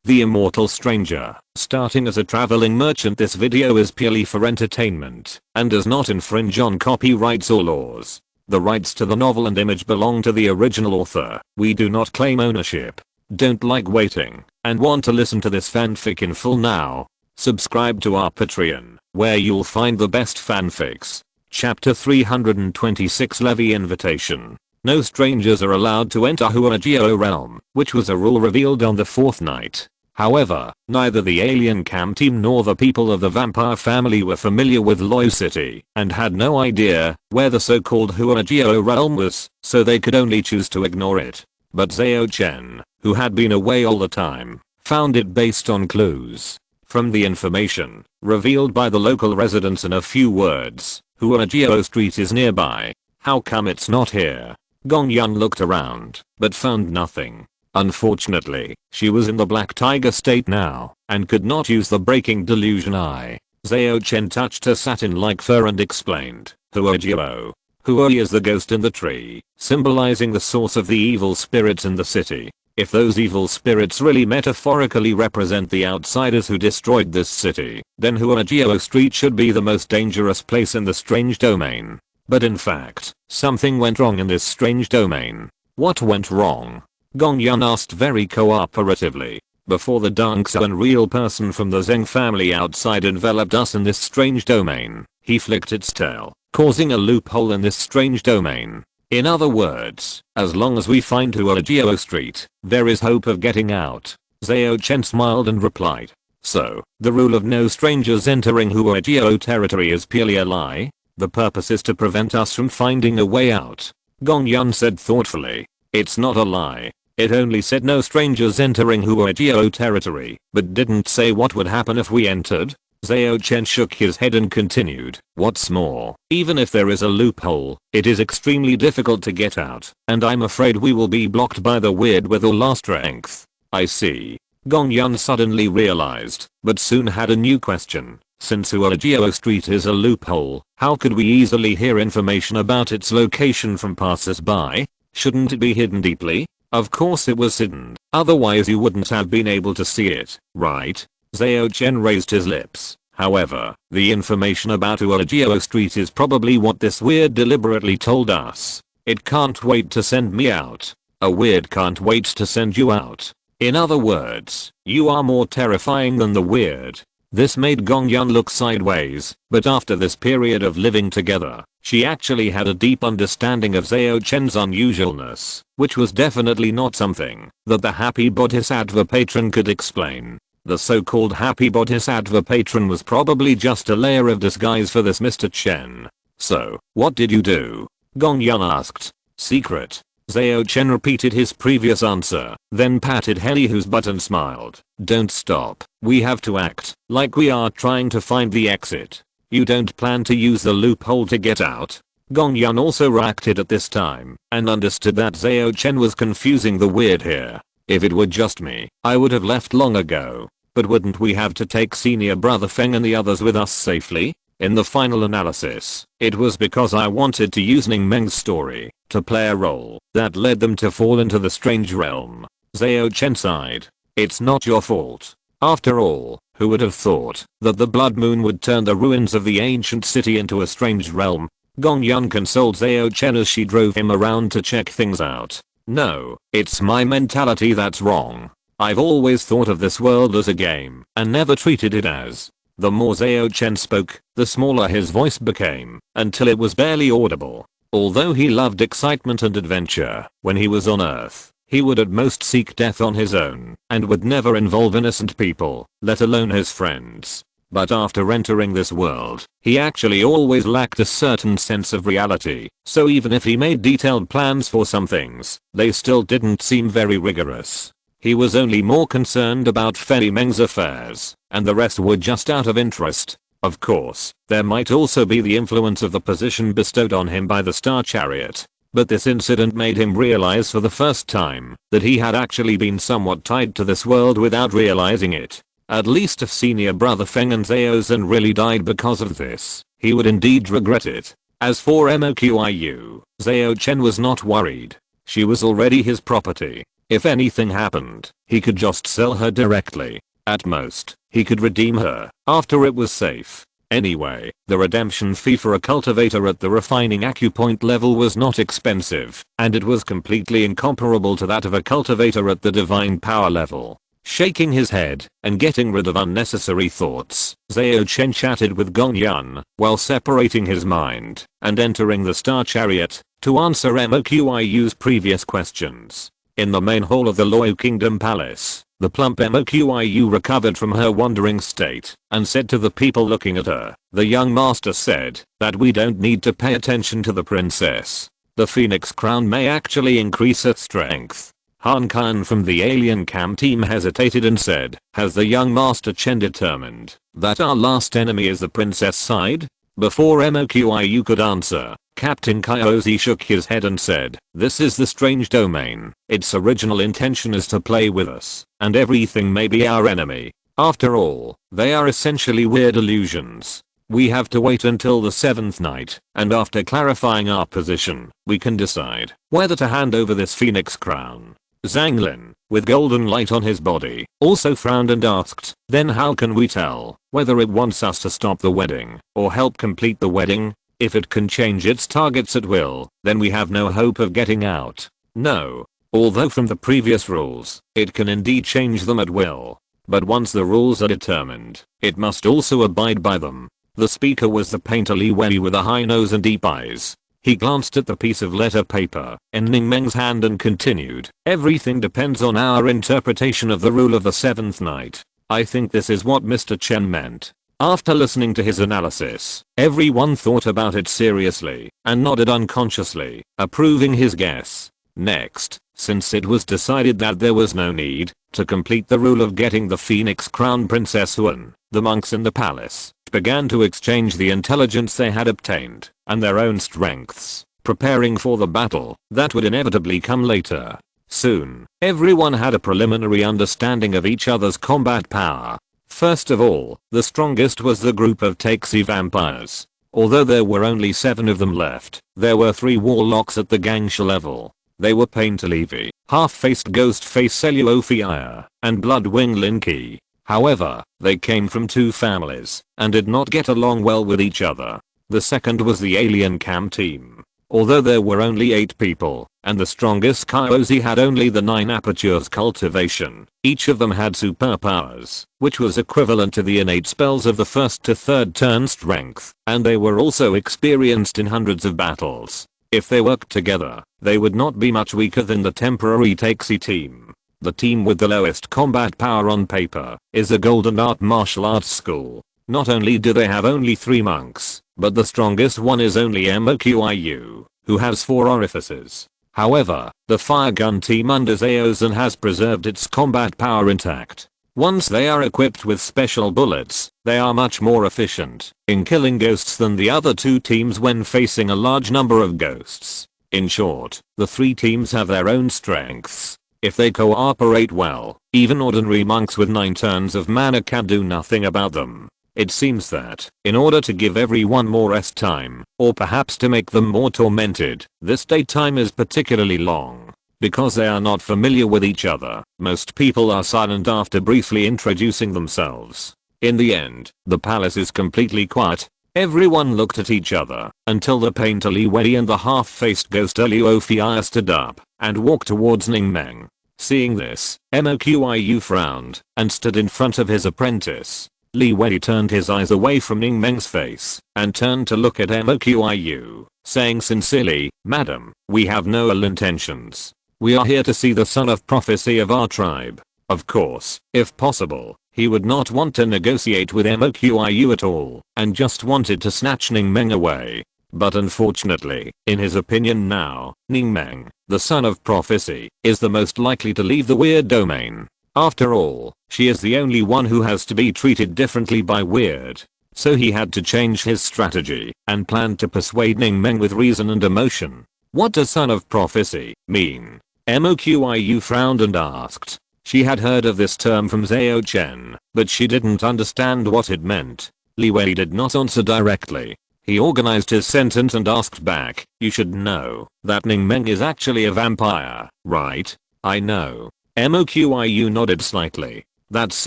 The Immortal Stranger. Starting as a traveling merchant, this video is purely for entertainment and does not infringe on copyrights or laws. The rights to the novel and image belong to the original author. We do not claim ownership. Don't like waiting and want to listen to this fanfic in full now? Subscribe to our Patreon, where you'll find the best fanfics. Chapter 326, Levy Invitation. No strangers are allowed to enter Huageo realm, which was a rule revealed on the fourth night. However, neither the alien cam team nor the people of the vampire family were familiar with Loy City and had no idea where the so-called Huageo realm was, so they could only choose to ignore it. But Zhao Chen, who had been away all the time, found it based on clues from the information revealed by the local residents in a few words. Huageo Street is nearby. How come it's not here? Gong Yun looked around, but found nothing. Unfortunately, she was in the Black Tiger state now, and could not use the breaking delusion eye. Zhao Chen touched her satin-like fur and explained, Huageo. Hui is the ghost in the tree, symbolizing the source of the evil spirits in the city. If those evil spirits really metaphorically represent the outsiders who destroyed this city, then Huageo Street should be the most dangerous place in the strange domain. But in fact, something went wrong in this strange domain. What went wrong? Gong Yun asked very cooperatively. Before the Dark unreal person from the Zheng family outside enveloped us in this strange domain, he flicked its tail, causing a loophole in this strange domain. In other words, as long as we find Huageo Street, there is hope of getting out. Zhao Chen smiled and replied. So, the rule of no strangers entering Huageo territory is purely a lie? The purpose is to prevent us from finding a way out. Gong Yun said thoughtfully. It's not a lie. It only said no strangers entering Huageo territory, but didn't say what would happen if we entered. Zhao Chen shook his head and continued. What's more, even if there is a loophole, it is extremely difficult to get out, and I'm afraid we will be blocked by the weird with all our strength. I see. Gong Yun suddenly realized, but soon had a new question. Since Huageo Street is a loophole, how could we easily hear information about its location from passers-by? Shouldn't it be hidden deeply? Of course it was hidden, otherwise you wouldn't have been able to see it, right? Zhao Chen raised his lips. However, the information about Huageo Street is probably what this weird deliberately told us. It can't wait to send me out. A weird can't wait to send you out. In other words, you are more terrifying than the weird. This made Gong Yun look sideways, but after this period of living together, she actually had a deep understanding of Zhao Chen's unusualness, which was definitely not something that the happy bodhisattva patron could explain. The so-called happy bodhisattva patron was probably just a layer of disguise for this Mr. Chen. So, what did you do? Gong Yun asked. Secret. Zhao Chen repeated his previous answer, then patted Helihu's butt and smiled. Don't stop. We have to act like we are trying to find the exit. You don't plan to use the loophole to get out? Gong Yun also reacted at this time and understood that Zhao Chen was confusing the weird here. If it were just me, I would have left long ago. But wouldn't we have to take senior brother Feng and the others with us safely? In the final analysis, it was because I wanted to use Ning Meng's story to play a role that led them to fall into the strange realm. Zhao Chen sighed. It's not your fault. After all, who would have thought that the blood moon would turn the ruins of the ancient city into a strange realm? Gong Yun consoled Zhao Chen as she drove him around to check things out. No, it's my mentality that's wrong. I've always thought of this world as a game and never treated it as. The more Zhao Chen spoke, the smaller his voice became, until it was barely audible. Although he loved excitement and adventure when he was on Earth, he would at most seek death on his own and would never involve innocent people, let alone his friends. But after entering this world, he actually always lacked a certain sense of reality, so even if he made detailed plans for some things, they still didn't seem very rigorous. He was only more concerned about Fei Meng's affairs, and the rest were just out of interest. Of course, there might also be the influence of the position bestowed on him by the Star Chariot, but this incident made him realize for the first time that he had actually been somewhat tied to this world without realizing it. At least if senior brother Feng and Zhao Zhen really died because of this, he would indeed regret it. As for Moqiu, Zhao Chen was not worried. She was already his property. If anything happened, he could just sell her directly. At most, he could redeem her after it was safe. Anyway, the redemption fee for a cultivator at the refining acupoint level was not expensive, and it was completely incomparable to that of a cultivator at the divine power level. Shaking his head and getting rid of unnecessary thoughts, Zhao Chen chatted with Gong Yun while separating his mind and entering the Star Chariot to answer MOQIU's previous questions. In the main hall of the Loyal Kingdom Palace, the plump MOQIU recovered from her wandering state and said to the people looking at her, "The young master said that we don't need to pay attention to the princess. The phoenix crown may actually increase her strength." Han Kan from the alien cam team hesitated and said, "Has the young master Chen determined that our last enemy is the princess side?" Before MOQIU could answer, Captain Kyozi shook his head and said, "This is the strange domain. Its original intention is to play with us, and everything may be our enemy. After all, they are essentially weird illusions. We have to wait until the 7th night, and after clarifying our position, we can decide whether to hand over this phoenix crown." Zhang Lin, with golden light on his body, also frowned and asked, "Then how can we tell whether it wants us to stop the wedding or help complete the wedding? If it can change its targets at will, then we have no hope of getting out." No. Although from the previous rules, it can indeed change them at will. But once the rules are determined, it must also abide by them. The speaker was the painter Li Wei with a high nose and deep eyes. He glanced at the piece of letter paper in Ning Meng's hand and continued, "Everything depends on our interpretation of the rule of the 7th night. I think this is what Mr. Chen meant." After listening to his analysis, everyone thought about it seriously and nodded unconsciously, approving his guess. Next, since it was decided that there was no need to complete the rule of getting the Phoenix Crown, Princess Huan, the monks in the palace began to exchange the intelligence they had obtained and their own strengths, preparing for the battle that would inevitably come later. Soon, everyone had a preliminary understanding of each other's combat power. First of all, the strongest was the group of Taxi vampires. Although there were only 7 of them left, there were 3 warlocks at the Gangsha level. They were Painter Levi, half-faced Ghostface Seluophia, and Bloodwing Linky. However, they came from 2 families and did not get along well with each other. The second was the alien cam team. Although there were only 8 people, and the strongest Kyozi had only the 9 apertures cultivation, each of them had superpowers, which was equivalent to the innate spells of the 1st to 3rd turn strength, and they were also experienced in hundreds of battles. If they worked together, they would not be much weaker than the temporary Taxi team. The team with the lowest combat power on paper is the Golden Art Martial Arts School. Not only do they have only 3 monks, but the strongest one is only MOQIU, who has 4 orifices. However, the fire gun team under Zhao Chen has preserved its combat power intact. Once they are equipped with special bullets, they are much more efficient in killing ghosts than the other 2 teams when facing a large number of ghosts. In short, the 3 teams have their own strengths. If they cooperate well, even ordinary monks with 9 turns of mana can do nothing about them. It seems that, in order to give everyone more rest time, or perhaps to make them more tormented, this daytime is particularly long. Because they are not familiar with each other, most people are silent after briefly introducing themselves. In the end, the palace is completely quiet. Everyone looked at each other until the painter Li Wei and the half-faced ghost Luophia stood up and walked towards Ning Meng. Seeing this, MOQIU frowned and stood in front of his apprentice. Li Wei turned his eyes away from Ning Meng's face and turned to look at MOQIU, saying sincerely, "Madam, we have no ill intentions. We are here to see the son of prophecy of our tribe." Of course, if possible, he would not want to negotiate with MOQIU at all and just wanted to snatch Ning Meng away. But unfortunately, in his opinion now, Ning Meng, the son of prophecy, is the most likely to leave the weird domain. After all, she is the only one who has to be treated differently by weird. So he had to change his strategy and planned to persuade Ning Meng with reason and emotion. What does son of prophecy mean? MOQIU frowned and asked. She had heard of this term from Zhao Chen, but she didn't understand what it meant. Li Wei did not answer directly. He organized his sentence and asked back, "You should know that Ning Meng is actually a vampire, right?" I know. MOQIU nodded slightly. That's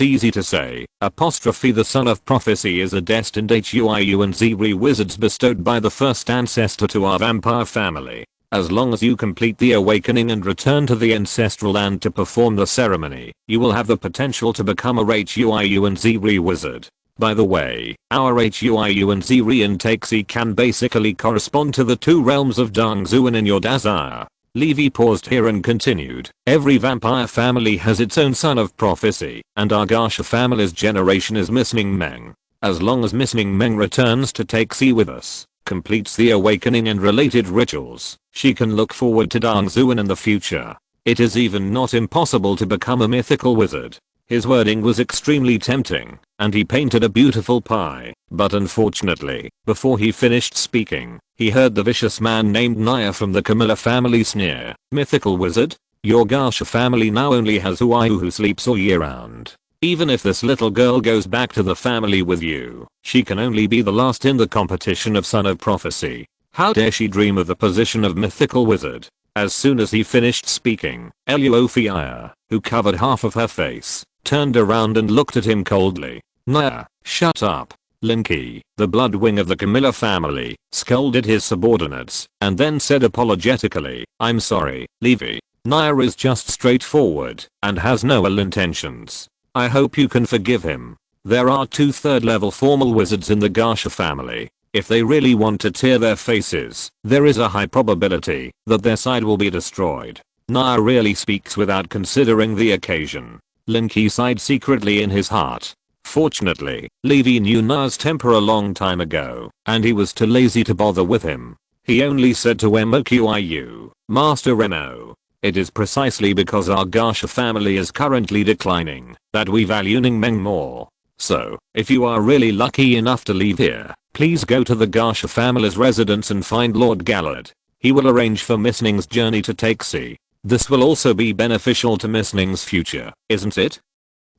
easy to say. Apostrophe the son of prophecy is a destined HUIU and Ziri wizards bestowed by the first ancestor to our vampire family. As long as you complete the awakening and return to the ancestral land to perform the ceremony, you will have the potential to become a HUIU and Ziri wizard. By the way, our HUIU and Ziri and Taixi can basically correspond to the two realms of Dangzuan in your Dazire. Levy paused here and continued, every vampire family has its own son of prophecy, and our Garsha family's generation is Missing Meng. As long as Missing Meng returns to Taixi with us, completes the awakening and related rituals, she can look forward to Dangzuan in the future. It is even not impossible to become a mythical wizard. His wording was extremely tempting, and he painted a beautiful pie, but unfortunately, before he finished speaking, he heard the vicious man named Naya from the Camilla family sneer, mythical wizard? Your Garsha family now only has Huayu who sleeps all year round. Even if this little girl goes back to the family with you, she can only be the last in the competition of Son of Prophecy. How dare she dream of the position of mythical wizard? As soon as he finished speaking, Eluophia, who covered half of her face, turned around and looked at him coldly. Naya, shut up. Linky, the blood wing of the Camilla family, scolded his subordinates, and then said apologetically, I'm sorry, Levy. Naya is just straightforward, and has no ill intentions. I hope you can forgive him. There are 2 third-level formal wizards in the Garsha family. If they really want to tear their faces, there is a high probability that their side will be destroyed. Naya really speaks without considering the occasion. Linky sighed secretly in his heart. Fortunately, Levy knew Naya's temper a long time ago, and he was too lazy to bother with him. He only said to MOQIU, Master Remo, it is precisely because our Garsha family is currently declining that we value Ningmeng more. So, if you are really lucky enough to leave here, please go to the Garsha family's residence and find Lord Gallard. He will arrange for Miss Ning's journey to Taixi. This will also be beneficial to Miss Ning's future, isn't it?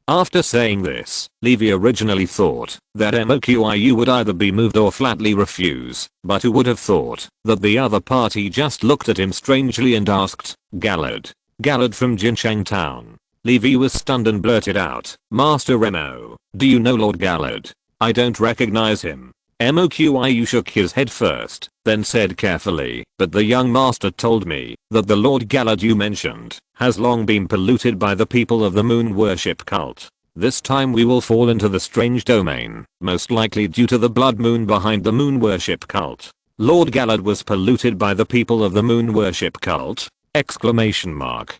After saying this, Levy originally thought that MOQIU would either be moved or flatly refuse, but who would have thought that the other party just looked at him strangely and asked, Gallard? Gallard from Jinchang Town. Levy was stunned and blurted out, Master Remo, do you know Lord Gallard? I don't recognize him. MOQIU shook his head first, then said carefully, but the young master told me that the Lord Gallard you mentioned has long been polluted by the people of the moon worship cult. This time we will fall into the strange domain, most likely due to the blood moon behind the moon worship cult. Lord Gallard was polluted by the people of the moon worship cult? Exclamation mark.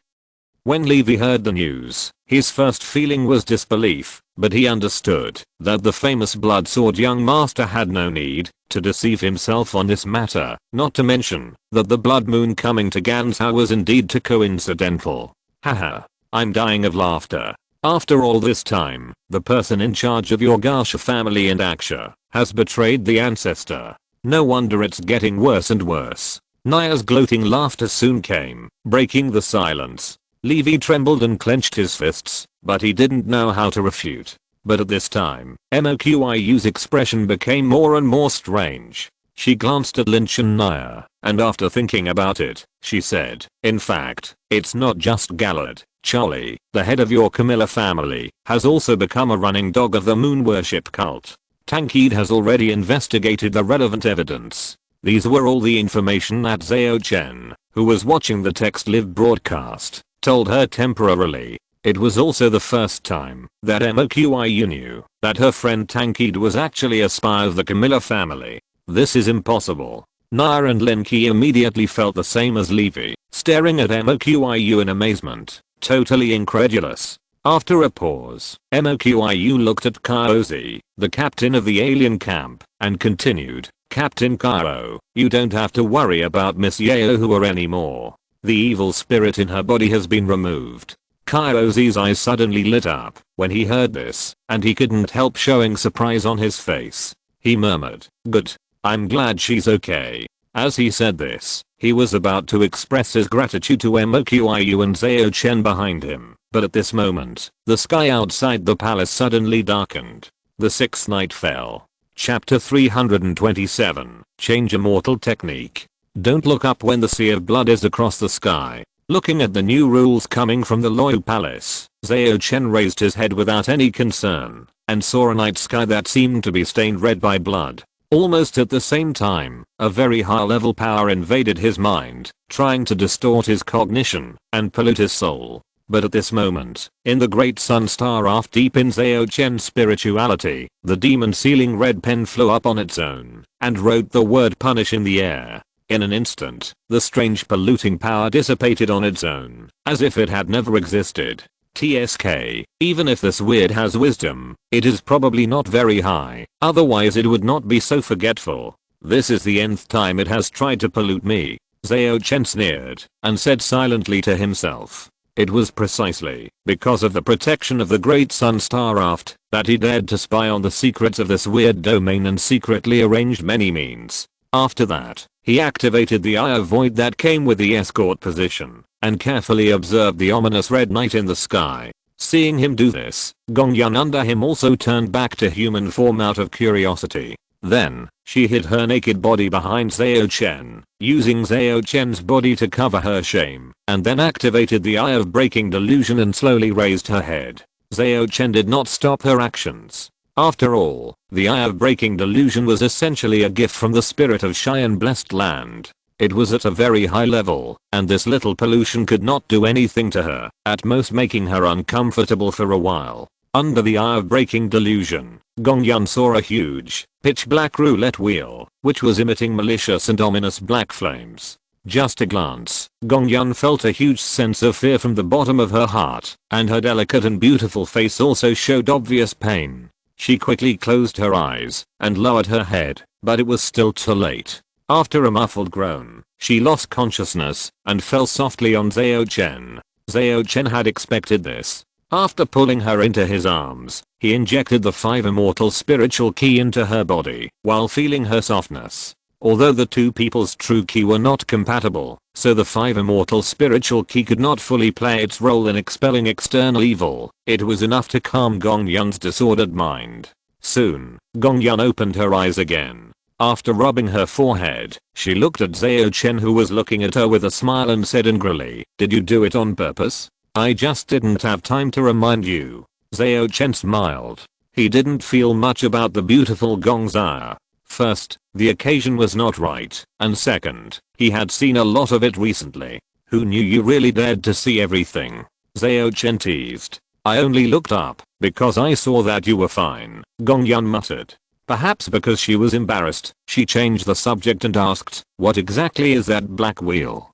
When Levy heard the news, his first feeling was disbelief, but he understood that the famous blood sword young master had no need to deceive himself on this matter, not to mention that the blood moon coming to Ganzhou was indeed too coincidental. Haha. I'm dying of laughter. After all this time, the person in charge of your Garsha family and Aksha has betrayed the ancestor. No wonder it's getting worse and worse. Naya's gloating laughter soon came, breaking the silence. Levy trembled and clenched his fists, but he didn't know how to refute. But at this time, MOQIU's expression became more and more strange. She glanced at Lynch and Naya, and after thinking about it, she said, in fact, it's not just Gallard. Charlie, the head of your Camilla family, has also become a running dog of the moon worship cult. Tankid has already investigated the relevant evidence. These were all the information that Zhao Chen, who was watching the text live broadcast, told her temporarily. It was also the first time that MOQIU knew that her friend Tankid was actually a spy of the Camilla family. This is impossible. Naya and Linky immediately felt the same as Levy, staring at MOQIU in amazement, totally incredulous. After a pause, MOQIU looked at Kaozi, the captain of the alien camp, and continued, Captain Kao, you don't have to worry about Miss Yaohua anymore. The evil spirit in her body has been removed. Kaozi's eyes suddenly lit up when he heard this, and he couldn't help showing surprise on his face. He murmured, good. I'm glad she's okay. As he said this, he was about to express his gratitude to MOQIU and Zhao Chen behind him, but at this moment, the sky outside the palace suddenly darkened. The sixth night fell. Chapter 327, Change Immortal Technique. Don't look up when the sea of blood is across the sky. Looking at the new rules coming from the Loyal Palace, Zhao Chen raised his head without any concern and saw a night sky that seemed to be stained red by blood. Almost at the same time, a very high level power invaded his mind, trying to distort his cognition and pollute his soul. But at this moment, in the great sun star aft deep in Zhao Chen's spirituality, the demon sealing red pen flew up on its own and wrote the word punish in the air. In an instant, the strange polluting power dissipated on its own, as if it had never existed. TSK, even if this weird has wisdom, it is probably not very high, otherwise it would not be so forgetful. This is the nth time it has tried to pollute me. Zhao Chen sneered and said silently to himself. It was precisely because of the protection of the great sun star aft that he dared to spy on the secrets of this weird domain and secretly arranged many means. After that, he activated the eye of void that came with the escort position and carefully observed the ominous red night in the sky. Seeing him do this, Gongyun under him also turned back to human form out of curiosity. Then, she hid her naked body behind Zhao Chen, using Zhao Chen's body to cover her shame, and then activated the eye of breaking delusion and slowly raised her head. Zhao Chen did not stop her actions. After all, the eye of breaking delusion was essentially a gift from the spirit of shy and blessed land. It was at a very high level, and this little pollution could not do anything to her, at most making her uncomfortable for a while. Under the eye of breaking delusion, Gongyun saw a huge, pitch black roulette wheel, which was emitting malicious and ominous black flames. Just a glance, Gongyun felt a huge sense of fear from the bottom of her heart, and her delicate and beautiful face also showed obvious pain. She quickly closed her eyes and lowered her head, but it was still too late. After a muffled groan, she lost consciousness and fell softly on Zhao Chen. Zhao Chen had expected this. After pulling her into his arms, he injected the 5 immortal spiritual ki into her body while feeling her softness. Although the two people's true ki were not compatible, so the 5 immortal spiritual ki could not fully play its role in expelling external evil, it was enough to calm Gongyun's disordered mind. Soon, Gongyun opened her eyes again. After rubbing her forehead, she looked at Zhao Chen who was looking at her with a smile and said angrily, "Did you do it on purpose? I just didn't have time to remind you." Zhao Chen smiled. He didn't feel much about the beautiful Gong's eye. First, the occasion was not right, and second, he had seen a lot of it recently. Who knew you really dared to see everything? Zhao Chen teased. "I only looked up because I saw that you were fine," Gongyun muttered. Perhaps because she was embarrassed, she changed the subject and asked, "What exactly is that black wheel?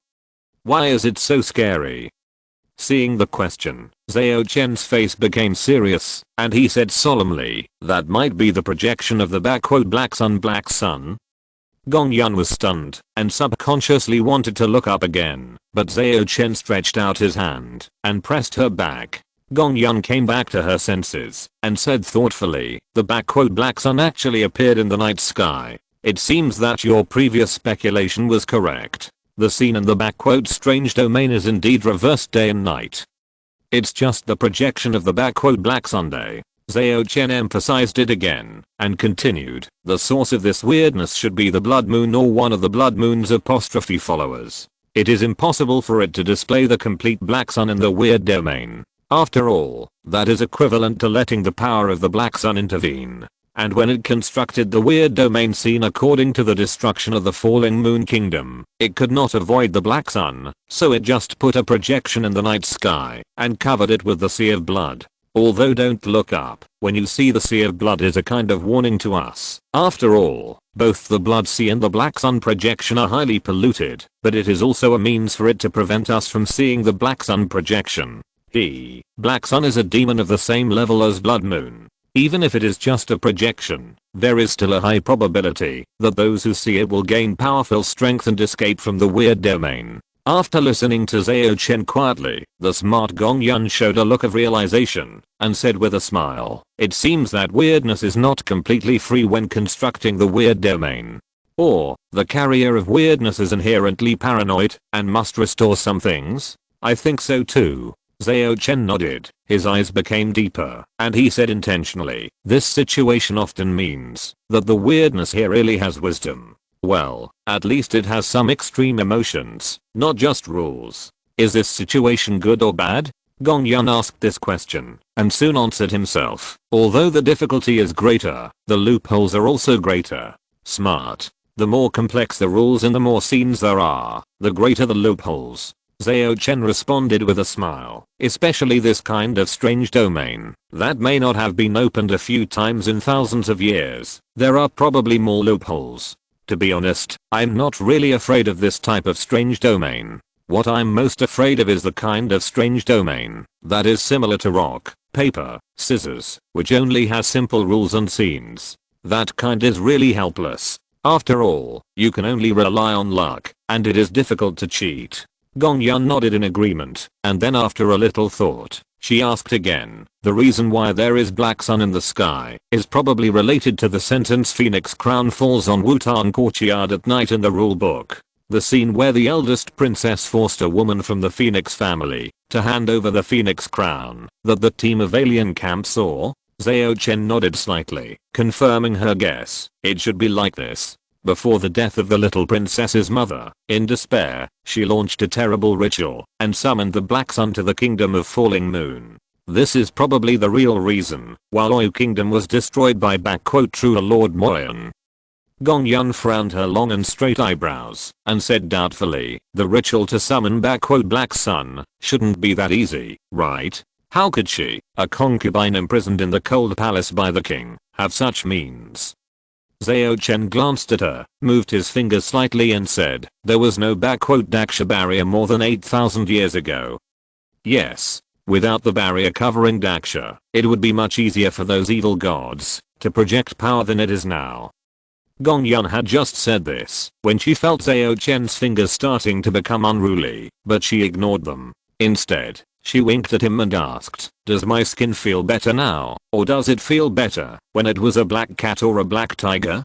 Why is it so scary?" Seeing the question, Zhao Chen's face became serious, and he said solemnly, "That might be the projection of the black sun. Gongyun was stunned, and subconsciously wanted to look up again, but Zhao Chen stretched out his hand, and pressed her back. Gongyun came back to her senses, and said thoughtfully, "The black sun actually appeared in the night sky. It seems that your previous speculation was correct. The scene in the strange domain is indeed reversed day and night. It's just the projection of the black Sunday." Zhao Chen emphasized it again, and continued, "The source of this weirdness should be the blood moon or one of the blood moon's apostrophe followers. It is impossible for it to display the complete black sun in the weird domain. After all, that is equivalent to letting the power of the black sun intervene. And when it constructed the weird domain scene according to the destruction of the falling moon kingdom, it could not avoid the black sun, so it just put a projection in the night sky and covered it with the sea of blood. Although don't look up when you see the sea of blood is a kind of warning to us. After all, both the blood sea and the black sun projection are highly polluted, but it is also a means for it to prevent us from seeing the black sun projection. The black sun is a demon of the same level as blood moon. Even if it is just a projection, there is still a high probability that those who see it will gain powerful strength and escape from the weird domain." After listening to Zhao Chen quietly, the smart Gongyun showed a look of realization and said with a smile, "It seems that weirdness is not completely free when constructing the weird domain. Or, the carrier of weirdness is inherently paranoid and must restore some things?" "I think so too." Zhao Chen nodded, his eyes became deeper, and he said intentionally, "This situation often means that the weirdness here really has wisdom. Well, at least it has some extreme emotions, not just rules. Is this situation good or bad? Gong Yun asked this question, and soon answered himself. Although the difficulty is greater, the loopholes are also greater. Smart. The more complex the rules and the more scenes there are, the greater the loopholes. Zhao Chen responded with a smile. Especially this kind of strange domain that may not have been opened a few times in thousands of years. There are probably more loopholes. To be honest, I'm not really afraid of this type of strange domain. What I'm most afraid of is the kind of strange domain that is similar to rock, paper, scissors, which only has simple rules and scenes. That kind is really helpless. After all, you can only rely on luck, and it is difficult to cheat. Gong Yun nodded in agreement, and then after a little thought, she asked again, the reason why there is black sun in the sky is probably related to the sentence Phoenix crown falls on Wutan courtyard at night in the rule book. The scene where the eldest princess forced a woman from the Phoenix family to hand over the Phoenix crown that the team of alien camp saw. Zhao Chen nodded slightly, confirming her guess. It should be like this. Before the death of the little princess's mother, in despair, she launched a terrible ritual and summoned the black sun to the kingdom of falling moon. This is probably the real reason why Oyu kingdom was destroyed by true Lord Moyan. Gong Yun frowned her long and straight eyebrows and said doubtfully, the ritual to summon black sun shouldn't be that easy, right? How could she, a concubine imprisoned in the cold palace by the king, have such means? Zhao Chen glanced at her, moved his finger slightly and said, there was no Daksha barrier more than 8,000 years ago. Yes. Without the barrier covering Daksha, it would be much easier for those evil gods to project power than it is now. Gong Yun had just said this when she felt Zhao Chen's fingers starting to become unruly, but she ignored them. Instead, she winked at him and asked, does my skin feel better now, or does it feel better when it was a black cat or a black tiger?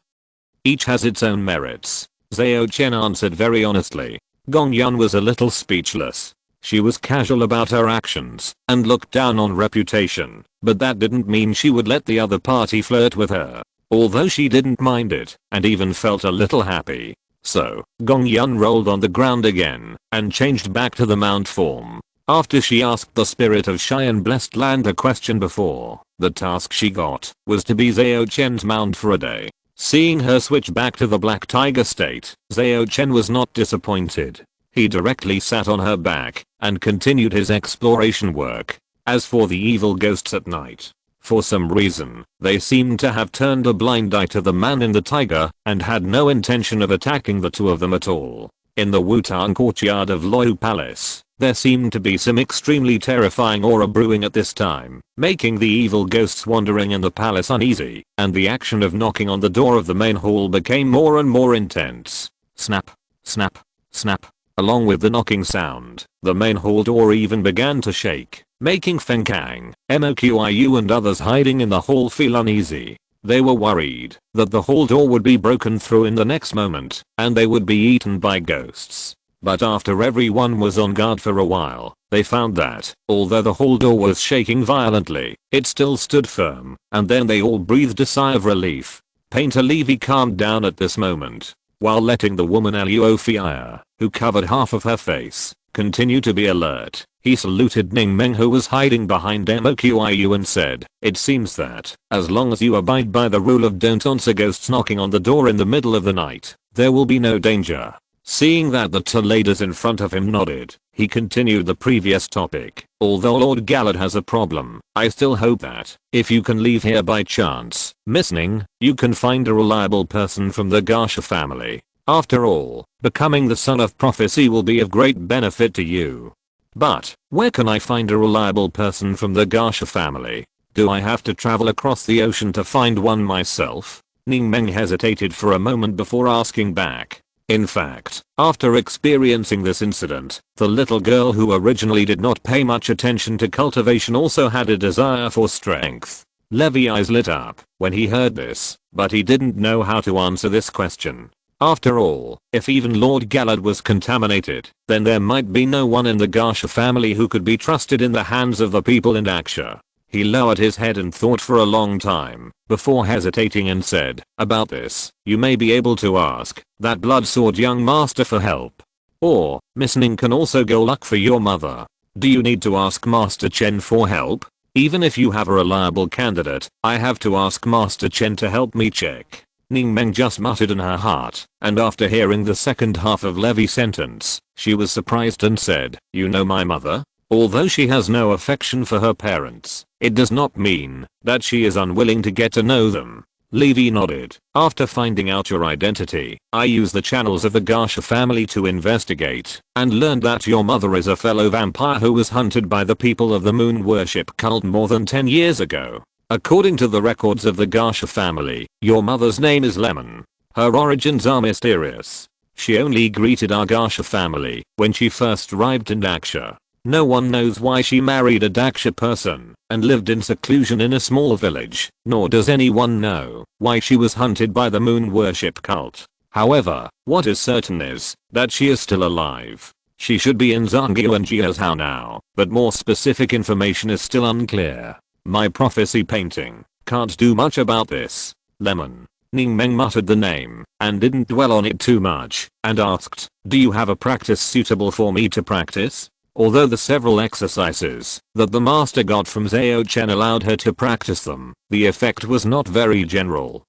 Each has its own merits, Zhao Chen answered very honestly. Gong Yun was a little speechless. She was casual about her actions and looked down on reputation, but that didn't mean she would let the other party flirt with her. Although she didn't mind it and even felt a little happy. So, Gong Yun rolled on the ground again and changed back to the mount form. After she asked the spirit of Cheyenne Blessed Land a question before, the task she got was to be Zhao Chen's mount for a day. Seeing her switch back to the black tiger state, Zhao Chen was not disappointed. He directly sat on her back and continued his exploration work. As for the evil ghosts at night, for some reason, they seemed to have turned a blind eye to the man in the tiger and had no intention of attacking the two of them at all. In the Wutan courtyard of Loyu Palace, there seemed to be some extremely terrifying aura brewing at this time, making the evil ghosts wandering in the palace uneasy, and the action of knocking on the door of the main hall became more and more intense. Snap, snap, snap. Along with the knocking sound, the main hall door even began to shake, making Feng Kang, Moqiu and others hiding in the hall feel uneasy. They were worried that the hall door would be broken through in the next moment, and they would be eaten by ghosts. But after everyone was on guard for a while, they found that, although the hall door was shaking violently, it still stood firm, and then they all breathed a sigh of relief. Painter Levy calmed down at this moment, while letting the woman Luofia, who covered half of her face, continue to be alert. He saluted Ning Meng, who was hiding behind Moqiu, and said, it seems that, as long as you abide by the rule of don't answer ghosts knocking on the door in the middle of the night, there will be no danger. Seeing that the two ladies in front of him nodded, he continued the previous topic. Although Lord Gallad has a problem, I still hope that, if you can leave here by chance, Miss Ning, you can find a reliable person from the Garsha family. After all, becoming the son of prophecy will be of great benefit to you. But, where can I find a reliable person from the Garsha family? Do I have to travel across the ocean to find one myself? Ning Meng hesitated for a moment before asking back. In fact, after experiencing this incident, the little girl who originally did not pay much attention to cultivation also had a desire for strength. Levy's eyes lit up when he heard this, but he didn't know how to answer this question. After all, if even Lord Gallad was contaminated, then there might be no one in the Garsha family who could be trusted in the hands of the people in Daksha. He lowered his head and thought for a long time, before hesitating and said, about this, you may be able to ask that blood sword young master for help. Or, Miss Ning can also go luck for your mother. Do you need to ask Master Chen for help? Even if you have a reliable candidate, I have to ask Master Chen to help me check. Ning Meng just muttered in her heart, and after hearing the second half of Levy's sentence, she was surprised and said, "You know my mother?" Although she has no affection for her parents, it does not mean that she is unwilling to get to know them. Levy nodded. After finding out your identity, I use the channels of the Garsha family to investigate, and learned that your mother is a fellow vampire who was hunted by the people of the moon worship cult more than 10 years ago. According to the records of the Garsha family, your mother's name is Lemon. Her origins are mysterious. She only greeted our Garsha family when she first arrived in Daksha. No one knows why she married a Daksha person and lived in seclusion in a small village, nor does anyone know why she was hunted by the moon worship cult. However, what is certain is that she is still alive. She should be in Zhangyo and Jiazhou now, but more specific information is still unclear. My prophecy painting can't do much about this. Lemon. Ning Meng muttered the name and didn't dwell on it too much and asked, "Do you have a practice suitable for me to practice?" Although the several exercises that the master got from Zhao Chen allowed her to practice them, the effect was not very general.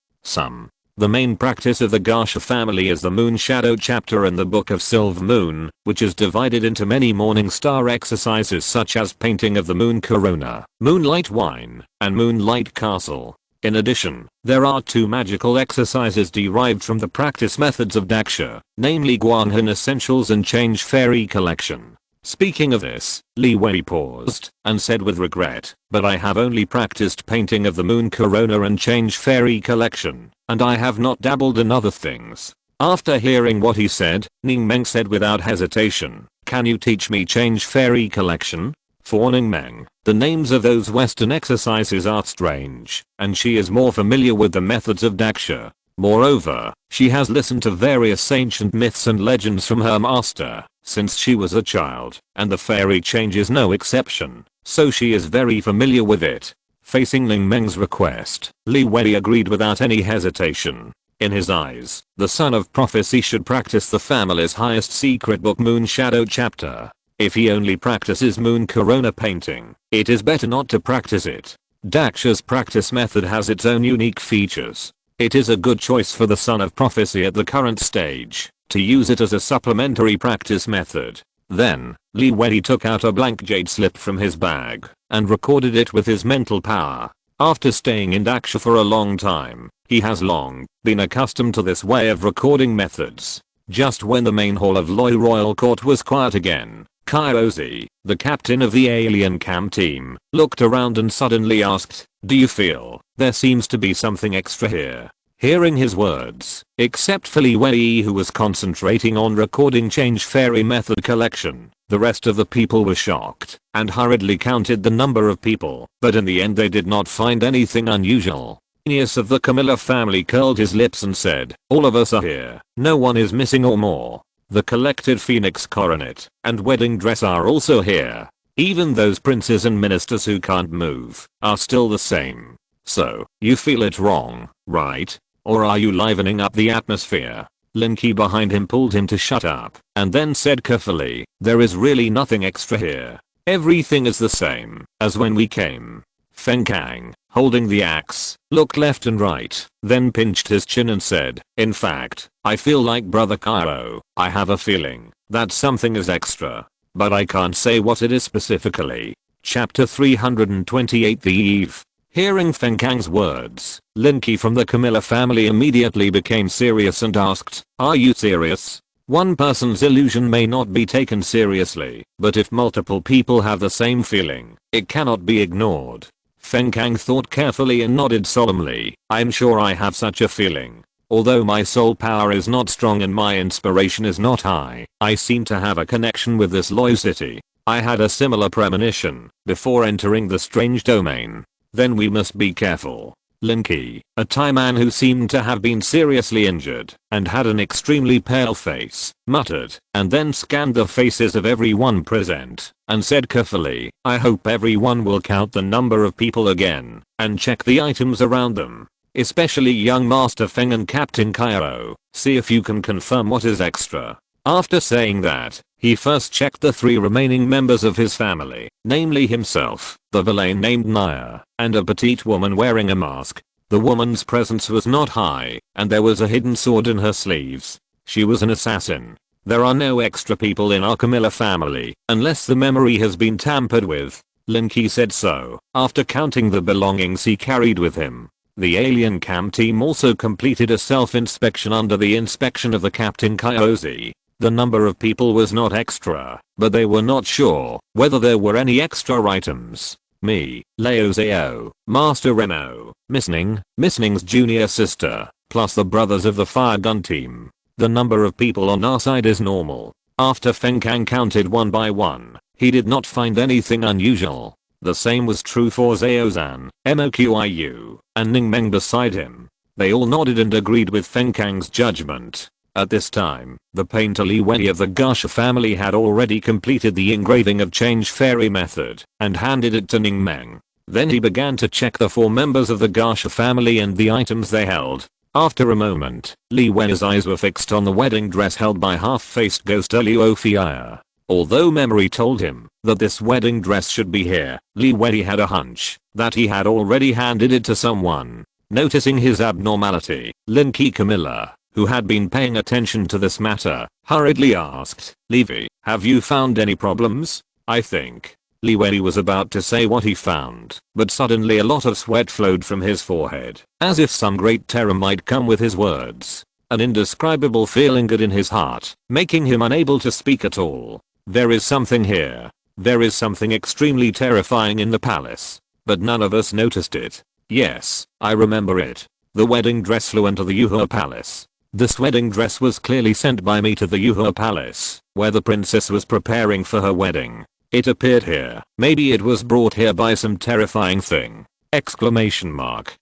The main practice of the Garsha family is the Moon Shadow chapter in the Book of Silver Moon, which is divided into many morning star exercises such as painting of the moon corona, moonlight wine, and moonlight castle. In addition, there are 2 magical exercises derived from the practice methods of Daksha, namely Guanghan Essentials and Change Fairy Collection. Speaking of this, Li Wei paused and said with regret, "But I have only practiced painting of the moon corona and Change Fairy Collection, and I have not dabbled in other things." After hearing what he said, Ning Meng said without hesitation, "Can you teach me Change Fairy Collection?" For Ning Meng, the names of those Western exercises are strange, and she is more familiar with the methods of Daksha. Moreover, she has listened to various ancient myths and legends from her master since she was a child, and the fairy change is no exception, so she is very familiar with it. Facing Ning Meng's request, Li Wei agreed without any hesitation. In his eyes, the son of prophecy should practice the family's highest secret book Moon Shadow chapter. If he only practices moon corona painting, it is better not to practice it. Daksha's practice method has its own unique features. It is a good choice for the son of prophecy at the current stage to use it as a supplementary practice method. Then, Li Wei took out a blank jade slip from his bag and recorded it with his mental power. After staying in Daksha for a long time, he has long been accustomed to this way of recording methods. Just when the main hall of Loi Royal Court was quiet again, Kyozi, the captain of the alien cam team, looked around and suddenly asked, "Do you feel there seems to be something extra here?" Hearing his words, except for Li Wei who was concentrating on recording Change Fairy Method collection, the rest of the people were shocked and hurriedly counted the number of people, but in the end they did not find anything unusual. Genius of the Camilla family curled his lips and said, "All of us are here, no one is missing or more. The collected phoenix coronet and wedding dress are also here. Even those princes and ministers who can't move are still the same. So, you feel it wrong, right? Or are you livening up the atmosphere?" Lin Qi behind him pulled him to shut up and then said carefully, "There is really nothing extra here. Everything is the same as when we came." Feng Kang, holding the axe, looked left and right, then pinched his chin and said, "In fact, I feel like Brother Cairo. I have a feeling that something is extra, but I can't say what it is specifically." Chapter 328 The Eve. Hearing Feng Kang's words, Lin Qi from the Camilla family immediately became serious and asked, "Are you serious? One person's illusion may not be taken seriously, but if multiple people have the same feeling, it cannot be ignored." Feng Kang thought carefully and nodded solemnly, "I'm sure I have such a feeling. Although my soul power is not strong and my inspiration is not high, I seem to have a connection with this Loi city. I had a similar premonition before entering the strange domain. Then we must be careful." Lin Qi, a Thai man who seemed to have been seriously injured and had an extremely pale face, muttered and then scanned the faces of everyone present and said carefully, "I hope everyone will count the number of people again and check the items around them. Especially young Master Feng and Captain Cairo, see if you can confirm what is extra." After saying that, he first checked the 3 remaining members of his family, namely himself, the villain named Naya, and a petite woman wearing a mask. The woman's presence was not high, and there was a hidden sword in her sleeves. She was an assassin. There are no extra people in our Camilla family, unless the memory has been tampered with. Lin Ke said so, after counting the belongings he carried with him. The alien cam team also completed a self-inspection under the inspection of the Captain Kyozi. The number of people was not extra, but they were not sure whether there were any extra items. Me, Leo Zhao, Master Remo, Missning's junior sister, plus the brothers of the fire gun team. The number of people on our side is normal. After Feng Kang counted one by one, he did not find anything unusual. The same was true for Zhao Zhan, Moqiu, and Ning Meng beside him. They all nodded and agreed with Feng Kang's judgment. At this time, the painter Li Wei of the Gasha family had already completed the engraving of Change Fairy method and handed it to Ning Meng. Then he began to check the 4 members of the Gasha family and the items they held. After a moment, Li Wei's eyes were fixed on the wedding dress held by half-faced ghost Luo Fia. Although memory told him that this wedding dress should be here, Li Wei had a hunch that he had already handed it to someone. Noticing his abnormality, Lin Ke Camilla, who had been paying attention to this matter, hurriedly asked, Levi, have you found any problems? I think. Li Wei was about to say what he found, but suddenly a lot of sweat flowed from his forehead, as if some great terror might come with his words. An indescribable feeling got in his heart, making him unable to speak at all. There is something here. There is something extremely terrifying in the palace. But none of us noticed it. Yes, I remember it. The wedding dress flew into the Yuhua palace. This wedding dress was clearly sent by me to the Yuhua palace, where the princess was preparing for her wedding. It appeared here. Maybe it was brought here by some terrifying thing. Exclamation mark.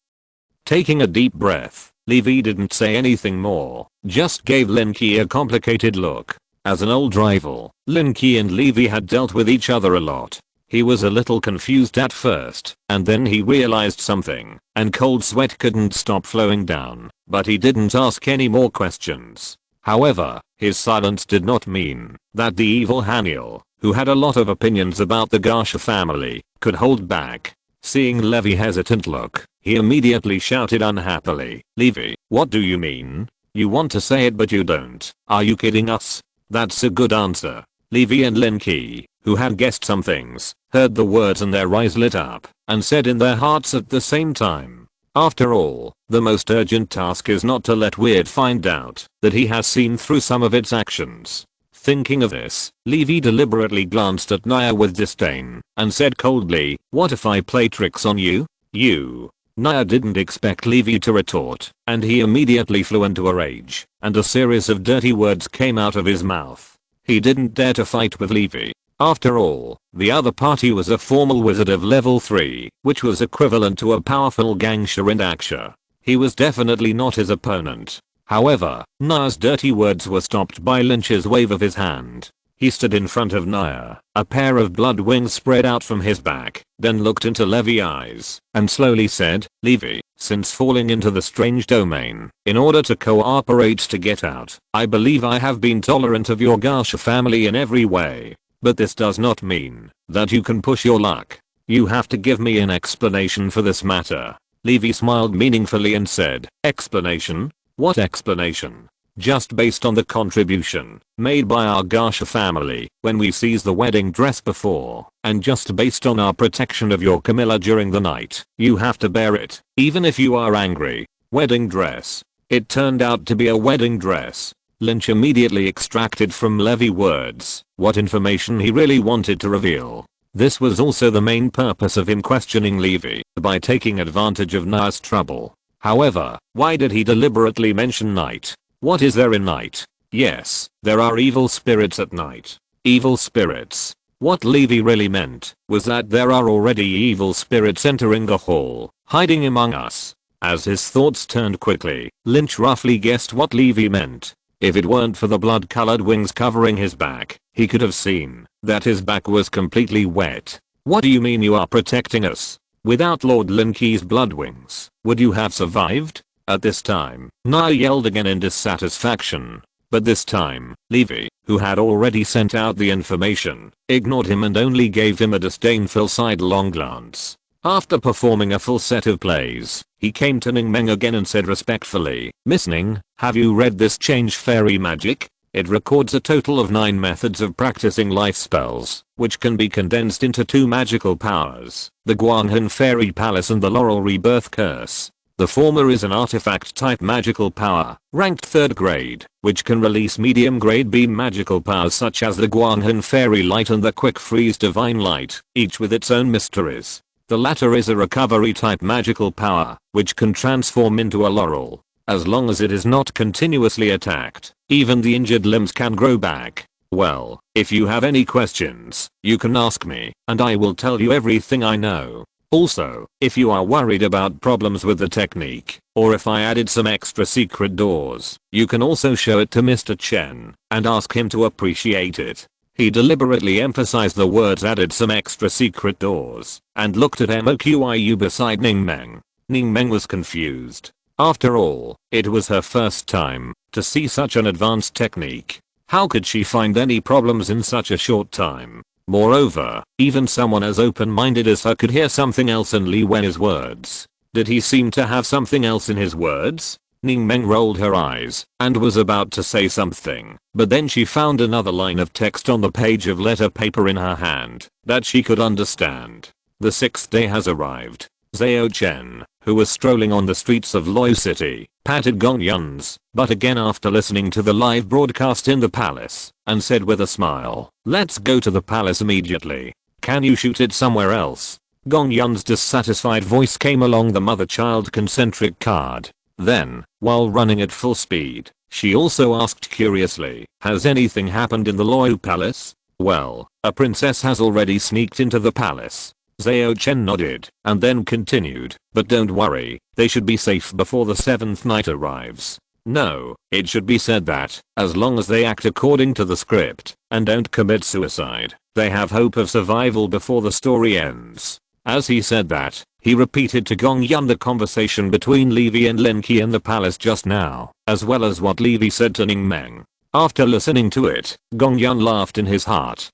Taking a deep breath, Levi didn't say anything more, just gave Lin Ke a complicated look. As an old rival, Lin Ke and Levi had dealt with each other a lot. He was a little confused at first, and then he realized something, and cold sweat couldn't stop flowing down, but he didn't ask any more questions. However, his silence did not mean that the evil Haniel, who had a lot of opinions about the Gasha family, could hold back. Seeing Levi's hesitant look, he immediately shouted unhappily, Levi, what do you mean? You want to say it but you don't. Are you kidding us? That's a good answer. Levi and Lin Ke, who had guessed some things, heard the words and their eyes lit up, and said in their hearts at the same time. After all, the most urgent task is not to let Weird find out that he has seen through some of its actions. Thinking of this, Levi deliberately glanced at Naya with disdain, and said coldly, what if I play tricks on you? You. Naya didn't expect Levi to retort, and he immediately flew into a rage, and a series of dirty words came out of his mouth. He didn't dare to fight with Levi. After all, the other party was a formal wizard of level 3, which was equivalent to a powerful Gangsha in Aksha. He was definitely not his opponent. However, Naya's dirty words were stopped by Lynch's wave of his hand. He stood in front of Naya, a pair of blood wings spread out from his back, then looked into Levi's eyes, and slowly said, Levi, since falling into the strange domain, in order to cooperate to get out, I believe I have been tolerant of your Gasha family in every way. But this does not mean that you can push your luck. You have to give me an explanation for this matter. Levi smiled meaningfully and said, explanation? What explanation? Just based on the contribution made by our Gasha family when we seized the wedding dress before, and just based on our protection of your Camilla during the night, you have to bear it, even if you are angry. Wedding dress. It turned out to be a wedding dress. Lynch immediately extracted from Levi's words what information he really wanted to reveal. This was also the main purpose of him questioning Levi by taking advantage of Naya's trouble. However, why did he deliberately mention night? What is there in night? Yes, there are evil spirits at night. Evil spirits. What Levi really meant was that there are already evil spirits entering the hall, hiding among us. As his thoughts turned quickly, Lynch roughly guessed what Levi meant. If it weren't for the blood-colored wings covering his back, he could have seen that his back was completely wet. What do you mean you are protecting us? Without Lord Lin Ke's blood wings, would you have survived? At this time, Naya yelled again in dissatisfaction. But this time, Levi, who had already sent out the information, ignored him and only gave him a disdainful sidelong glance. After performing a full set of plays, he came to Ning Meng again and said respectfully, "Miss Ning, have you read this Change Fairy Magic? It records a total of 9 methods of practicing life spells, which can be condensed into 2 magical powers, the Guanghan Fairy Palace and the Laurel Rebirth Curse. The former is an artifact type magical power, ranked 3rd grade, which can release medium grade beam magical powers such as the Guanghan Fairy Light and the Quick Freeze Divine Light, each with its own mysteries. The latter is a recovery type magical power, which can transform into a laurel. As long as it is not continuously attacked, even the injured limbs can grow back. Well, if you have any questions, you can ask me, and I will tell you everything I know. Also, if you are worried about problems with the technique, or if I added some extra secret doors, you can also show it to Mr. Chen, and ask him to appreciate it." He deliberately emphasized the words "added some extra secret doors," and looked at MOQIU beside Ning Meng. Ning Meng was confused. After all, it was her first time to see such an advanced technique. How could she find any problems in such a short time? Moreover, even someone as open-minded as her could hear something else in Li Wen's words. Did he seem to have something else in his words? Ning Meng rolled her eyes and was about to say something, but then she found another line of text on the page of letter paper in her hand that she could understand. "The 6th day has arrived." Zhao Chen, who was strolling on the streets of Luo City, patted Gong Yun's butt again after listening to the live broadcast in the palace, and said with a smile, "Let's go to the palace immediately. Can you shoot it somewhere else?" Gong Yun's dissatisfied voice came along the mother-child concentric card. Then, while running at full speed, she also asked curiously, "Has anything happened in the Luo Palace?" "Well, a princess has already sneaked into the palace." Zhao Chen nodded, and then continued, "But don't worry, they should be safe before the 7th night arrives. No, it should be said that, as long as they act according to the script, and don't commit suicide, they have hope of survival before the story ends." As he said that, he repeated to Gong Yun the conversation between Levi and Lin Qi in the palace just now, as well as what Levi said to Ning Meng. After listening to it, Gong Yun laughed in his heart.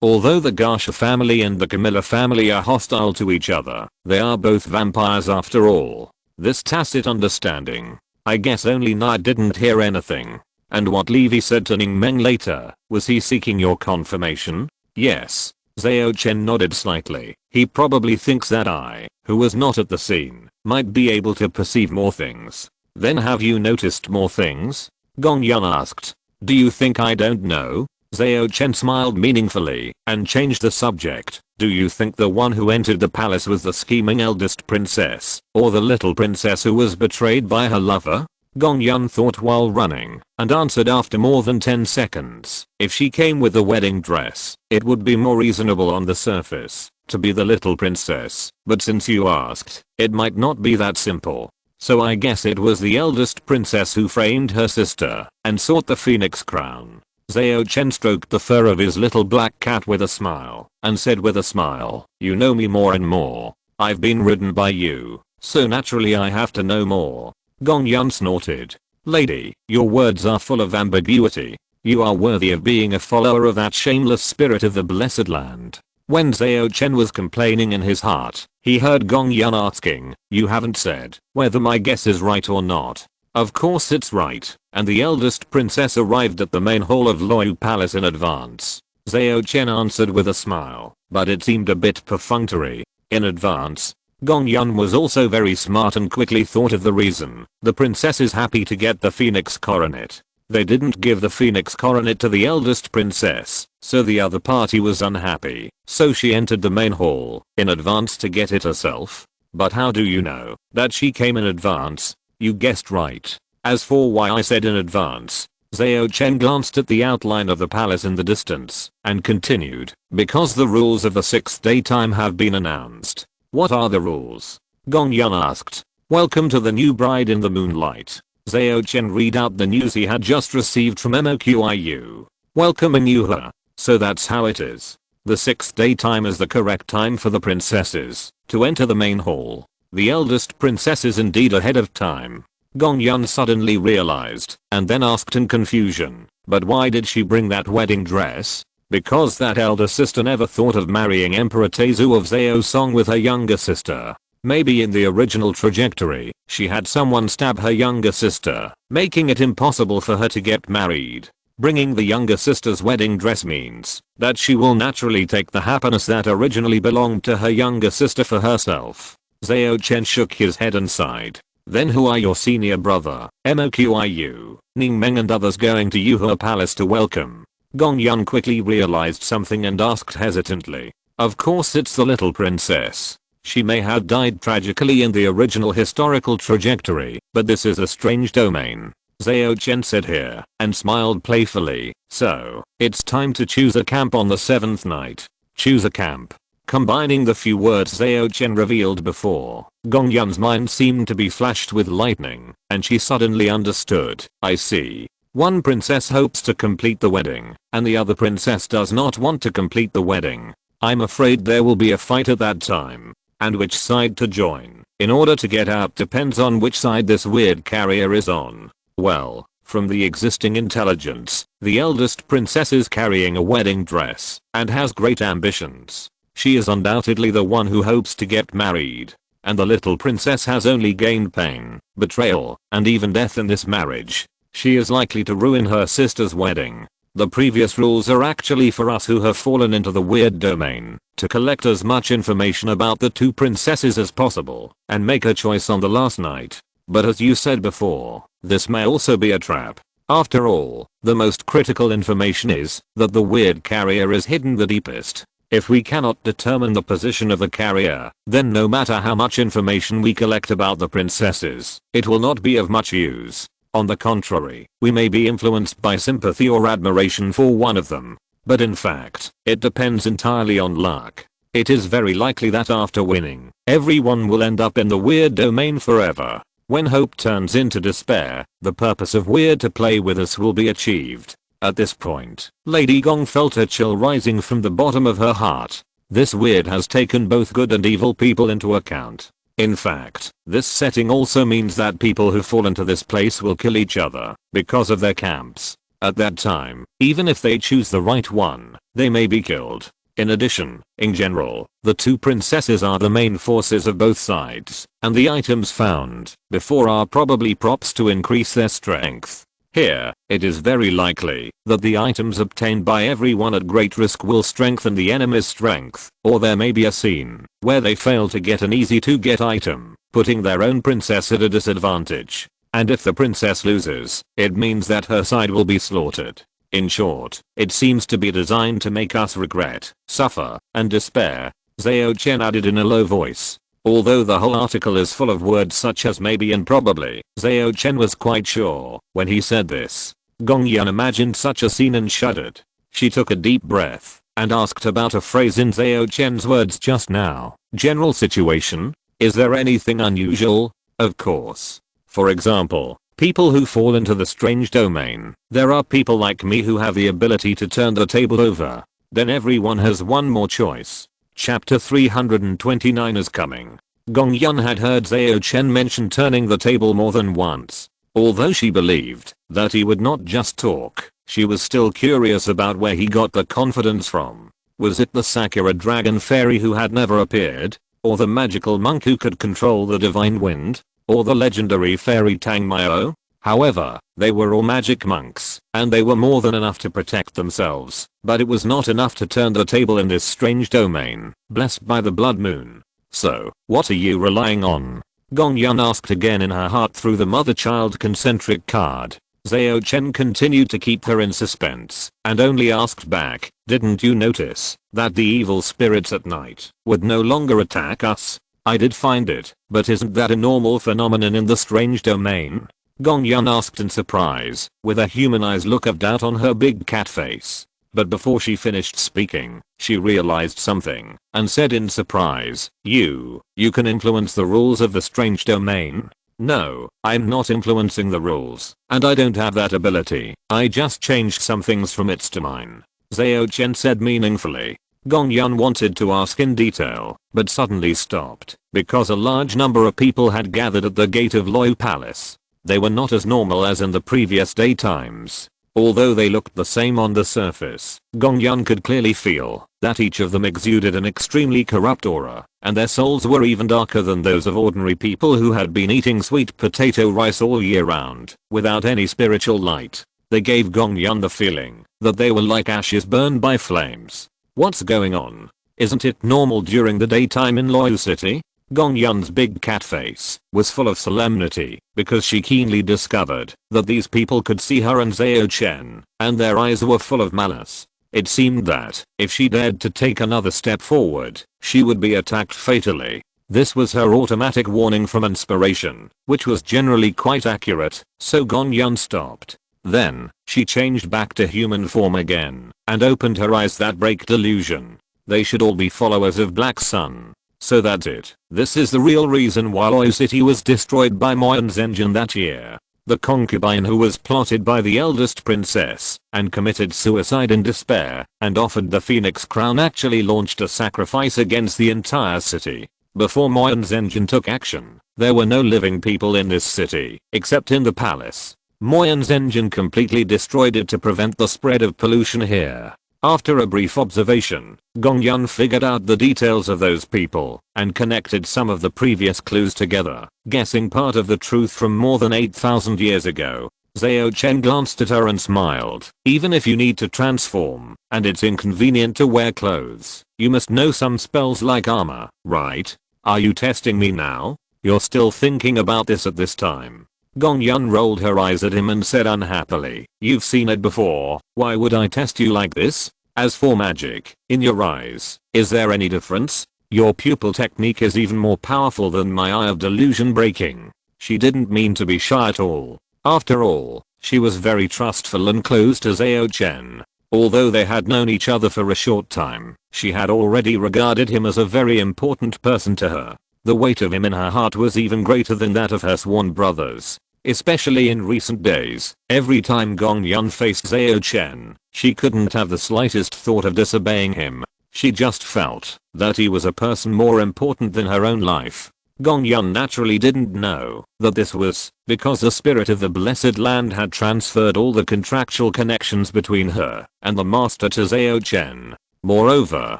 Although the Garsha family and the Camilla family are hostile to each other, they are both vampires after all. This tacit understanding. I guess only Na didn't hear anything. And what Levi said to Ning Meng later, was he seeking your confirmation? Yes. Zhao Chen nodded slightly. He probably thinks that I, who was not at the scene, might be able to perceive more things. Then have you noticed more things? Gong Yun asked. Do you think I don't know? Zhao Chen smiled meaningfully and changed the subject. Do you think the one who entered the palace was the scheming eldest princess, or the little princess who was betrayed by her lover? Gong Yun thought while running, and answered after more than 10 seconds. If she came with a wedding dress, it would be more reasonable on the surface to be the little princess, but since you asked, it might not be that simple. So I guess it was the eldest princess who framed her sister and sought the phoenix crown. Zhao Chen stroked the fur of his little black cat with a smile, and said with a smile, you know me more and more. I've been ridden by you, so naturally I have to know more. Gong Yun snorted. Lady, your words are full of ambiguity. You are worthy of being a follower of that shameless spirit of the blessed land. When Zhao Chen was complaining in his heart, he heard Gong Yun asking, you haven't said whether my guess is right or not. Of course it's right, and the eldest princess arrived at the main hall of Luo Palace in advance. Zhao Chen answered with a smile, but it seemed a bit perfunctory. In advance. Gong Yun was also very smart and quickly thought of the reason. The princess is happy to get the phoenix coronet. They didn't give the phoenix coronet to the eldest princess, so the other party was unhappy. So she entered the main hall in advance to get it herself. But how do you know that she came in advance? You guessed right. As for why I said in advance, Zhao Chen glanced at the outline of the palace in the distance and continued, because the rules of the 6th daytime have been announced. What are the rules? Gong Yun asked. Welcome to the new bride in the moonlight. Zhao Chen read out the news he had just received from MOQIU. Welcoming you her. So that's how it is. The 6th daytime is the correct time for the princesses to enter the main hall. The eldest princess is indeed ahead of time. Gong Yun suddenly realized, and then asked in confusion, But why did she bring that wedding dress? Because that elder sister never thought of marrying Emperor Tezu of Zhao Song with her younger sister. Maybe in the original trajectory, she had someone stab her younger sister, making it impossible for her to get married. Bringing the younger sister's wedding dress means that she will naturally take the happiness that originally belonged to her younger sister for herself. Zhao Chen shook his head and sighed. Then who are your senior brother, Moqiu, Ning Meng and others going to Yuhua Palace to welcome? Gong Yun quickly realized something and asked hesitantly. Of course it's the little princess. She may have died tragically in the original historical trajectory, but this is a strange domain. Zhao Chen said here, and smiled playfully. So, it's time to choose a camp on the 7th night. Choose a camp. Combining the few words Zhao Chen revealed before, Gong Yun's mind seemed to be flashed with lightning, and she suddenly understood. I see. One princess hopes to complete the wedding, and the other princess does not want to complete the wedding. I'm afraid there will be a fight at that time. And which side to join, in order to get out, depends on which side this weird carrier is on. Well, from the existing intelligence, the eldest princess is carrying a wedding dress, and has great ambitions. She is undoubtedly the one who hopes to get married. And the little princess has only gained pain, betrayal, and even death in this marriage. She is likely to ruin her sister's wedding. The previous rules are actually for us who have fallen into the weird domain, to collect as much information about the two princesses as possible, and make a choice on the last night. But as you said before, this may also be a trap. After all, the most critical information is that the weird carrier is hidden the deepest. If we cannot determine the position of the carrier, then no matter how much information we collect about the princesses, it will not be of much use. On the contrary, we may be influenced by sympathy or admiration for one of them. But in fact, it depends entirely on luck. It is very likely that after winning, everyone will end up in the weird domain forever. When hope turns into despair, the purpose of weird to play with us will be achieved. At this point, Lady Gong felt a chill rising from the bottom of her heart. This weird has taken both good and evil people into account. In fact, this setting also means that people who fall into this place will kill each other because of their camps. At that time, even if they choose the right one, they may be killed. In addition, in general, the two princesses are the main forces of both sides, and the items found before are probably props to increase their strength. Here, it is very likely that the items obtained by everyone at great risk will strengthen the enemy's strength, or there may be a scene where they fail to get an easy to get item, putting their own princess at a disadvantage. And if the princess loses, it means that her side will be slaughtered. In short, it seems to be designed to make us regret, suffer, and despair. Zhao Chen added in a low voice. Although the whole article is full of words such as maybe and probably, Zhao Chen was quite sure when he said this. Gong Yan imagined such a scene and shuddered. She took a deep breath and asked about a phrase in Zhao Chen's words just now. General situation? Is there anything unusual? Of course. For example, people who fall into the strange domain. There are people like me who have the ability to turn the table over. Then everyone has one more choice. Chapter 329 is coming. Gong Yun had heard Zhao Chen mention turning the table more than once. Although she believed that he would not just talk, she was still curious about where he got the confidence from. Was it the Sakura dragon fairy who had never appeared? Or the magical monk who could control the divine wind? Or the legendary fairy Tang Myo? However, they were all magic monks, and they were more than enough to protect themselves, but it was not enough to turn the table in this strange domain, blessed by the blood moon. So, what are you relying on? Gong Yun asked again in her heart through the mother-child concentric card. Zhao Chen continued to keep her in suspense, and only asked back, didn't you notice that the evil spirits at night would no longer attack us? I did find it, but isn't that a normal phenomenon in the strange domain? Gong Yun asked in surprise, with a humanized look of doubt on her big cat face. But before she finished speaking, she realized something, and said in surprise, You can influence the rules of the strange domain? No, I'm not influencing the rules, and I don't have that ability. I just changed some things from its to mine. Zhao Chen said meaningfully. Gong Yun wanted to ask in detail, but suddenly stopped, because a large number of people had gathered at the gate of Loi Palace. They were not as normal as in the previous daytimes. Although they looked the same on the surface, Gong Yun could clearly feel that each of them exuded an extremely corrupt aura, and their souls were even darker than those of ordinary people who had been eating sweet potato rice all year round, without any spiritual light. They gave Gong Yun the feeling that they were like ashes burned by flames. What's going on? Isn't it normal during the daytime in Loyal City? Gong Yun's big cat face was full of solemnity because she keenly discovered that these people could see her and Zhao Chen, and their eyes were full of malice. It seemed that if she dared to take another step forward, she would be attacked fatally. This was her automatic warning from inspiration, which was generally quite accurate, so Gong Yun stopped. Then, she changed back to human form again, and opened her eyes that break delusion. They should all be followers of Black Sun. So that's it. This is the real reason why Loyal City was destroyed by Moyon's engine that year. The concubine who was plotted by the eldest princess and committed suicide in despair and offered the Phoenix Crown actually launched a sacrifice against the entire city. Before Moyon's engine took action, there were no living people in this city except in the palace. Moyon's engine completely destroyed it to prevent the spread of pollution here. After a brief observation, Gong Yun figured out the details of those people and connected some of the previous clues together, guessing part of the truth from more than 8,000 years ago. Zhao Chen glanced at her and smiled. Even if you need to transform, and it's inconvenient to wear clothes, you must know some spells like armor, right? Are you testing me now? You're still thinking about this at this time? Gong Yun rolled her eyes at him and said unhappily, you've seen it before, why would I test you like this? As for magic, in your eyes, is there any difference? Your pupil technique is even more powerful than my eye of delusion breaking. She didn't mean to be shy at all. After all, she was very trustful and close to Zhao Chen. Although they had known each other for a short time, she had already regarded him as a very important person to her. The weight of him in her heart was even greater than that of her sworn brothers. Especially in recent days, every time Gong Yun faced Zhao Chen, she couldn't have the slightest thought of disobeying him. She just felt that he was a person more important than her own life. Gong Yun naturally didn't know that this was because the spirit of the Blessed Land had transferred all the contractual connections between her and the master to Zhao Chen. Moreover,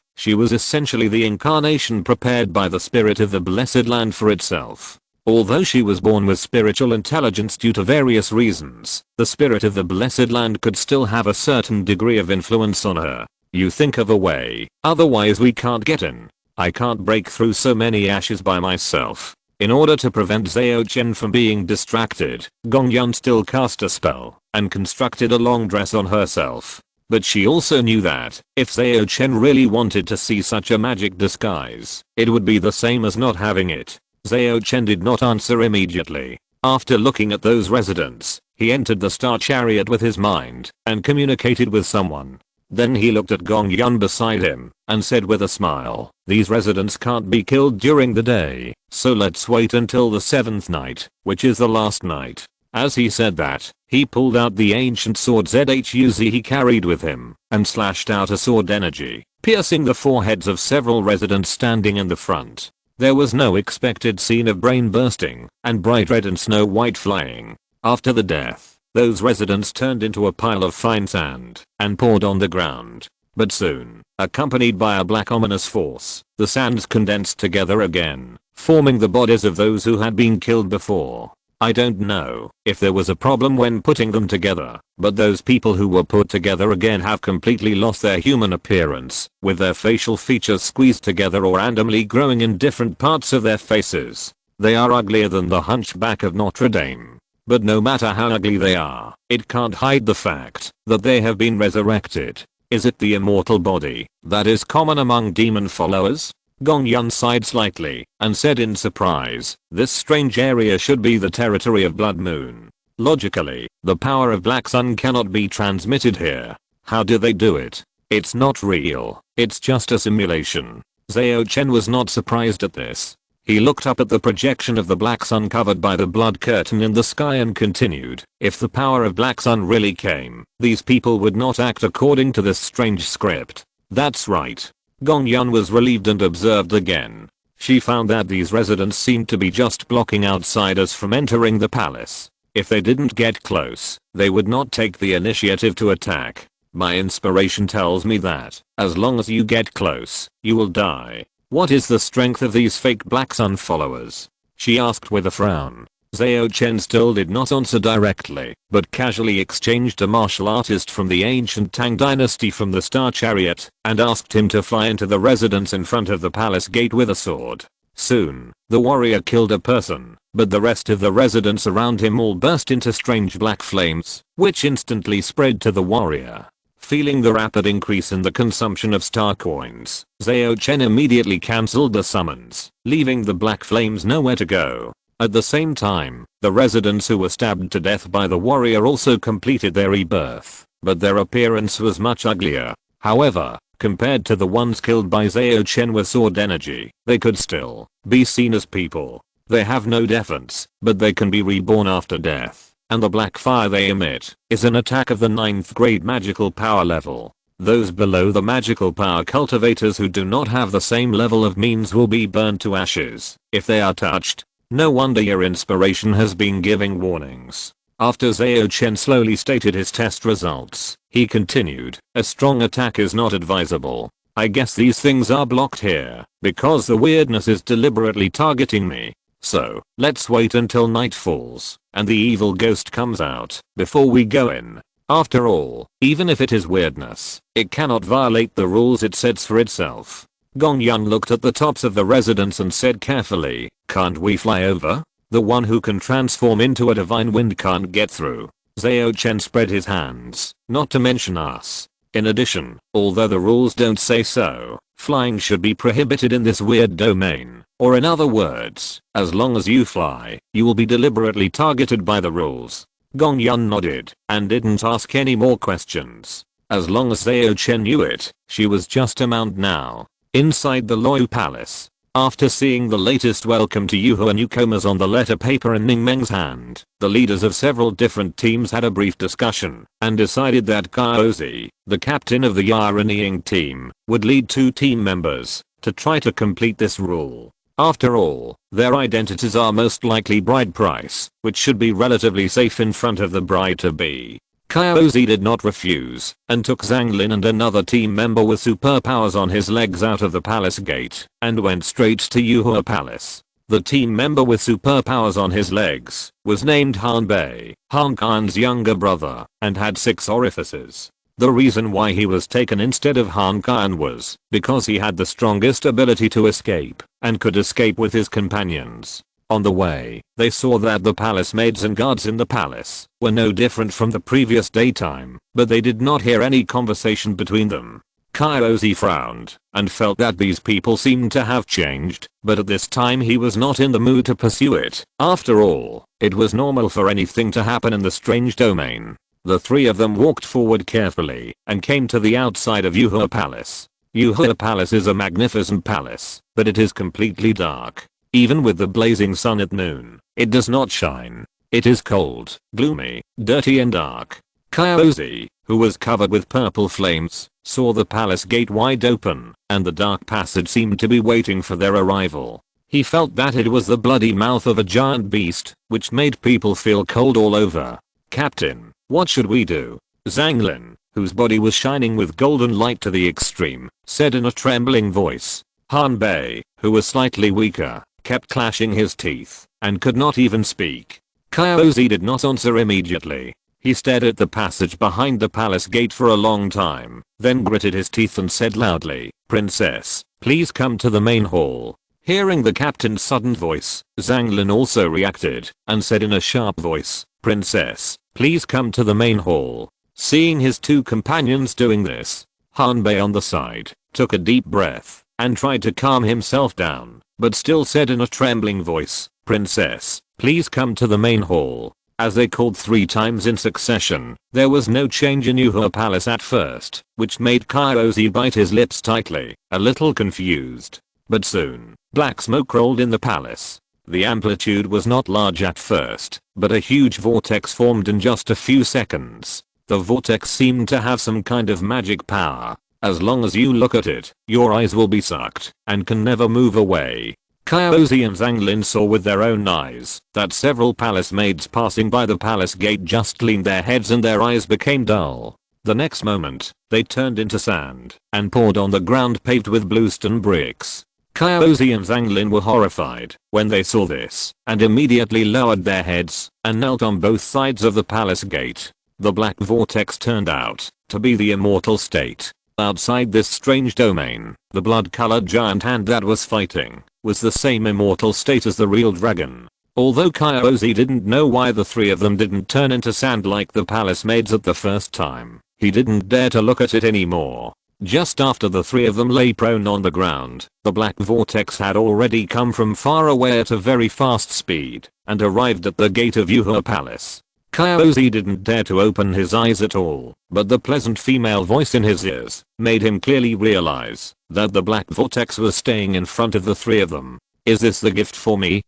she was essentially the incarnation prepared by the spirit of the Blessed Land for itself. Although she was born with spiritual intelligence due to various reasons, the spirit of the Blessed Land could still have a certain degree of influence on her. You think of a way, otherwise we can't get in. I can't break through so many ashes by myself. In order to prevent Zhao Chen from being distracted, Gong Yun still cast a spell and constructed a long dress on herself. But she also knew that if Zhao Chen really wanted to see such a magic disguise, it would be the same as not having it. Zhao Chen did not answer immediately. After looking at those residents, he entered the star chariot with his mind and communicated with someone. Then he looked at Gong Yun beside him and said with a smile, these residents can't be killed during the day, so let's wait until the 7th night, which is the last night. As he said that, he pulled out the ancient sword Zhuz he carried with him and slashed out a sword energy, piercing the foreheads of several residents standing in the front. There was no expected scene of brain bursting and bright red and snow white flying. After the death, those residents turned into a pile of fine sand and poured on the ground. But soon, accompanied by a black ominous force, the sands condensed together again, forming the bodies of those who had been killed before. I don't know if there was a problem when putting them together, but those people who were put together again have completely lost their human appearance, with their facial features squeezed together or randomly growing in different parts of their faces. They are uglier than the hunchback of Notre Dame. But no matter how ugly they are, it can't hide the fact that they have been resurrected. Is it the immortal body that is common among demon followers? Gong Yun sighed slightly and said in surprise, this strange area should be the territory of Blood Moon. Logically, the power of Black Sun cannot be transmitted here. How do they do it? It's not real, it's just a simulation. Zhao Chen was not surprised at this. He looked up at the projection of the Black Sun covered by the blood curtain in the sky and continued, if the power of Black Sun really came, these people would not act according to this strange script. That's right. Gong Yun was relieved and observed again. She found that these residents seemed to be just blocking outsiders from entering the palace. If they didn't get close, they would not take the initiative to attack. My inspiration tells me that, as long as you get close, you will die. What is the strength of these fake Black Sun followers? She asked with a frown. Zhao Chen still did not answer directly, but casually exchanged a martial artist from the ancient Tang dynasty from the Star Chariot, and asked him to fly into the residence in front of the palace gate with a sword. Soon, the warrior killed a person, but the rest of the residents around him all burst into strange black flames, which instantly spread to the warrior. Feeling the rapid increase in the consumption of star coins, Zhao Chen immediately cancelled the summons, leaving the black flames nowhere to go. At the same time, the residents who were stabbed to death by the warrior also completed their rebirth, but their appearance was much uglier. However, compared to the ones killed by Zhao Chen with sword energy, they could still be seen as people. They have no defense, but they can be reborn after death, and the black fire they emit is an attack of the 9th grade magical power level. Those below the magical power cultivators who do not have the same level of means will be burned to ashes if they are touched. No wonder your inspiration has been giving warnings. After Zhao Chen slowly stated his test results, he continued, a strong attack is not advisable. I guess these things are blocked here, because the weirdness is deliberately targeting me. So, let's wait until night falls, and the evil ghost comes out, before we go in. After all, even if it is weirdness, it cannot violate the rules it sets for itself. Gong Yun looked at the tops of the residence and said carefully, can't we fly over? The one who can transform into a divine wind can't get through. Zhao Chen spread his hands, not to mention us. In addition, although the rules don't say so, flying should be prohibited in this weird domain. Or in other words, as long as you fly, you will be deliberately targeted by the rules. Gong Yun nodded, and didn't ask any more questions. As long as Zhao Chen knew it, she was just a mount now. Inside the Loyu Palace, after seeing the latest welcome to Yuhua newcomers on the letter paper in Ning Meng's hand, the leaders of several different teams had a brief discussion and decided that Kaozi, the captain of the Yarenying team, would lead 2 team members to try to complete this rule. After all, their identities are most likely bride price, which should be relatively safe in front of the bride-to-be. Kaozi did not refuse, and took Zhang Lin and another team member with superpowers on his legs out of the palace gate, and went straight to Yuhua Palace. The team member with superpowers on his legs was named Han Bei, Han Kan's younger brother, and had 6 orifices. The reason why he was taken instead of Han Kan was because he had the strongest ability to escape, and could escape with his companions. On the way, they saw that the palace maids and guards in the palace were no different from the previous daytime, but they did not hear any conversation between them. Kaozi frowned, and felt that these people seemed to have changed, but at this time he was not in the mood to pursue it. After all, it was normal for anything to happen in the strange domain. The 3 of them walked forward carefully, and came to the outside of Yuhua Palace. Yuhua Palace is a magnificent palace, but it is completely dark. Even with the blazing sun at noon, it does not shine. It is cold, gloomy, dirty and dark. Kaozi, who was covered with purple flames, saw the palace gate wide open, and the dark passage seemed to be waiting for their arrival. He felt that it was the bloody mouth of a giant beast, which made people feel cold all over. Captain, what should we do? Zhang Lin, whose body was shining with golden light to the extreme, said in a trembling voice. Han Bei, who was slightly weaker, kept clashing his teeth, and could not even speak. Kaozi did not answer immediately. He stared at the passage behind the palace gate for a long time, then gritted his teeth and said loudly, Princess, please come to the main hall. Hearing the captain's sudden voice, Zhang Lin also reacted, and said in a sharp voice, Princess, please come to the main hall. Seeing his 2 companions doing this, Han Bei on the side, took a deep breath, and tried to calm himself down, but still said in a trembling voice, Princess, please come to the main hall. As they called 3 times in succession, there was no change in Yuhua Palace at first, which made Kaozi bite his lips tightly, a little confused. But soon, black smoke rolled in the palace. The amplitude was not large at first, but a huge vortex formed in just a few seconds. The vortex seemed to have some kind of magic power. As long as you look at it, your eyes will be sucked, and can never move away. Kyozi and Zhang Lin saw with their own eyes that several palace maids passing by the palace gate just leaned their heads and their eyes became dull. The next moment, they turned into sand and poured on the ground paved with bluestone bricks. Kyozi and Zhang Lin were horrified when they saw this and immediately lowered their heads and knelt on both sides of the palace gate. The black vortex turned out to be the immortal state. Outside this strange domain, the blood-colored giant hand that was fighting was the same immortal state as the real dragon. Although Kyozi didn't know why the three of them didn't turn into sand like the palace maids at the first time, he didn't dare to look at it anymore. Just after the three of them lay prone on the ground, the black vortex had already come from far away at a very fast speed and arrived at the gate of Yuhua Palace. Kyozi didn't dare to open his eyes at all, but the pleasant female voice in his ears made him clearly realize that the black vortex was staying in front of the three of them. Is this the gift for me?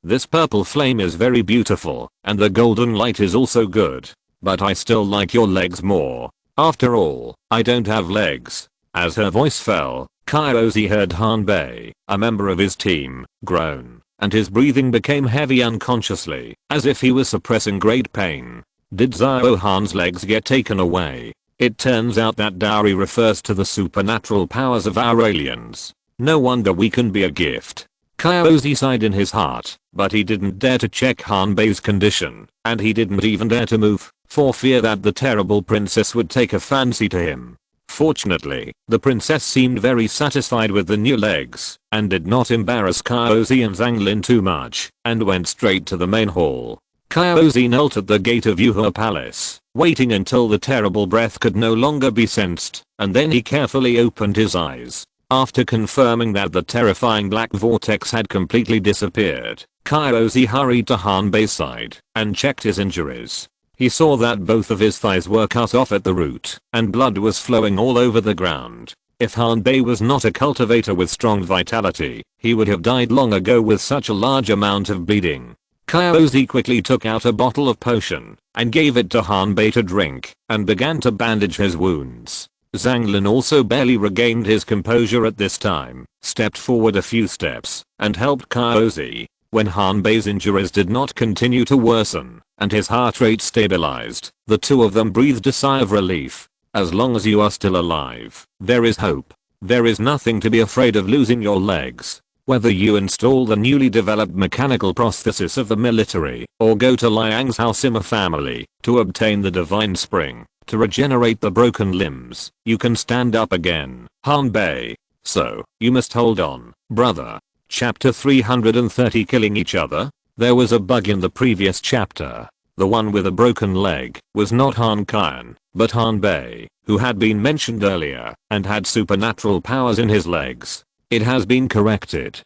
This purple flame is very beautiful, and the golden light is also good. But I still like your legs more. After all, I don't have legs. As her voice fell, Kyozi heard Hanbei, a member of his team, groan, and his breathing became heavy unconsciously, as if he was suppressing great pain. Did Zhao Han's legs get taken away? It turns out that Dairi refers to the supernatural powers of our aliens. No wonder we can be a gift. Kyozi sighed in his heart, but he didn't dare to check Hanbei's condition, and he didn't even dare to move, for fear that the terrible princess would take a fancy to him. Fortunately, the princess seemed very satisfied with the new legs, and did not embarrass Kyozi and Zhang Lin too much, and went straight to the main hall. Kyozi knelt at the gate of Yuhua Palace, waiting until the terrible breath could no longer be sensed, and then he carefully opened his eyes. After confirming that the terrifying black vortex had completely disappeared, Kyozi hurried to Hanbei's side and checked his injuries. He saw that both of his thighs were cut off at the root, and blood was flowing all over the ground. If Hanbei was not a cultivator with strong vitality, he would have died long ago with such a large amount of bleeding. Kyozi quickly took out a bottle of potion and gave it to Hanbei to drink and began to bandage his wounds. Zhang Lin also barely regained his composure at this time, stepped forward a few steps, and helped Kyozi. When Hanbei's injuries did not continue to worsen, and his heart rate stabilized, the two of them breathed a sigh of relief. As long as you are still alive, there is hope. There is nothing to be afraid of losing your legs. Whether you install the newly developed mechanical prosthesis of the military, or go to Liang's Halsima family to obtain the divine spring, to regenerate the broken limbs, you can stand up again, Hanbei. So, you must hold on, brother. Chapter 330 Killing each other? There was a bug in the previous chapter. The one with a broken leg was not Han Qian, but Hanbei, who had been mentioned earlier and had supernatural powers in his legs. It has been corrected.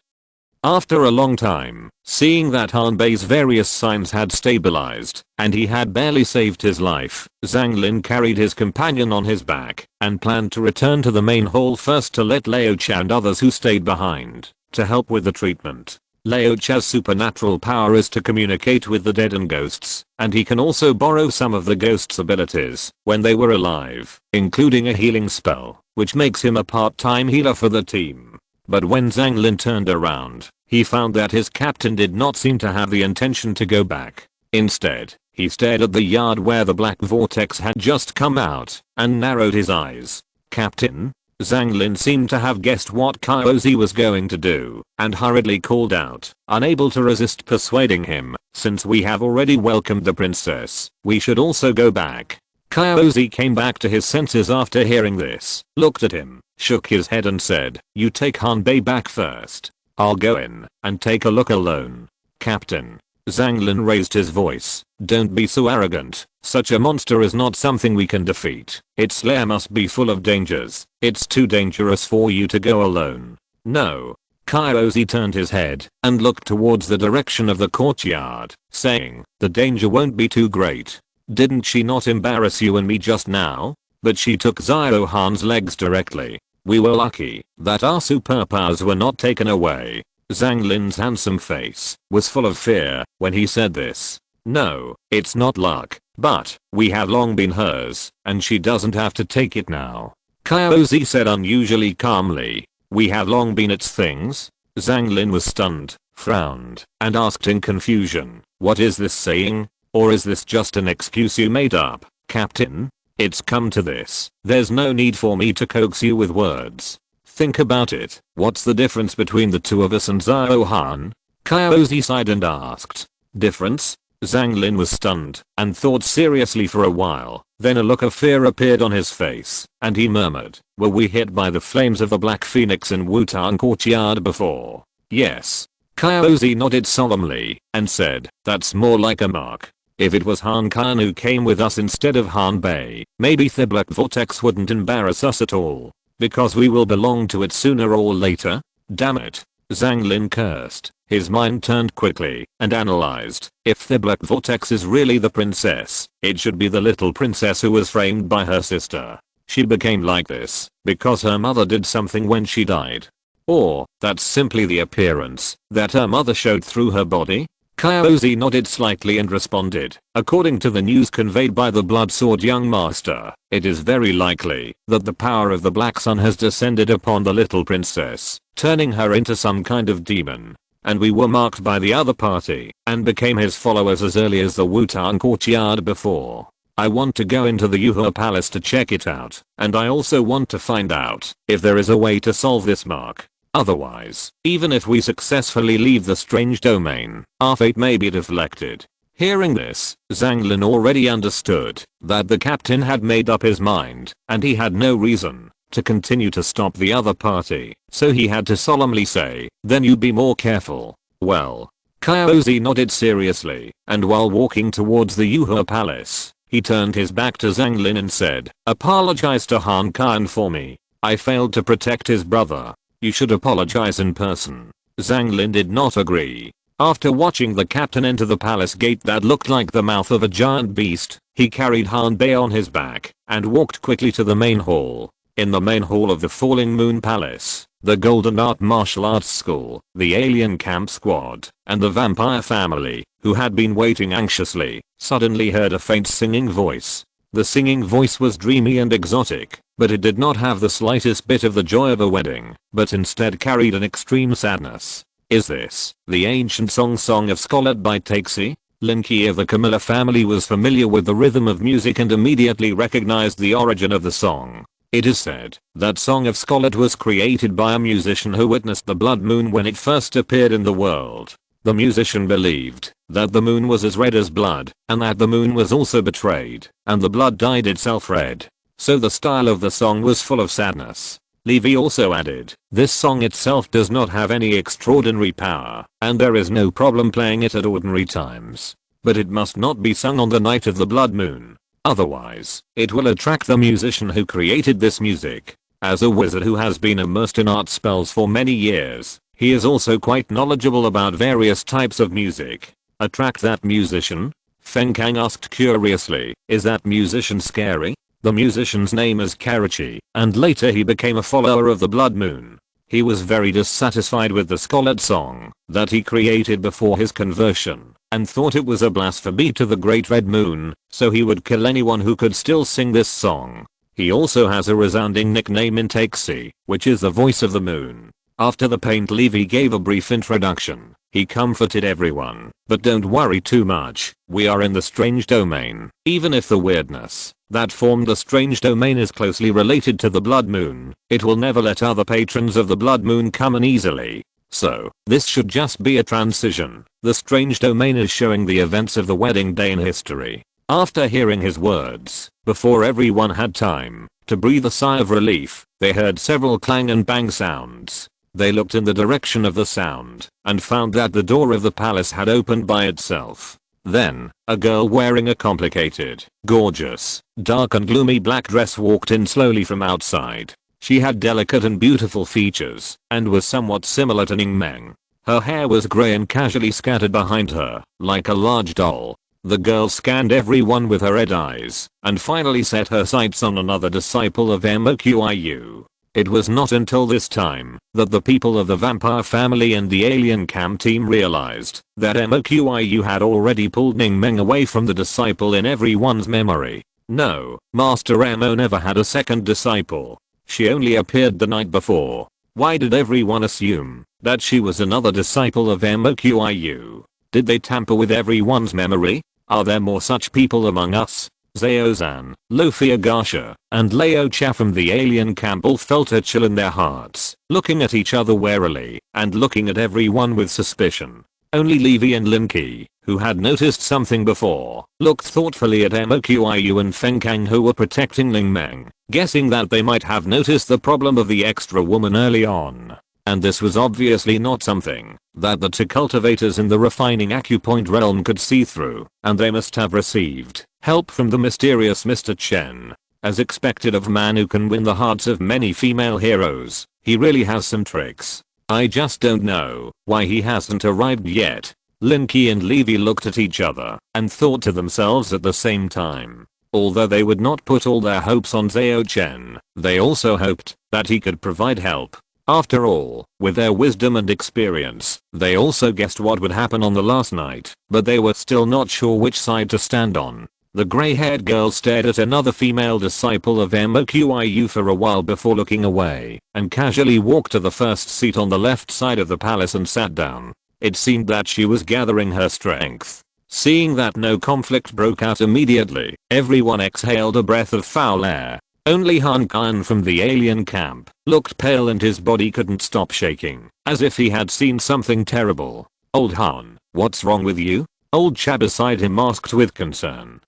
After a long time, seeing that Hanbei's various signs had stabilized, and he had barely saved his life, Zhang Lin carried his companion on his back, and planned to return to the main hall first to let Lao Cha and others who stayed behind, to help with the treatment. Lao Cha's supernatural power is to communicate with the dead and ghosts, and he can also borrow some of the ghosts' abilities when they were alive, including a healing spell, which makes him a part-time healer for the team. But when Zhang Lin turned around, he found that his captain did not seem to have the intention to go back. Instead, he stared at the yard where the black vortex had just come out, and narrowed his eyes. Captain? Zhang Lin seemed to have guessed what Kyozi was going to do, and hurriedly called out, unable to resist persuading him, since we have already welcomed the princess, we should also go back. Kyozi came back to his senses after hearing this, looked at him, shook his head and said, you take Hanbei back first. I'll go in and take a look alone. Captain. Zhang Lin raised his voice, don't be so arrogant, such a monster is not something we can defeat. Its lair must be full of dangers. It's too dangerous for you to go alone. No. Kyozi turned his head and looked towards the direction of the courtyard, saying, the danger won't be too great. Didn't she not embarrass you and me just now? But she took Zhao Han's legs directly. We were lucky that our superpowers were not taken away. Zhang Lin's handsome face was full of fear when he said this. No, it's not luck, but we have long been hers, and she doesn't have to take it now. Kyozi said unusually calmly. We have long been its things? Zhang Lin was stunned, frowned, and asked in confusion, "What is this saying? Or is this just an excuse you made up, Captain? It's come to this. There's no need for me to coax you with words. Think about it. What's the difference between the two of us and Zhao Han?" Kyozi sighed and asked. "Difference?" Zhang Lin was stunned and thought seriously for a while. Then a look of fear appeared on his face, and he murmured, "Were we hit by the flames of the Black Phoenix in Wutang Courtyard before?" "Yes." Kyozi nodded solemnly and said, "That's more like a mark. If it was Han Khan who came with us instead of Han Bei, maybe the Black Vortex wouldn't embarrass us at all. Because we will belong to it sooner or later? Damn it." Zhang Lin cursed. His mind turned quickly and analyzed. If the Black Vortex is really the princess, it should be the little princess who was framed by her sister. She became like this because her mother did something when she died. Or, that's simply the appearance that her mother showed through her body? Kyozi nodded slightly and responded, "According to the news conveyed by the Blood Sword young master, it is very likely that the power of the Black Sun has descended upon the little princess, turning her into some kind of demon. And we were marked by the other party and became his followers as early as the Wutang Courtyard before. I want to go into the Yuhua Palace to check it out, and I also want to find out if there is a way to solve this mark. Otherwise, even if we successfully leave the strange domain, our fate may be deflected." Hearing this, Zhang Lin already understood that the captain had made up his mind, and he had no reason to continue to stop the other party, so he had to solemnly say, "Then you be more careful." Well, Kyozi nodded seriously, and while walking towards the Yuhua Palace, he turned his back to Zhang Lin and said, "Apologize to Han Khan for me. I failed to protect his brother. You should apologize in person." Zhang Lin did not agree. After watching the captain enter the palace gate that looked like the mouth of a giant beast, he carried Han Bei on his back and walked quickly to the main hall. In the main hall of the Falling Moon Palace, the Golden Art Martial Arts School, the Alien Camp Squad, and the Vampire family, who had been waiting anxiously, suddenly heard a faint singing voice. The singing voice was dreamy and exotic, but it did not have the slightest bit of the joy of a wedding, but instead carried an extreme sadness. Is this the ancient Song of Scarlet by Taxi? Lin Qi of the Camilla family was familiar with the rhythm of music and immediately recognized the origin of the song. It is said that Song of Scarlet was created by a musician who witnessed the blood moon when it first appeared in the world. The musician believed that the moon was as red as blood, and that the moon was also betrayed, and the blood dyed itself red. So the style of the song was full of sadness. Levy also added, "This song itself does not have any extraordinary power, and there is no problem playing it at ordinary times. But it must not be sung on the night of the blood moon. Otherwise, it will attract the musician who created this music. As a wizard who has been immersed in art spells for many years, he is also quite knowledgeable about various types of music. Attract that musician?" Feng Kang asked curiously, "Is that musician scary?" The musician's name is Karachi, and later he became a follower of the Blood Moon. He was very dissatisfied with the Scarlet song that he created before his conversion, and thought it was a blasphemy to the Great Red Moon, so he would kill anyone who could still sing this song. He also has a resounding nickname in Taxi, which is the voice of the moon. After the paint Levy gave a brief introduction, he comforted everyone, "But don't worry too much, we are in the strange domain. Even if the weirdness that formed the strange domain is closely related to the blood moon, it will never let other patrons of the blood moon come in easily. So, this should just be a transition. The strange domain is showing the events of the wedding day in history." After hearing his words, before everyone had time to breathe a sigh of relief, they heard several clang and bang sounds. They looked in the direction of the sound and found that the door of the palace had opened by itself. Then, a girl wearing a complicated, gorgeous, dark and gloomy black dress walked in slowly from outside. She had delicate and beautiful features and was somewhat similar to Ning Meng. Her hair was grey and casually scattered behind her, like a large doll. The girl scanned everyone with her red eyes and finally set her sights on another disciple of MOQIU. It was not until this time that the people of the vampire family and the alien camp team realized that MOQIU had already pulled Ning Meng away from the disciple in everyone's memory. No, Master Mo never had a second disciple. She only appeared the night before. Why did everyone assume that she was another disciple of MOQIU. Did they tamper with everyone's memory? Are there more such people among us? Zhao Zhan, Lofia Garsha, and Lao Cha from the alien camp all felt a chill in their hearts, looking at each other warily, and looking at everyone with suspicion. Only Levi and Lin Qi, who had noticed something before, looked thoughtfully at MOQIU and Feng Kang who were protecting Ling Meng, guessing that they might have noticed the problem of the extra woman early on. And this was obviously not something that the two cultivators in the refining acupoint realm could see through, and they must have received help from the mysterious Mr. Chen. As expected of a man who can win the hearts of many female heroes, he really has some tricks. I just don't know why he hasn't arrived yet. Lin Qi and Levi looked at each other and thought to themselves at the same time. Although they would not put all their hopes on Zhao Chen, they also hoped that he could provide help. After all, with their wisdom and experience, they also guessed what would happen on the last night, but they were still not sure which side to stand on. The grey-haired girl stared at another female disciple of MOQIU for a while before looking away, and casually walked to the first seat on the left side of the palace and sat down. It seemed that she was gathering her strength. Seeing that no conflict broke out immediately, everyone exhaled a breath of foul air. Only Han Kan from the alien camp looked pale and his body couldn't stop shaking, as if he had seen something terrible. Old Han, what's wrong with you? Old Cha beside him asked with concern.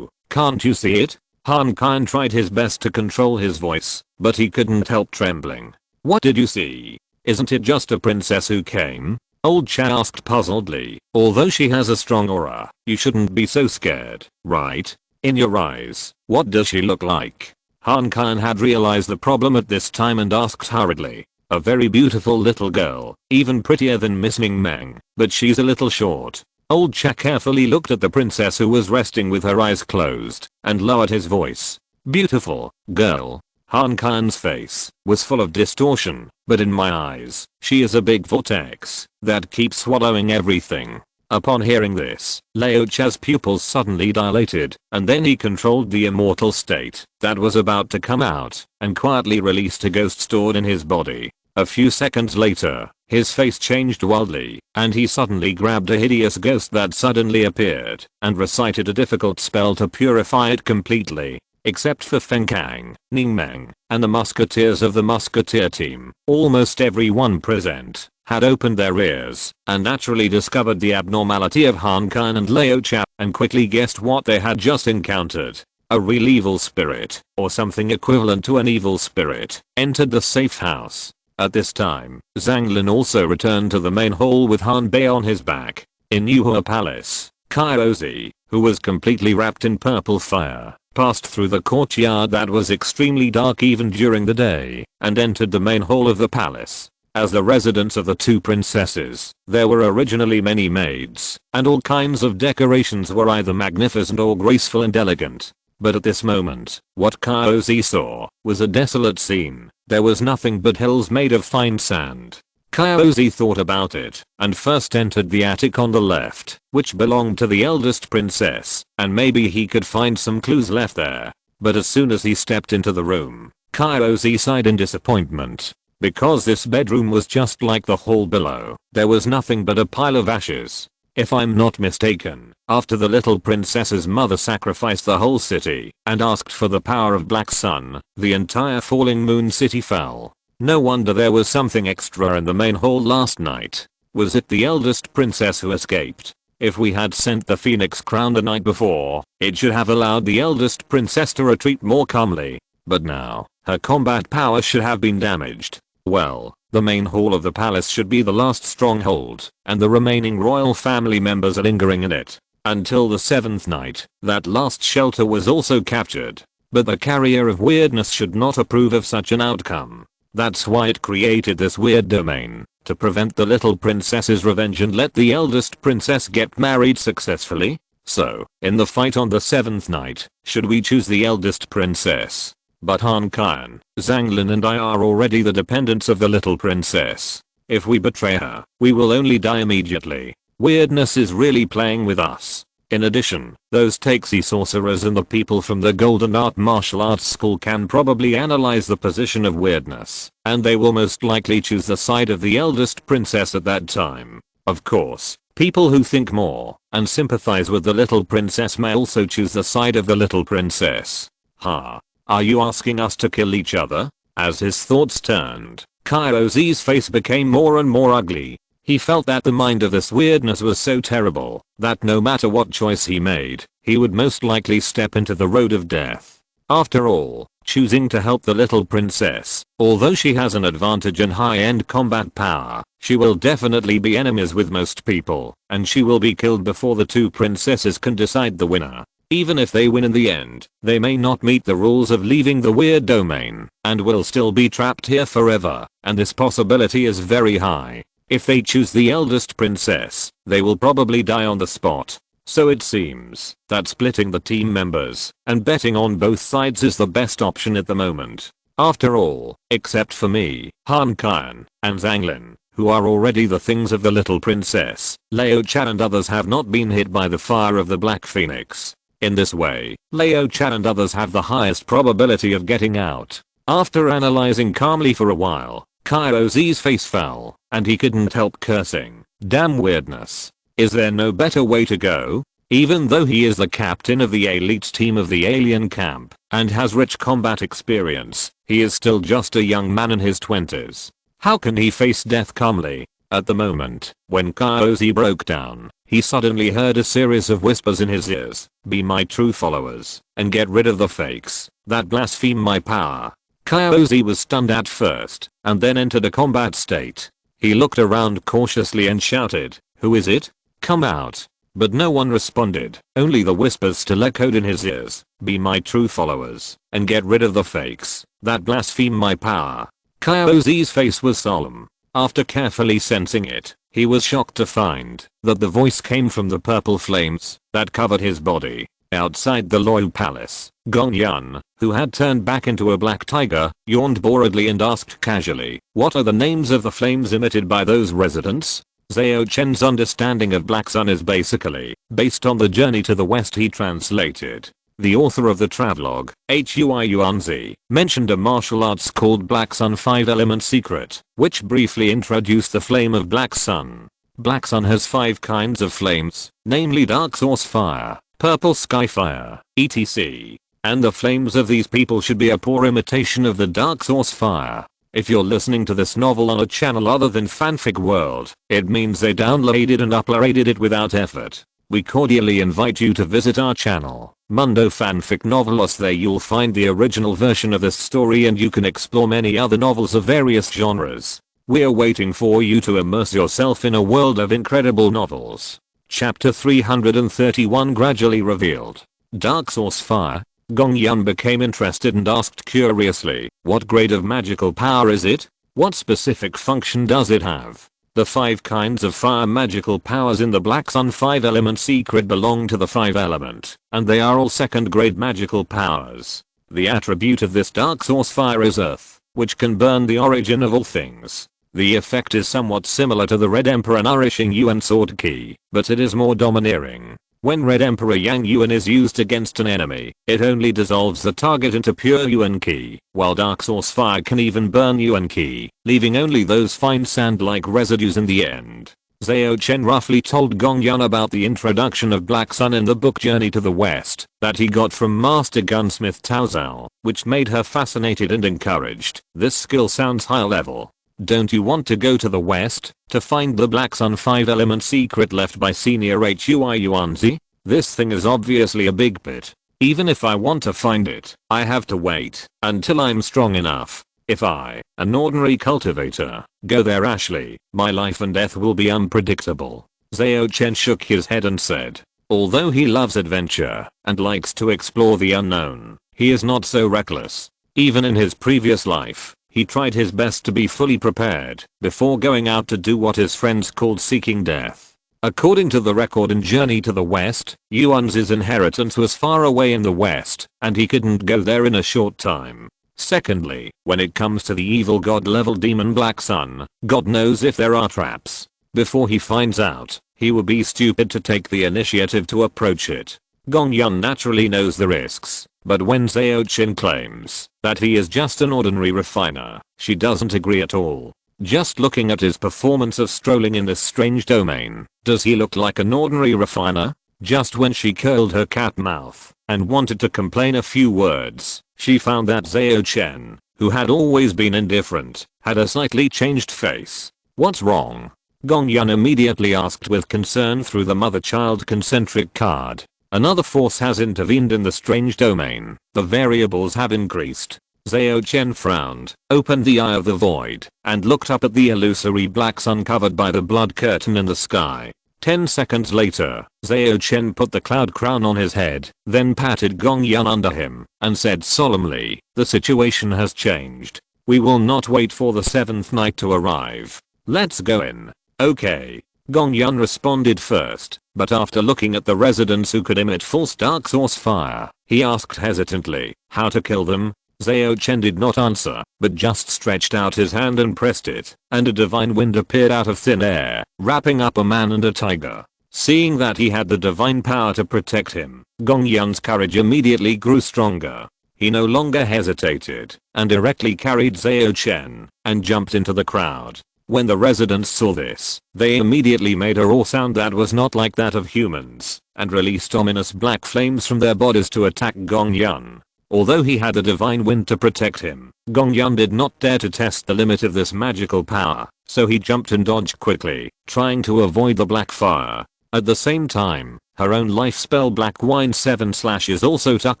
Can't you see it? Han Kan tried his best to control his voice, but he couldn't help trembling. What did you see? Isn't it just a princess who came? Old Cha asked puzzledly. Although she has a strong aura, you shouldn't be so scared, right? In your eyes, what does she look like? Han Kan had realized the problem at this time and asked hurriedly. A very beautiful little girl, even prettier than Miss Ning Meng, but she's a little short. Old Cha carefully looked at the princess who was resting with her eyes closed, and lowered his voice. Beautiful girl. Han Kan's face was full of distortion, but in my eyes, she is a big vortex that keeps swallowing everything. Upon hearing this, Lao Cha's pupils suddenly dilated, and then he controlled the immortal state that was about to come out, and quietly released a ghost stored in his body. A few seconds later, his face changed wildly, and he suddenly grabbed a hideous ghost that suddenly appeared, and recited a difficult spell to purify it completely. Except for Feng Kang, Ning Meng, and the musketeers of the musketeer team, almost everyone present had opened their ears and naturally discovered the abnormality of Han Kan and Lao Cha and quickly guessed what they had just encountered. A real evil spirit, or something equivalent to an evil spirit, entered the safe house. At this time, Zhang Lin also returned to the main hall with Han Bei on his back. In Yuhua Palace, Kyozi, who was completely wrapped in purple fire, passed through the courtyard that was extremely dark even during the day, and entered the main hall of the palace. As the residence of the two princesses, there were originally many maids, and all kinds of decorations were either magnificent or graceful and elegant. But at this moment, what Kyozi saw was a desolate scene. There was nothing but hills made of fine sand. Kyozi thought about it, and first entered the attic on the left, which belonged to the eldest princess, and maybe he could find some clues left there. But as soon as he stepped into the room, Kyozi sighed in disappointment. Because this bedroom was just like the hall below, there was nothing but a pile of ashes. If I'm not mistaken, after the little princess's mother sacrificed the whole city and asked for the power of Black Sun, the entire falling moon city fell. No wonder there was something extra in the main hall last night. Was it the eldest princess who escaped? If we had sent the Phoenix Crown the night before, it should have allowed the eldest princess to retreat more calmly. But now, her combat power should have been damaged. Well, the main hall of the palace should be the last stronghold, and the remaining royal family members are lingering in it. Until the 7th night, that last shelter was also captured. But the carrier of weirdness should not approve of such an outcome. That's why it created this weird domain, to prevent the little princess's revenge and let the eldest princess get married successfully. So, in the fight on the 7th night, should we choose the eldest princess? But Han Kan, Zhang Lin and I are already the dependents of the little princess. If we betray her, we will only die immediately. Weirdness is really playing with us. In addition, those Takesy sorcerers and the people from the Golden Art Martial Arts School can probably analyze the position of weirdness, and they will most likely choose the side of the eldest princess at that time. Of course, people who think more and sympathize with the little princess may also choose the side of the little princess. Ha. Are you asking us to kill each other? As his thoughts turned, Kyozi's face became more and more ugly. He felt that the mind of this weirdness was so terrible that no matter what choice he made, he would most likely step into the road of death. After all, choosing to help the little princess, although she has an advantage in high-end combat power, she will definitely be enemies with most people, and she will be killed before the two princesses can decide the winner. Even if they win in the end, they may not meet the rules of leaving the weird domain, and will still be trapped here forever, and this possibility is very high. If they choose the eldest princess, they will probably die on the spot. So it seems that splitting the team members and betting on both sides is the best option at the moment. After all, except for me, Han Qian, and Zhang Lin, who are already the things of the little princess, Zhao Chen and others have not been hit by the fire of the Black Phoenix. In this way, Zhao Chen and others have the highest probability of getting out. After analyzing calmly for a while, Kyozi's face fell, and he couldn't help cursing. Damn weirdness. Is there no better way to go? Even though he is the captain of the elite team of the alien camp, and has rich combat experience, he is still just a young man in his 20s. How can he face death calmly? At the moment, when Kyozi broke down, he suddenly heard a series of whispers in his ears. Be my true followers, and get rid of the fakes that blaspheme my power. Kyozi was stunned at first, and then entered a combat state. He looked around cautiously and shouted, "Who is it? Come out." But no one responded, only the whispers still echoed in his ears. Be my true followers, and get rid of the fakes that blaspheme my power. Kyozi's face was solemn. After carefully sensing it, he was shocked to find that the voice came from the purple flames that covered his body. Outside the Loyal Palace, Gong Yun, who had turned back into a black tiger, yawned boredly and asked casually, "What are the names of the flames emitted by those residents?" Zhao Chen's understanding of Black Sun is basically based on the journey to the west he translated. The author of the travelogue, Hui Yuanzi, mentioned a martial arts called Black Sun 5-element secret, which briefly introduced the flame of Black Sun. Black Sun has 5 kinds of flames, namely Dark Source Fire, Purple Sky Fire, etc. And the flames of these people should be a poor imitation of the Dark Source Fire. If you're listening to this novel on a channel other than Fanfic World, it means they downloaded and uploaded it without effort. We cordially invite you to visit our channel, Mundo Fanfic Novelos. There you'll find the original version of this story and you can explore many other novels of various genres. We're waiting for you to immerse yourself in a world of incredible novels. Chapter 331 gradually revealed. Dark Source Fire. Gong Yun became interested and asked curiously, what grade of magical power is it? What specific function does it have? The 5 kinds of fire magical powers in the Black Sun 5-element secret belong to the 5-element, and they are all 2nd grade magical powers. The attribute of this Dark Source Fire is Earth, which can burn the origin of all things. The effect is somewhat similar to the Red Emperor Nourishing Yuan Sword Ki, but it is more domineering. When Red Emperor Yang Yuan is used against an enemy, it only dissolves the target into pure Yuan Ki, while Dark Source Fire can even burn Yuan Ki, leaving only those fine sand-like residues in the end. Zhao Chen roughly told Gong Yun about the introduction of Black Sun in the book Journey to the West that he got from Master Gunsmith Tao Zhao, which made her fascinated and encouraged. This skill sounds high level. Don't you want to go to the west to find the Black Sun 5-element secret left by Senior Hui Yuanzi? This thing is obviously a big pit. Even if I want to find it, I have to wait until I'm strong enough. If I, an ordinary cultivator, go there, Ashley, my life and death will be unpredictable. Zhao Chen shook his head and said, although he loves adventure and likes to explore the unknown, he is not so reckless. Even in his previous life, he tried his best to be fully prepared before going out to do what his friends called seeking death. According to the record in Journey to the West, Yuan's inheritance was far away in the west, and he couldn't go there in a short time. Secondly, when it comes to the evil god level demon Black Sun, God knows if there are traps. Before he finds out, He would be stupid to take the initiative to approach it. Gong Yun naturally knows the risks, but when Zhao Chen claims that he is just an ordinary refiner, she doesn't agree at all. Just looking at his performance of strolling in this strange domain, does he look like an ordinary refiner? Just when she curled her cat mouth and wanted to complain a few words, she found that Zhao Chen, who had always been indifferent, had a slightly changed face. What's wrong? Gong Yun immediately asked with concern through the mother-child concentric card. Another force has intervened in the strange domain. The variables have increased. Zhao Chen frowned, opened the eye of the void, and looked up at the illusory black sun covered by the blood curtain in the sky. 10 seconds later, Zhao Chen put the cloud crown on his head, then patted Gong Yun under him, and said solemnly, "The situation has changed. We will not wait for the 7th night to arrive. Let's go in." "Okay." Gong Yun responded first, but after looking at the residents who could emit false dark source fire, he asked hesitantly, "How to kill them?" Zhao Chen did not answer, but just stretched out his hand and pressed it, and a divine wind appeared out of thin air, wrapping up a man and a tiger. Seeing that he had the divine power to protect him, Gong Yun's courage immediately grew stronger. He no longer hesitated, and directly carried Zhao Chen, and jumped into the crowd. When the residents saw this, they immediately made a roar sound that was not like that of humans, and released ominous black flames from their bodies to attack Gong Yun. Although he had the divine wind to protect him, Gong Yun did not dare to test the limit of this magical power, so he jumped and dodged quickly, trying to avoid the black fire. At the same time, her own life spell Black Wine 7 slashes also took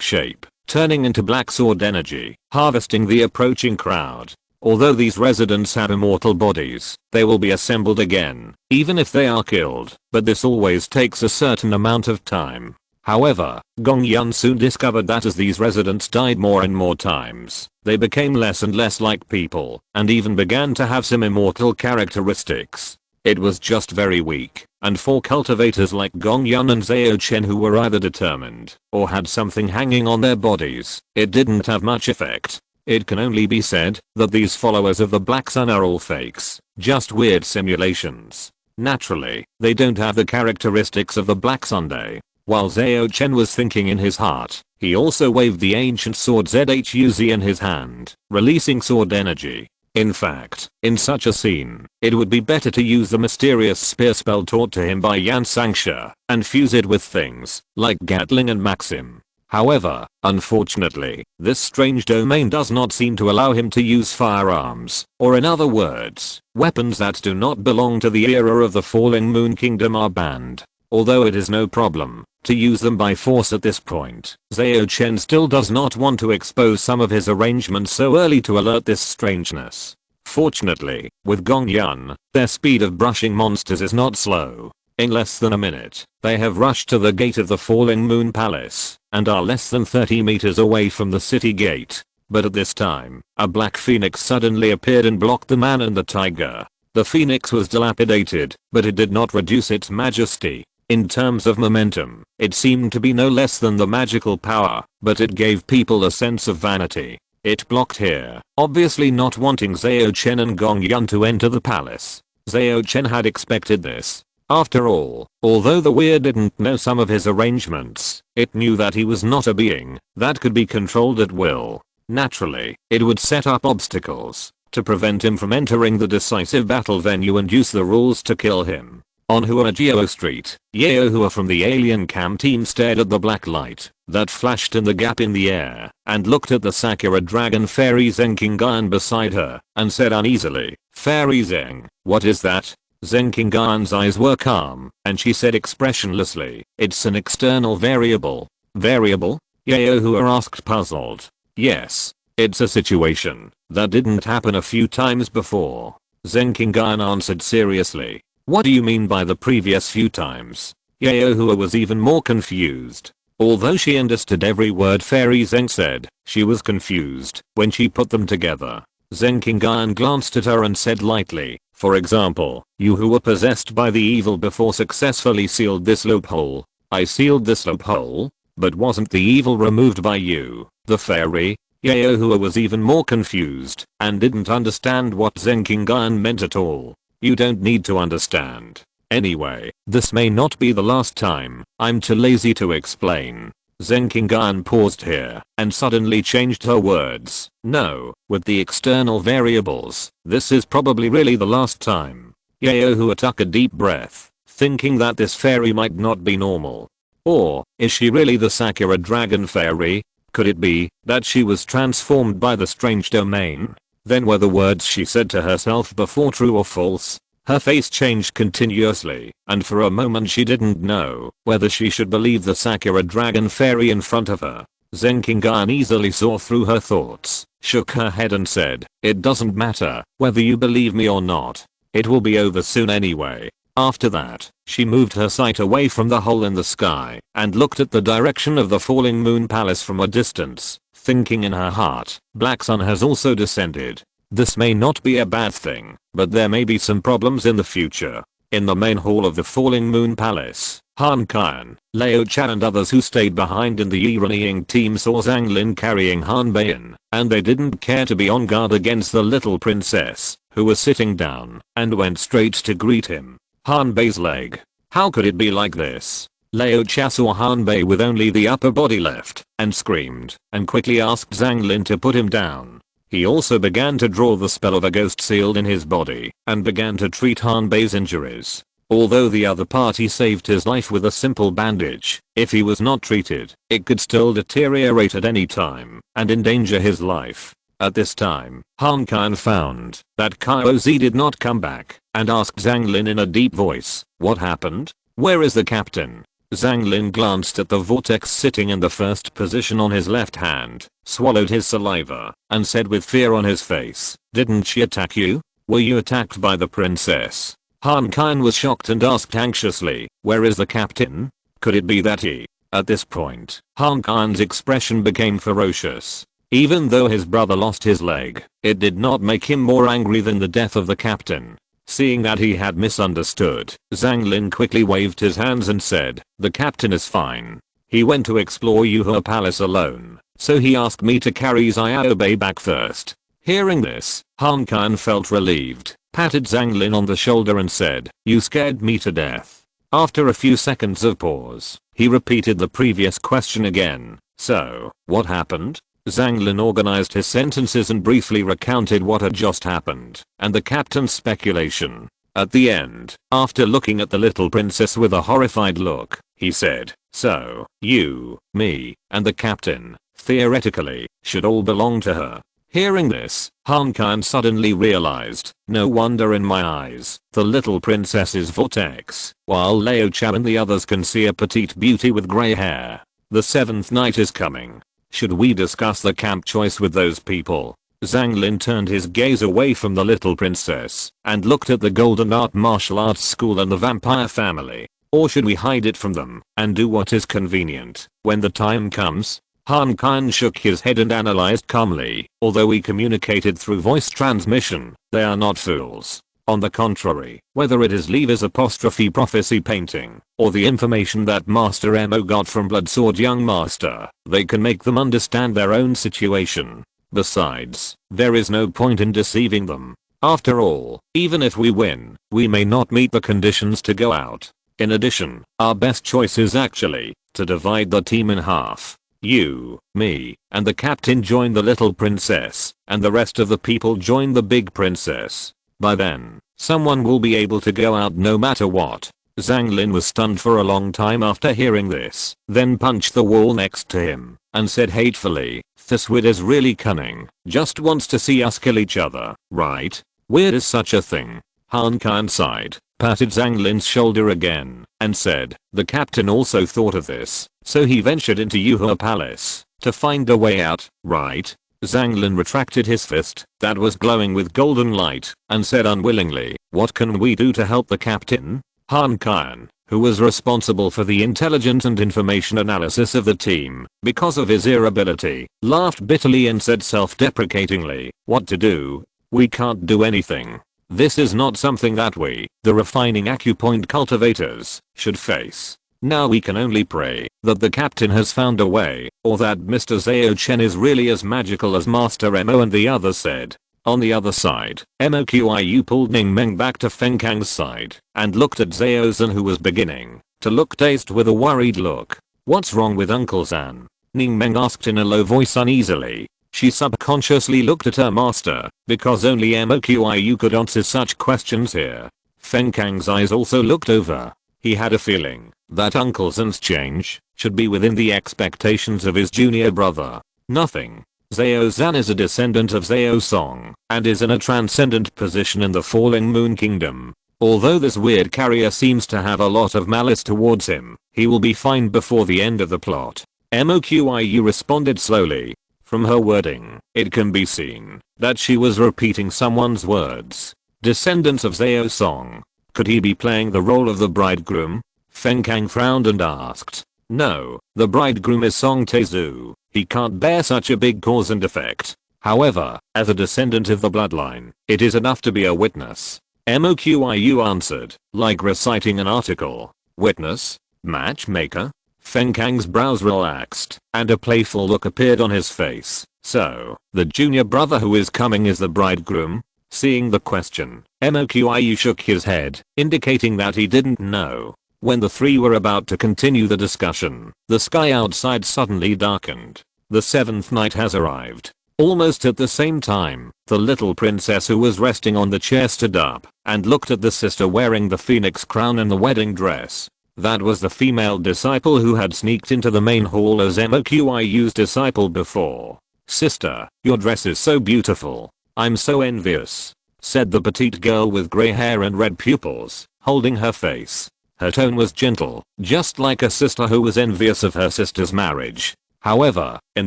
shape, turning into black sword energy, harvesting the approaching crowd. Although these residents have immortal bodies, they will be assembled again, even if they are killed, but this always takes a certain amount of time. However, Gong Yun soon discovered that as these residents died more and more times, they became less and less like people, and even began to have some immortal characteristics. It was just very weak, and for cultivators like Gong Yun and Zhao Chen who were either determined, or had something hanging on their bodies, it didn't have much effect. It can only be said that these followers of the Black Sun are all fakes, just weird simulations. Naturally, they don't have the characteristics of the Black Sunday. While Zhao Chen was thinking in his heart, he also waved the ancient sword Zhuz in his hand, releasing sword energy. In fact, in such a scene, it would be better to use the mysterious spear spell taught to him by Dairi Xingcha, and fuse it with things like Gatling and Maxim. However, unfortunately, this strange domain does not seem to allow him to use firearms, or in other words, weapons that do not belong to the era of the Falling Moon Kingdom are banned. Although it is no problem to use them by force at this point, Zhao Chen still does not want to expose some of his arrangements so early to alert this strangeness. Fortunately, with Gong Yun, their speed of brushing monsters is not slow. In less than a minute, they have rushed to the gate of the Falling Moon Palace, and are less than 30 meters away from the city gate. But at this time, a black phoenix suddenly appeared and blocked the man and the tiger. The phoenix was dilapidated, but it did not reduce its majesty. In terms of momentum, it seemed to be no less than the magical power, but it gave people a sense of vanity. It blocked here, obviously not wanting Zhao Chen and Gong Yun to enter the palace. Zhao Chen had expected this. After all, although the weir didn't know some of his arrangements, it knew that he was not a being that could be controlled at will. Naturally, it would set up obstacles to prevent him from entering the decisive battle venue and use the rules to kill him. On Huajio Street, Yaohua from the alien cam team stared at the black light that flashed in the gap in the air, and looked at the Sakura dragon fairy Zenkingan beside her, and said uneasily, "Fairy Zeng, what is that?" Zenkingan's eyes were calm, and she said expressionlessly, "It's an external variable." "Variable?" Yaohua asked puzzled. "Yes. It's a situation that didn't happen a few times before." Zenkingan answered seriously. "What do you mean by the previous few times?" Yaohua was even more confused. Although she understood every word Fairy Zeng said, she was confused when she put them together. Zenkingan glanced at her and said lightly, "For example, you who were possessed by the evil before successfully sealed this loophole." "I sealed this loophole? But wasn't the evil removed by you, the fairy?" Yaohua was even more confused, and didn't understand what Zenkingan meant at all. "You don't need to understand. Anyway, this may not be the last time. I'm too lazy to explain. Zheng Qinggan paused here and suddenly changed her words. No, with the external variables, this is probably really the last time. Yaohua took a deep breath, thinking that this fairy might not be normal. Or, is she really the Sakura dragon fairy? Could it be that she was transformed by the strange domain? Then were the words she said to herself before true or false? Her face changed continuously, and for a moment she didn't know whether she should believe the Sakura dragon fairy in front of her. Zheng Qinggan easily saw through her thoughts, shook her head and said, "It doesn't matter whether you believe me or not. It will be over soon anyway." After that, she moved her sight away from the hole in the sky and looked at the direction of the falling moon palace from a distance, thinking in her heart, Black Sun has also descended. This may not be a bad thing, but there may be some problems in the future. In the main hall of the falling moon palace, Han Qian, Lao Chan and others who stayed behind in the Yirening team saw Zhang Lin carrying Han Bei in, and they didn't care to be on guard against the little princess, who was sitting down, and went straight to greet him. Han Bei's leg. How could it be like this? Lao Cha saw Han Bei with only the upper body left, and screamed, and quickly asked Zhang Lin to put him down. He also began to draw the spell of a ghost sealed in his body, and began to treat Han Bei's injuries. Although the other party saved his life with a simple bandage, if he was not treated, it could still deteriorate at any time, and endanger his life. At this time, Han Qian found that Kyozi did not come back, and asked Zhang Lin in a deep voice, "What happened? Where is the captain?" Zhang Lin glanced at the vortex sitting in the first position on his left hand, swallowed his saliva, and said with fear on his face, "Didn't she attack you? Were you attacked by the princess?" Han Qian was shocked and asked anxiously, "Where is the captain? Could it be that he?" At this point, Han Qian's expression became ferocious. Even though his brother lost his leg, it did not make him more angry than the death of the captain. Seeing that he had misunderstood, Zhang Lin quickly waved his hands and said, "The captain is fine. He went to explore Yuhua Palace alone, so he asked me to carry Xiao Bei back first." Hearing this, Han Qian felt relieved, patted Zhang Lin on the shoulder and said, "You scared me to death." After a few seconds of pause, he repeated the previous question again. "So, what happened?" Zhang Lin organized his sentences and briefly recounted what had just happened, and the captain's speculation. At the end, after looking at the little princess with a horrified look, he said, "So, you, me, and the captain, theoretically, should all belong to her." Hearing this, Han Qian suddenly realized, no wonder in my eyes, the little princess's vortex, while Lao Chan and the others can see a petite beauty with grey hair. The seventh night is coming. Should we discuss the camp choice with those people? Zhang Lin turned his gaze away from the little princess and looked at the Golden Art Martial Arts School and the vampire family. Or should we hide it from them and do what is convenient when the time comes? Han Qian shook his head and analyzed calmly. Although we communicated through voice transmission, they are not fools. On the contrary, whether it is Levi's apostrophe prophecy painting, or the information that Master Mo got from Bloodsword Young Master, they can make them understand their own situation. Besides, there is no point in deceiving them. After all, even if we win, we may not meet the conditions to go out. In addition, our best choice is actually to divide the team in half. You, me, and the captain join the little princess, and the rest of the people join the big princess. By then, someone will be able to go out no matter what. Zhang Lin was stunned for a long time after hearing this, then punched the wall next to him, and said hatefully, "This Wid is really cunning, just wants to see us kill each other, right? Weird is such a thing." Han Qian sighed, patted Zhang Lin's shoulder again, and said, "The captain also thought of this, so he ventured into Yuhua Palace to find a way out, right?" Zhang Lin retracted his fist that was glowing with golden light and said unwillingly, "What can we do to help the captain?" Han Qian, who was responsible for the intelligence and information analysis of the team because of his ear ability, laughed bitterly and said self-deprecatingly, "What to do? We can't do anything. This is not something that we, the refining acupoint cultivators, should face. Now we can only pray that the captain has found a way, or that Mr. Zhao Chen is really as magical as Master Mo and the others said." On the other side, Moqiu pulled Ning Meng back to Feng Kang's side and looked at Zhao Zhan, who was beginning to look dazed with a worried look. "What's wrong with Uncle Zhan?" Ning Meng asked in a low voice uneasily. She subconsciously looked at her master because only Moqiu could answer such questions here. Feng Kang's eyes also looked over. He had a feeling that Uncle Zhan's change should be within the expectations of his junior brother. Nothing. Zhao Zhan is a descendant of Zhao Song and is in a transcendent position in the Falling Moon Kingdom. Although this weird carrier seems to have a lot of malice towards him, he will be fine before the end of the plot. Moqiu responded slowly. From her wording, it can be seen that she was repeating someone's words. Descendants of Zhao Song. Could he be playing the role of the bridegroom? Feng Kang frowned and asked. No, the bridegroom is Song Taezu. He can't bear such a big cause and effect. However, as a descendant of the bloodline, it is enough to be a witness. Moqiu answered, like reciting an article. Witness? Matchmaker? Feng Kang's brows relaxed, and a playful look appeared on his face. So, the junior brother who is coming is the bridegroom? Seeing the question, Moqiu shook his head, indicating that he didn't know. When the three were about to continue the discussion, the sky outside suddenly darkened. The seventh night has arrived. Almost at the same time, the little princess who was resting on the chair stood up and looked at the sister wearing the phoenix crown and the wedding dress. That was the female disciple who had sneaked into the main hall as Moqiu's disciple before. "Sister, your dress is so beautiful. I'm so envious," said the petite girl with grey hair and red pupils, holding her face. Her tone was gentle, just like a sister who was envious of her sister's marriage. However, in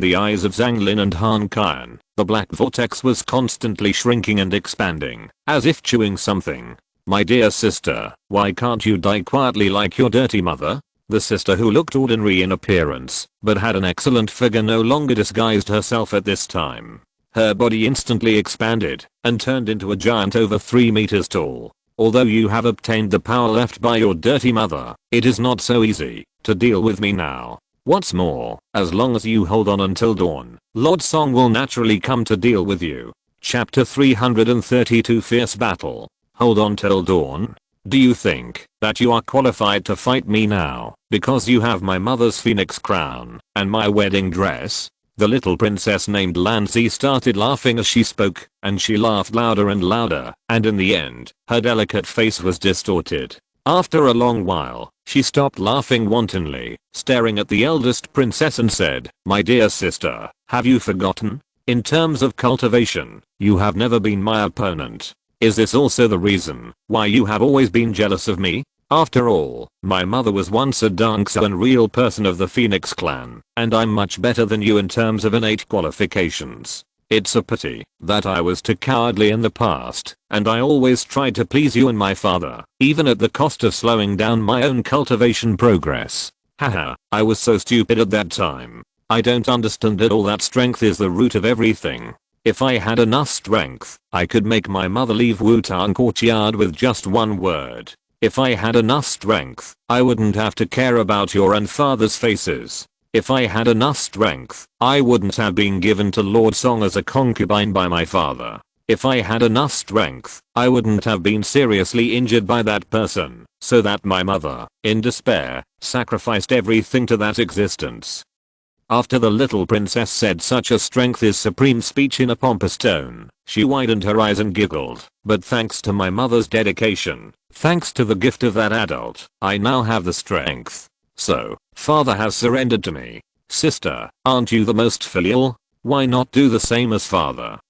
the eyes of Zhang Lin and Han Qian, the black vortex was constantly shrinking and expanding, as if chewing something. "My dear sister, why can't you die quietly like your dirty mother?" The sister, who looked ordinary in appearance, but had an excellent figure, no longer disguised herself at this time. Her body instantly expanded and turned into a giant over 3 meters tall. "Although you have obtained the power left by your dirty mother, it is not so easy to deal with me now. What's more, as long as you hold on until dawn, Lord Song will naturally come to deal with you." Chapter 332 Fierce Battle. Hold on till dawn? Do you think that you are qualified to fight me now because you have my mother's phoenix crown and my wedding dress? The little princess named Lanzi started laughing as she spoke, and she laughed louder and louder, and in the end, her delicate face was distorted. After a long while, she stopped laughing wantonly, staring at the eldest princess and said, "My dear sister, have you forgotten? In terms of cultivation, you have never been my opponent. Is this also the reason why you have always been jealous of me? After all, my mother was once a Dangsha and real person of the Phoenix clan, and I'm much better than you in terms of innate qualifications. It's a pity that I was too cowardly in the past, and I always tried to please you and my father, even at the cost of slowing down my own cultivation progress. Haha, I was so stupid at that time. I don't understand at all that strength is the root of everything. If I had enough strength, I could make my mother leave Wutang Courtyard with just one word. If I had enough strength, I wouldn't have to care about your and father's faces. If I had enough strength, I wouldn't have been given to Lord Song as a concubine by my father. If I had enough strength, I wouldn't have been seriously injured by that person, so that my mother, in despair, sacrificed everything to that existence." After the little princess said such a strength is supreme speech in a pompous tone, she widened her eyes and giggled. "But thanks to my mother's dedication, thanks to the gift of that adult, I now have the strength. So, father has surrendered to me. Sister, aren't you the most filial? Why not do the same as father?"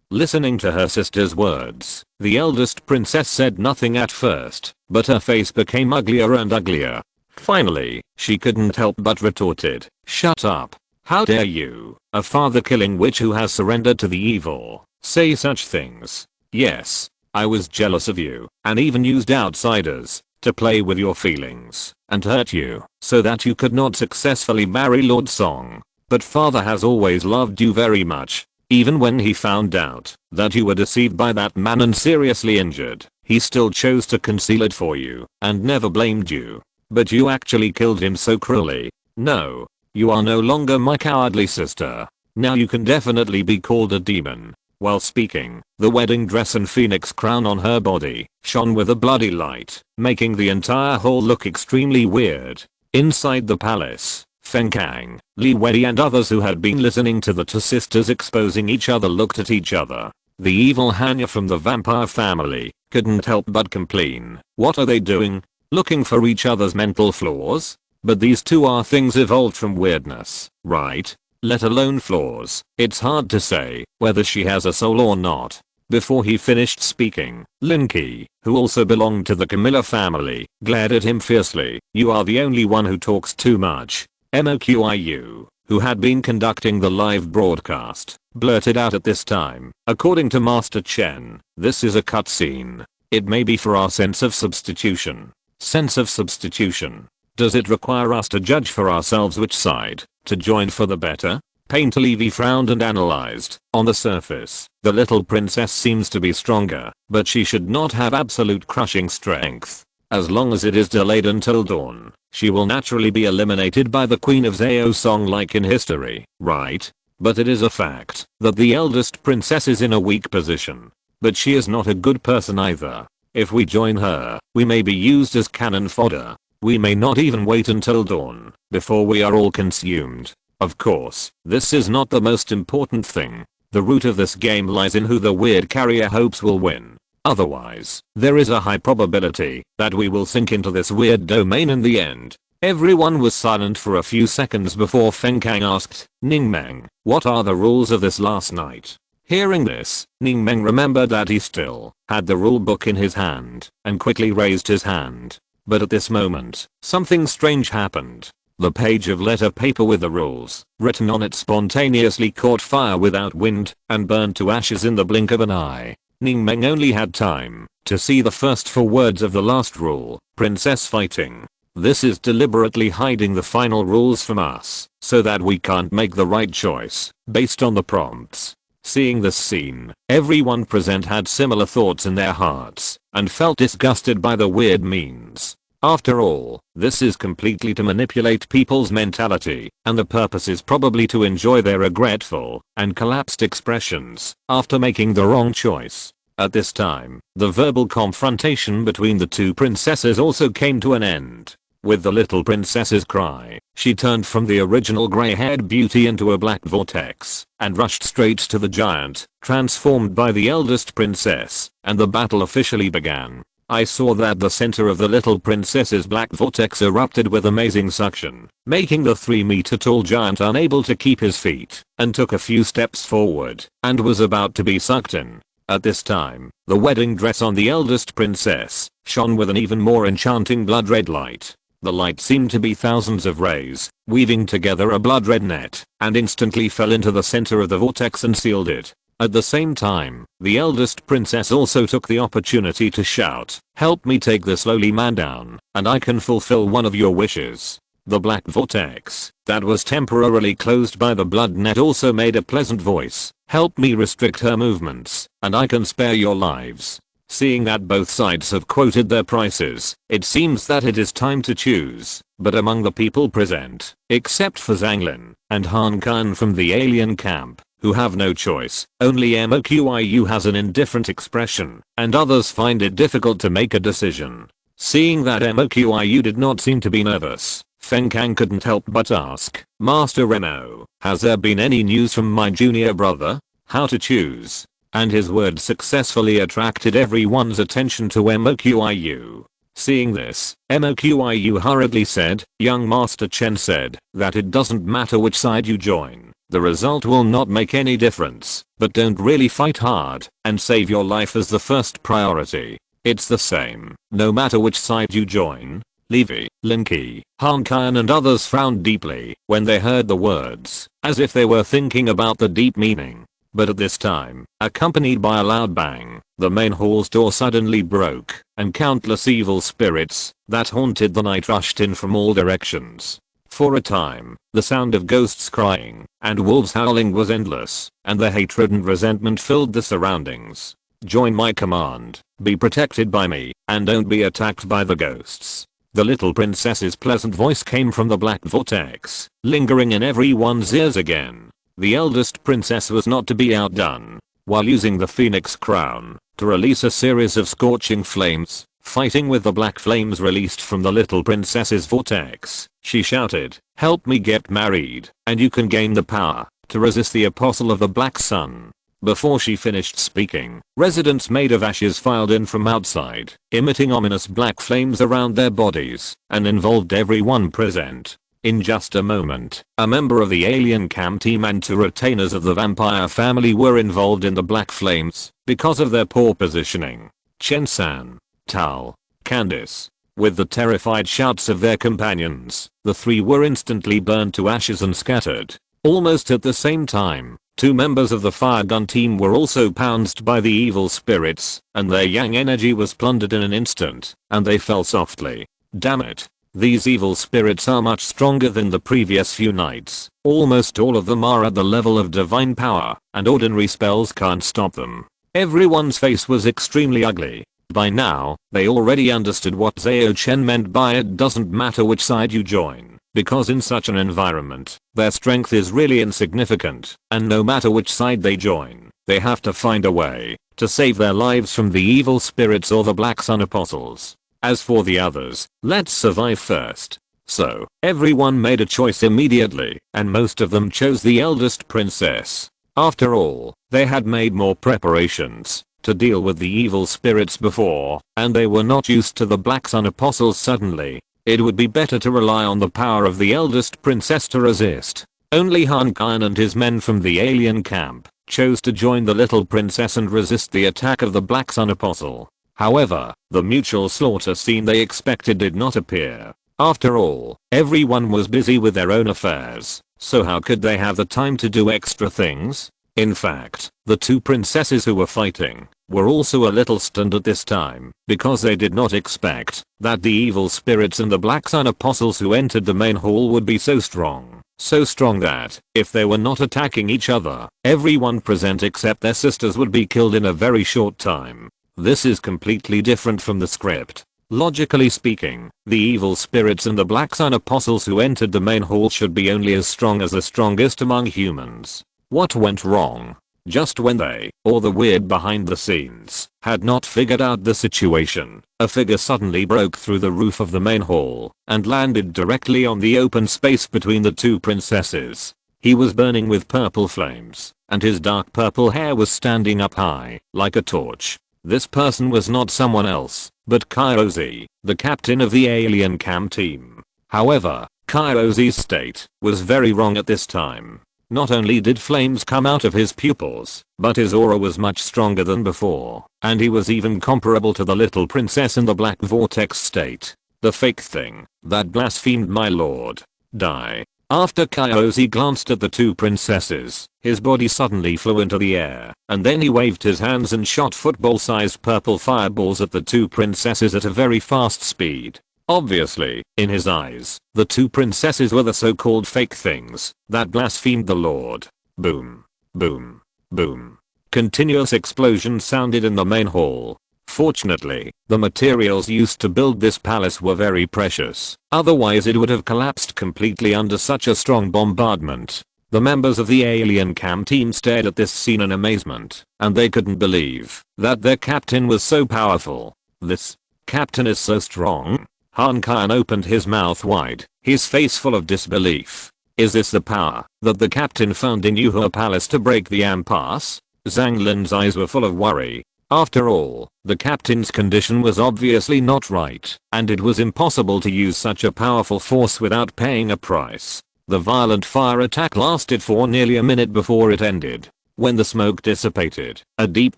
Listening to her sister's words, the eldest princess said nothing at first, but her face became uglier and uglier. Finally, she couldn't help but retorted, "Shut up. How dare you, a father-killing witch who has surrendered to the evil, say such things? Yes, I was jealous of you, and even used outsiders to play with your feelings and hurt you so that you could not successfully marry Lord Song. But father has always loved you very much. Even when he found out that you were deceived by that man and seriously injured, he still chose to conceal it for you and never blamed you. But you actually killed him so cruelly. No, you are no longer my cowardly sister. Now you can definitely be called a demon. While speaking, the wedding dress and phoenix crown on her body shone with a bloody light, making the entire hall look extremely weird. Inside the palace, Feng Kang, Li Wei and others who had been listening to the two sisters exposing each other looked at each other. The evil Hanya from the vampire family couldn't help but complain. What are they doing? Looking for each other's mental flaws? But these two are things evolved from weirdness, right? Let alone flaws. It's hard to say whether she has a soul or not. Before he finished speaking, Lin Qi, who also belonged to the Camilla family, glared at him fiercely. You are the only one who talks too much. Moqiu, who had been conducting the live broadcast, blurted out at this time. According to Master Chen, this is a cutscene. It may be for our sense of substitution. Sense of substitution. Does it require us to judge for ourselves which side to join for the better? Painterly frowned and analyzed. On the surface, the little princess seems to be stronger, but she should not have absolute crushing strength. As long as it is delayed until dawn, she will naturally be eliminated by the Queen of Zhao Song like in history, right? But it is a fact that the eldest princess is in a weak position. But she is not a good person either. If we join her, we may be used as cannon fodder. We may not even wait until dawn before we are all consumed. Of course, this is not the most important thing. The root of this game lies in who the weird carrier hopes will win. Otherwise, there is a high probability that we will sink into this weird domain in the end. Everyone was silent for a few seconds before Feng Kang asked, Ningmeng, what are the rules of this last night? Hearing this, Ningmeng remembered that he still had the rule book in his hand and quickly raised his hand. But at this moment, something strange happened. The page of letter paper with the rules written on it spontaneously caught fire without wind and burned to ashes in the blink of an eye. Ningmeng only had time to see the first 4 words of the last rule, princess fighting. This is deliberately hiding the final rules from us so that we can't make the right choice based on the prompts. Seeing this scene, everyone present had similar thoughts in their hearts and felt disgusted by the weird means. After all, this is completely to manipulate people's mentality, and the purpose is probably to enjoy their regretful and collapsed expressions after making the wrong choice. At this time, the verbal confrontation between the two princesses also came to an end. With the little princess's cry, she turned from the original grey-haired beauty into a black vortex and rushed straight to the giant, transformed by the eldest princess, and the battle officially began. I saw that the center of the little princess's black vortex erupted with amazing suction, making the 3-meter-tall giant unable to keep his feet, and took a few steps forward, and was about to be sucked in. At this time, the wedding dress on the eldest princess shone with an even more enchanting blood red light. The light seemed to be thousands of rays, weaving together a blood red net, and instantly fell into the center of the vortex and sealed it. At the same time, the eldest princess also took the opportunity to shout, help me take this lowly man down, and I can fulfill one of your wishes. The black vortex that was temporarily closed by the blood net also made a pleasant voice, help me restrict her movements, and I can spare your lives. Seeing that both sides have quoted their prices, it seems that it is time to choose. But among the people present, except for Zhanglin and Han Kan from the alien camp, who have no choice, only Moqiu has an indifferent expression, and others find it difficult to make a decision. Seeing that Moqiu did not seem to be nervous, Feng Kang couldn't help but ask, Master Remo, has there been any news from my junior brother? How to choose? And his words successfully attracted everyone's attention to Moqiu. Seeing this, Moqiu hurriedly said, young Master Chen said that it doesn't matter which side you join. The result will not make any difference, but don't really fight hard and save your life as the first priority. It's the same, no matter which side you join. Levi, Lin Qi, Han Kan and others frowned deeply when they heard the words, as if they were thinking about the deep meaning. But at this time, accompanied by a loud bang, the main hall's door suddenly broke, and countless evil spirits that haunted the night rushed in from all directions. For a time, the sound of ghosts crying and wolves howling was endless, and the hatred and resentment filled the surroundings. Join my command, be protected by me, and don't be attacked by the ghosts. The little princess's pleasant voice came from the black vortex, lingering in everyone's ears again. The eldest princess was not to be outdone. while using the Phoenix Crown to release a series of scorching flames, fighting with the black flames released from the little princess's vortex. She shouted, "Help me get married, and you can gain the power to resist the apostle of the black sun." Before she finished speaking, residents made of ashes filed in from outside, emitting ominous black flames around their bodies, and involved everyone present. In just a moment, a member of the alien cam team and 2 retainers of the vampire family were involved in the black flames because of their poor positioning. Chen-san, Tal, Candice. With the terrified shouts of their companions, the 3 were instantly burned to ashes and scattered. Almost at the same time, 2 members of the fire gun team were also pounced by the evil spirits, and their yang energy was plundered in an instant, and they fell softly. Damn it. These evil spirits are much stronger than the previous few nights. Almost all of them are at the level of divine power, and ordinary spells can't stop them. Everyone's face was extremely ugly. By now, they already understood what Zhao Chen meant by "it doesn't matter which side you join," because in such an environment, their strength is really insignificant, and no matter which side they join, they have to find a way to save their lives from the evil spirits or the Black Sun Apostles. As for the others, let's survive first. So, everyone made a choice immediately, and most of them chose the eldest princess. After all, they had made more preparations to deal with the evil spirits before, and they were not used to the Black Sun Apostles suddenly. It would be better to rely on the power of the eldest princess to resist. Only Han Kyan and his men from the alien camp chose to join the little princess and resist the attack of the Black Sun Apostle. However, the mutual slaughter scene they expected did not appear. After all, everyone was busy with their own affairs, so how could they have the time to do extra things? In fact, the 2 princesses who were fighting were also a little stunned at this time, because they did not expect that the evil spirits and the Black Sun Apostles who entered the main hall would be so strong. So strong that, if they were not attacking each other, everyone present except their sisters would be killed in a very short time. This is completely different from the script. Logically speaking, the evil spirits and the Black Sun Apostles who entered the main hall should be only as strong as the strongest among humans. What went wrong? Just when they, or the weird behind the scenes, had not figured out the situation, a figure suddenly broke through the roof of the main hall and landed directly on the open space between the 2 princesses. He was burning with purple flames, and his dark purple hair was standing up high, like a torch. This person was not someone else, but Kyozi, the captain of the alien cam team. However, Kyozi's state was very wrong at this time. Not only did flames come out of his pupils, but his aura was much stronger than before, and he was even comparable to the little princess in the black vortex state. The fake thing that blasphemed my lord. Die. After Kyozi glanced at the 2 princesses, his body suddenly flew into the air, and then he waved his hands and shot football-sized purple fireballs at the 2 princesses at a very fast speed. Obviously, in his eyes, the 2 princesses were the so-called fake things that blasphemed the Lord. Boom. Boom. Boom. Continuous explosions sounded in the main hall. Fortunately, the materials used to build this palace were very precious, otherwise it would have collapsed completely under such a strong bombardment. The members of the alien cam team stared at this scene in amazement, and they couldn't believe that their captain was so powerful. This captain is so strong? Han Kyan opened his mouth wide, his face full of disbelief. Is this the power that the captain found in Yuhua Palace to break the impasse? Zhang Lin's eyes were full of worry. After all, the captain's condition was obviously not right, and it was impossible to use such a powerful force without paying a price. The violent fire attack lasted for nearly a minute before it ended. When the smoke dissipated, a deep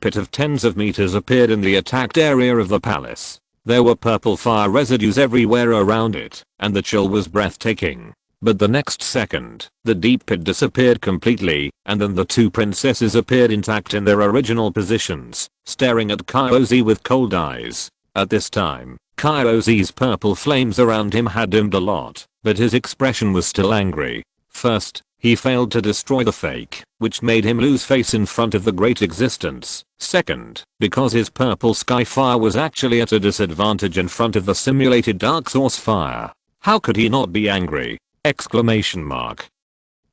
pit of tens of meters appeared in the attacked area of the palace. There were purple fire residues everywhere around it, and the chill was breathtaking. But the next second, the deep pit disappeared completely, and then the 2 princesses appeared intact in their original positions, staring at Kyozi with cold eyes. At this time, Kyozi's purple flames around him had dimmed a lot, but his expression was still angry. First, he failed to destroy the fake, which made him lose face in front of the great existence. Second, because his purple sky fire was actually at a disadvantage in front of the simulated dark source fire. How could he not be angry? Exclamation mark.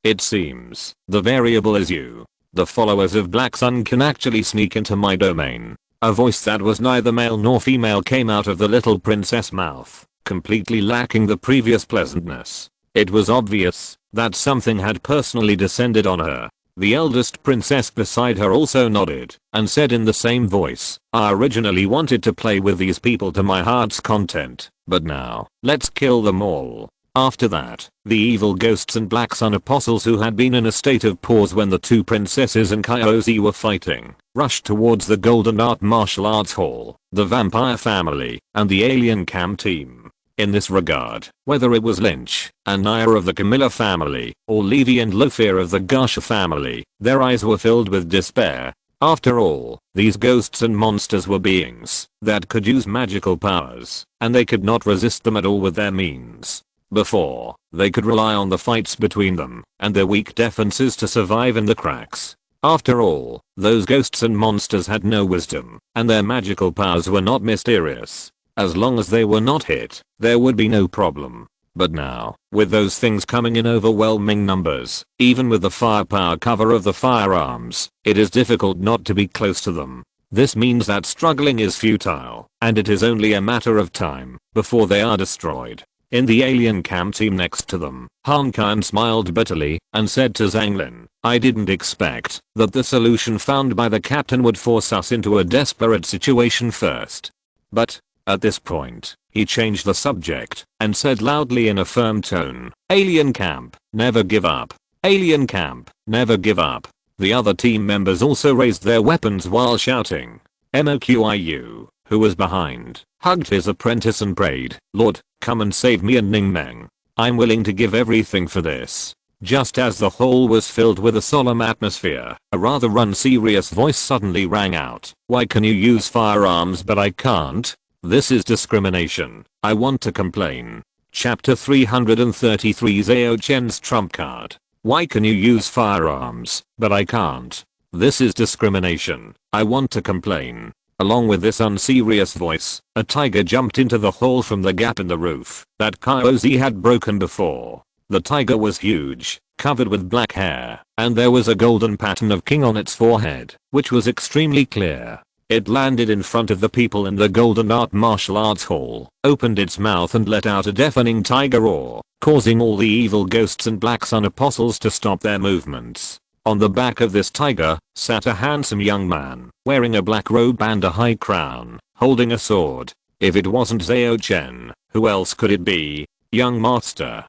It seems the variable is you. The followers of Black Sun can actually sneak into my domain. A voice that was neither male nor female came out of the little princess mouth, completely lacking the previous pleasantness. It was obvious that something had personally descended on her. The eldest princess beside her also nodded and said in the same voice, I originally wanted to play with these people to my heart's content, but now, let's kill them all. After that, the evil ghosts and Black Sun apostles who had been in a state of pause when the two princesses and Kyozi were fighting, rushed towards the Golden Art Martial Arts Hall, the vampire family, and the alien cam team. In this regard, whether it was Lynch and Naya of the Camilla family, or Levy and Lofir of the Garsha family, their eyes were filled with despair. After all, these ghosts and monsters were beings that could use magical powers, and they could not resist them at all with their means. Before, they could rely on the fights between them and their weak defenses to survive in the cracks. After all, those ghosts and monsters had no wisdom, and their magical powers were not mysterious. As long as they were not hit, there would be no problem. But now, with those things coming in overwhelming numbers, even with the firepower cover of the firearms, it is difficult not to be close to them. This means that struggling is futile, and it is only a matter of time before they are destroyed. In the alien cam team next to them, Han Kan smiled bitterly and said to Zhang Lin, I didn't expect that the solution found by the captain would force us into a desperate situation first. But, at this point, he changed the subject and said loudly in a firm tone, Alien camp, never give up. Alien camp, never give up. The other team members also raised their weapons while shouting. Moqiu, who was behind, hugged his apprentice and prayed, Lord, come and save me and Ning Meng. I'm willing to give everything for this. Just as the hall was filled with a solemn atmosphere, a rather unserious voice suddenly rang out. Why can you use firearms but I can't? This is discrimination. I want to complain. Chapter 333 Zhao Chen's trump card. Why can you use firearms, but I can't? This is discrimination. I want to complain. Along with this unserious voice, a tiger jumped into the hole from the gap in the roof that Kyozi had broken before. The tiger was huge, covered with black hair, and there was a golden pattern of king on its forehead, which was extremely clear. It landed in front of the people in the Golden Art Martial Arts Hall, opened its mouth and let out a deafening tiger roar, causing all the evil ghosts and Black Sun apostles to stop their movements. On the back of this tiger sat a handsome young man, wearing a black robe and a high crown, holding a sword. If it wasn't Zhao Chen, who else could it be? Young Master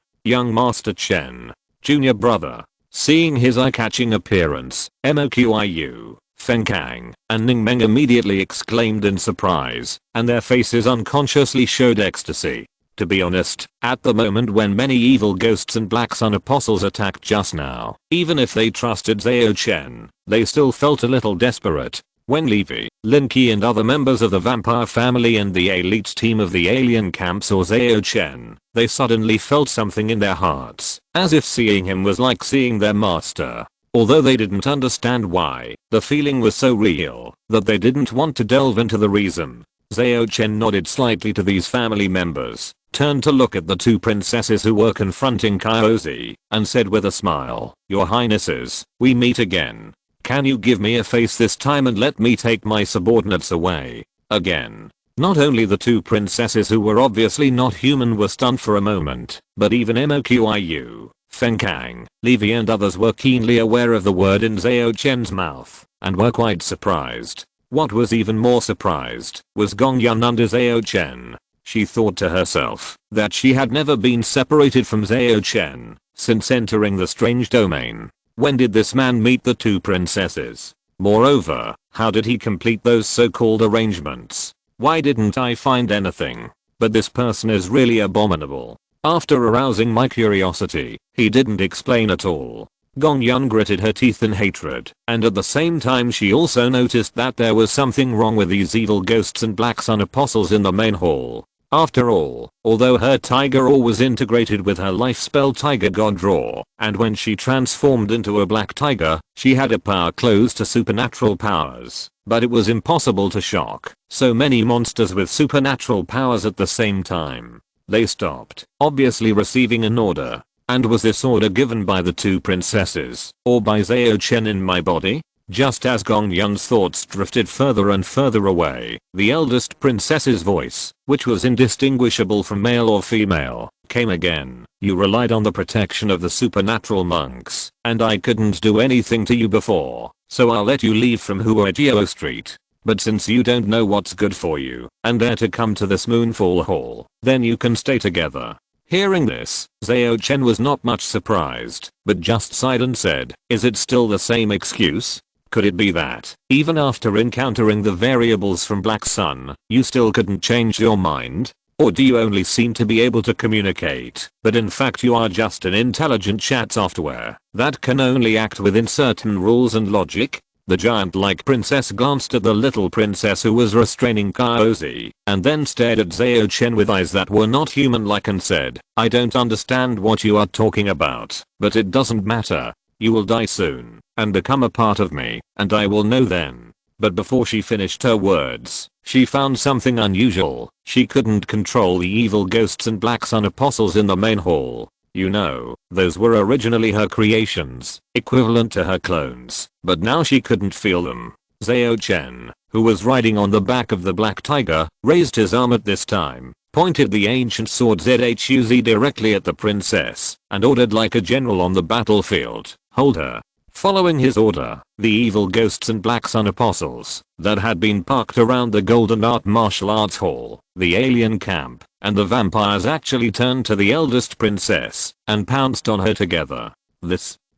Chen, junior brother. Seeing his eye-catching appearance, Moqiu, Feng Kang, and Ning Meng immediately exclaimed in surprise, and their faces unconsciously showed ecstasy. To be honest, at the moment when many evil ghosts and Black Sun apostles attacked just now, even if they trusted Zhao Chen, they still felt a little desperate. When Levi, Lin Qi and other members of the vampire family and the elite team of the alien camp saw Zhao Chen, they suddenly felt something in their hearts, as if seeing him was like seeing their master. Although they didn't understand why, the feeling was so real that they didn't want to delve into the reason. Zhao Chen nodded slightly to these family members, turned to look at the two princesses who were confronting Kyozi, and said with a smile, Your Highnesses, we meet again. Can you give me a face this time and let me take my subordinates away? Again. Not only the two princesses who were obviously not human were stunned for a moment, but even Moqiu, Feng Kang, Levi and others were keenly aware of the word in Zhao Chen's mouth, and were quite surprised. What was even more surprised was Gong Yun under Zhao Chen. She thought to herself that she had never been separated from Zhao Chen since entering the strange domain. When did this man meet the two princesses? Moreover, how did he complete those so-called arrangements? Why didn't I find anything? But this person is really abominable. After arousing my curiosity, he didn't explain at all. Gong Yun gritted her teeth in hatred, and at the same time she also noticed that there was something wrong with these evil ghosts and Black Sun apostles in the main hall. After all, although her tiger ore was integrated with her life spell Tiger God Roar, and when she transformed into a black tiger, she had a power close to supernatural powers, but it was impossible to shock so many monsters with supernatural powers at the same time. They stopped, obviously receiving an order. And was this order given by the two princesses, or by Zhao Chen in my body? Just as Gong Yun's thoughts drifted further and further away, the eldest princess's voice, which was indistinguishable from male or female, came again. You relied on the protection of the supernatural monks, and I couldn't do anything to you before, so I'll let you leave from Huajio Street. But since you don't know what's good for you, and dare to come to this Moonfall Hall, then you can stay together. Hearing this, Zhao Chen was not much surprised, but just sighed and said, is it still the same excuse? Could it be that, even after encountering the variables from Black Sun, you still couldn't change your mind? Or do you only seem to be able to communicate, but in fact you are just an intelligent chat software that can only act within certain rules and logic? The giant-like princess glanced at the little princess who was restraining Kaozi, and then stared at Zhao Chen with eyes that were not human-like and said, I don't understand what you are talking about, but it doesn't matter. You will die soon, and become a part of me, and I will know then. But before she finished her words, she found something unusual. She couldn't control the evil ghosts and Black Sun apostles in the main hall. You know, those were originally her creations, equivalent to her clones, but now she couldn't feel them. Zhao Chen, who was riding on the back of the black tiger, raised his arm at this time, pointed the ancient sword ZHUZ directly at the princess, and ordered like a general on the battlefield, hold her. Following his order, the evil ghosts and Black Sun apostles that had been parked around the Golden Art Martial Arts Hall, the alien camp, and the vampires actually turned to the eldest princess and pounced on her together.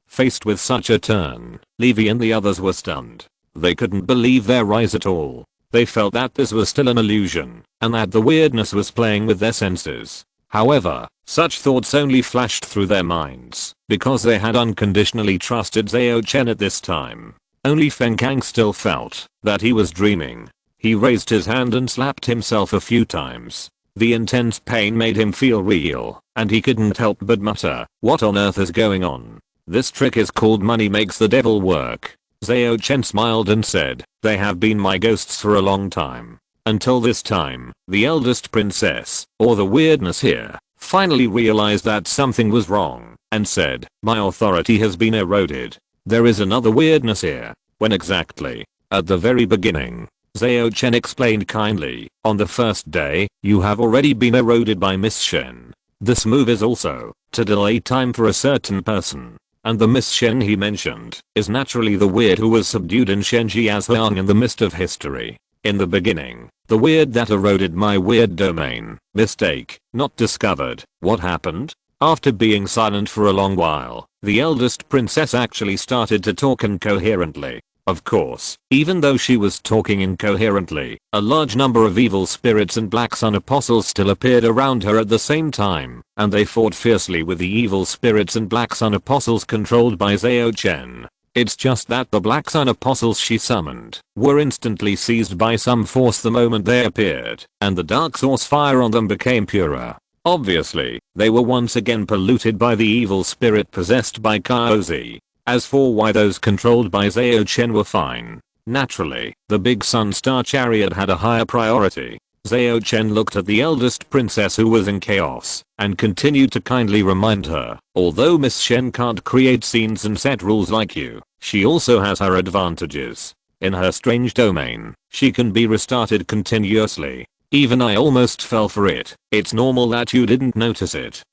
Faced with such a turn, Levi and the others were stunned. They couldn't believe their eyes at all. They felt that this was still an illusion, and that the weirdness was playing with their senses. However, such thoughts only flashed through their minds, because they had unconditionally trusted Zhao Chen at this time. Only Feng Kang still felt that he was dreaming. He raised his hand and slapped himself a few times. The intense pain made him feel real, and he couldn't help but mutter, what on earth is going on? This trick is called money makes the devil work. Zhao Chen smiled and said, they have been my ghosts for a long time. Until this time, the eldest princess, or the weirdness here, finally realized that something was wrong, and said, my authority has been eroded. There is another weirdness here. When exactly? At the very beginning. Zhao Chen explained kindly, on the first day, you have already been eroded by Miss Shen. This move is also, to delay time for a certain person. And the Miss Shen he mentioned, is naturally the weird who was subdued in Shenji as Huang in the mist of history. In the beginning, the weird that eroded my weird domain. Mistake, not discovered. What happened? After being silent for a long while, the eldest princess actually started to talk incoherently. Of course, even though she was talking incoherently, a large number of evil spirits and Black Sun apostles still appeared around her at the same time, and they fought fiercely with the evil spirits and Black Sun apostles controlled by Zhao Chen. It's just that the Black Sun apostles she summoned were instantly seized by some force the moment they appeared, and the dark source fire on them became purer. Obviously, they were once again polluted by the evil spirit possessed by Kaozi. As for why those controlled by Zhao Chen were fine, naturally, the big sun star chariot had a higher priority. Zhao Chen looked at the eldest princess who was in chaos, and continued to kindly remind her, although Miss Shen can't create scenes and set rules like you, she also has her advantages. In her strange domain, she can be restarted continuously. Even I almost fell for it. It's normal that you didn't notice it.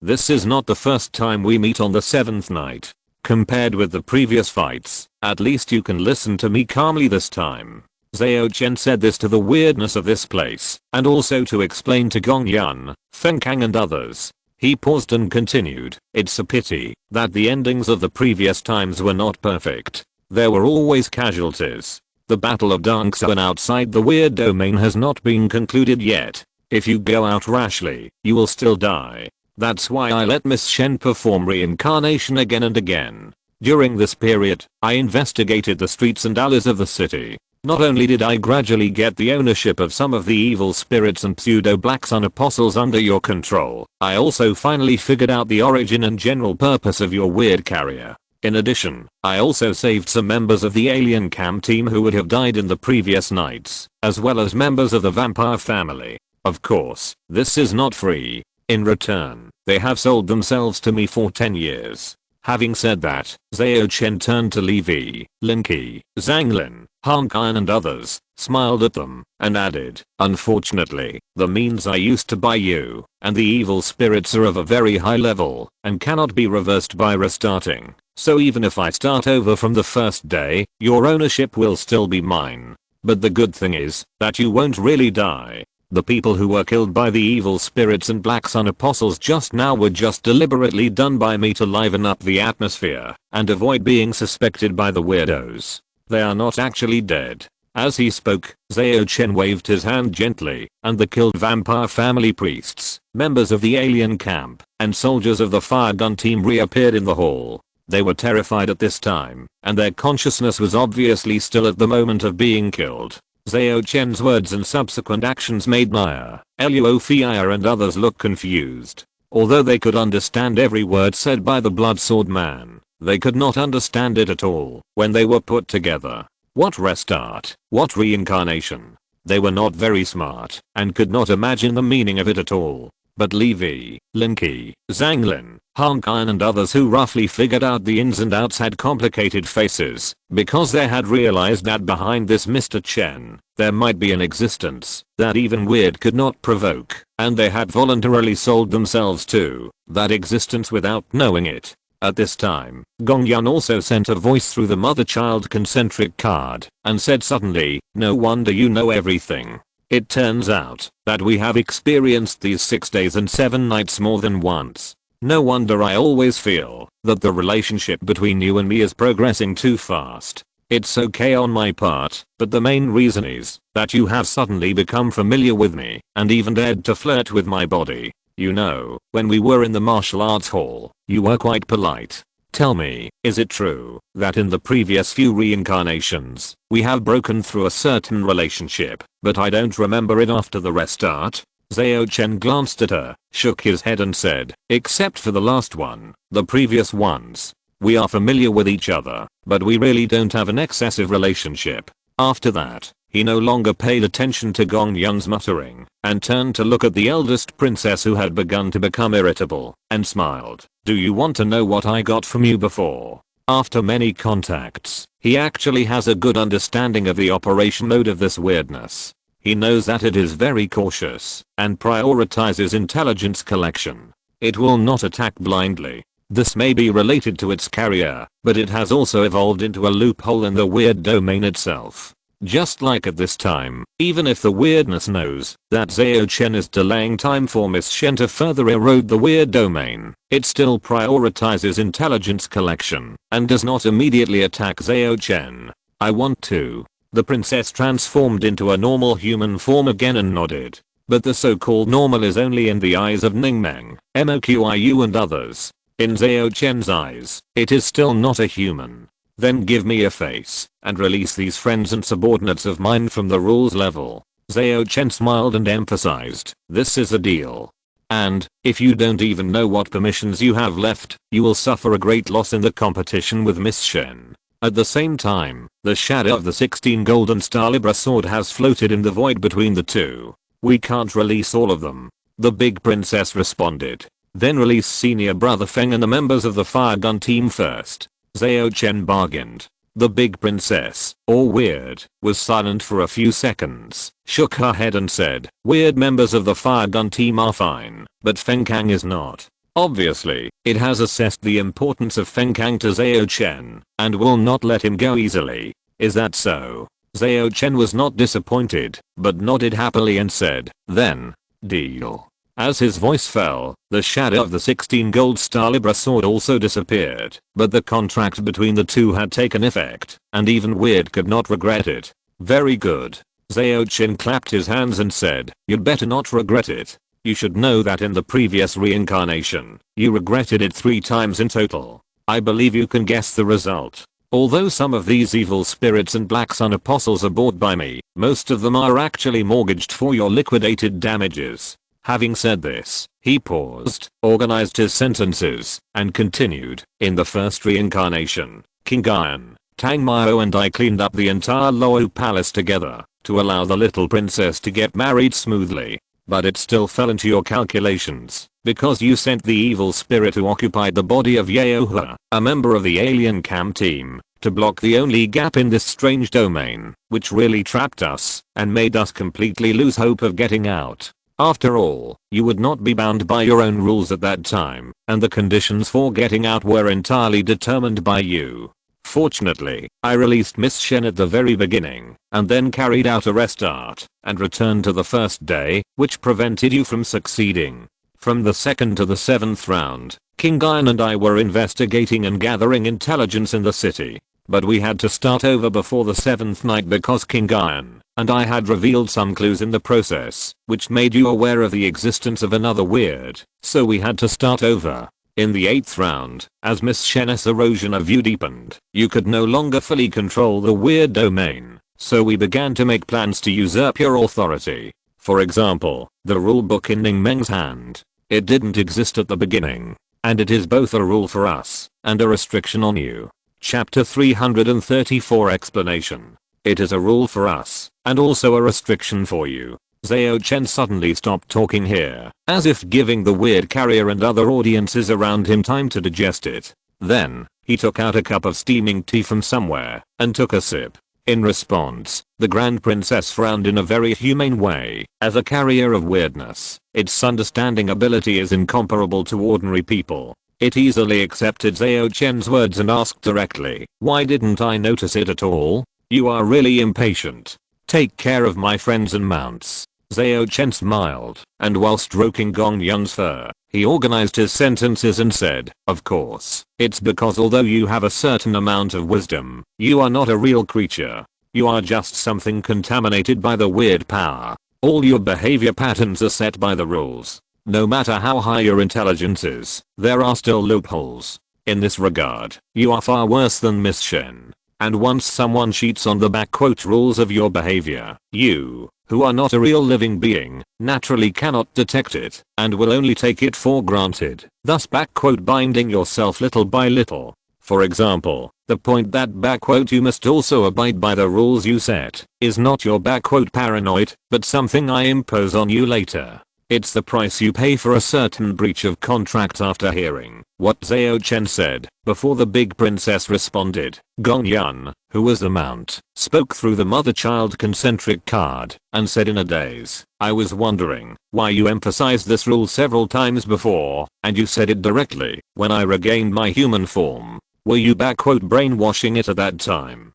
This is not the first time we meet on the 7th night. Compared with the previous fights, at least you can listen to me calmly this time. Zhao Chen said this to the weirdness of this place, and also to explain to Gong Yun, Feng Kang and others. He paused and continued, it's a pity that the endings of the previous times were not perfect. There were always casualties. The Battle of Dangsuan outside the weird domain has not been concluded yet. If you go out rashly, you will still die. That's why I let Miss Shen perform reincarnation again and again. During this period, I investigated the streets and alleys of the city. Not only did I gradually get the ownership of some of the evil spirits and pseudo Black Sun apostles under your control, I also finally figured out the origin and general purpose of your weird carrier. In addition, I also saved some members of the alien camp team who would have died in the previous nights, as well as members of the vampire family. Of course, this is not free. In return, they have sold themselves to me for 10 years. Having said that, Zhao Chen turned to Levi, Linky, Zhanglin, Hankai and others, smiled at them, and added, unfortunately, the means I used to buy you, and the evil spirits are of a very high level, and cannot be reversed by restarting, so even if I start over from the first day, your ownership will still be mine. But the good thing is, that you won't really die. The people who were killed by the evil spirits and Black Sun apostles just now were just deliberately done by me to liven up the atmosphere and avoid being suspected by the weirdos. They are not actually dead. As he spoke, Zhao Chen waved his hand gently, and the killed vampire family priests, members of the alien camp, and soldiers of the fire gun team reappeared in the hall. They were terrified at this time, and their consciousness was obviously still at the moment of being killed. Zhao Chen's words and subsequent actions made Maya, Luo Fia and others look confused. Although they could understand every word said by the blood sword man, they could not understand it at all when they were put together. What restart? What reincarnation? They were not very smart and could not imagine the meaning of it at all. But Levi, Linky, Zhanglin, Hankai and others who roughly figured out the ins and outs had complicated faces, because they had realized that behind this Mr. Chen, there might be an existence that even weird could not provoke, and they had voluntarily sold themselves to that existence without knowing it. At this time, Gongyun also sent a voice through the mother-child concentric card, and said suddenly, no wonder you know everything. It turns out that we have experienced these 6 days and 7 nights more than once. No wonder I always feel that the relationship between you and me is progressing too fast. It's okay on my part, but the main reason is that you have suddenly become familiar with me and even dared to flirt with my body. You know, when we were in the martial arts hall, you were quite polite. Tell me, is it true that in the previous few reincarnations, we have broken through a certain relationship, but I don't remember it after the restart? Zhao Chen glanced at her, shook his head and said, except for the last one, the previous ones. We are familiar with each other, but we really don't have an excessive relationship. After that, he no longer paid attention to Gong Yun's muttering, and turned to look at the eldest princess who had begun to become irritable, and smiled. Do you want to know what I got from you before? After many contacts, he actually has a good understanding of the operation mode of this weirdness. He knows that it is very cautious, and prioritizes intelligence collection. It will not attack blindly. This may be related to its carrier, but it has also evolved into a loophole in the weird domain itself. Just like at this time, even if the weirdness knows that Zhao Chen is delaying time for Miss Shen to further erode the weird domain, it still prioritizes intelligence collection and does not immediately attack Zhao Chen. I want to. The princess transformed into a normal human form again and nodded. But the so-called normal is only in the eyes of Ningmeng, Moqiu and others. In Zhao Chen's eyes, it is still not a human. Then give me a face, and release these friends and subordinates of mine from the rules level. Zhao Chen smiled and emphasized, this is a deal. And, if you don't even know what permissions you have left, you will suffer a great loss in the competition with Miss Shen. At the same time, the shadow of the 16 golden star Libra sword has floated in the void between the two. We can't release all of them. The big princess responded. Then release senior brother Feng and the members of the fire gun team first. Zhao Chen bargained. The big princess, or weird, was silent for a few seconds, shook her head and said, weird members of the fire gun team are fine, but Feng Kang is not. Obviously, it has assessed the importance of Feng Kang to Zhao Chen, and will not let him go easily. Is that so? Zhao Chen was not disappointed, but nodded happily and said, then, deal. As his voice fell, the shadow of the 16 gold star Libra sword also disappeared, but the contract between the two had taken effect, and even weird could not regret it. Very good. Zhao Chen clapped his hands and said, you'd better not regret it. You should know that in the previous reincarnation, you regretted it 3 times in total. I believe you can guess the result. Although some of these evil spirits and Black Sun apostles are bought by me, most of them are actually mortgaged for your liquidated damages. Having said this, he paused, organized his sentences, and continued. In the first reincarnation, King Guyan, Tang Mao and I cleaned up the entire Luo palace together to allow the little princess to get married smoothly. But it still fell into your calculations Because you sent the evil spirit who occupied the body of Yeohua, a member of the alien cam team, to block the only gap in this strange domain, which really trapped us and made us completely lose hope of getting out. After all, you would not be bound by your own rules at that time, and the conditions for getting out were entirely determined by you. Fortunately, I released Miss Shen at the very beginning, and then carried out a restart, and returned to the first day, which prevented you from succeeding. From the 2nd to the 7th round, King Iron and I were investigating and gathering intelligence in the city. But we had to start over before the 7th night because King Iron and I had revealed some clues in the process, which made you aware of the existence of another weird, so we had to start over. In the 8th round, as Miss Shen's erosion of you deepened, you could no longer fully control the weird domain, so we began to make plans to usurp your authority. For example, the rulebook in Ning Meng's hand. It didn't exist at the beginning, and it is both a rule for us and a restriction on you. Chapter 334 Explanation. It is a rule for us, and also a restriction for you. Zhao Chen suddenly stopped talking here, as if giving the weird carrier and other audiences around him time to digest it. Then, he took out a cup of steaming tea from somewhere, and took a sip. In response, the Grand Princess frowned in a very humane way. As a carrier of weirdness, its understanding ability is incomparable to ordinary people. It easily accepted Zhao Chen's words and asked directly, "Why didn't I notice it at all? You are really impatient. Take care of my friends and mounts." Zhao Chen smiled, and while stroking Gong Yun's fur, he organized his sentences and said, "Of course, it's because although you have a certain amount of wisdom, you are not a real creature. You are just something contaminated by the weird power. All your behavior patterns are set by the rules. No matter how high your intelligence is, there are still loopholes. In this regard, you are far worse than Miss Shen. And once someone cheats on the rules of your behavior, you, who are not a real living being, naturally cannot detect it, and will only take it for granted, thus binding yourself little by little. For example, the point that you must also abide by the rules you set, is not your paranoid, but something I impose on you later. It's the price you pay for a certain breach of contract." After hearing what Zhao Chen said, before the big princess responded, Gong Yun, who was the mount, spoke through the mother-child concentric card, and said in a daze, "I was wondering why you emphasized this rule several times before, and you said it directly when I regained my human form. Were you brainwashing it at that time?"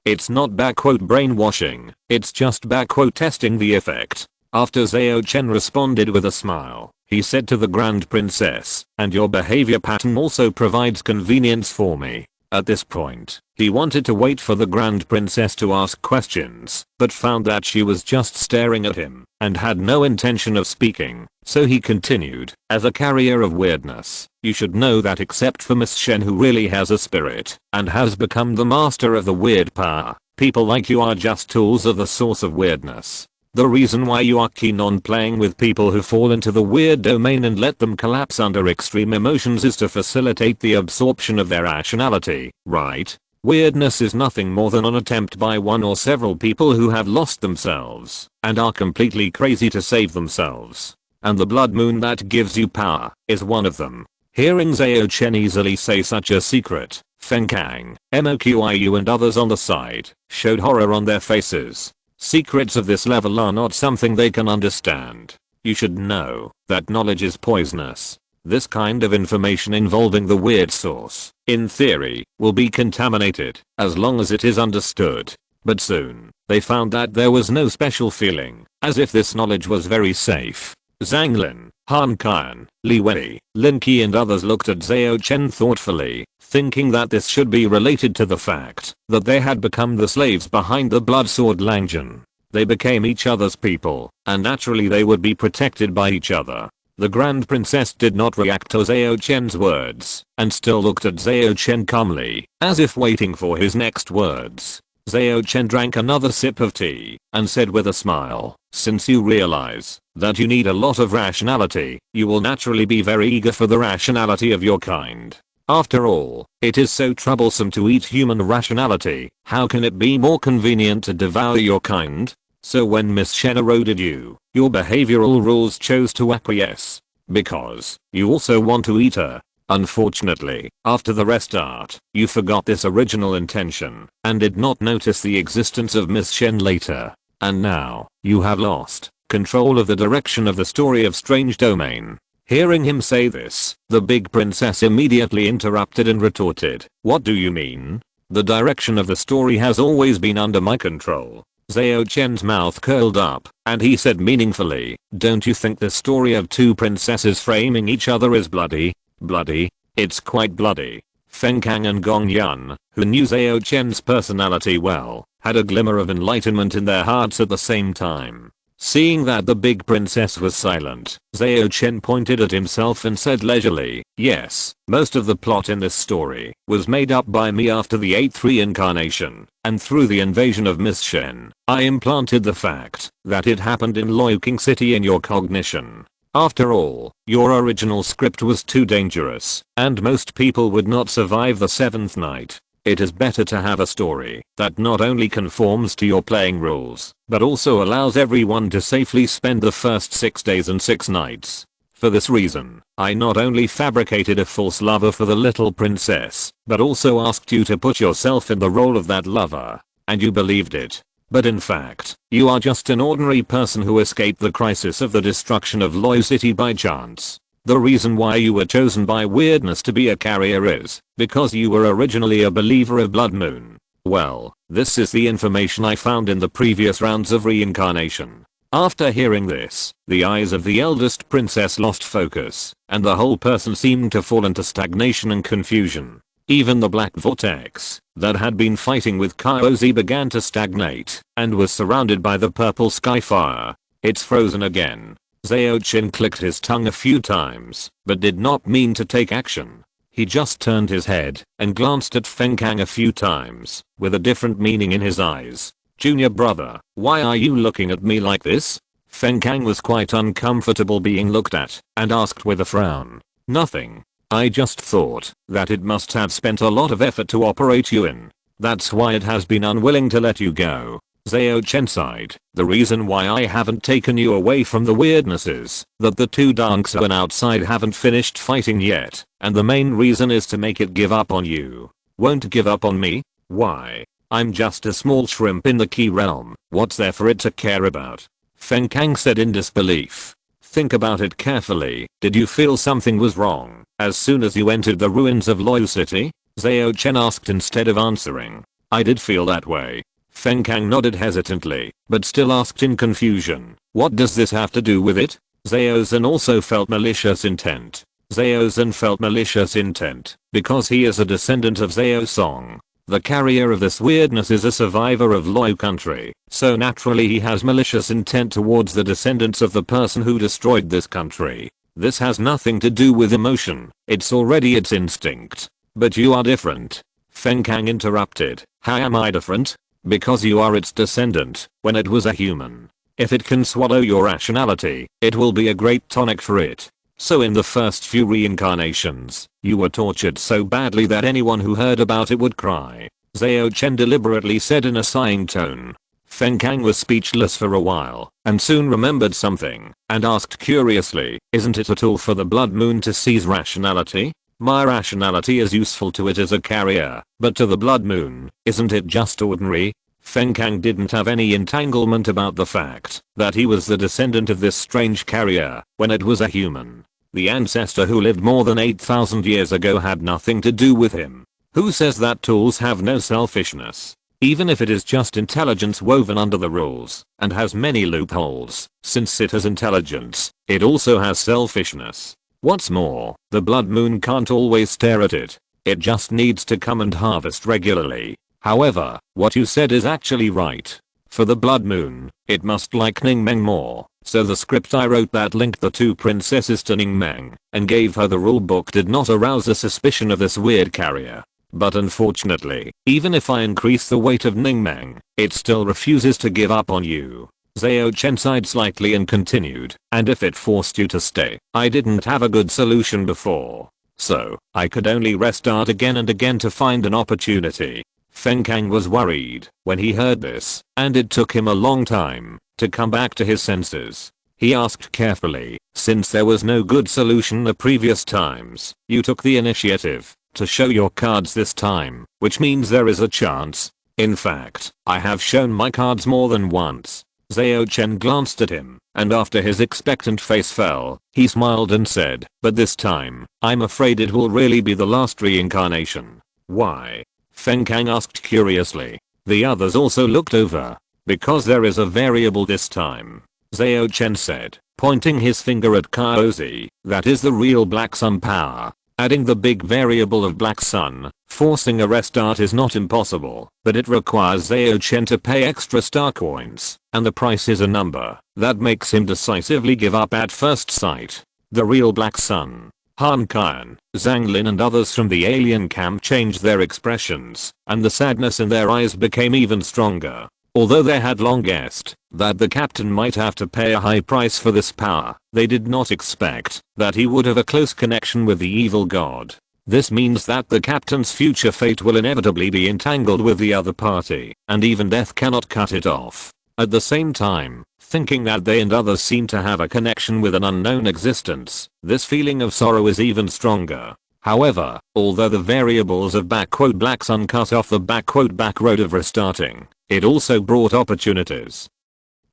"It's not brainwashing, it's just testing the effect." After Zhao Chen responded with a smile, he said to the Grand Princess, "And your behavior pattern also provides convenience for me." At this point, he wanted to wait for the Grand Princess to ask questions, but found that she was just staring at him and had no intention of speaking, so he continued, "As a carrier of weirdness, you should know that except for Miss Shen, who really has a spirit and has become the master of the weird power, people like you are just tools of the source of weirdness. The reason why you are keen on playing with people who fall into the weird domain and let them collapse under extreme emotions is to facilitate the absorption of their rationality, right? Weirdness is nothing more than an attempt by one or several people who have lost themselves and are completely crazy to save themselves. And the blood moon that gives you power is one of them." Hearing Zhao Chen easily say such a secret, Feng Kang, Moqiu and others on the side showed horror on their faces. Secrets of this level are not something they can understand. You should know that knowledge is poisonous. This kind of information involving the weird source, in theory, will be contaminated as long as it is understood. But soon, they found that there was no special feeling, as if this knowledge was very safe. Zhang Lin, Han Qian, Li Wei, Lin Qi and others looked at Zhao Chen thoughtfully, thinking that this should be related to the fact that they had become the slaves behind the blood sword Langjun. They became each other's people, and naturally they would be protected by each other. The Grand Princess did not react to Zhao Chen's words, and still looked at Zhao Chen calmly, as if waiting for his next words. Zhao Chen drank another sip of tea, and said with a smile, "Since you realize that you need a lot of rationality, you will naturally be very eager for the rationality of your kind. After all, it is so troublesome to eat human rationality, how can it be more convenient to devour your kind? So when Miss Shen eroded you, your behavioral rules chose to acquiesce. Because you also want to eat her. Unfortunately, after the restart, you forgot this original intention and did not notice the existence of Miss Shen later. And now, you have lost control of the direction of the story of Strange Domain. Hearing him say this, the big princess immediately interrupted and retorted, "What do you mean? The direction of the story has always been under my control." Zhao Chen's mouth curled up, and he said meaningfully, "Don't you think the story of two princesses framing each other is bloody? Bloody? It's quite bloody." Feng Kang and Gong Yun, who knew Zhao Chen's personality well, had a glimmer of enlightenment in their hearts at the same time. Seeing that the big princess was silent, Zhao Chen pointed at himself and said leisurely, "Yes, most of the plot in this story was made up by me after the 8th reincarnation, and through the invasion of Miss Shen, I implanted the fact that it happened in Loiking City in your cognition. After all, your original script was too dangerous, and most people would not survive the 7th night. It is better to have a story that not only conforms to your playing rules, but also allows everyone to safely spend the first 6 days and 6 nights. For this reason, I not only fabricated a false lover for the little princess, but also asked you to put yourself in the role of that lover. And you believed it. But in fact, you are just an ordinary person who escaped the crisis of the destruction of Loi City by chance. The reason why you were chosen by weirdness to be a carrier is because you were originally a believer of Blood Moon. Well, this is the information I found in the previous rounds of reincarnation." After hearing this, the eyes of the eldest princess lost focus, and the whole person seemed to fall into stagnation and confusion. Even the black vortex that had been fighting with Kyozi began to stagnate and was surrounded by the purple sky fire. "It's frozen again." Zhao Chen clicked his tongue a few times, but did not mean to take action. He just turned his head and glanced at Feng Kang a few times, with a different meaning in his eyes. "Junior brother, why are you looking at me like this?" Feng Kang was quite uncomfortable being looked at, and asked with a frown. "Nothing. I just thought that it must have spent a lot of effort to operate you in. That's why it has been unwilling to let you go." Zhao Chen sighed. "The reason why I haven't taken you away from the weirdness is that the two Dangshan outside haven't finished fighting yet, and the main reason is to make it give up on you." "Won't give up on me? Why? I'm just a small shrimp in the key realm. What's there for it to care about?" Feng Kang said in disbelief. "Think about it carefully. Did you feel something was wrong as soon as you entered the ruins of Loi City?" Zhao Chen asked instead of answering. "I did feel that way." Feng Kang nodded hesitantly, but still asked in confusion, "What does this have to do with it?" Zhao Zhen also felt malicious intent. Zhao Zhen felt malicious intent because he is a descendant of Zhao Song. The carrier of this weirdness is a survivor of Loi country, so naturally he has malicious intent towards the descendants of the person who destroyed this country. This has nothing to do with emotion, it's already its instinct. "But you are different." Feng Kang interrupted. "How am I different?" "Because you are its descendant, when it was a human. If it can swallow your rationality, it will be a great tonic for it. So in the first few reincarnations, you were tortured so badly that anyone who heard about it would cry," Zhao Chen deliberately said in a sighing tone. Feng Kang was speechless for a while, and soon remembered something, and asked curiously, "Isn't it a tool for the Blood Moon to seize rationality? My rationality is useful to it as a carrier, but to the Blood Moon, isn't it just ordinary?" Feng Kang didn't have any entanglement about the fact that he was the descendant of this strange carrier when it was a human. The ancestor who lived more than 8,000 years ago had nothing to do with him. Who says that tools have no selfishness? Even if it is just intelligence woven under the rules and has many loopholes, since it has intelligence, it also has selfishness. What's more, the Blood Moon can't always stare at it. It just needs to come and harvest regularly. However, what you said is actually right. For the Blood Moon, it must like Ningmeng more, so the script I wrote that linked the two princesses to Ningmeng and gave her the rulebook did not arouse the suspicion of this weird carrier. But unfortunately, even if I increase the weight of Ningmeng, it still refuses to give up on you." Zhao Chen sighed slightly and continued, "And if it forced you to stay, I didn't have a good solution before. So, I could only restart again and again to find an opportunity." Feng Kang was worried when he heard this, and it took him a long time to come back to his senses. He asked carefully, since there was no good solution the previous times, you took the initiative to show your cards this time, which means there is a chance. In fact, I have shown my cards more than once. Zhao Chen glanced at him, and after his expectant face fell, he smiled and said, but this time, I'm afraid it will really be the last reincarnation. Why? Feng Kang asked curiously. The others also looked over. Because there is a variable this time, Zhao Chen said, pointing his finger at Kaozi, that is the real Black Sun power. Adding the big variable of Black Sun, forcing a restart is not impossible, but it requires Zhao Chen to pay extra star coins, and the price is a number that makes him decisively give up at first sight. The real Black Sun. Han Qian, Zhang Lin and others from the alien camp changed their expressions, and the sadness in their eyes became even stronger. Although they had long guessed that the captain might have to pay a high price for this power, they did not expect that he would have a close connection with the evil god. This means that the captain's future fate will inevitably be entangled with the other party, and even death cannot cut it off. At the same time, thinking that they and others seem to have a connection with an unknown existence, this feeling of sorrow is even stronger. However, although the variables of Black Sun cut off the back road of restarting, it also brought opportunities.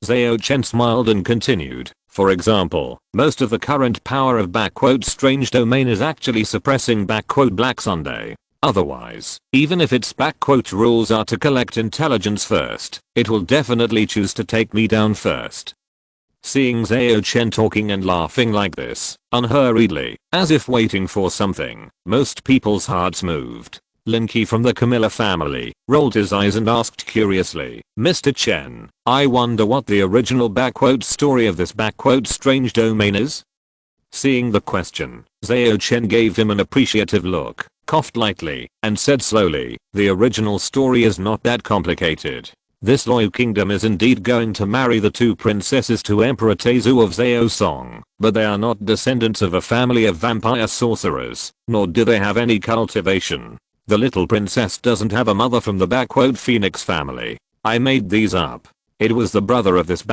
Zhao Chen smiled and continued, for example, most of the current power of Strange Domain is actually suppressing Black Sunday. Otherwise, even if its rules are to collect intelligence first, it will definitely choose to take me down first. Seeing Zhao Chen talking and laughing like this, unhurriedly, as if waiting for something, most people's hearts moved. Lin Qi from the Camilla family rolled his eyes and asked curiously, Mr. Chen, I wonder what the original story of this strange domain is? Seeing the question, Zhao Chen gave him an appreciative look, coughed lightly, and said slowly, the original story is not that complicated. This Loi kingdom is indeed going to marry the two princesses to Emperor Tezu of Zhao Song, but they are not descendants of a family of vampire sorcerers, nor do they have any cultivation. The little princess doesn't have a mother from the Phoenix family. I made these up. It was the brother of this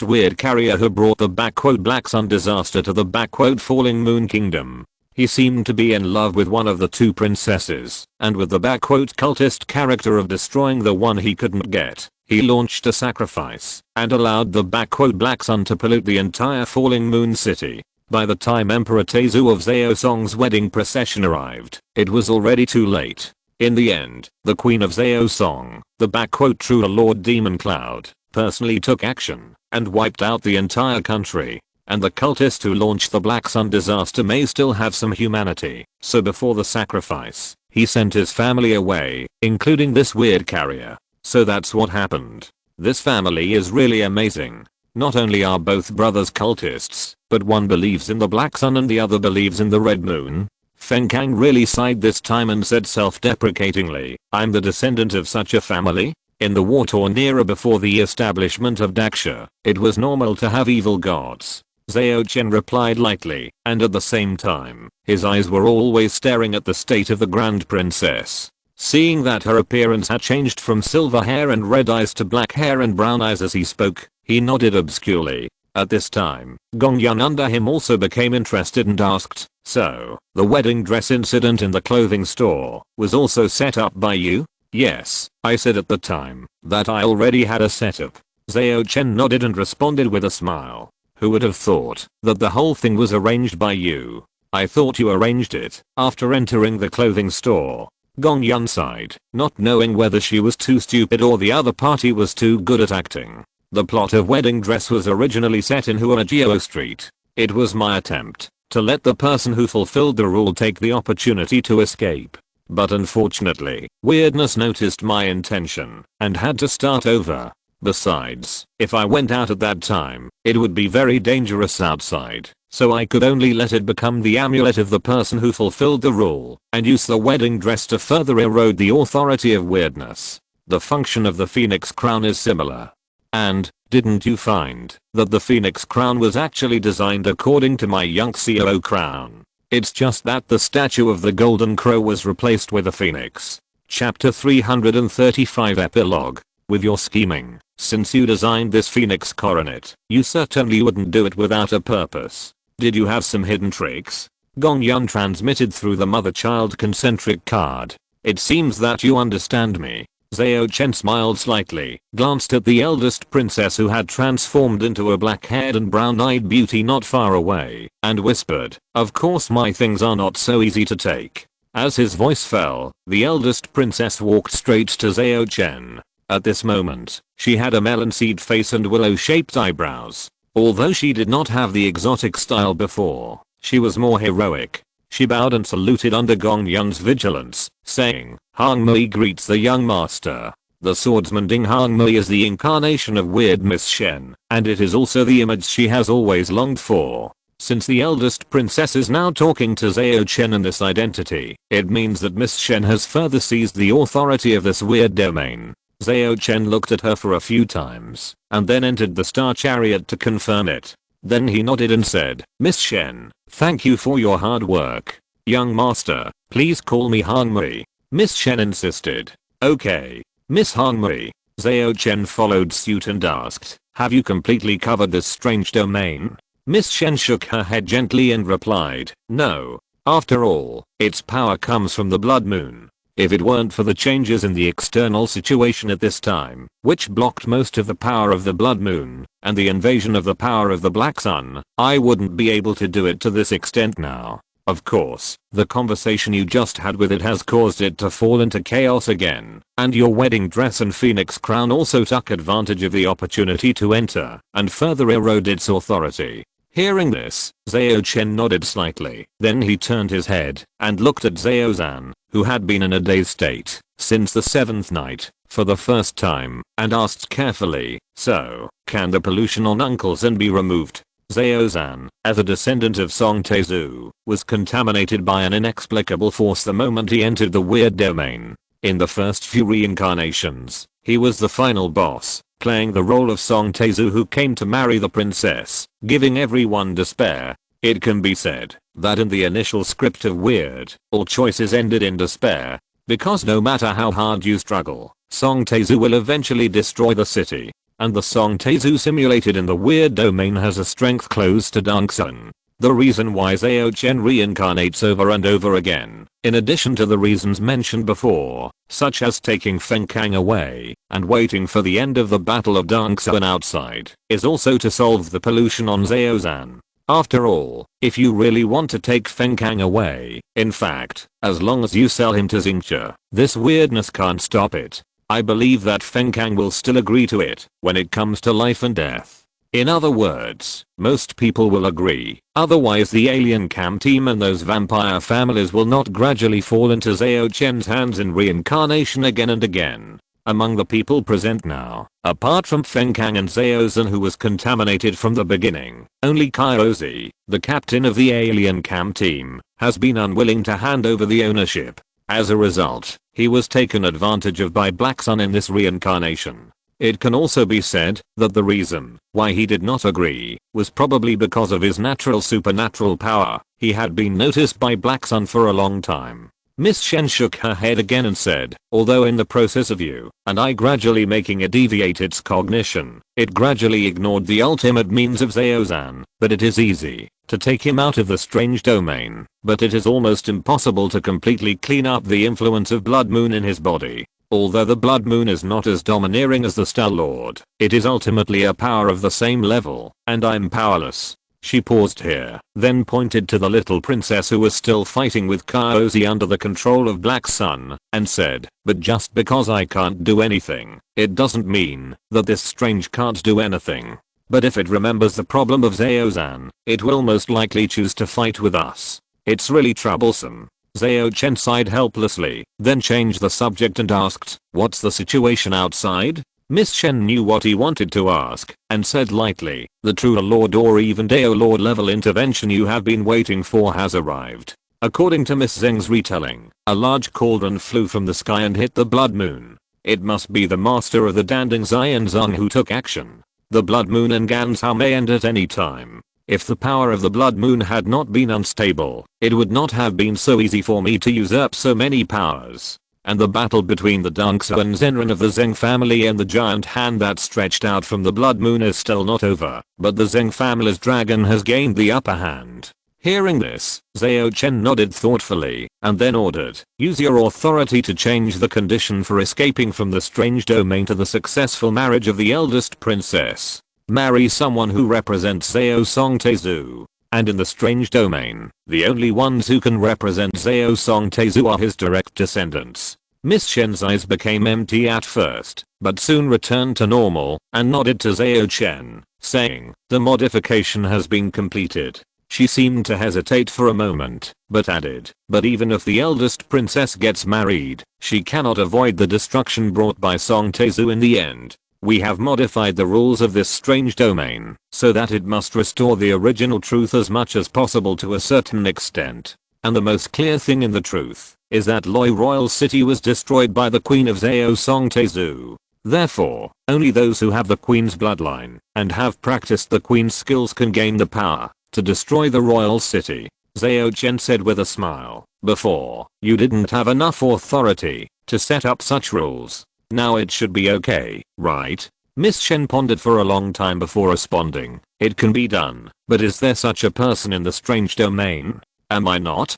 weird carrier who brought the Black Sun disaster to the Falling Moon kingdom. He seemed to be in love with one of the two princesses, and with the cultist character of destroying the one he couldn't get, he launched a sacrifice, and allowed the Black Sun to pollute the entire Falling Moon city. By the time Emperor Tezu of Zhao Song's wedding procession arrived, it was already too late. In the end, the Queen of Zhao Song, the true Lord Demon Cloud, personally took action, and wiped out the entire country. And the cultist who launched the Black Sun disaster may still have some humanity, so before the sacrifice, he sent his family away, including this weird carrier. So that's what happened. This family is really amazing. Not only are both brothers cultists, but one believes in the Black Sun and the other believes in the Red Moon. Feng Kang really sighed this time and said self-deprecatingly, I'm the descendant of such a family? In the war-torn era before the establishment of Daxia, it was normal to have evil gods. Zhao Chen replied lightly, and at the same time, his eyes were always staring at the state of the Grand Princess. Seeing that her appearance had changed from silver hair and red eyes to black hair and brown eyes as he spoke, he nodded obscurely. At this time, Gong Yan under him also became interested and asked, so, the wedding dress incident in the clothing store was also set up by you? Yes, I said at the time that I already had a setup. Zhao Chen nodded and responded with a smile. Who would have thought that the whole thing was arranged by you? I thought you arranged it after entering the clothing store. Gong Yan sighed, not knowing whether she was too stupid or the other party was too good at acting. The plot of Wedding Dress was originally set in Huajiao Street. It was my attempt to let the person who fulfilled the rule take the opportunity to escape. But unfortunately, Weirdness noticed my intention and had to start over. Besides, if I went out at that time, it would be very dangerous outside, so I could only let it become the amulet of the person who fulfilled the rule, and use the wedding dress to further erode the authority of Weirdness. The function of the Phoenix Crown is similar. And, didn't you find that the Phoenix Crown was actually designed according to my Yunxiao crown? It's just that the statue of the Golden Crow was replaced with a phoenix. Chapter 335 Epilogue. With your scheming, Since you designed this phoenix coronet, you certainly wouldn't do it without a purpose. Did you have some hidden tricks? Gongyun transmitted through the mother-child concentric card. It seems that you understand me. Zhao Chen smiled slightly, glanced at the eldest princess who had transformed into a black-haired and brown-eyed beauty not far away, and whispered, "Of course my things are not so easy to take." As his voice fell, the eldest princess walked straight to Zhao Chen. At this moment, she had a melon seed face and willow-shaped eyebrows. Although she did not have the exotic style before, she was more heroic. She bowed and saluted under Gongyun's vigilance, saying, "Hang Mui greets the young master." The swordsman Ding Hang Mui is the incarnation of weird Miss Shen, and it is also the image she has always longed for. Since the eldest princess is now talking to Zhao Chen in this identity, it means that Miss Shen has further seized the authority of this weird domain. Zhao Chen looked at her for a few times, and then entered the star chariot to confirm it. Then he nodded and said, "Miss Shen, thank you for your hard work. Young master, please call me Hang Mui." Miss Shen insisted. "Okay, Miss Hang Mui." Zhao Chen followed suit and asked, "Have you completely covered this strange domain?" Miss Shen shook her head gently and replied, "No. After all, its power comes from the blood moon. If it weren't for the changes in the external situation at this time, which blocked most of the power of the blood moon, and the invasion of the power of the black sun, I wouldn't be able to do it to this extent now. Of course, the conversation you just had with it has caused it to fall into chaos again, and your wedding dress and phoenix crown also took advantage of the opportunity to enter and further erode its authority." Hearing this, Zhao Chen nodded slightly. Then he turned his head and looked at Zhao Zhan, who had been in a dazed state since the 7th night, for the first time, and asked carefully, "So, can the pollution on Uncle Zhen be removed?" Zhao Zhan, as a descendant of Song Taizhu, was contaminated by an inexplicable force the moment he entered the weird domain. In the first few reincarnations, he was the final boss, playing the role of Song Taizhu who came to marry the princess, giving everyone despair. It can be said that in the initial script of Weird, all choices ended in despair, because no matter how hard you struggle, Song Taizhu will eventually destroy the city, and the Song Taizhu simulated in the Weird domain has a strength close to Dongsun. The reason why Zhao Chen reincarnates over and over again, in addition to the reasons mentioned before, such as taking Feng Kang away and waiting for the end of the Battle of Dongsun outside, is also to solve the pollution on Zhao Zhan. After all, if you really want to take Feng Kang away, in fact, as long as you sell him to Xingcha, this weirdness can't stop it. I believe that Feng Kang will still agree to it when it comes to life and death. In other words, most people will agree, otherwise the alien cam team and those vampire families will not gradually fall into Zhao Chen's hands in reincarnation again and again. Among the people present now, apart from Feng Kang and Zhao Zhan who was contaminated from the beginning, only Kyozi, the captain of the alien cam team, has been unwilling to hand over the ownership. As a result, he was taken advantage of by Black Sun in this reincarnation. It can also be said that the reason why he did not agree was probably because of his natural supernatural power. He had been noticed by Black Sun for a long time. Miss Shen shook her head again and said, "Although in the process of you and I gradually making it deviate its cognition, it gradually ignored the ultimate means of Zhao Zhan, but it is easy to take him out of the strange domain, but it is almost impossible to completely clean up the influence of Blood Moon in his body. Although the Blood Moon is not as domineering as the Star Lord, it is ultimately a power of the same level, and I'm powerless." She paused here, then pointed to the little princess who was still fighting with Kyozi under the control of Black Sun, and said, "But just because I can't do anything, it doesn't mean that this strange can't do anything. But if it remembers the problem of Zhao Zhan, it will most likely choose to fight with us. It's really troublesome." Zhao Chen sighed helplessly, then changed the subject and asked, "What's the situation outside?" Miss Shen knew what he wanted to ask, and said lightly, "The true Lord or even Dao Lord level intervention you have been waiting for has arrived." According to Miss Zheng's retelling, a large cauldron flew from the sky and hit the Blood Moon. It must be the master of the Danding Xian Zong who took action. The Blood Moon and Gansao may end at any time. If the power of the Blood Moon had not been unstable, it would not have been so easy for me to usurp so many powers. and the battle between the Dunksu and Zenran of the Zheng family and the giant hand that stretched out from the blood moon is still not over, but the Zheng family's dragon has gained the upper hand. Hearing this, Zhao Chen nodded thoughtfully, and then ordered, use your authority to change the condition for escaping from the strange domain to the successful marriage of the eldest princess. Marry someone who represents Zhao Songtezu. And in the strange domain, the only ones who can represent Zhao Songtezu are his direct descendants. Miss Shen's eyes became empty at first, but soon returned to normal, and nodded to Zhao Chen, saying, the modification has been completed. She seemed to hesitate for a moment, but added, but even if the eldest princess gets married, she cannot avoid the destruction brought by Songtezu in the end. We have modified the rules of this strange domain, so that it must restore the original truth as much as possible to a certain extent. And the most clear thing in the truth, is that Loi Royal City was destroyed by the Queen of Zhao Songtezu. Therefore, only those who have the Queen's bloodline, and have practiced the Queen's skills can gain the power to destroy the royal city. Zhao Chen said with a smile, before, you didn't have enough authority to set up such rules. Now it should be okay, right? Miss Shen pondered for a long time before responding. It can be done, but is there such a person in the strange domain? Am I not?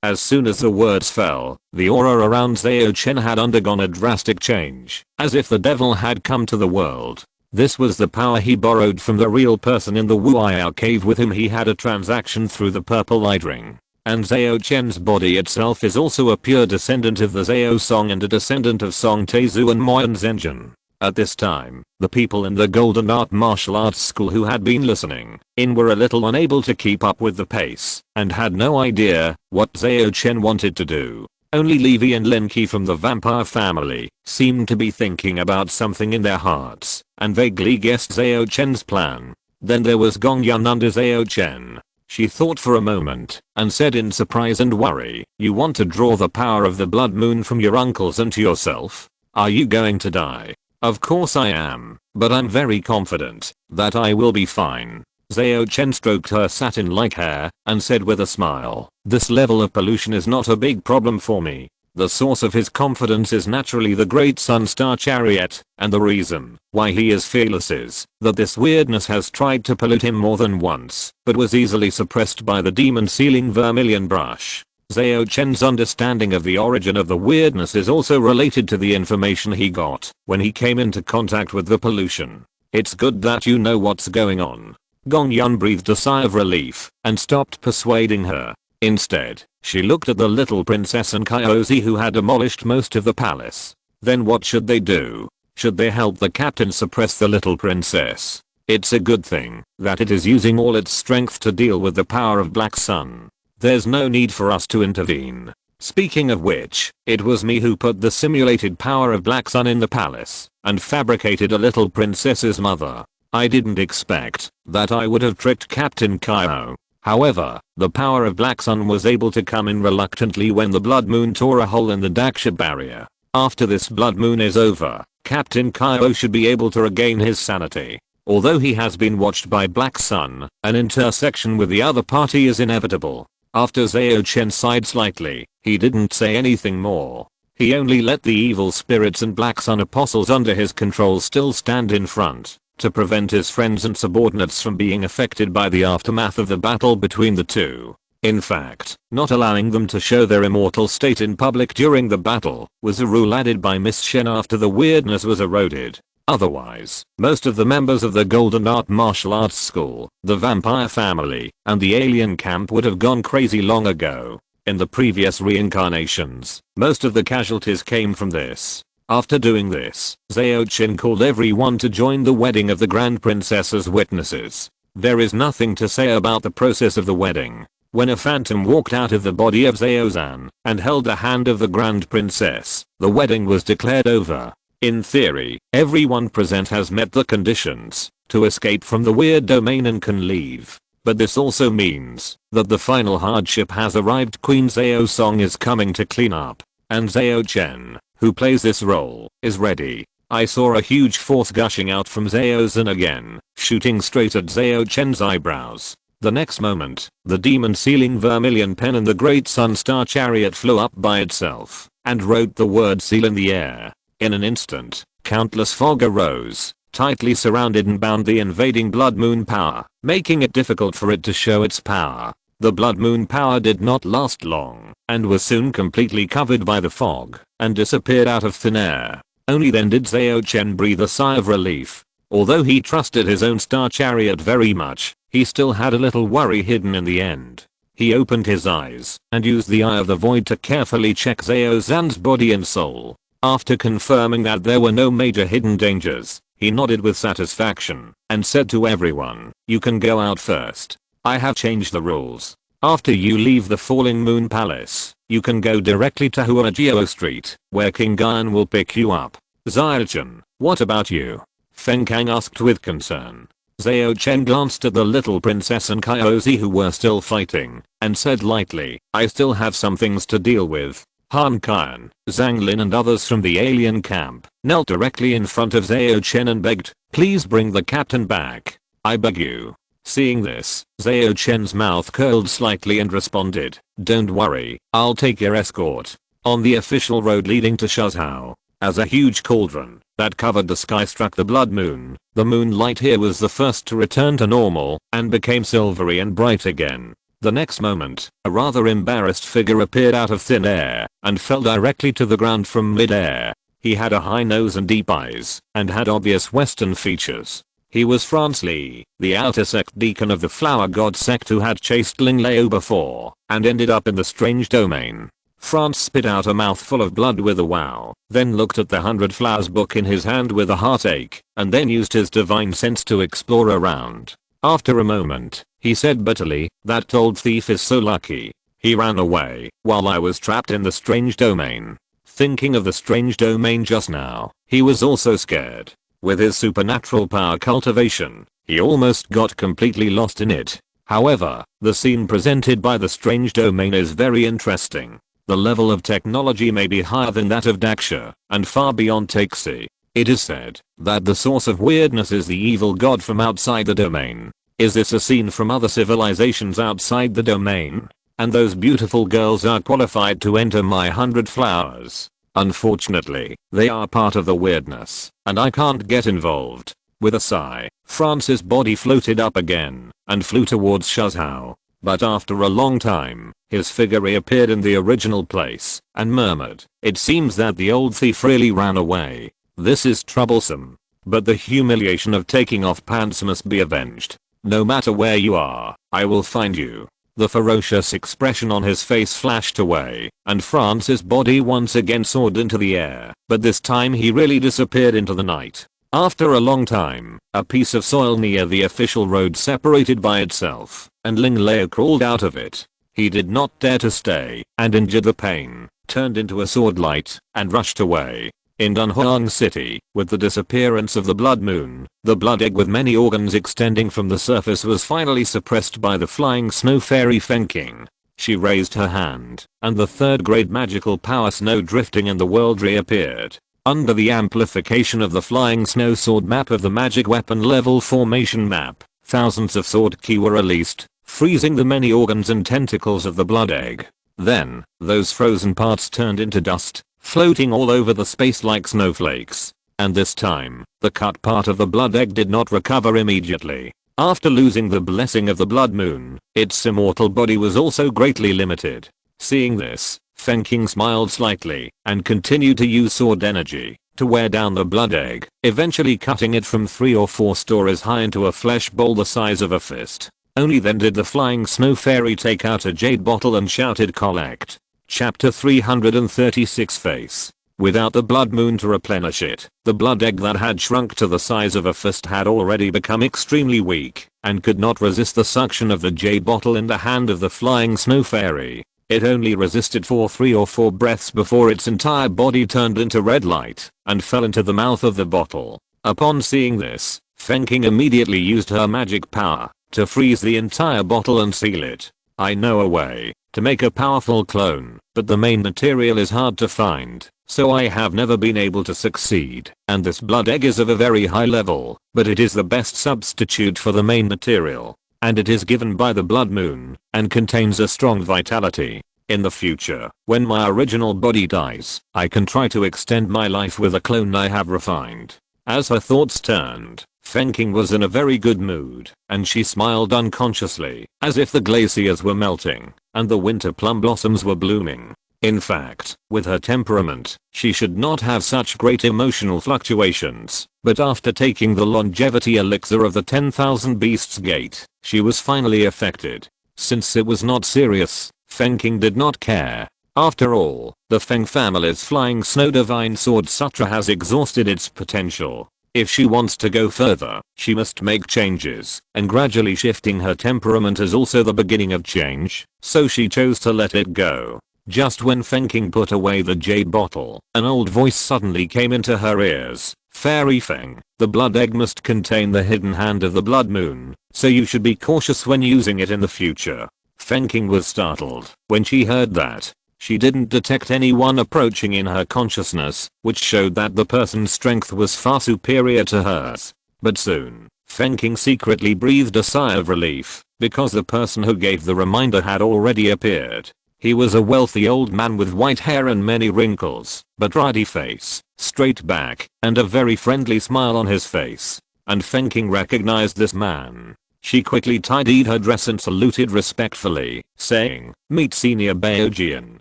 As soon as the words fell, the aura around Zhao Chen had undergone a drastic change, as if the devil had come to the world. This was the power he borrowed from the real person in the Wu'ai cave with whom he had a transaction through the purple light ring. And Zhao Chen's body itself is also a pure descendant of the Zhao Song and a descendant of Songtezu and Moyan Zhenjin. At this time, the people in the Golden Art Martial Arts School who had been listening in were a little unable to keep up with the pace, and had no idea what Zhao Chen wanted to do. Only Levi and Linki from the vampire family seemed to be thinking about something in their hearts, and vaguely guessed Zhao Chen's plan. Then there was Gong Yun under Zhao Chen. She thought for a moment, and said in surprise and worry, you want to draw the power of the blood moon from your uncles into yourself? Are you going to die? Of course I am, but I'm very confident that I will be fine. Zhao Chen stroked her satin-like hair, and said with a smile, this level of pollution is not a big problem for me. The source of his confidence is naturally the great sun star chariot, and the reason why he is fearless is that this weirdness has tried to pollute him more than once, but was easily suppressed by the demon sealing vermilion brush. Zhao Chen's understanding of the origin of the weirdness is also related to the information he got when he came into contact with the pollution. It's good that you know what's going on. Gong Yun breathed a sigh of relief and stopped persuading her. Instead, she looked at the little princess and Kyozi who had demolished most of the palace. Then what should they do? Should they help the captain suppress the little princess? It's a good thing that it is using all its strength to deal with the power of Black Sun. There's no need for us to intervene. Speaking of which, it was me who put the simulated power of Black Sun in the palace and fabricated a little princess's mother. I didn't expect that I would have tricked Captain Kyo. However, the power of Black Sun was able to come in reluctantly when the blood moon tore a hole in the Daksha barrier. After this blood moon is over, Captain Kyo should be able to regain his sanity. Although he has been watched by Black Sun, an intersection with the other party is inevitable. After Zhao Chen sighed slightly, he didn't say anything more. He only let the evil spirits and Black Sun apostles under his control still stand in front, to prevent his friends and subordinates from being affected by the aftermath of the battle between the two. In fact, not allowing them to show their immortal state in public during the battle was a rule added by Miss Shen after the weirdness was eroded. Otherwise, most of the members of the Golden Art Martial Arts School, the vampire family, and the alien camp would have gone crazy long ago. In the previous reincarnations, most of the casualties came from this. After doing this, Zhao Chen called everyone to join the wedding of the Grand Princess as witnesses. There is nothing to say about the process of the wedding. When a phantom walked out of the body of Zhao Zan and held the hand of the Grand Princess, the wedding was declared over. In theory, everyone present has met the conditions to escape from the weird domain and can leave. But this also means that the final hardship has arrived. Queen Zhao Song is coming to clean up, and Zhao Chen, who plays this role, is ready. I saw a huge force gushing out from Zhao Zan again, shooting straight at Zhao Chen's eyebrows. The next moment, the demon sealing vermilion pen and the great sun star chariot flew up by itself, and wrote the word seal in the air. In an instant, countless fog arose, tightly surrounded and bound the invading blood moon power, making it difficult for it to show its power. The blood moon power did not last long, and was soon completely covered by the fog, and disappeared out of thin air. Only then did Zhao Chen breathe a sigh of relief. Although he trusted his own star chariot very much, he still had a little worry hidden in the end. He opened his eyes, and used the Eye of the Void to carefully check Zhao Zan's body and soul. After confirming that there were no major hidden dangers, he nodded with satisfaction, and said to everyone, "You can go out first. I have changed the rules. After you leave the Falling Moon Palace, you can go directly to Huajio Street, where King Guyan will pick you up." "Zhao Chen, what about you?" Feng Kang asked with concern. Zhao Chen glanced at the little princess and Kyozi who were still fighting, and said lightly, "I still have some things to deal with." Han Qian, Zhang Lin and others from the alien camp knelt directly in front of Zhao Chen and begged, "Please bring the captain back. I beg you." Seeing this, Zhao Chen's mouth curled slightly and responded, "Don't worry, I'll take your escort." On the official road leading to Shuzhou, as a huge cauldron that covered the sky struck the blood moon, the moonlight here was the first to return to normal and became silvery and bright again. The next moment, a rather embarrassed figure appeared out of thin air and fell directly to the ground from mid-air. He had a high nose and deep eyes, and had obvious Western features. He was Franz Li, the outer sect deacon of the Flower God sect who had chased Ling Leo before, and ended up in the strange domain. Franz spit out a mouthful of blood with a wow, then looked at the 100 Flowers book in his hand with a heartache, and then used his divine sense to explore around. After a moment, he said bitterly, "That old thief is so lucky. He ran away while I was trapped in the strange domain." Thinking of the strange domain just now, he was also scared. With his supernatural power cultivation, he almost got completely lost in it. However, the scene presented by the strange domain is very interesting. The level of technology may be higher than that of Daxia, and far beyond Taxi. It is said that the source of weirdness is the evil god from outside the domain. Is this a scene from other civilizations outside the domain? And those beautiful girls are qualified to enter my 100 Flowers. Unfortunately, they are part of the weirdness, and I can't get involved. With a sigh, Franz's body floated up again, and flew towards Shuzhou. But after a long time, his figure reappeared in the original place, and murmured, "It seems that the old thief really ran away. This is troublesome. But the humiliation of taking off pants must be avenged. No matter where you are, I will find you." The ferocious expression on his face flashed away, and Franz's body once again soared into the air, but this time he really disappeared into the night. After a long time, a piece of soil near the official road separated by itself, and Ling Leo crawled out of it. He did not dare to stay, and injured the pain, turned into a sword light, and rushed away. In Dunhuang City, with the disappearance of the blood moon, the blood egg with many organs extending from the surface was finally suppressed by the flying snow fairy Fenking. She raised her hand, and the third grade magical power snow drifting in the world reappeared. Under the amplification of the flying snow sword map of the magic weapon level formation map, thousands of sword ki were released, freezing the many organs and tentacles of the blood egg. Then, those frozen parts turned into dust, floating all over the space like snowflakes. And this time, the cut part of the blood egg did not recover immediately. After losing the blessing of the blood moon, its immortal body was also greatly limited. Seeing this, Fenking smiled slightly, and continued to use sword energy to wear down the blood egg, eventually cutting it from 3 or 4 stories high into a flesh bowl the size of a fist. Only then did the flying snow fairy take out a jade bottle and shouted, "Collect." Chapter 336 Face. Without the blood moon to replenish it, the blood egg that had shrunk to the size of a fist had already become extremely weak, and could not resist the suction of the jade bottle in the hand of the flying snow fairy. It only resisted for 3 or 4 breaths before its entire body turned into red light, and fell into the mouth of the bottle. Upon seeing this, Fenking immediately used her magic power to freeze the entire bottle and seal it. I know a way to make a powerful clone, but the main material is hard to find, so I have never been able to succeed, and this blood egg is of a very high level, but it is the best substitute for the main material, and it is given by the blood moon, and contains a strong vitality. In the future, when my original body dies, I can try to extend my life with a clone I have refined. As her thoughts turned, Fenking was in a very good mood, and she smiled unconsciously, as if the glaciers were melting, and the winter plum blossoms were blooming. In fact, with her temperament, she should not have such great emotional fluctuations, but after taking the longevity elixir of the 10,000 Beasts Gate, she was finally affected. Since it was not serious, Fenking did not care. After all, the Feng family's flying snow divine sword sutra has exhausted its potential. If she wants to go further, she must make changes, and gradually shifting her temperament is also the beginning of change, so she chose to let it go. Just when Fenking put away the jade bottle, an old voice suddenly came into her ears. Fairy Feng, the blood egg must contain the hidden hand of the blood moon, so you should be cautious when using it in the future. Fenking was startled when she heard that. She didn't detect anyone approaching in her consciousness, which showed that the person's strength was far superior to hers. But soon, Fenking secretly breathed a sigh of relief, because the person who gave the reminder had already appeared. He was a wealthy old man with white hair and many wrinkles, but ruddy face, straight back, and a very friendly smile on his face. And Fenking recognized this man. She quickly tidied her dress and saluted respectfully, saying, "Meet Senior Baojian."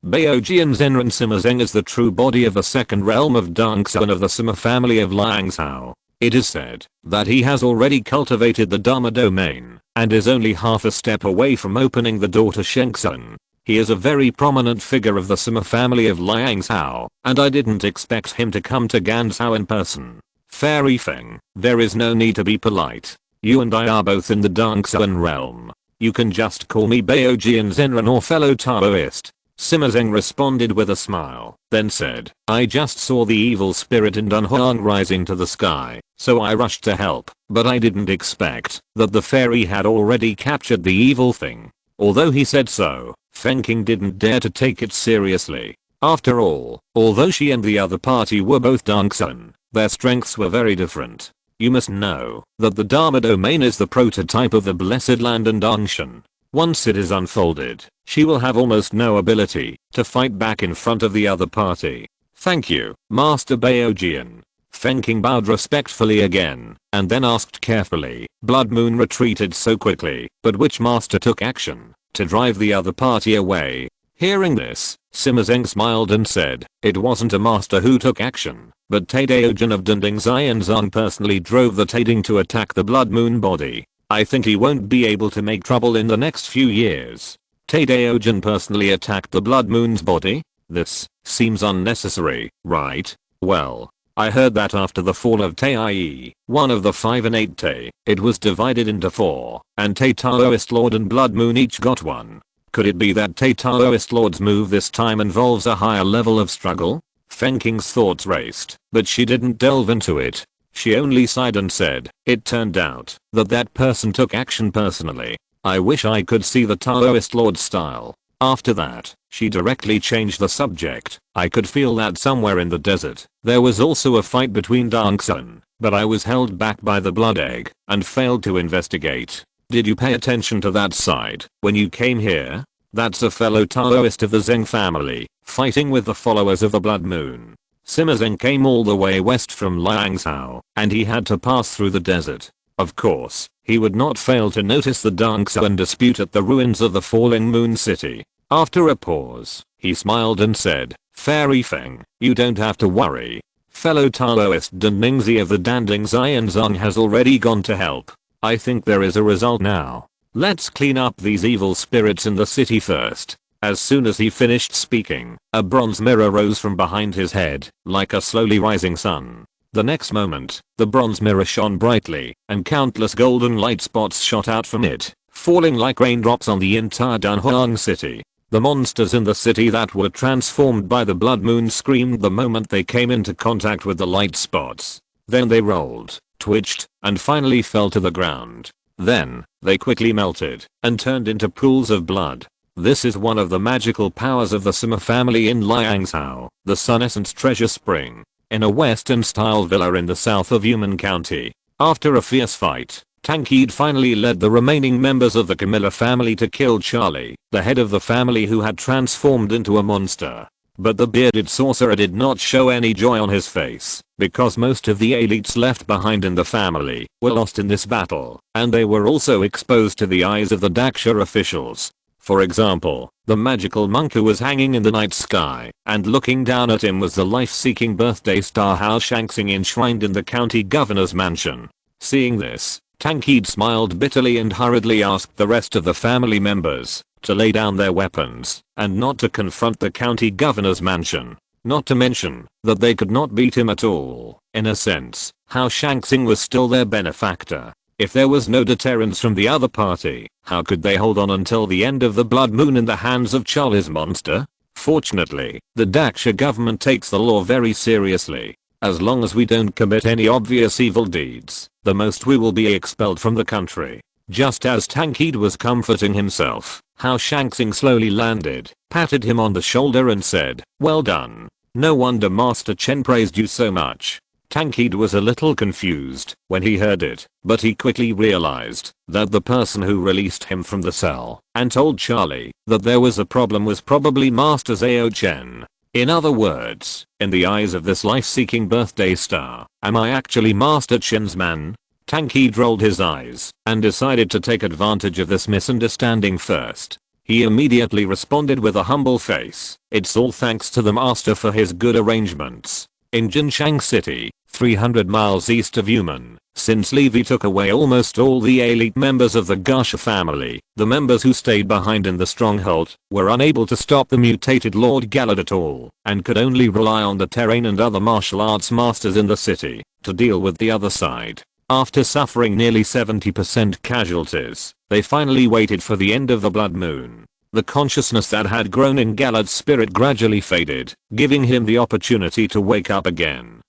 Baojian Zenran Sima Zeng is the true body of the second realm of Dangsa and of the Sima family of Liangzhou. It is said that he has already cultivated the Dharma domain, and is only half a step away from opening the door to Shengsun. He is a very prominent figure of the Sima family of Liangzhou, and I didn't expect him to come to Ganzhou in person. Fairy Feng, there is no need to be polite. You and I are both in the Dangsuan realm. You can just call me Baojian Zenran or fellow Taoist. Sima Zeng responded with a smile, then said, "I just saw the evil spirit in Dunhuang rising to the sky, so I rushed to help, but I didn't expect that the fairy had already captured the evil thing." Although he said so, Fenking didn't dare to take it seriously. After all, although she and the other party were both Dangsun, their strengths were very different. You must know that the Dharma domain is the prototype of the Blessed Land and Angshan. Once it is unfolded, she will have almost no ability to fight back in front of the other party. "Thank you, Master Baojian." Fenking bowed respectfully again, and then asked carefully. Blood Moon retreated so quickly, but which master took action to drive the other party away? Hearing this, Sima Zeng smiled and said, "It wasn't a master who took action, but Tadaojin of Dunding Xianzong personally drove the Tading to attack the Blood Moon body. I think he won't be able to make trouble in the next few years." Tadaojin personally attacked the Blood Moon's body? This seems unnecessary, right? Well, I heard that after the fall of Taie, one of the 5 and 8 Tay, it was divided into 4, and Tay Taoist Lord and Blood Moon each got one. Could it be that Tay Taoist Lord's move this time involves a higher level of struggle? Fenking's thoughts raced, but she didn't delve into it. She only sighed and said, "It turned out that person took action personally. I wish I could see the Taoist Lord's style." After that, she directly changed the subject. "I could feel that somewhere in the desert, there was also a fight between Dangsun, but I was held back by the blood egg, and failed to investigate. Did you pay attention to that side when you came here? That's a fellow Taoist of the Zeng family, fighting with the followers of the Blood Moon." Sima Zeng came all the way west from Liangzhou, and he had to pass through the desert. Of course, he would not fail to notice the Dangsuan dispute at the ruins of the falling moon city. After a pause, he smiled and said, "Fairy Feng, you don't have to worry. Fellow Taoist Danningzi of the Danding Xianzong has already gone to help. I think there is a result now. Let's clean up these evil spirits in the city first." As soon as he finished speaking, a bronze mirror rose from behind his head, like a slowly rising sun. The next moment, the bronze mirror shone brightly, and countless golden light spots shot out from it, falling like raindrops on the entire Dunhuang city. The monsters in the city that were transformed by the Blood Moon screamed the moment they came into contact with the light spots. Then they rolled, twitched, and finally fell to the ground. Then, they quickly melted, and turned into pools of blood. This is one of the magical powers of the Sima family in Liangzhou, the Sun Essence Treasure Spring. In a western-style villa in the south of Human County, after a fierce fight, Tankid finally led the remaining members of the Camilla family to kill Charlie, the head of the family who had transformed into a monster. But the bearded sorcerer did not show any joy on his face, because most of the elites left behind in the family were lost in this battle, and they were also exposed to the eyes of the Daksha officials. For example, the magical monk who was hanging in the night sky, and looking down at him was the life-seeking birthday star Hao Shangxing enshrined in the county governor's mansion. Seeing this, Tankid smiled bitterly and hurriedly asked the rest of the family members to lay down their weapons and not to confront the county governor's mansion. Not to mention that they could not beat him at all. In a sense, Hao Shangxing was still their benefactor. If there was no deterrence from the other party, how could they hold on until the end of the blood moon in the hands of Charlie's monster? Fortunately, the Daksha government takes the law very seriously. As long as we don't commit any obvious evil deeds, the most we will be expelled from the country. Just as Tankid was comforting himself, Hao Shangxing slowly landed, patted him on the shoulder and said, "Well done. No wonder Master Chen praised you so much." Tankid was a little confused when he heard it, but he quickly realized that the person who released him from the cell and told Charlie that there was a problem was probably Master Zhao Chen. In other words, in the eyes of this life-seeking birthday star, am I actually Master Chen's man? Tankid rolled his eyes and decided to take advantage of this misunderstanding first. He immediately responded with a humble face, "It's all thanks to the master for his good arrangements." In Jinchang City, 300 miles east of Yumen, since Levy took away almost all the elite members of the Gasha family, the members who stayed behind in the stronghold were unable to stop the mutated Lord Gallad at all, and could only rely on the terrain and other martial arts masters in the city to deal with the other side. After suffering nearly 70% casualties, they finally waited for the end of the blood moon. The consciousness that had grown in Gallad's spirit gradually faded, giving him the opportunity to wake up again.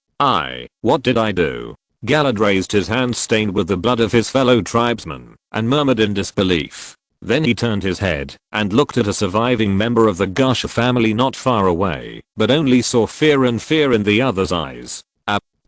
What did I do? Gallad raised his hands stained with the blood of his fellow tribesmen, and murmured in disbelief. Then he turned his head, and looked at a surviving member of the Gasha family not far away, but only saw fear in the other's eyes.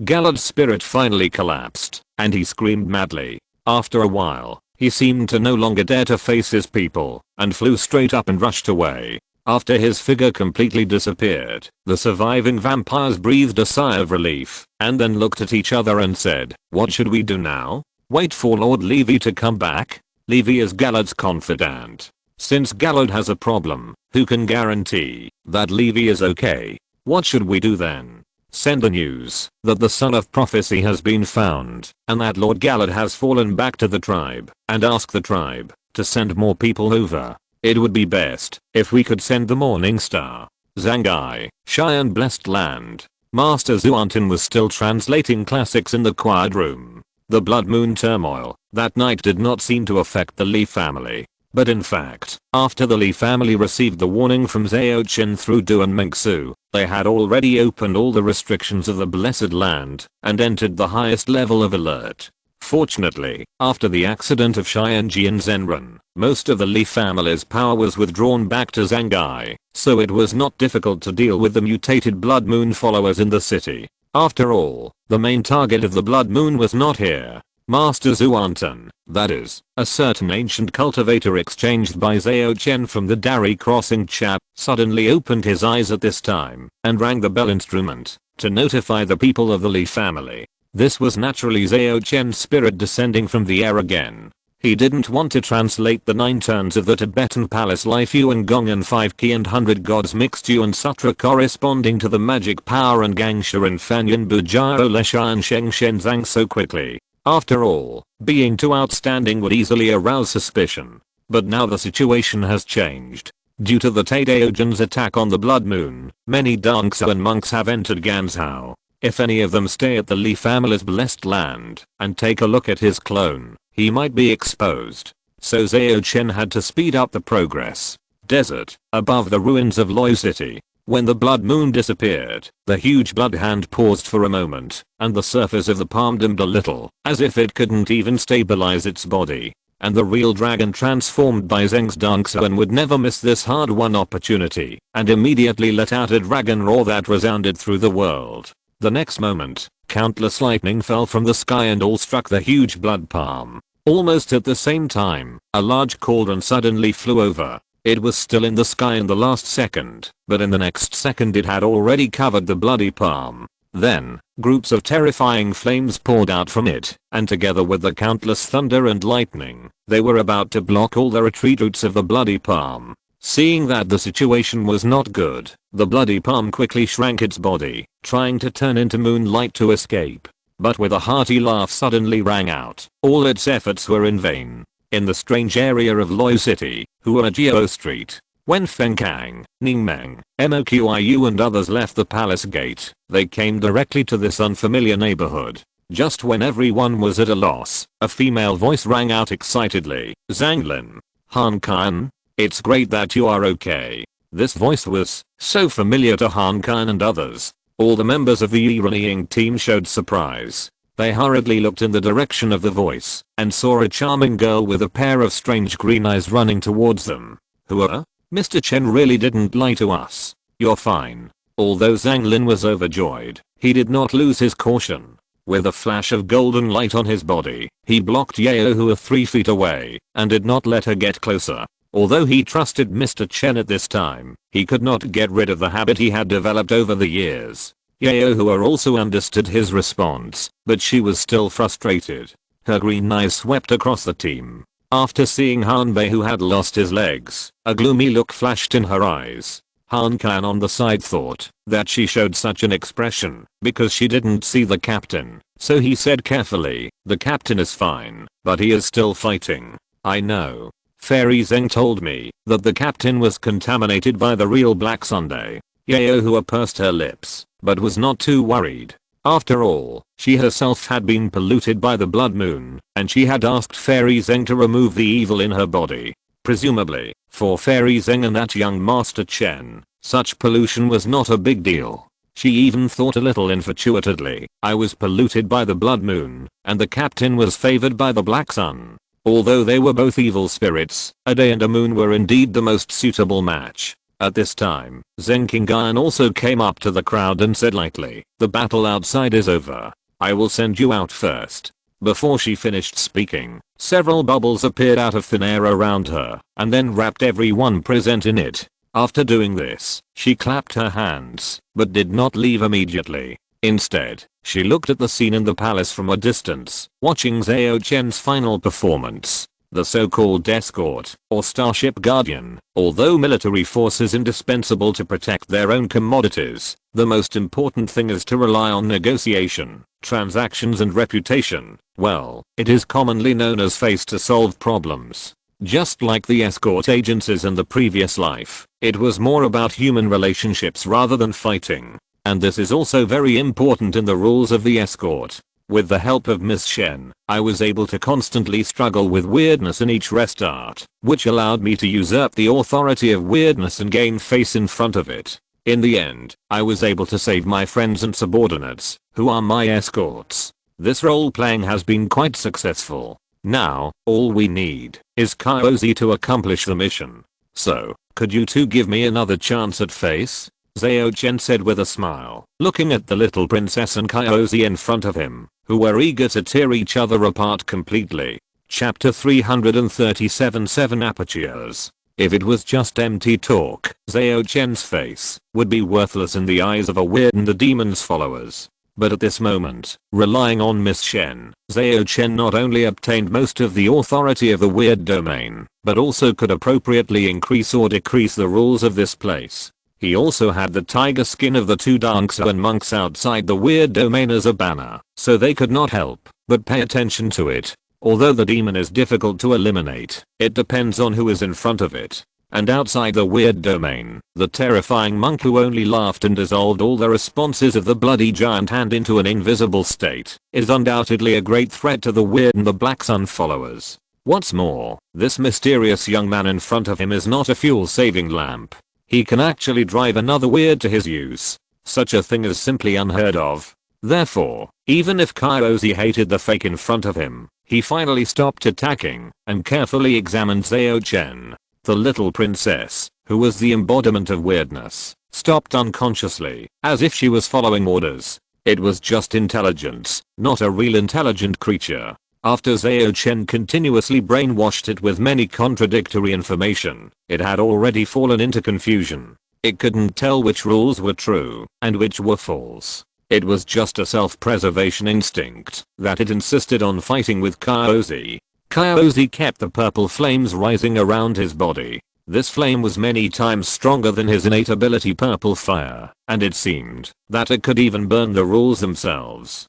Gallad's spirit finally collapsed, and he screamed madly. After a while, he seemed to no longer dare to face his people, and flew straight up and rushed away. After his figure completely disappeared, the surviving vampires breathed a sigh of relief, and then looked at each other and said, "What should we do now? Wait for Lord Levy to come back?" Levy is Gallad's confidant. Since Gallad has a problem, who can guarantee that Levy is okay? What should we do then? Send the news that the son of prophecy has been found, and that Lord Gallad has fallen back to the tribe, and ask the tribe to send more people over. It would be best if we could send the Morning Star. Zangai, Cheyenne Blessed Land. Master Zhuantin was still translating classics in the quiet room. The blood moon turmoil that night did not seem to affect the Li family. But in fact, after the Li family received the warning from Zhao Chen through Du and Mengsu, they had already opened all the restrictions of the Blessed Land and entered the highest level of alert. Fortunately, after the accident of Xianji and Zenran, most of the Li family's power was withdrawn back to Zangai, so it was not difficult to deal with the mutated Blood Moon followers in the city. After all, the main target of the Blood Moon was not here. Master Zhuantin, that is, a certain ancient cultivator exchanged by Zhao Chen from the Dairi Xingcha, suddenly opened his eyes at this time and rang the bell instrument to notify the people of the Li family. This was naturally Zhao Chen's spirit descending from the air again. He didn't want to translate the 9 turns of the Tibetan palace Life Yuan Gong and 5 Qi and 100 gods mixed Yuan Sutra corresponding to the magic power and Gangsha and Fanyan Bujao Lesha and Sheng Shen Zhang so quickly. After all, being too outstanding would easily arouse suspicion. But now the situation has changed. Due to the Taidaojin's attack on the Blood Moon, many Dangsha and monks have entered Ganzhou. If any of them stay at the Li family's blessed land and take a look at his clone, he might be exposed. So Zhao Chen had to speed up the progress. Desert, above the ruins of Loi City. When the blood moon disappeared, the huge blood hand paused for a moment, and the surface of the palm dimmed a little, as if it couldn't even stabilize its body. And the real dragon transformed by Zheng's Dangshan would never miss this hard-won opportunity, and immediately let out a dragon roar that resounded through the world. The next moment, countless lightning fell from the sky and all struck the huge blood palm. Almost at the same time, a large cauldron suddenly flew over. It was still in the sky in the last second, but in the next second it had already covered the bloody palm. Then, groups of terrifying flames poured out from it, and together with the countless thunder and lightning, they were about to block all the retreat routes of the bloody palm. Seeing that the situation was not good, the bloody palm quickly shrank its body, trying to turn into moonlight to escape. But with a hearty laugh suddenly rang out, all its efforts were in vain. In the strange area of Loi City, Huajio Street, when Feng Kang, Ningmeng, Moqiu and others left the palace gate, they came directly to this unfamiliar neighborhood. Just when everyone was at a loss, a female voice rang out excitedly, "Zanglin, Han Kan, it's great that you are okay." This voice was so familiar to Han Kan and others. All the members of the Iranian team showed surprise. They hurriedly looked in the direction of the voice and saw a charming girl with a pair of strange green eyes running towards them. "Who are? Mr. Chen really didn't lie to us. You're fine." Although Zhang Lin was overjoyed, he did not lose his caution. With a flash of golden light on his body, he blocked Yao, who was 3 feet away, and did not let her get closer. Although he trusted Mr. Chen at this time, he could not get rid of the habit he had developed over the years. Yao also understood his response, but she was still frustrated. Her green eyes swept across the team. After seeing Han Bei, who had lost his legs, a gloomy look flashed in her eyes. Han Kan on the side thought that she showed such an expression because she didn't see the captain, so he said carefully, "The captain is fine, but he is still fighting." "I know. Fairy Zheng told me that the captain was contaminated by the real Black Sunday." Yao pursed her lips, but was not too worried. After all, she herself had been polluted by the blood moon, and she had asked Fairy Zheng to remove the evil in her body. Presumably, for Fairy Zheng and that young Master Chen, such pollution was not a big deal. She even thought a little infatuatedly, "I was polluted by the blood moon, and the captain was favored by the black sun." Although they were both evil spirits, a day and a moon were indeed the most suitable match. At this time, Zheng Qingyan also came up to the crowd and said lightly, "The battle outside is over. I will send you out first." Before she finished speaking, several bubbles appeared out of thin air around her, and then wrapped everyone present in it. After doing this, she clapped her hands, but did not leave immediately. Instead, she looked at the scene in the palace from a distance, watching Zhao Chen's final performance. The so-called escort, or starship guardian, although military force is indispensable to protect their own commodities, the most important thing is to rely on negotiation, transactions and reputation. Well, it is commonly known as face to solve problems. Just like the escort agencies in the previous life, it was more about human relationships rather than fighting. And this is also very important in the rules of the escort. With the help of Miss Shen, I was able to constantly struggle with weirdness in each restart, which allowed me to usurp the authority of weirdness and gain face in front of it. In the end, I was able to save my friends and subordinates, who are my escorts. This role-playing has been quite successful. Now, all we need is Kaozi to accomplish the mission. So, could you two give me another chance at face? Zhao Chen said with a smile, looking at the little princess and Kaozi in front of him, who were eager to tear each other apart completely. Chapter 337 7 Apertures. If it was just empty talk, Zhao Chen's face would be worthless in the eyes of a weird and the demon's followers. But at this moment, relying on Miss Shen, Zhao Chen not only obtained most of the authority of the weird domain, but also could appropriately increase or decrease the rules of this place. He also had the tiger skin of the two Dangsuan monks outside the weird domain as a banner, so they could not help but pay attention to it. Although the demon is difficult to eliminate, it depends on who is in front of it. And outside the weird domain, the terrifying monk who only laughed and dissolved all the responses of the bloody giant hand into an invisible state, is undoubtedly a great threat to the weird and the black sun followers. What's more, this mysterious young man in front of him is not a fuel-saving lamp. He can actually drive another weird to his use. Such a thing is simply unheard of. Therefore, even if Kaozi hated the fake in front of him, he finally stopped attacking and carefully examined Zhao Chen. The little princess, who was the embodiment of weirdness, stopped unconsciously, as if she was following orders. It was just intelligence, not a real intelligent creature. After Zhao Chen continuously brainwashed it with many contradictory information, it had already fallen into confusion. It couldn't tell which rules were true and which were false. It was just a self-preservation instinct that it insisted on fighting with Kaozi. Kaozi kept the purple flames rising around his body. This flame was many times stronger than his innate ability purple fire, and it seemed that it could even burn the rules themselves.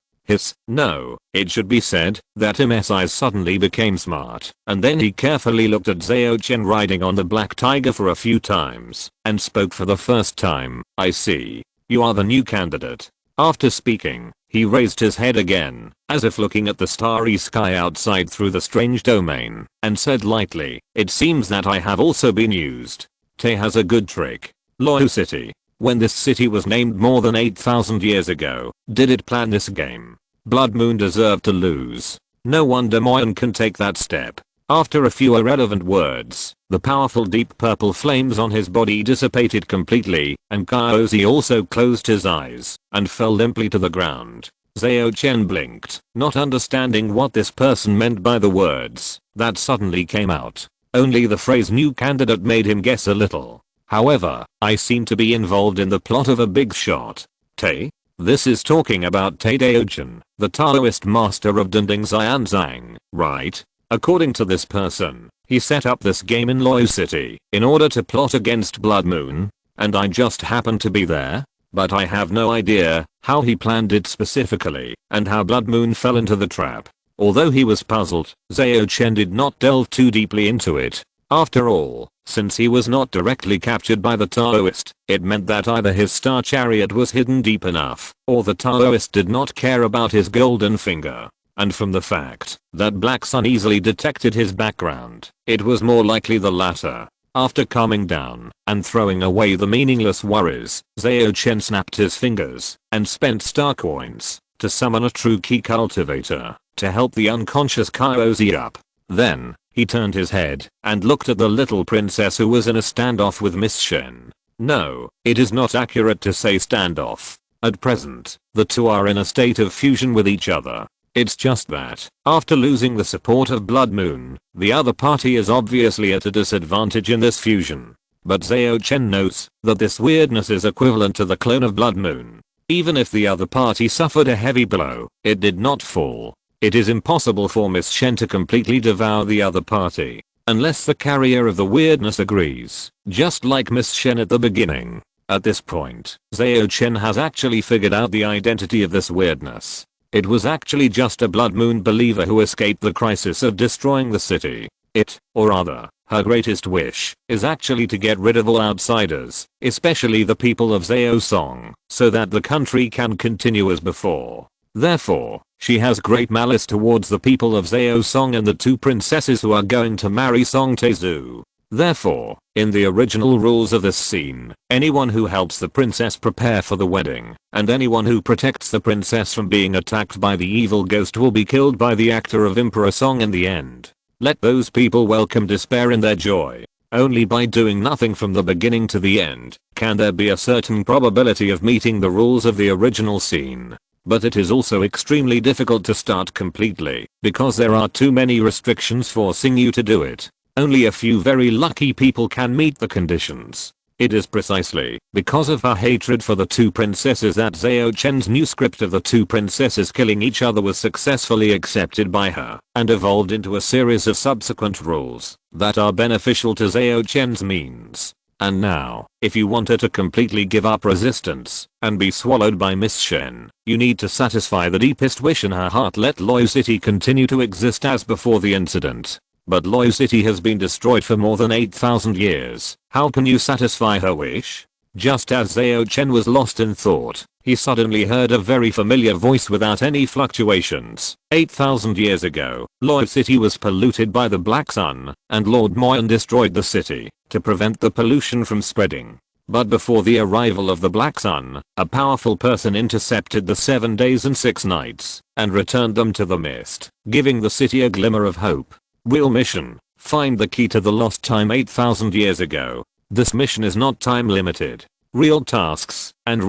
No, it should be said that MSI suddenly became smart, and then he carefully looked at Zhao Chen riding on the black tiger for a few times, and spoke for the first time. I see. You are the new candidate. After speaking, he raised his head again, as if looking at the starry sky outside through the strange domain, and said lightly, it seems that I have also been used. Te has a good trick. Loyal City. When this city was named more than 8,000 years ago, did it plan this game? Blood Moon deserved to lose. No wonder Moyen can take that step. After a few irrelevant words, the powerful deep purple flames on his body dissipated completely, and Kaozi also closed his eyes and fell limply to the ground. Zhao Chen blinked, not understanding what this person meant by the words that suddenly came out. Only the phrase new candidate made him guess a little. However, I seem to be involved in the plot of a big shot. Te? This is talking about Te Zhao Chen, the Taoist master of Dending Xianzang, right? According to this person, he set up this game in Loyal City in order to plot against Blood Moon, and I just happened to be there, but I have no idea how he planned it specifically and how Blood Moon fell into the trap. Although he was puzzled, Zhao Chen did not delve too deeply into it. After all, since he was not directly captured by the Taoist, it meant that either his star chariot was hidden deep enough, or the Taoist did not care about his golden finger. And from the fact that Black Sun easily detected his background, it was more likely the latter. After calming down and throwing away the meaningless worries, Zhao Chen snapped his fingers and spent star coins to summon a true key cultivator to help the unconscious Kaozi up. Then, he turned his head and looked at the little princess who was in a standoff with Miss Shen. No, it is not accurate to say standoff. At present, the two are in a state of fusion with each other. It's just that, after losing the support of Blood Moon, the other party is obviously at a disadvantage in this fusion. But Zhao Chen knows that this weirdness is equivalent to the clone of Blood Moon. Even if the other party suffered a heavy blow, it did not fall. It is impossible for Miss Shen to completely devour the other party, unless the carrier of the weirdness agrees, just like Miss Shen at the beginning. At this point, Zhao Chen has actually figured out the identity of this weirdness. It was actually just a Blood Moon believer who escaped the crisis of destroying the city. It, or rather, her greatest wish, is actually to get rid of all outsiders, especially the people of Zhao Song, so that the country can continue as before. Therefore, she has great malice towards the people of Zhao Song and the two princesses who are going to marry Song Tezu. Therefore, in the original rules of this scene, anyone who helps the princess prepare for the wedding, and anyone who protects the princess from being attacked by the evil ghost will be killed by the actor of Emperor Song in the end. Let those people welcome despair in their joy. Only by doing nothing from the beginning to the end, can there be a certain probability of meeting the rules of the original scene. But it is also extremely difficult to start completely, because there are too many restrictions forcing you to do it. Only a few very lucky people can meet the conditions. It is precisely because of her hatred for the two princesses that Zhao Chen's new script of the two princesses killing each other was successfully accepted by her and evolved into a series of subsequent rules that are beneficial to Zhao Chen's means. And now, if you want her to completely give up resistance and be swallowed by Miss Shen, you need to satisfy the deepest wish in her heart. Let Loyal City continue to exist as before the incident. But Loyal City has been destroyed for more than 8,000 years. How can you satisfy her wish? Just as Zhao Chen was lost in thought, he suddenly heard a very familiar voice without any fluctuations. 8,000 years ago, Loyal City was polluted by the Black Sun, and Lord Moyen destroyed the city to prevent the pollution from spreading. But before the arrival of the Black Sun, a powerful person intercepted the 7 days and 6 nights and returned them to the mist, giving the city a glimmer of hope. Real mission: find the key to the lost time 8,000 years ago. This mission is not time limited. Real tasks, and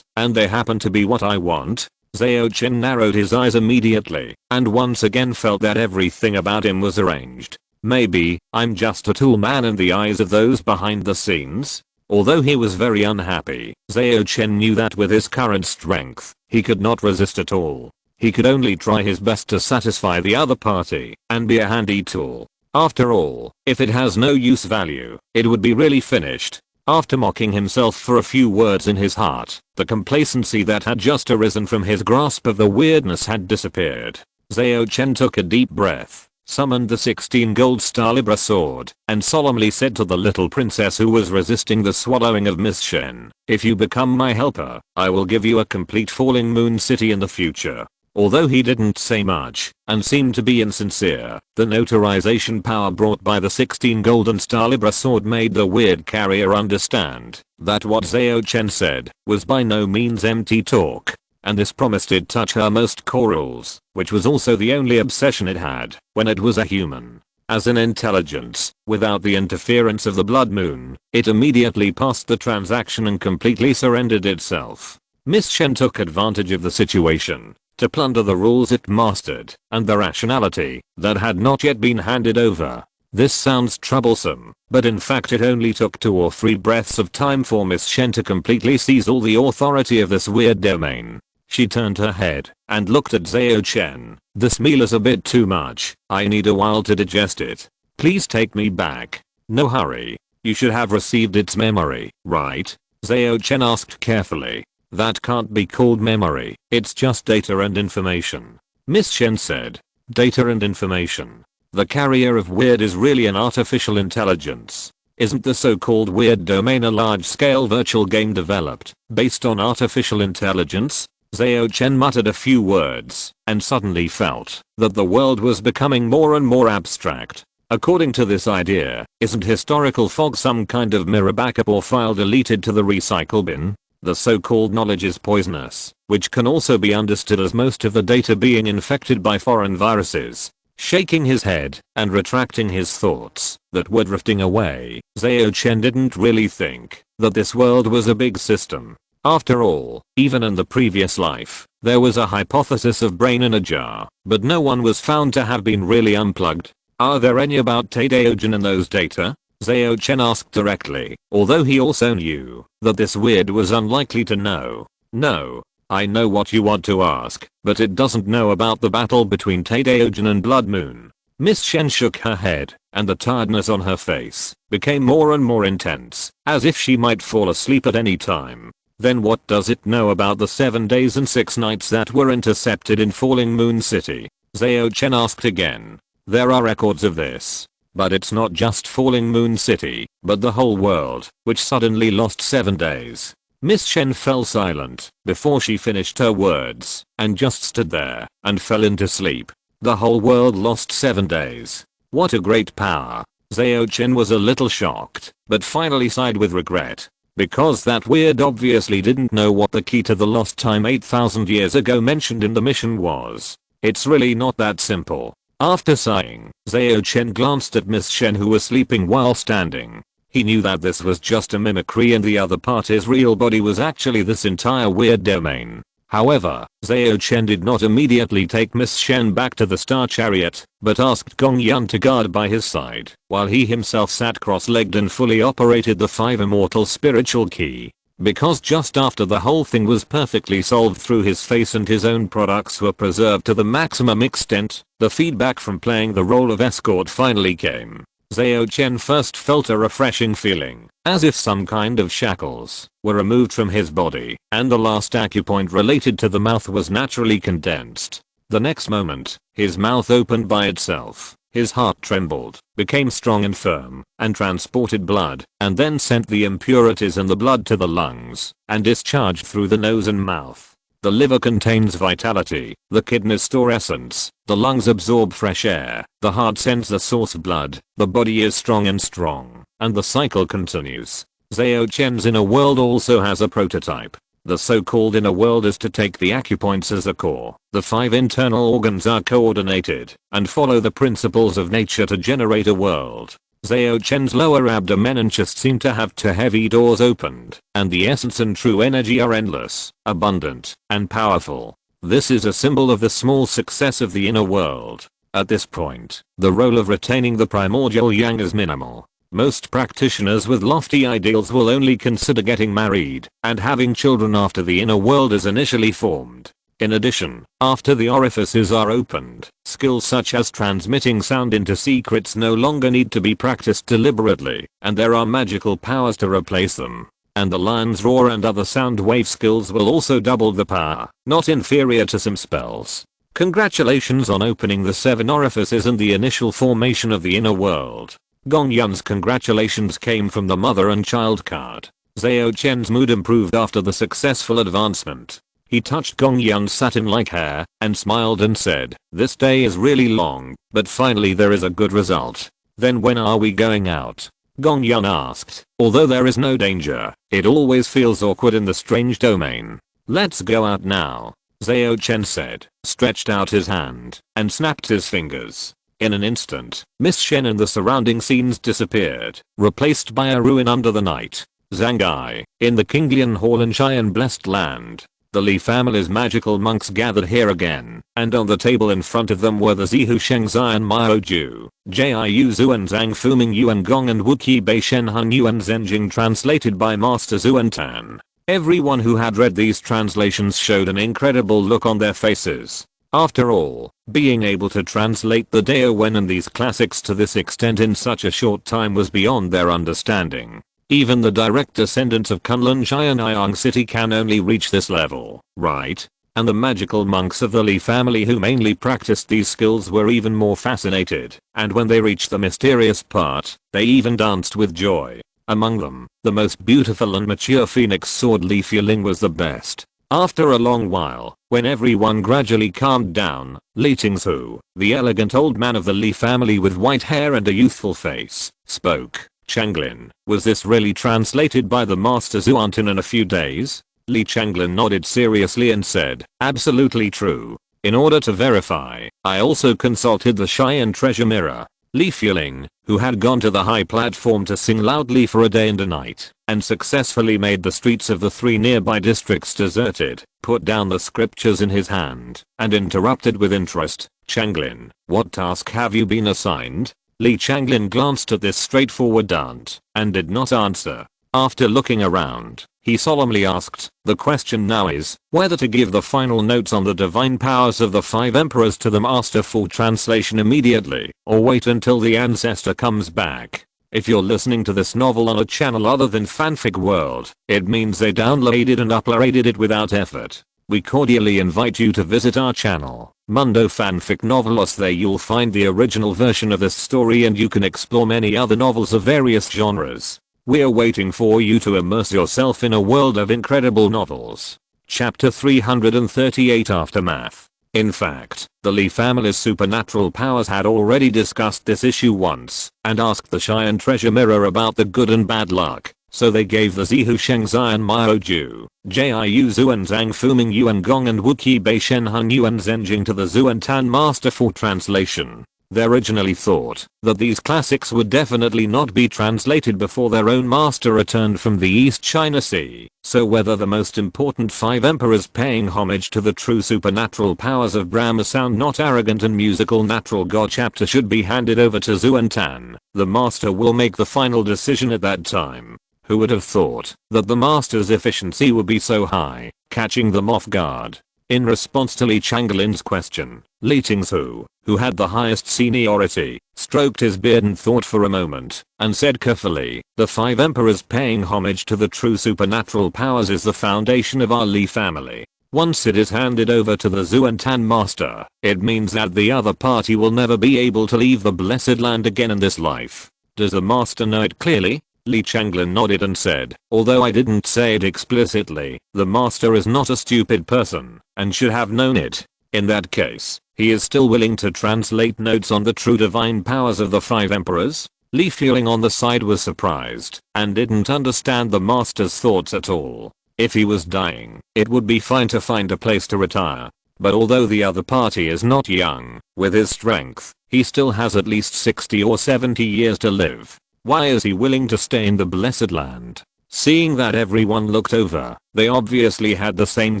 they happen to be what I want. Zhao Chen narrowed his eyes immediately and once again felt that everything about him was arranged. Maybe I'm just a tool man in the eyes of those behind the scenes? Although he was very unhappy, Zhao Chen knew that with his current strength, he could not resist at all. He could only try his best to satisfy the other party and be a handy tool. After all, if it has no use value, it would be really finished. After mocking himself for a few words in his heart, the complacency that had just arisen from his grasp of the weirdness had disappeared. Zhao Chen took a deep breath, summoned the 16 gold star Libra sword, and solemnly said to the little princess who was resisting the swallowing of Miss Shen, "If you become my helper, I will give you a complete falling moon city in the future." Although he didn't say much and seemed to be insincere, the notarization power brought by the 16 golden star Libra sword made the weird carrier understand that what Zhao Chen said was by no means empty talk, and this promise did touch her most core rules, which was also the only obsession it had when it was a human. As an intelligence, without the interference of the blood moon, it immediately passed the transaction and completely surrendered itself. Miss Shen took advantage of the situation to plunder the rules it mastered and the rationality that had not yet been handed over. This sounds troublesome, but in fact it only took 2 or 3 breaths of time for Miss Shen to completely seize all the authority of this weird domain. She turned her head and looked at Zhao Chen. "This meal is a bit too much. I need a while to digest it. Please take me back." "No hurry. You should have received its memory, right?" Zhao Chen asked carefully. "That can't be called memory. It's just data and information." Miss Shen said. "Data and information? The carrier of weird is really an artificial intelligence. Isn't the so-called weird domain a large-scale virtual game developed based on artificial intelligence?" Zhao Chen muttered a few words and suddenly felt that the world was becoming more and more abstract. According to this idea, isn't historical fog some kind of mirror backup or file deleted to the recycle bin? The so-called knowledge is poisonous, which can also be understood as most of the data being infected by foreign viruses. Shaking his head and retracting his thoughts that were drifting away, Zhao Chen didn't really think that this world was a big system. After all, even in the previous life, there was a hypothesis of brain in a jar, but no one was found to have been really unplugged. "Are there any about Taideogen in those data?" Zhao Chen asked directly, although he also knew that this weird was unlikely to know. "No. I know what you want to ask, but it doesn't know about the battle between Taideogen and Blood Moon." Miss Shen shook her head, and the tiredness on her face became more and more intense, as if she might fall asleep at any time. "Then what does it know about the 7 days and 6 nights that were intercepted in Falling Moon City?" Zhao Chen asked again. "There are records of this. But it's not just Falling Moon City, but the whole world, which suddenly lost 7 days." Miss Shen fell silent before she finished her words and just stood there and fell into sleep. The whole world lost 7 days. What a great power. Zhao Chen was a little shocked, but finally sighed with regret. Because that weird obviously didn't know what the key to the lost time 8,000 years ago mentioned in the mission was. It's really not that simple. After sighing, Zhao Chen glanced at Miss Shen who was sleeping while standing. He knew that this was just a mimicry and the other party's real body was actually this entire weird domain. However, Zhao Chen did not immediately take Miss Shen back to the Star Chariot, but asked Gong Yan to guard by his side, while he himself sat cross-legged and fully operated the 5 Immortal spiritual key. Because just after the whole thing was perfectly solved through his face and his own products were preserved to the maximum extent, the feedback from playing the role of escort finally came. Zhao Chen first felt a refreshing feeling, as if some kind of shackles were removed from his body, and the last acupoint related to the mouth was naturally condensed. The next moment, his mouth opened by itself, his heart trembled, became strong and firm, and transported blood, and then sent the impurities in the blood to the lungs, and discharged through the nose and mouth. The liver contains vitality, the kidneys store essence, the lungs absorb fresh air, the heart sends the source blood, the body is strong, and the cycle continues. Zhao Chen's inner world also has a prototype. The so-called inner world is to take the acupoints as a core. The 5 internal organs are coordinated and follow the principles of nature to generate a world. Zhao Chen's lower abdomen and chest seem to have 2 heavy doors opened, and the essence and true energy are endless, abundant, and powerful. This is a symbol of the small success of the inner world. At this point, the role of retaining the primordial yang is minimal. Most practitioners with lofty ideals will only consider getting married and having children after the inner world is initially formed. In addition, after the orifices are opened, skills such as transmitting sound into secrets no longer need to be practiced deliberately, and there are magical powers to replace them. And the lion's roar and other sound wave skills will also double the power, not inferior to some spells. Congratulations on opening the 7 orifices and the initial formation of the inner world. Gong Yun's congratulations came from the mother and child card. Zhao Chen's mood improved after the successful advancement. He touched Gong Yun's satin-like hair and smiled and said, "This day is really long, but finally there is a good result. Then when are we going out?" Gong Yun asked. "Although there is no danger, it always feels awkward in the strange domain. Let's go out now," Zhao Chen said, stretched out his hand, and snapped his fingers. In an instant, Miss Shen and the surrounding scenes disappeared, replaced by a ruin under the night. Zangai, in the Kinglian Hall in Cheyenne Blessed Land. The Li family's magical monks gathered here again, and on the table in front of them were the Zihu Shengzian Miao Ju, Jiu Zuan Zhang Fuming Yuan Gong and Wuqi Bei Shen Han Yuan Zhenjing translated by Master Zuan Tan. Everyone who had read these translations showed an incredible look on their faces. After all, being able to translate the Dao Wen and these classics to this extent in such a short time was beyond their understanding. Even the direct descendants of Kunlun Xianyang City can only reach this level, right? And the magical monks of the Li family who mainly practiced these skills were even more fascinated, and when they reached the mysterious part, they even danced with joy. Among them, the most beautiful and mature phoenix sword Li Fuling was the best. After a long while, when everyone gradually calmed down, Li Tingzhu, the elegant old man of the Li family with white hair and a youthful face, spoke. "Changlin, was this really translated by the Master Zuantin in a few days?" Li Changlin nodded seriously and said, "Absolutely true. In order to verify, I also consulted the Cheyenne treasure mirror." Li Fuling, who had gone to the high platform to sing loudly for a day and a night, and successfully made the streets of the 3 nearby districts deserted, put down the scriptures in his hand, and interrupted with interest, "Changlin, what task have you been assigned?" Li Changlin glanced at this straightforward dant, and did not answer. After looking around, he solemnly asked, "The question now is, whether to give the final notes on the divine powers of the 5 emperors to the master for translation immediately, or wait until the ancestor comes back." If you're listening to this novel on a channel other than Fanfic World, it means they downloaded and uploaded it without effort. We cordially invite you to visit our channel, Mundo Fanfic Novelos. There you'll find the original version of this story and you can explore many other novels of various genres. We're waiting for you to immerse yourself in a world of incredible novels. Chapter 338 Aftermath. In fact, the Li family's supernatural powers had already discussed this issue once, and asked the Cheyenne treasure mirror about the good and bad luck, so they gave the Zihu Shengzian Miao Ju, Jiu Zuan Zhang Fuming Yuan Gong and Wuqi Bei Shen Han Yuan Zhenjing to the Zuan Tan master for translation. They originally thought that these classics would definitely not be translated before their own master returned from the East China Sea, so whether the most important 5 emperors paying homage to the true supernatural powers of Brahma sound not arrogant and musical natural god chapter should be handed over to Zuan Tan, the master will make the final decision at that time. Who would have thought that the master's efficiency would be so high, catching them off guard? In response to Li Changlin's question, Li Tingzhu, who had the highest seniority, stroked his beard and thought for a moment, and said carefully, "The 5 emperors paying homage to the true supernatural powers is the foundation of our Li family. Once it is handed over to the Zuan Tan master, it means that the other party will never be able to leave the blessed land again in this life. Does the master know it clearly?" Li Changlin nodded and said, "Although I didn't say it explicitly, the master is not a stupid person, and should have known it. In that case, he is still willing to translate notes on the true divine powers of the 5 emperors?" Li Fuling on the side was surprised, and didn't understand the master's thoughts at all. If he was dying, it would be fine to find a place to retire. But although the other party is not young, with his strength, he still has at least 60 or 70 years to live. Why is he willing to stay in the blessed land? Seeing that everyone looked over, they obviously had the same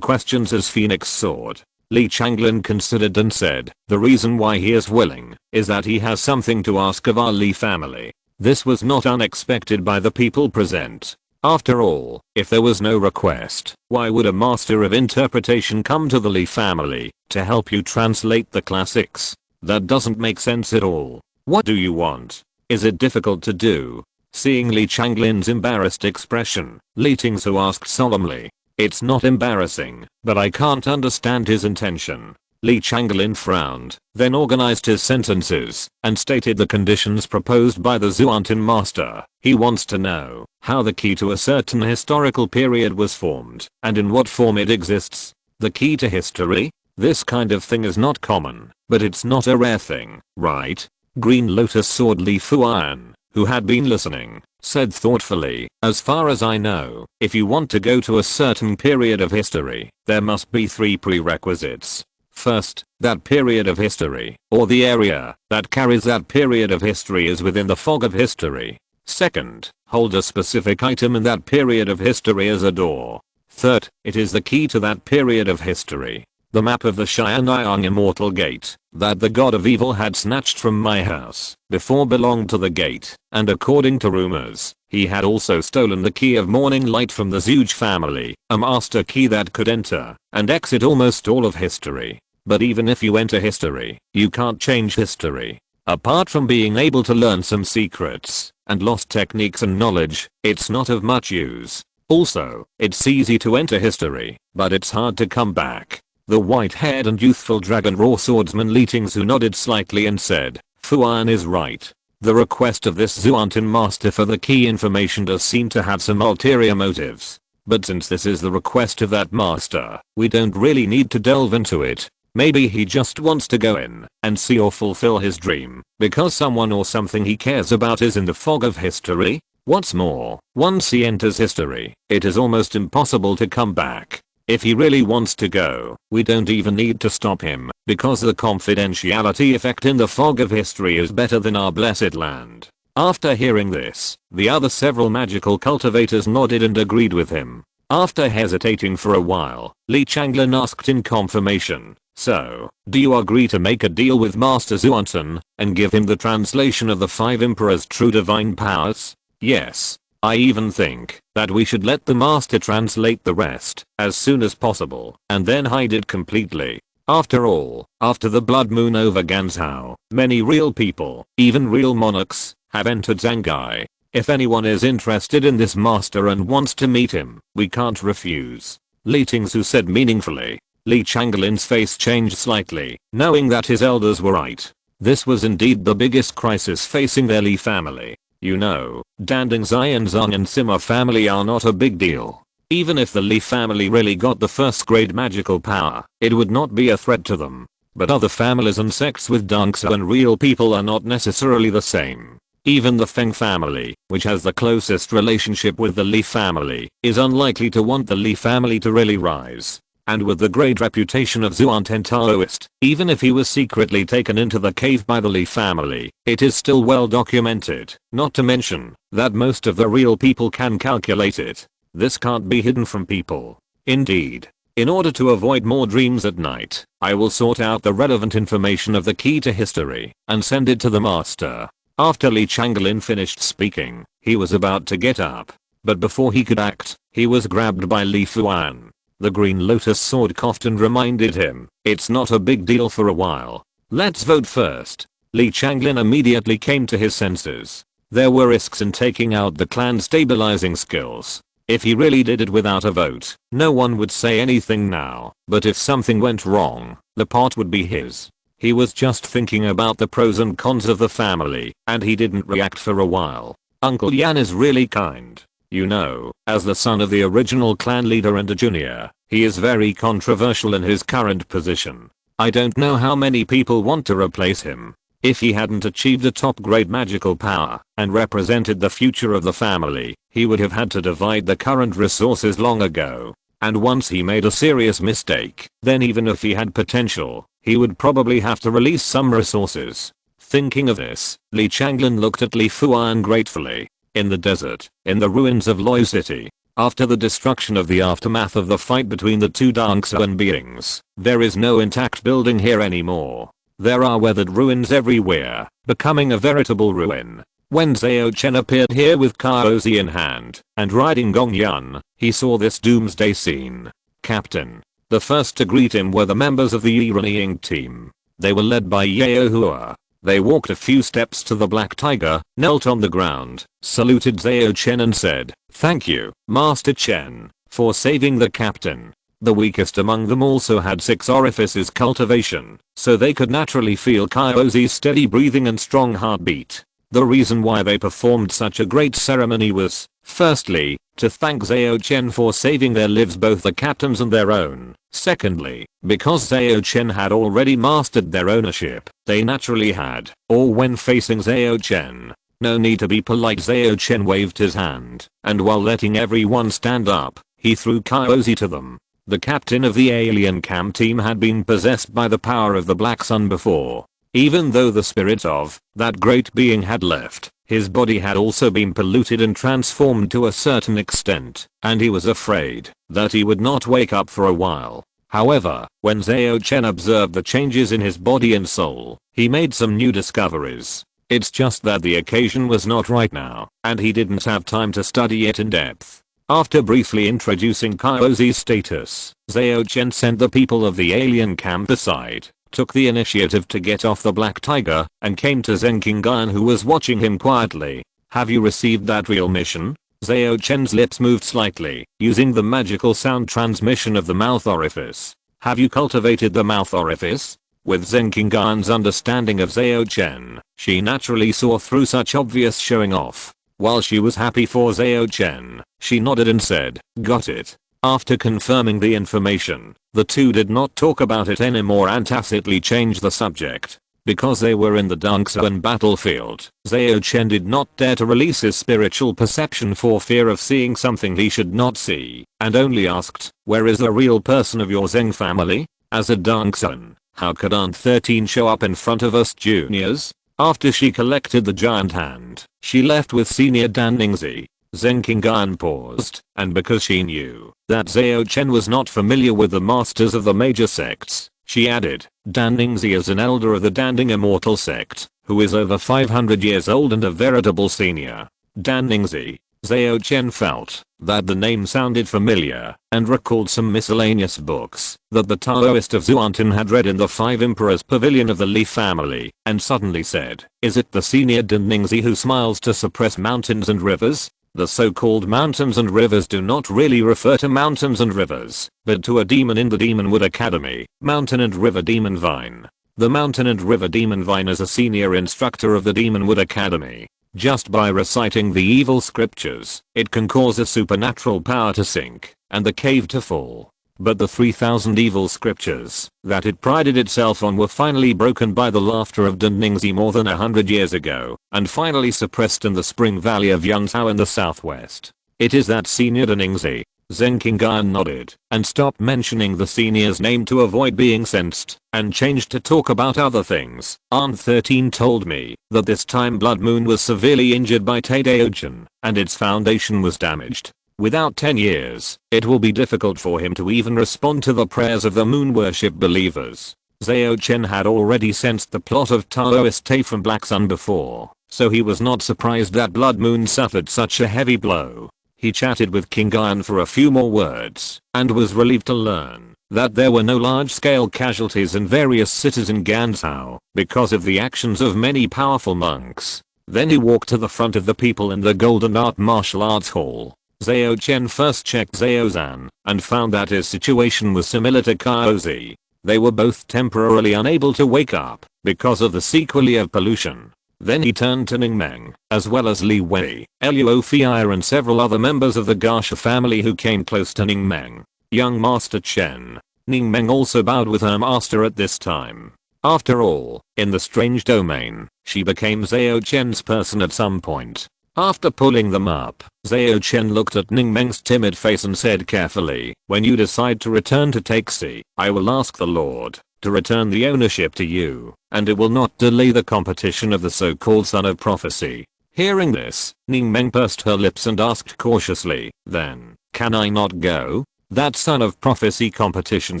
questions as Phoenix Sword. Li Changlin considered and said, the reason why he is willing is that he has something to ask of our Li family. This was not unexpected by the people present. After all, if there was no request, why would a master of interpretation come to the Li family to help you translate the classics? That doesn't make sense at all. What do you want? Is it difficult to do? Seeing Li Changlin's embarrassed expression, Li Tingsu asked solemnly. It's not embarrassing, but I can't understand his intention. Li Changlin frowned, then organized his sentences, and stated the conditions proposed by the Zhuantin master. He wants to know how the key to a certain historical period was formed, and in what form it exists. The key to history? This kind of thing is not common, but it's not a rare thing, right? Green Lotus Sword Li Fuan, who had been listening, said thoughtfully, as far as I know, if you want to go to a certain period of history, there must be 3 prerequisites. First, that period of history, or the area that carries that period of history is within the fog of history. Second, hold a specific item in that period of history as a door. Third, it is the key to that period of history. The map of the Xianyang Immortal Gate that the god of evil had snatched from my house before belonged to the gate, and according to rumors, he had also stolen the key of morning light from the Zhuge family, a master key that could enter and exit almost all of history. But even if you enter history, you can't change history. Apart from being able to learn some secrets and lost techniques and knowledge, it's not of much use. Also, it's easy to enter history, but it's hard to come back. The white-haired and youthful dragon raw swordsman Li Tingsu nodded slightly and said, Fuan is right. The request of this Zhuantin master for the key information does seem to have some ulterior motives. But since this is the request of that master, we don't really need to delve into it. Maybe he just wants to go in and see or fulfill his dream, because someone or something he cares about is in the fog of history. What's more, once he enters history, it is almost impossible to come back. If he really wants to go, we don't even need to stop him, because the confidentiality effect in the fog of history is better than our blessed land. After hearing this, the other several magical cultivators nodded and agreed with him. After hesitating for a while, Li Changlin asked in confirmation, so, do you agree to make a deal with Master Zhuantin and give him the translation of the 5 Emperors' true divine powers? Yes. I even think that we should let the master translate the rest as soon as possible and then hide it completely. After all, after the blood moon over Ganzhou, many real people, even real monarchs, have entered Zangai. If anyone is interested in this master and wants to meet him, we can't refuse. Li Tingsu said meaningfully. Li Changlin's face changed slightly, knowing that his elders were right. This was indeed the biggest crisis facing their Li family. You know, Danding Zai and Zhang and Sima family are not a big deal. Even if the Li family really got the first grade magical power, it would not be a threat to them. But other families and sects with Dunksu and real people are not necessarily the same. Even the Feng family, which has the closest relationship with the Li family, is unlikely to want the Li family to really rise. And with the great reputation of Zhuantin Taoist, even if he was secretly taken into the cave by the Li family, it is still well documented, not to mention that most of the real people can calculate it. This can't be hidden from people. Indeed. In order to avoid more dreams at night, I will sort out the relevant information of the key to history and send it to the master. After Li Changlin finished speaking, he was about to get up. But before he could act, he was grabbed by Li Fuan. The Green Lotus Sword coughed and reminded him, it's not a big deal for a while. Let's vote first. Li Changlin immediately came to his senses. There were risks in taking out the clan stabilizing skills. If he really did it without a vote, no one would say anything now, but if something went wrong, the pot would be his. He was just thinking about the pros and cons of the family, and he didn't react for a while. Uncle Yan is really kind. You know, as the son of the original clan leader and a junior, he is very controversial in his current position. I don't know how many people want to replace him. If he hadn't achieved a top grade magical power and represented the future of the family, he would have had to divide the current resources long ago. And once he made a serious mistake, then even if he had potential, he would probably have to release some resources. Thinking of this, Li Changlin looked at Li Fuan gratefully. In the desert, in the ruins of Loi City, After the destruction of the aftermath of the fight between the two Dangshan beings, there is no intact building here anymore. There are weathered ruins everywhere, becoming a veritable ruin. When Zhao Chen appeared here with Kaozi in hand and riding Gong Yun, he saw this doomsday scene. Captain. The first to greet him were the members of the Iranian team. They were led by Yao Hua. They walked a few steps to the Black Tiger, knelt on the ground, saluted Zhao Chen and said, "Thank you, Master Chen, for saving the captain." The weakest among them also had 6 orifices cultivation, so they could naturally feel Kaozi's steady breathing and strong heartbeat. The reason why they performed such a great ceremony was, firstly, to thank Zhao Chen for saving their lives, both the captain's and their own. Secondly, because Zhao Chen had already mastered their ownership, they naturally had, or when facing Zhao Chen, no need to be polite. Zhao Chen waved his hand, and while letting everyone stand up, he threw Kaozi to them. The captain of the alien camp team had been possessed by the power of the Black Sun before. Even though the spirit of that great being had left, his body had also been polluted and transformed to a certain extent, and he was afraid that he would not wake up for a while. However, when Zhao Chen observed the changes in his body and soul, he made some new discoveries. It's just that the occasion was not right now, and he didn't have time to study it in depth. After briefly introducing Kaozi's status, Zhao Chen sent the people of the alien camp aside, took the initiative to get off the Black Tiger, and came to Zheng Qinggan, who was watching him quietly. "Have you received that real mission?" Zhao Chen's lips moved slightly, using the magical sound transmission of the mouth orifice. "Have you cultivated the mouth orifice?" With Zheng Qinggan's understanding of Zhao Chen, she naturally saw through such obvious showing off. While she was happy for Zhao Chen, she nodded and said, "Got it." After confirming the information, the two did not talk about it anymore and tacitly changed the subject. Because they were in the Dangshan battlefield, Zhao Chen did not dare to release his spiritual perception for fear of seeing something he should not see, and only asked, "Where is the real person of your Zheng family?" As a Dangshan, how could Aunt 13 show up in front of us juniors? After she collected the giant hand, she left with senior Dan Ningzi. Zheng Qinggan paused, and because she knew that Zhao Chen was not familiar with the masters of the major sects, she added, "Dan Ningzi is an elder of the Danding Immortal sect, who is over 500 years old and a veritable senior." Dan Ningzi. Zhao Chen felt that the name sounded familiar, and recalled some miscellaneous books that the Taoist of Zuantan had read in the Five Emperors Pavilion of the Li family, and suddenly said, "Is it the senior Dan Ningzi who smiles to suppress mountains and rivers?" The so-called mountains and rivers do not really refer to mountains and rivers, but to a demon in the Demonwood Academy, Mountain and River Demon Vine. The Mountain and River Demon Vine is a senior instructor of the Demonwood Academy. Just by reciting the evil scriptures, it can cause a supernatural power to sink, and the cave to fall. But the 3,000 evil scriptures that it prided itself on were finally broken by the laughter of Dan Ningzi more than 100 years ago, and finally suppressed in the Spring Valley of Yangzhou in the southwest. It is that senior Dan Ningzi. Zheng Qinggan nodded, and stopped mentioning the senior's name to avoid being sensed, and changed to talk about other things. Aunt 13 told me that this time Blood Moon was severely injured by Zhao Chen, and its foundation was damaged. Without 10 years, it will be difficult for him to even respond to the prayers of the moon worship believers. Zhao Chen had already sensed the plot of Taoist Tay from Black Sun before, so he was not surprised that Blood Moon suffered such a heavy blow. He chatted with Qinggan for a few more words, and was relieved to learn that there were no large-scale casualties in various cities in Ganzhou because of the actions of many powerful monks. Then he walked to the front of the people in the Golden Art Martial Arts Hall. Zhao Chen first checked Zhao Zan, and found that his situation was similar to Kaozi. They were both temporarily unable to wake up because of the sequelae of pollution. Then he turned to Ning Meng, as well as Li Wei, Luo Fia and several other members of the Gasha family who came close to Ning Meng. "Young Master Chen." Ning Meng also bowed with her master at this time. After all, in the strange domain, she became Zhao Chen's person at some point. After pulling them up, Zhao Chen looked at Ning Meng's timid face and said carefully, "When you decide to return to Taixi, I will ask the Lord to return the ownership to you, and it will not delay the competition of the so-called Son of Prophecy." Hearing this, Ning Meng pursed her lips and asked cautiously, "Then, can I not go? That Son of Prophecy competition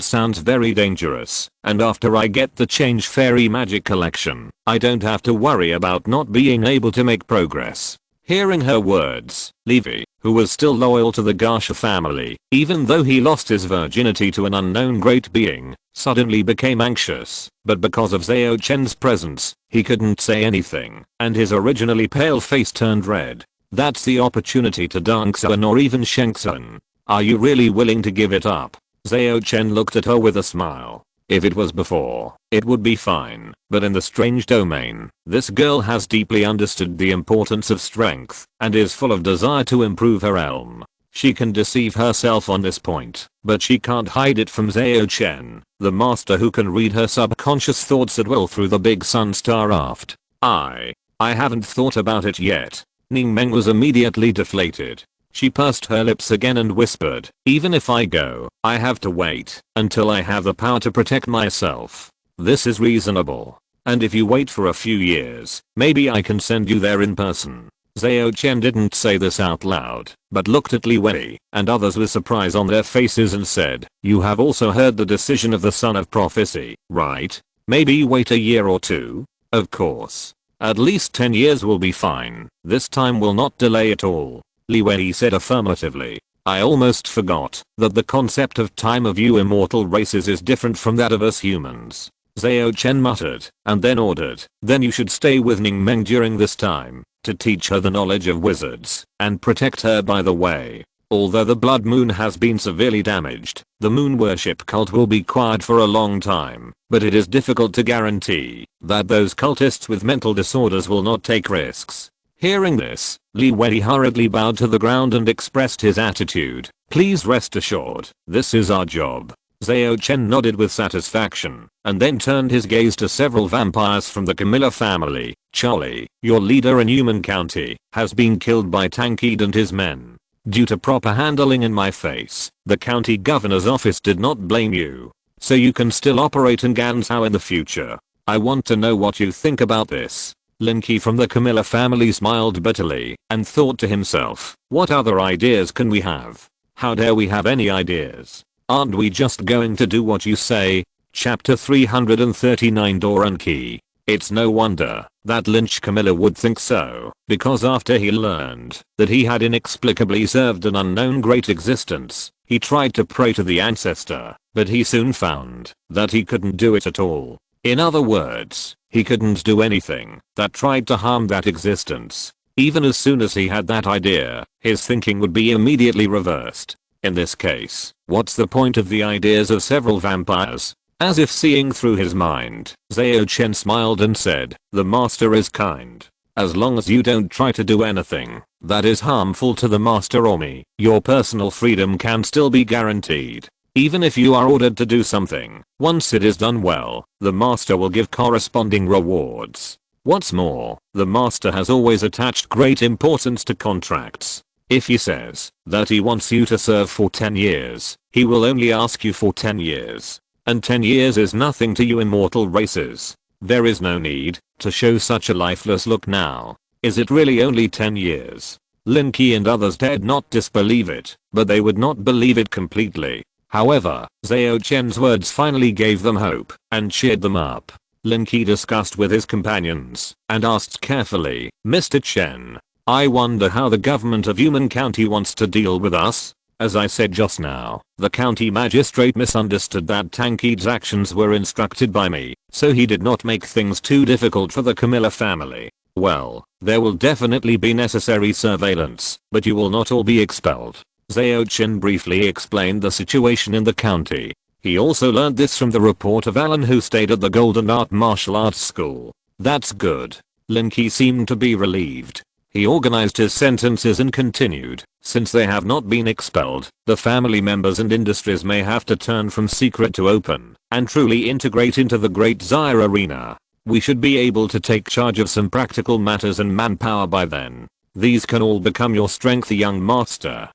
sounds very dangerous, and after I get the Change Fairy Magic collection, I don't have to worry about not being able to make progress. Hearing her words, Levi, who was still loyal to the Garsha family, even though he lost his virginity to an unknown great being, suddenly became anxious, but because of Zhao Chen's presence, he couldn't say anything, and his originally pale face turned red. That's the opportunity to Dongsun or even Shengsun. Are you really willing to give it up? Zhao Chen looked at her with a smile. If it was before, it would be fine, but in the strange domain, this girl has deeply understood the importance of strength, and is full of desire to improve her realm. She can deceive herself on this point, but she can't hide it from Zhao Chen, the master who can read her subconscious thoughts at will through the big sun star raft. I haven't thought about it yet. Ning Meng was immediately deflated. She pursed her lips again and whispered, even if I go, I have to wait until I have the power to protect myself. This is reasonable. And if you wait for a few years, maybe I can send you there in person. Zhao Chen didn't say this out loud, but looked at Li Wei and others with surprise on their faces and said, you have also heard the decision of the Son of Prophecy, right? Maybe wait a year or two? Of course. At least 10 years will be fine. This time will not delay at all. Li Wei said affirmatively. I almost forgot that the concept of time of you immortal races is different from that of us humans. Zhao Chen muttered, and then ordered, then you should stay with Ning Meng during this time, to teach her the knowledge of wizards, and protect her by the way. Although the blood moon has been severely damaged, the moon worship cult will be quiet for a long time, but it is difficult to guarantee that those cultists with mental disorders will not take risks. Hearing this, Li Wei hurriedly bowed to the ground and expressed his attitude. Please rest assured, this is our job. Zhao Chen nodded with satisfaction, and then turned his gaze to several vampires from the Camilla family. Charlie, your leader in Human County, has been killed by Tankid and his men. Due to proper handling in my face, the county governor's office did not blame you. So you can still operate in Ganzhou in the future. I want to know what you think about this. Lin Qi from the Camilla family smiled bitterly and thought to himself, what other ideas can we have? How dare we have any ideas? Aren't we just going to do what you say? Chapter 339 Doran Qi. It's no wonder that Lynch Camilla would think so, because after he learned that he had inexplicably served an unknown great existence, he tried to pray to the ancestor, but he soon found that he couldn't do it at all. In other words, he couldn't do anything that tried to harm that existence. Even as soon as he had that idea, his thinking would be immediately reversed. In this case, what's the point of the ideas of several vampires? As if seeing through his mind, Zhao Chen smiled and said, the master is kind. As long as you don't try to do anything that is harmful to the master or me, your personal freedom can still be guaranteed. Even if you are ordered to do something, once it is done well, the master will give corresponding rewards. What's more, the master has always attached great importance to contracts. If he says that he wants you to serve for 10 years, he will only ask you for 10 years. And 10 years is nothing to you immortal races. There is no need to show such a lifeless look now. Is it really only 10 years? Lin Qi and others dared not disbelieve it, but they would not believe it completely. However, Zhao Chen's words finally gave them hope and cheered them up. Lin Qi discussed with his companions and asked carefully, Mr. Chen, I wonder how the government of Human County wants to deal with us? As I said just now, the county magistrate misunderstood that Tankid's actions were instructed by me, so he did not make things too difficult for the Camilla family. Well, there will definitely be necessary surveillance, but you will not all be expelled. Zhao Chen briefly explained the situation in the county. He also learned this from the report of Alan who stayed at the Golden Art Martial Arts School. That's good. Lin Qi seemed to be relieved. He organized his sentences and continued, since they have not been expelled, the family members and industries may have to turn from secret to open, and truly integrate into the Great Zyre arena. We should be able to take charge of some practical matters and manpower by then. These can all become your strength, young master.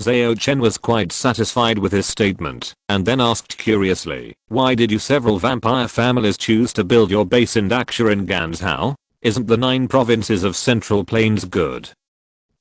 Zhao Chen was quite satisfied with his statement, and then asked curiously, why did you several vampire families choose to build your base in Daksha in Ganzhou? Isn't the 9 provinces of Central Plains good?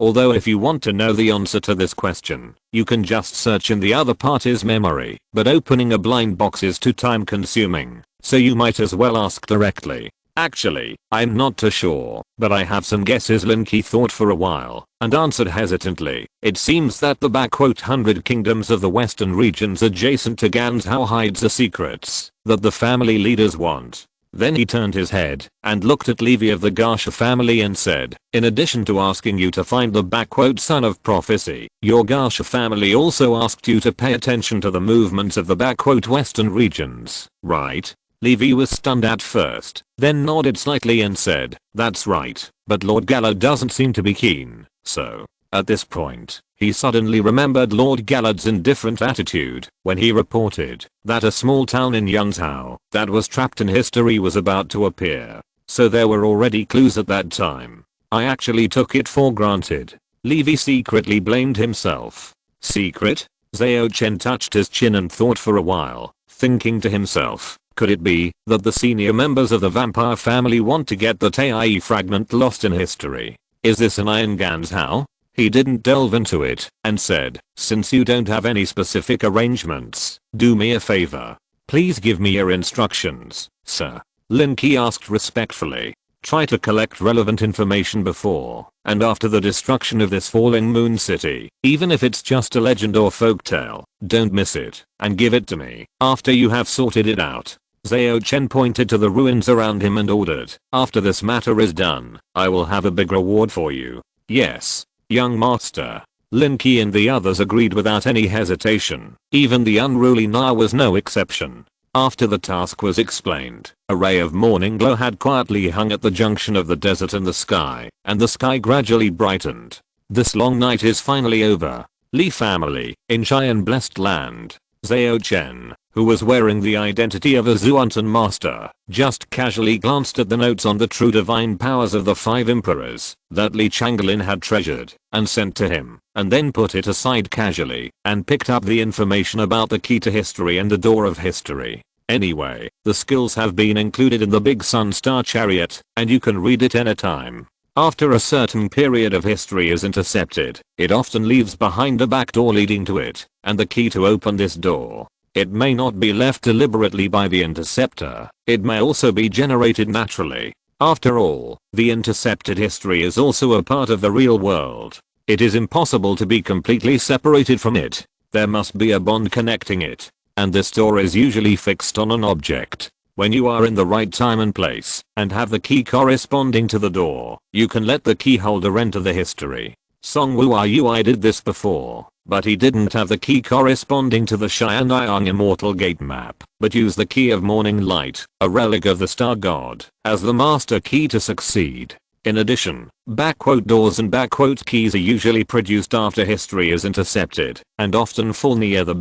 Although if you want to know the answer to this question, you can just search in the other party's memory, but opening a blind box is too time consuming, so you might as well ask directly. Actually, I'm not too sure, but I have some guesses. Lin Ke thought for a while, and answered hesitantly. It seems that the *100 kingdoms of the western regions adjacent to Ganzhou hides the secrets that the family leaders want. Then he turned his head and looked at Levi of the Garsha family and said, in addition to asking you to find the son of prophecy, your Garsha family also asked you to pay attention to the movements of the western regions, right? Levi was stunned at first, then nodded slightly and said, that's right, but Lord Gallad doesn't seem to be keen, so. At this point, he suddenly remembered Lord Gallad's indifferent attitude when he reported that a small town in Yunzhou that was trapped in history was about to appear. So there were already clues at that time. I actually took it for granted. Levi secretly blamed himself. Secret? Zhao Chen touched his chin and thought for a while, thinking to himself, could it be that the senior members of the vampire family want to get the Tai fragment lost in history? Is this an Iron Ganzhou? He didn't delve into it and said, since you don't have any specific arrangements, do me a favor. Please give me your instructions, sir. Lin Ke asked respectfully. Try to collect relevant information before and after the destruction of this falling moon city, even if it's just a legend or folktale. Don't miss it, and give it to me after you have sorted it out. Zhao Chen pointed to the ruins around him and ordered, after this matter is done, I will have a big reward for you. Yes, young master. Lin Ke and the others agreed without any hesitation. Even the unruly Na was no exception. After the task was explained, a ray of morning glow had quietly hung at the junction of the desert and the sky, and the sky gradually brightened. This long night is finally over. Li family, in Cheyenne blessed land. Zhao Chen, who was wearing the identity of a Zuantan master, just casually glanced at the notes on the true divine powers of the 5 emperors that Li Changelin had treasured and sent to him, and then put it aside casually and picked up the information about the key to history and the door of history. Anyway, the skills have been included in the Big Sun Star Chariot, and you can read it anytime. After a certain period of history is intercepted, it often leaves behind a back door leading to it, and the key to open this door. It may not be left deliberately by the interceptor, it may also be generated naturally. After all, the intercepted history is also a part of the real world. It is impossible to be completely separated from it. There must be a bond connecting it, and this door is usually fixed on an object. When you are in the right time and place, and have the key corresponding to the door, you can let the key holder enter the history. Song Wu did this before, but he didn't have the key corresponding to the Xianyang Immortal gate map, but used the key of morning light, a relic of the star god, as the master key to succeed. In addition, doors and keys are usually produced after history is intercepted, and often fall near the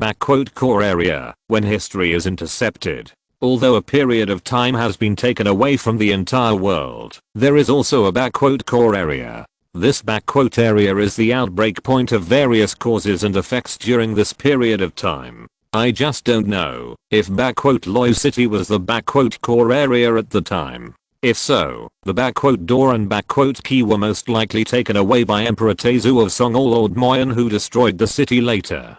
core area when history is intercepted. Although a period of time has been taken away from the entire world, there is also a core area. This area is the outbreak point of various causes and effects during this period of time. I just don't know if Loi City was the core area at the time. If so, the door and key were most likely taken away by Emperor Tezu of Song or Lord Moyan, who destroyed the city later.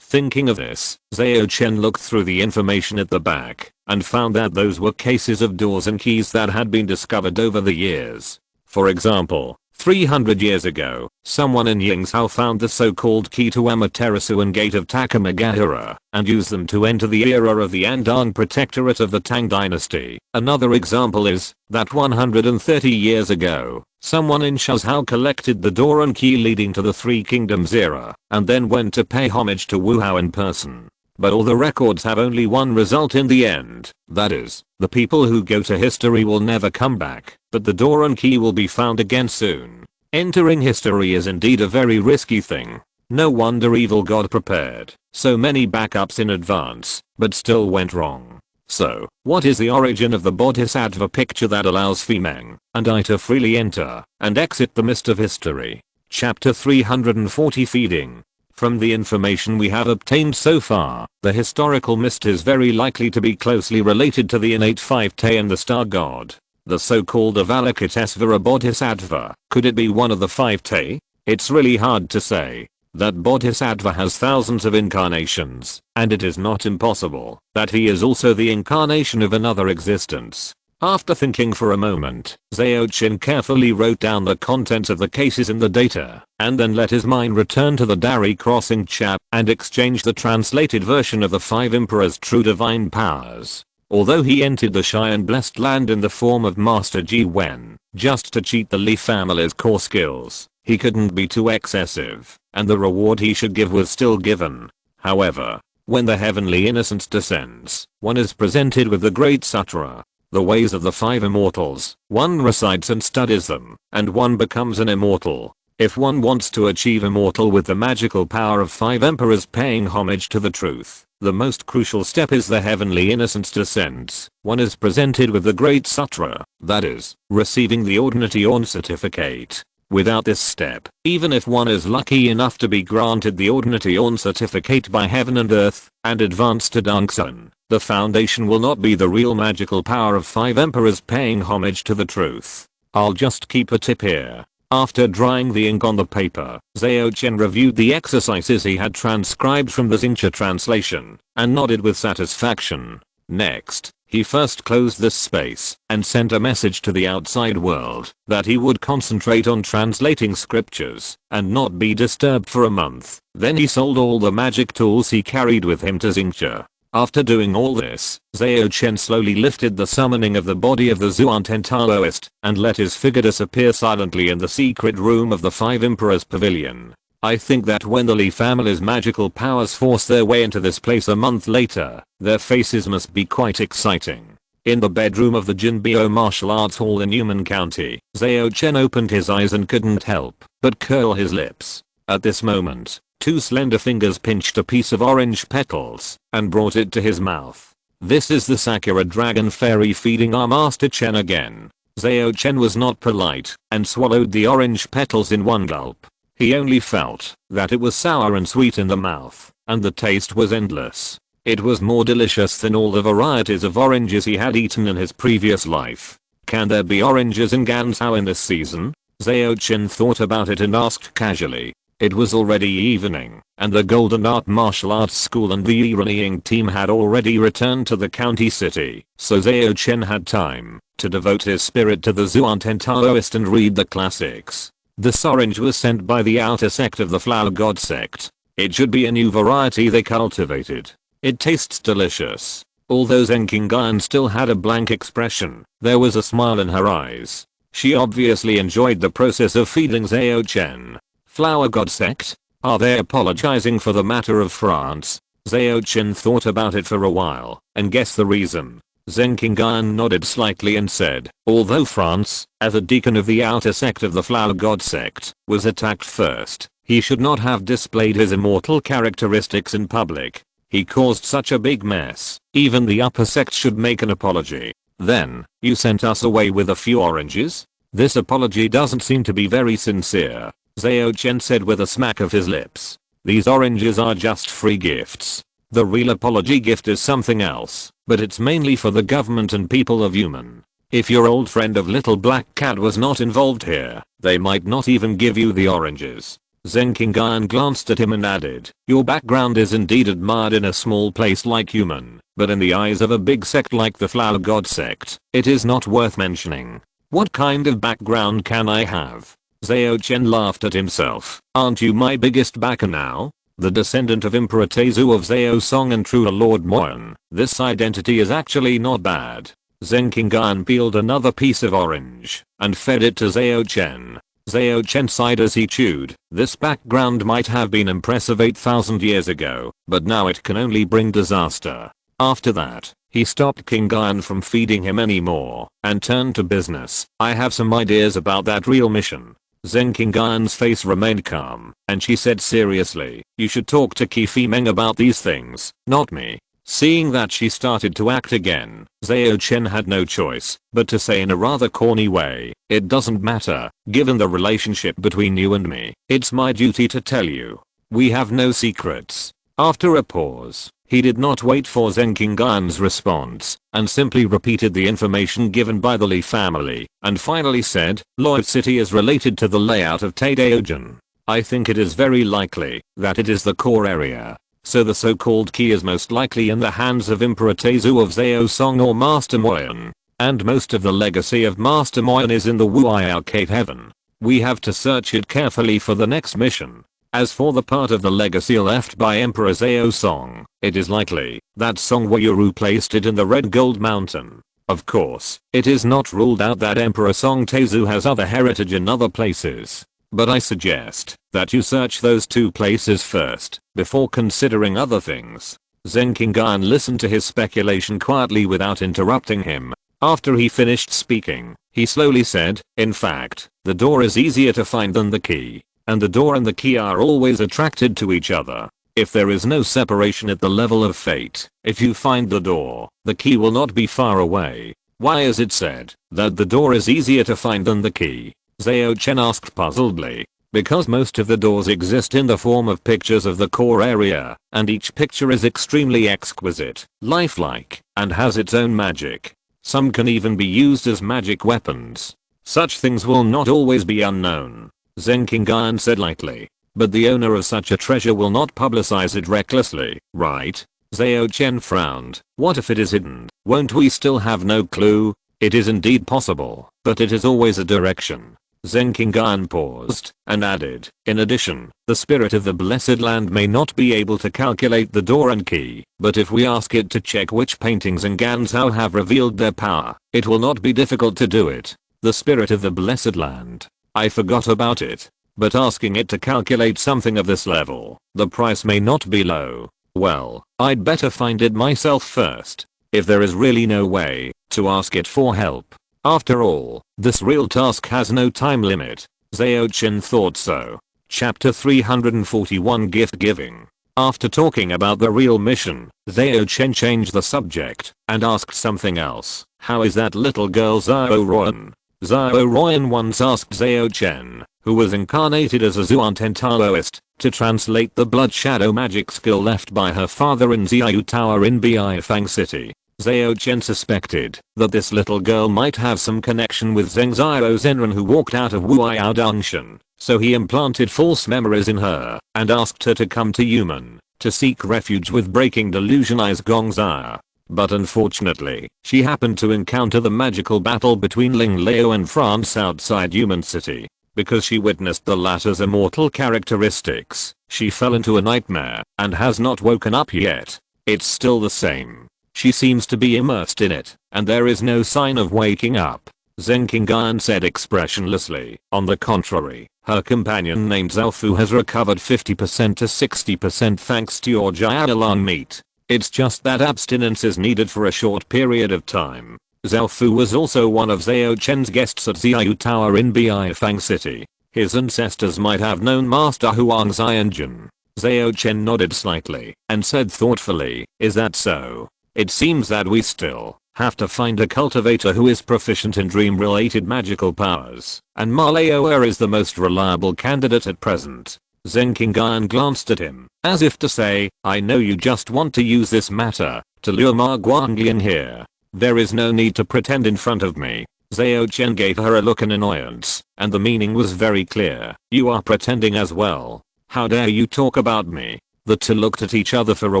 Thinking of this, Zhao Chen looked through the information at the back and found that those were cases of doors and keys that had been discovered over the years. For example, 300 years ago, someone in Yingzhou found the so-called key to Amaterasu and Gate of Takamagahara and used them to enter the era of the Andong Protectorate of the Tang Dynasty. Another example is that 130 years ago, someone in Shuzhou collected the door and key leading to the Three Kingdoms era and then went to pay homage to Wu Hao in person. But all the records have only one result in the end, that is, the people who go to history will never come back, but the door and key will be found again soon. Entering history is indeed a very risky thing. No wonder Evil God prepared so many backups in advance, but still went wrong. So, what is the origin of the Bodhisattva picture that allows Femeng and I to freely enter and exit the mist of history? Chapter 340 Feeding. From the information we have obtained so far, the historical mist is very likely to be closely related to the innate 5 Te and the star god. The so-called Avalokitesvara Bodhisattva, could it be one of the 5 Te? It's really hard to say. That Bodhisattva has thousands of incarnations, and it is not impossible that he is also the incarnation of another existence. After thinking for a moment, Zhao Chen carefully wrote down the contents of the cases in the data, and then let his mind return to the Dairi Xingcha and exchange the translated version of the 5 Emperors' true divine powers. Although he entered the shy and blessed land in the form of Master Ji Wen, just to cheat the Li family's core skills, he couldn't be too excessive, and the reward he should give was still given. However, when the heavenly innocence descends, one is presented with the great sutra, the ways of the 5 immortals. One recites and studies them, and one becomes an immortal. If one wants to achieve immortal with the magical power of 5 emperors paying homage to the truth, the most crucial step is the heavenly innocence descends. One is presented with the great sutra, that is, receiving the ordinary Orn certificate. Without this step, even if one is lucky enough to be granted the ordinary Orn certificate by heaven and earth, and advance to Dungsun, the foundation will not be the real magical power of 5 emperors paying homage to the truth. I'll just keep a tip here. After drying the ink on the paper, Zhao Chen reviewed the exercises he had transcribed from the Xingcha translation, and nodded with satisfaction. Next, he first closed this space and sent a message to the outside world that he would concentrate on translating scriptures and not be disturbed for a month. Then he sold all the magic tools he carried with him to Xingcha. After doing all this, Zhao Chen slowly lifted the summoning of the body of the Zhuangten Taoist and let his figure disappear silently in the secret room of the 5 Emperors Pavilion. I think that when the Li family's magical powers force their way into this place a month later, their faces must be quite exciting. In the bedroom of the Jinbio Martial Arts Hall in Human County, Zhao Chen opened his eyes and couldn't help but curl his lips. At this moment, 2 slender fingers pinched a piece of orange petals and brought it to his mouth. This is the Sakura Dragon Fairy feeding our Master Chen again. Zhao Chen was not polite and swallowed the orange petals in one gulp. He only felt that it was sour and sweet in the mouth, and the taste was endless. It was more delicious than all the varieties of oranges he had eaten in his previous life. Can there be oranges in Ganzhou in this season? Zhao Chen thought about it and asked casually. It was already evening, and the Golden Art Martial Arts School and the Yirening team had already returned to the county city, so Zhao Chen had time to devote his spirit to the Zhuangten Taoist and read the classics. This orange was sent by the outer sect of the Flower God sect. It should be a new variety they cultivated. It tastes delicious. Although Zheng Qingyan still had a blank expression, there was a smile in her eyes. She obviously enjoyed the process of feeding Zhao Chen. Flower God sect? Are they apologizing for the matter of France? Zhao Chen thought about it for a while and guessed the reason. Zheng Qingyan nodded slightly and said, although France, as a deacon of the outer sect of the Flower God sect, was attacked first, he should not have displayed his immortal characteristics in public. He caused such a big mess, even the upper sect should make an apology. Then, you sent us away with a few oranges? This apology doesn't seem to be very sincere, Zhao Chen said with a smack of his lips. These oranges are just free gifts. The real apology gift is something else, but it's mainly for the government and people of Human. If your old friend of Little Black Cat was not involved here, they might not even give you the oranges. Zheng Qingyan glanced at him and added, your background is indeed admired in a small place like Human, but in the eyes of a big sect like the Flower God sect, it is not worth mentioning. What kind of background can I have? Zhao Chen laughed at himself. Aren't you my biggest backer now? The descendant of Emperor Tezu of Zhao Song and true Lord Moyan. This identity is actually not bad. Zheng Qingyan peeled another piece of orange and fed it to Zhao Chen. Zhao Chen sighed as he chewed. This background might have been impressive 8,000 years ago, but now it can only bring disaster. After that, he stopped Qingyan from feeding him anymore and turned to business. I have some ideas about that real mission. Zheng Qingyan's face remained calm, and she said seriously, you should talk to Qi Meng about these things, not me. Seeing that she started to act again, Zhao Chen had no choice but to say in a rather corny way, it doesn't matter, given the relationship between you and me, it's my duty to tell you. We have no secrets. After a pause, he did not wait for Zheng Qingyan's response, and simply repeated the information given by the Li family, and finally said, Lloyd City is related to the layout of Taidaogen. I think it is very likely that it is the core area. So the so-called key is most likely in the hands of Emperor Tezu of Zhao Song or Master Moyan. And most of the legacy of Master Moyan is in the Wuiao Cave Heaven. We have to search it carefully for the next mission. As for the part of the legacy left by Emperor Zhao Song, it is likely that Song Wuyuru placed it in the Red Gold Mountain. Of course, it is not ruled out that Emperor Song Tezu has other heritage in other places. But I suggest that you search those two places first, before considering other things. Zheng Qingan listened to his speculation quietly without interrupting him. After he finished speaking, he slowly said, in fact, the door is easier to find than the key. And the door and the key are always attracted to each other. If there is no separation at the level of fate, if you find the door, the key will not be far away. Why is it said that the door is easier to find than the key? Zhao Chen asked puzzledly. Because most of the doors exist in the form of pictures of the core area, and each picture is extremely exquisite, lifelike, and has its own magic. Some can even be used as magic weapons. Such things will not always be unknown, Zheng Qingan said lightly. But the owner of such a treasure will not publicize it recklessly, right? Zhao Chen frowned. What if it is hidden? Won't we still have no clue? It is indeed possible, but it is always a direction. Zheng Qingan paused and added, in addition, the spirit of the blessed land may not be able to calculate the door and key, but if we ask it to check which paintings in Ganzhou have revealed their power, it will not be difficult to do it. The spirit of the blessed land. I forgot about it. But asking it to calculate something of this level, the price may not be low. Well, I'd better find it myself first. If there is really no way to ask it for help. After all, this real task has no time limit. Zhao Chen thought so. Chapter 341 Gift Giving. After talking about the real mission, Zhao Chen changed the subject and asked something else. How is that little girl Zhao Royan? Zhao Royan once asked Zhao Chen, who was incarnated as a Zuanten Taoist, to translate the blood shadow magic skill left by her father in Xiaoyu Tower in Beifang City. Zhao Chen suspected that this little girl might have some connection with Zheng Zhao Zenren who walked out of Wuiao Dongshan, so he implanted false memories in her and asked her to come to Human to seek refuge with breaking delusion eyes Gongzha. But unfortunately, she happened to encounter the magical battle between Ling Leo and France outside Human City. Because she witnessed the latter's immortal characteristics, she fell into a nightmare and has not woken up yet. It's still the same. She seems to be immersed in it, and there is no sign of waking up. Zheng Qingan said expressionlessly. On the contrary, her companion named Zhaofu has recovered 50% to 60% thanks to your Jialan meat. It's just that abstinence is needed for a short period of time. Zhaofu was also one of Zhao Chen's guests at Xiaoyu Tower in Beifang City. His ancestors might have known Master Huang Xianjun. Zhao Chen nodded slightly and said thoughtfully, is that so? It seems that we still have to find a cultivator who is proficient in dream-related magical powers, and Malaoer is the most reliable candidate at present. Zheng Qingan glanced at him, as if to say, I know you just want to use this matter to lure Ma Guanglian here. There is no need to pretend in front of me. Zhao Chen gave her a look in annoyance, and the meaning was very clear. You are pretending as well. How dare you talk about me? The two looked at each other for a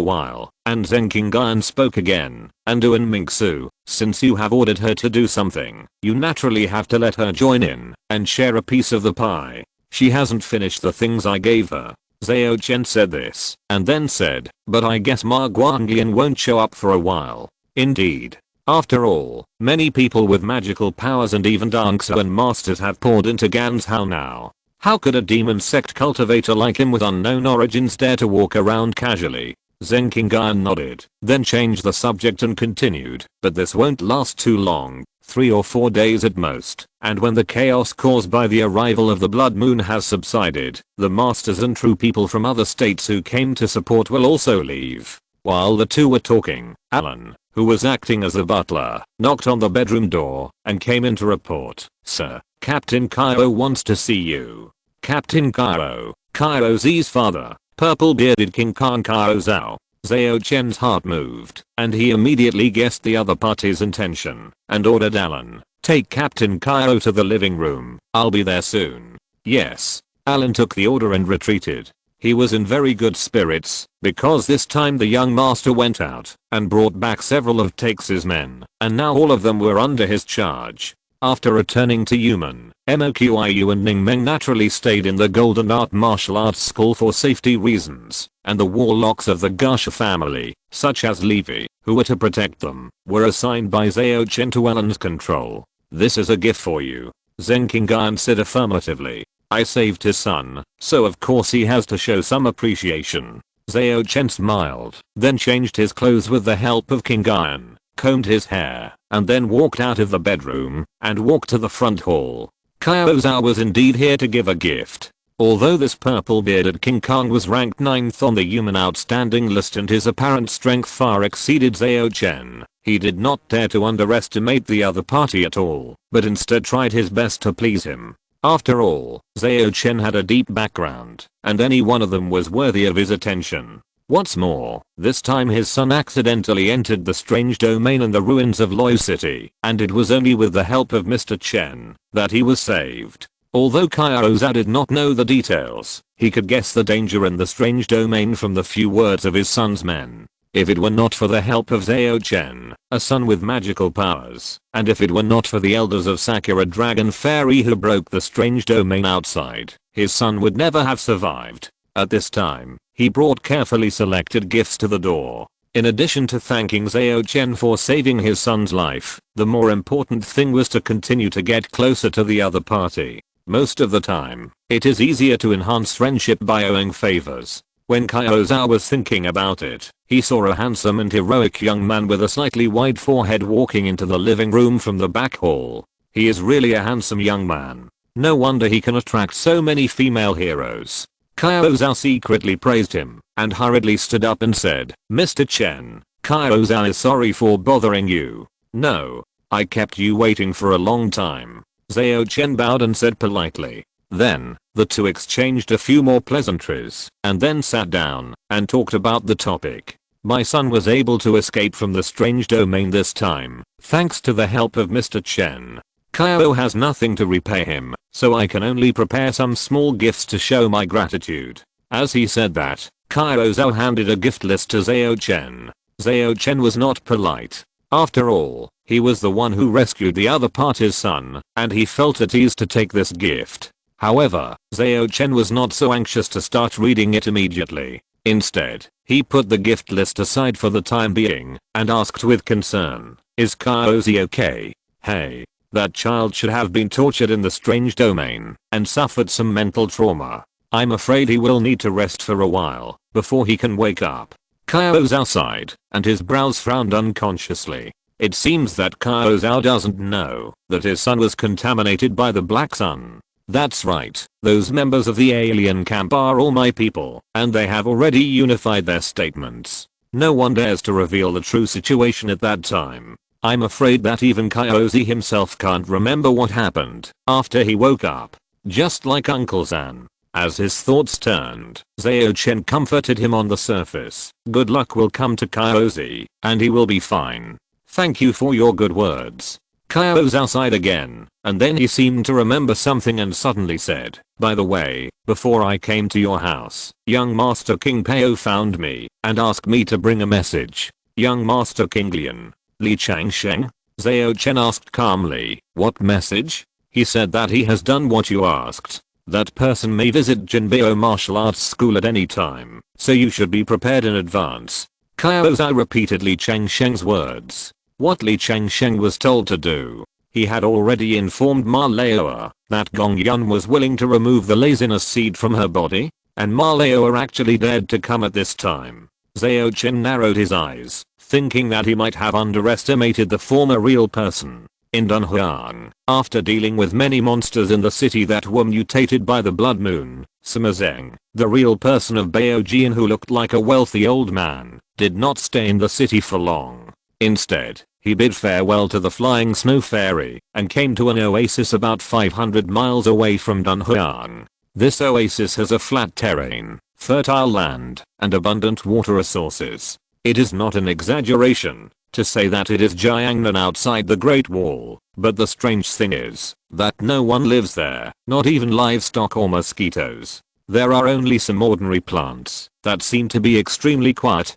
while, and Zheng Qingan spoke again. Andu and Mingsu, since you have ordered her to do something, you naturally have to let her join in and share a piece of the pie. She hasn't finished the things I gave her. Zhao Chen said this, and then said, but I guess Ma Guanglian won't show up for a while. Indeed. After all, many people with magical powers and even Dangsuan masters have poured into Ganzhou now. How could a demon sect cultivator like him with unknown origins dare to walk around casually? Zheng Qingan nodded, then changed the subject and continued, but this won't last too long, 3 or 4 days at most, and when the chaos caused by the arrival of the blood moon has subsided, the masters and true people from other states who came to support will also leave. While the two were talking, Alan, who was acting as a butler, knocked on the bedroom door and came in to report, Sir, Captain Cairo wants to see you. Captain Cairo, Cairo Z's father, purple-bearded King Khan Cairo Zhao. Zhao Chen's heart moved, and he immediately guessed the other party's intention, and ordered Alan, take Captain Cairo to the living room, I'll be there soon. Yes. Alan took the order and retreated. He was in very good spirits, because this time the young master went out and brought back several of Takes' men, and now all of them were under his charge. After returning to Human, Moqiu and Ning Meng naturally stayed in the Golden Art Martial Arts School for safety reasons, and the warlocks of the Gasha family, such as Levi, who were to protect them, were assigned by Zhao Chen to Alan's control. "This is a gift for you," Zheng Qinggan said affirmatively. "I saved his son, so of course he has to show some appreciation." Zhao Chen smiled, then changed his clothes with the help of Qinggan, combed his hair, and then walked out of the bedroom and walked to the front hall. Qiao Zhao was indeed here to give a gift. Although this purple-bearded King Kong was ranked 9th on the Human outstanding list and his apparent strength far exceeded Zhao Chen, he did not dare to underestimate the other party at all, but instead tried his best to please him. After all, Zhao Chen had a deep background, and any one of them was worthy of his attention. What's more, this time his son accidentally entered the strange domain in the ruins of Loi City, and it was only with the help of Mr. Chen that he was saved. Although Qiao Zhao did not know the details, he could guess the danger in the strange domain from the few words of his son's men. If it were not for the help of Zhao Chen, a son with magical powers, and if it were not for the elders of Sakura Dragon Fairy who broke the strange domain outside, his son would never have survived. At this time, he brought carefully selected gifts to the door. In addition to thanking Zhao Chen for saving his son's life, the more important thing was to continue to get closer to the other party. Most of the time, it is easier to enhance friendship by owing favors. When Qiao Zhao was thinking about it, he saw a handsome and heroic young man with a slightly wide forehead walking into the living room from the back hall. He is really a handsome young man. No wonder he can attract so many female heroes. Qiao Zhao secretly praised him, and hurriedly stood up and said, "Mr. Chen, Qiao Zhao is sorry for bothering you." "No. I kept you waiting for a long time." Zhao Chen bowed and said politely. Then, the two exchanged a few more pleasantries, and then sat down and talked about the topic. "My son was able to escape from the strange domain this time, thanks to the help of Mr. Chen. Qiao has nothing to repay him, so I can only prepare some small gifts to show my gratitude." As he said that, Qiao Zhao handed a gift list to Zhao Chen. Zhao Chen was not polite. After all, he was the one who rescued the other party's son, and he felt at ease to take this gift. However, Zhao Chen was not so anxious to start reading it immediately. Instead, he put the gift list aside for the time being, and asked with concern, "Is Qiao Zhao okay? Hey, that child should have been tortured in the strange domain, and suffered some mental trauma. I'm afraid he will need to rest for a while, before he can wake up." Qiao Zhao sighed, and his brows frowned unconsciously. It seems that Qiao Zhao doesn't know that his son was contaminated by the Black Sun. That's right, those members of the alien camp are all my people, and they have already unified their statements. No one dares to reveal the true situation at that time. I'm afraid that even Qiao Zhao himself can't remember what happened after he woke up. Just like Uncle Zan. As his thoughts turned, Zhao Chen comforted him on the surface. "Good luck will come to Qiao Zhao, and he will be fine. Thank you for your good words." Qiao Zhao sighed again, and then he seemed to remember something and suddenly said, "By the way, before I came to your house, young Master King Pao found me and asked me to bring a message." "Young Master King Lian? Li Changsheng?" Zhao Chen asked calmly. "What message?" "He said that he has done what you asked. That person may visit Jinbao Martial Arts School at any time, so you should be prepared in advance." Qiao Zhao repeated Li Changsheng's words. What Li Changsheng was told to do. He had already informed Ma Leoa that Gong Yun was willing to remove the laziness seed from her body, and Ma Leoa actually dared to come at this time. Zhao Chen narrowed his eyes, thinking that he might have underestimated the former real person. In Dunhuang, after dealing with many monsters in the city that were mutated by the blood moon, Sima Zheng, the real person of Baojian who looked like a wealthy old man, did not stay in the city for long. Instead, he bid farewell to the flying snow fairy and came to an oasis about 500 miles away from Dunhuang. This oasis has a flat terrain, fertile land, and abundant water resources. It is not an exaggeration. to say that it is Jiangnan outside the Great Wall, but the strange thing is that no one lives there, not even livestock or mosquitoes. There are only some ordinary plants that seem to be extremely quiet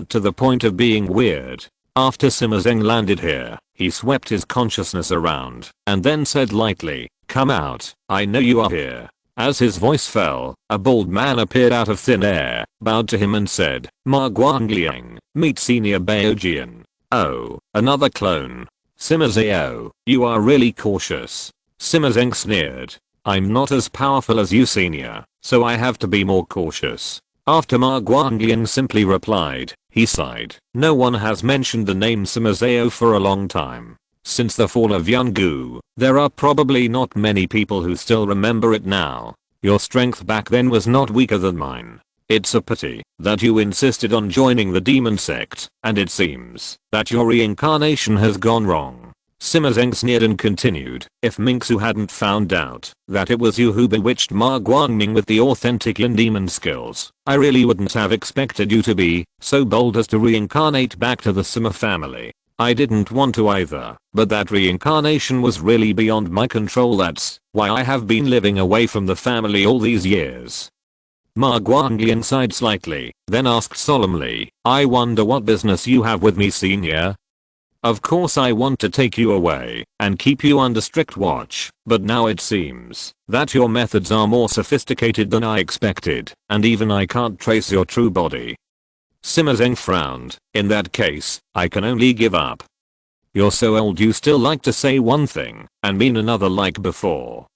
to the point of being weird. After Sima Zheng landed here, he swept his consciousness around and then said lightly, "Come out, I know you are here." As his voice fell, a bald man appeared out of thin air, bowed to him and said, "Ma Guangliang, meet Senior Baojian." "Oh, another clone. Sima Zhao, you are really cautious." Sima Zheng sneered. "I'm not as powerful as you, Senior, so I have to be more cautious." After Ma Guangliang simply replied, he sighed. "No one has mentioned the name Sima Zhao for a long time. Since the fall of Yungu, there are probably not many people who still remember it now. Your strength back then was not weaker than mine. It's a pity that you insisted on joining the demon sect, and it seems that your reincarnation has gone wrong." Sima Zheng sneered and continued, "If Mingsu hadn't found out that it was you who bewitched Ma Guangming with the authentic Yin demon skills, I really wouldn't have expected you to be so bold as to reincarnate back to the Sima family. I didn't want to either, but that reincarnation was really beyond my control. That's why I have been living away from the family all these years." Ma Guangliang sighed slightly, then asked solemnly, "I wonder what business you have with me, Senior?" "Of course I want to take you away and keep you under strict watch, but now it seems that your methods are more sophisticated than I expected, and even I can't trace your true body." Sima Zheng frowned. "In that case, I can only give up." "You're so old you still like to say one thing and mean another like before."